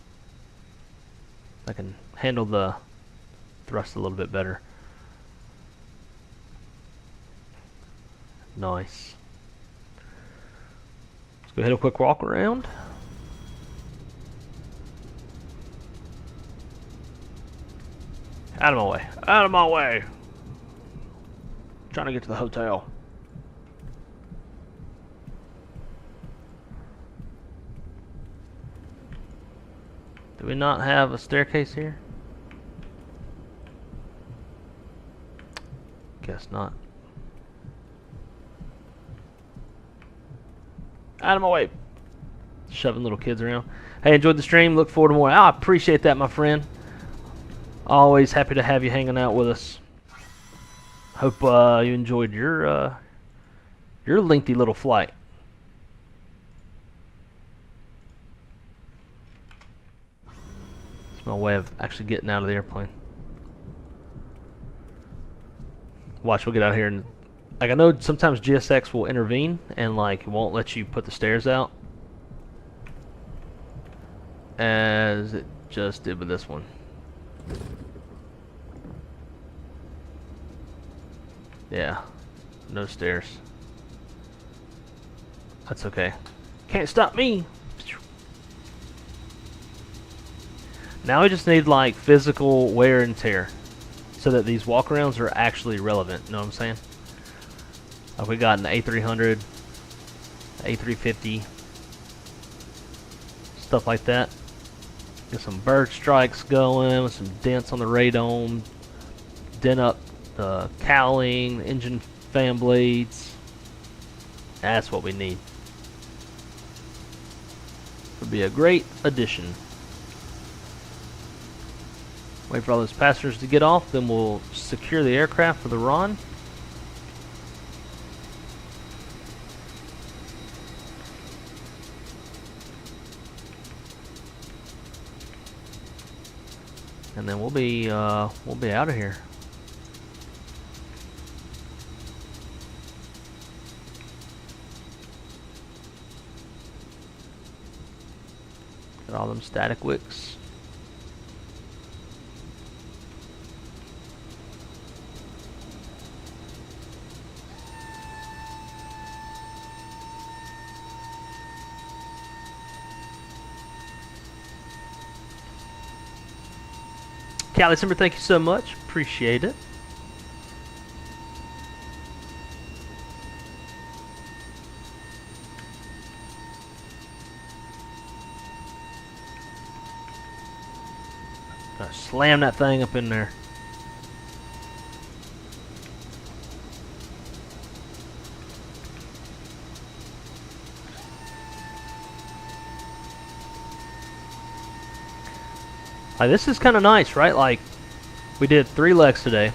I can handle the thrust a little bit better. Nice. Let's go hit a quick walk around. Out of my way. Out of my way. Trying to get to the hotel. Do we not have a staircase here? Guess not. Out of my way. Shoving little kids around. Hey, enjoyed the stream. Look forward to more. I appreciate that, my friend. Always happy to have you hanging out with us. Hope you enjoyed your lengthy little flight. It's my way of actually getting out of the airplane. Watch, we'll get out here and like I know sometimes GSX will intervene and like won't let you put the stairs out, as it just did with this one. Yeah, no stairs. That's okay. Can't stop me. Now we just need like physical wear and tear so that these walkarounds are actually relevant. You know what I'm saying? Like we got an A300, A350, stuff like that. Get some bird strikes going with some dents on the radome, dent up the cowling, engine fan blades. That's what we need. Would be a great addition. Wait for all those passengers to get off, then we'll secure the aircraft for the run. And then we'll be out of here. Got all them static wicks. Cali Simmer, thank you so much. Appreciate it. Gotta slam that thing up in there. Like, this is kind of nice, right? Like, we did 3 legs today,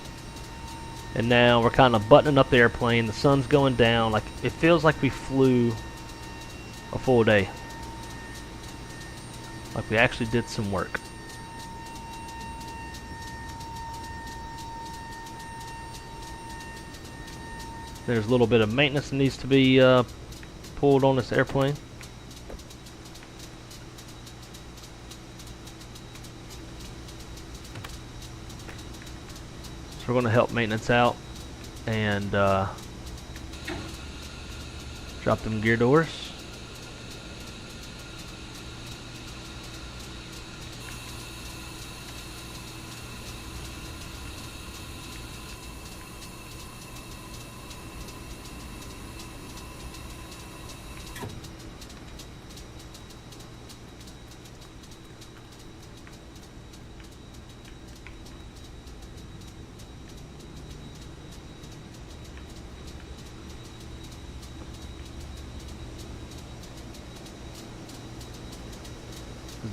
and now we're kind of buttoning up the airplane. The sun's going down. Like, it feels like we flew a full day. Like we actually did some work. There's a little bit of maintenance that needs to be pulled on this airplane. We're going to help maintenance out and drop them gear doors.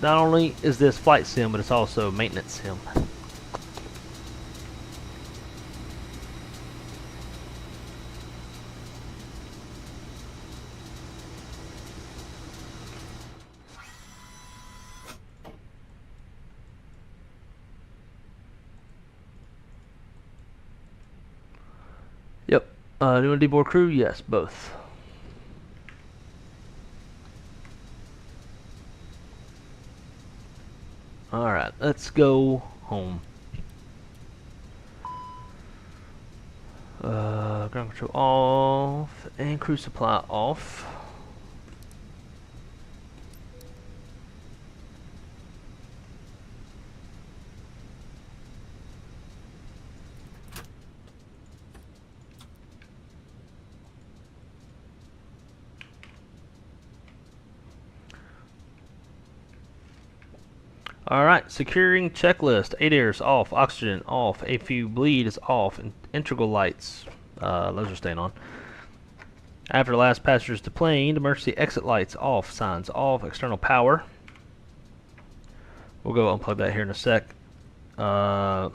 Not only is this flight sim, but it's also maintenance sim. Yep. Doing deboard crew? Yes, both. Alright, let's go home. Ground control off and crew supply off. Alright, securing checklist. ADAIR's off, oxygen off, AFU bleed is off, and integral lights, those are staying on. After last passengers deplaned, emergency exit lights off, signs off, external power. We'll go unplug that here in a sec. I'm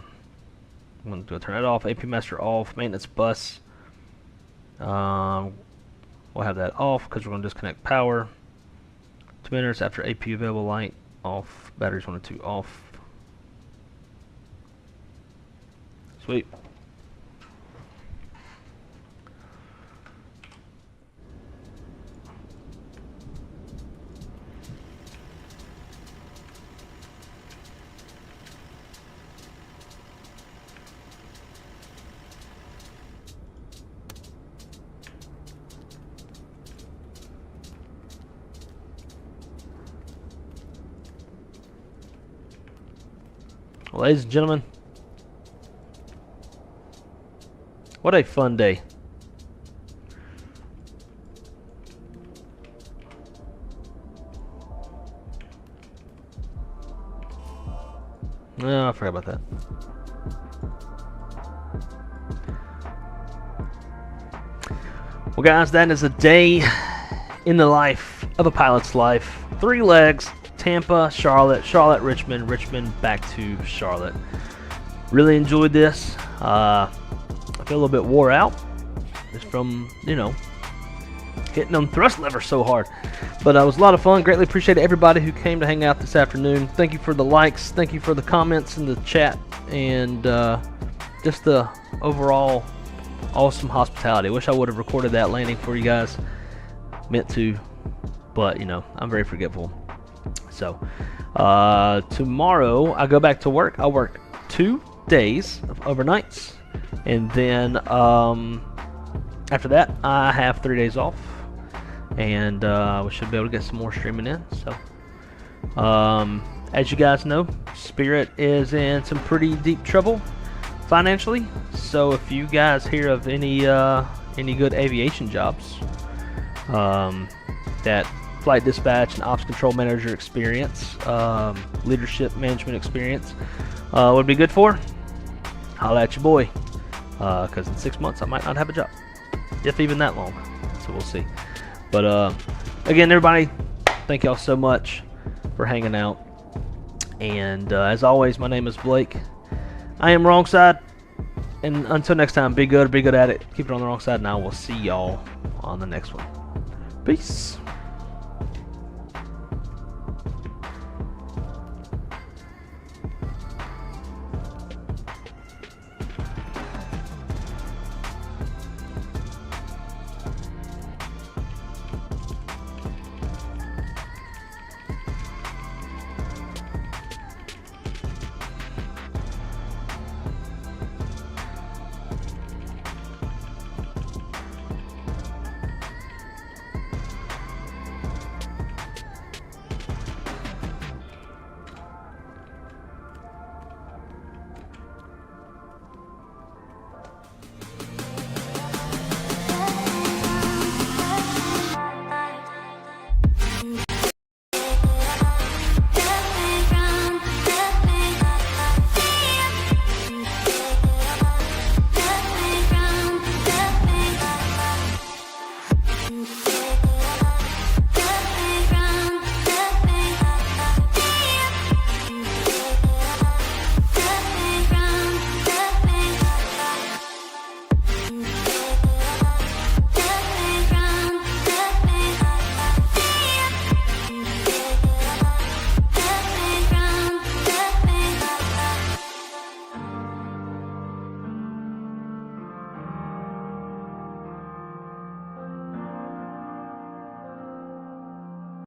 going to turn that off, AP master off, maintenance bus. We'll have that off because we're going to disconnect power. 2 minutes after AP available light off, batteries 1 and 2 off. Sweet. Ladies and gentlemen, what a fun day. No, I forgot about that. Well, guys, that is a day in the life of a pilot's life. 3 legs, Tampa, Charlotte, Charlotte, Richmond, Richmond, back to Charlotte. Really enjoyed this. I feel a little bit wore out just from, you know, hitting them thrust levers so hard. But it was a lot of fun. Greatly appreciate everybody who came to hang out this afternoon. Thank you for the likes. Thank you for the comments in the chat. And just the overall awesome hospitality. Wish I would have recorded that landing for you guys. Meant to, but, you know, I'm very forgetful. So, tomorrow I go back to work. I work 2 days of overnights. And then after that, I have 3 days off. And we should be able to get some more streaming in. So, as you guys know, Spirit is in some pretty deep trouble financially. So if you guys hear of any good aviation jobs, that flight dispatch and ops control manager experience, leadership management experience would be good for, holla at your boy. Because in 6 months I might not have a job, if even that long. So we'll see. But again, everybody, thank y'all so much for hanging out. And as always, my name is Blake. I am wrong side. And until next time, be good at it. Keep it on the wrong side, and I will see y'all on the next one. Peace.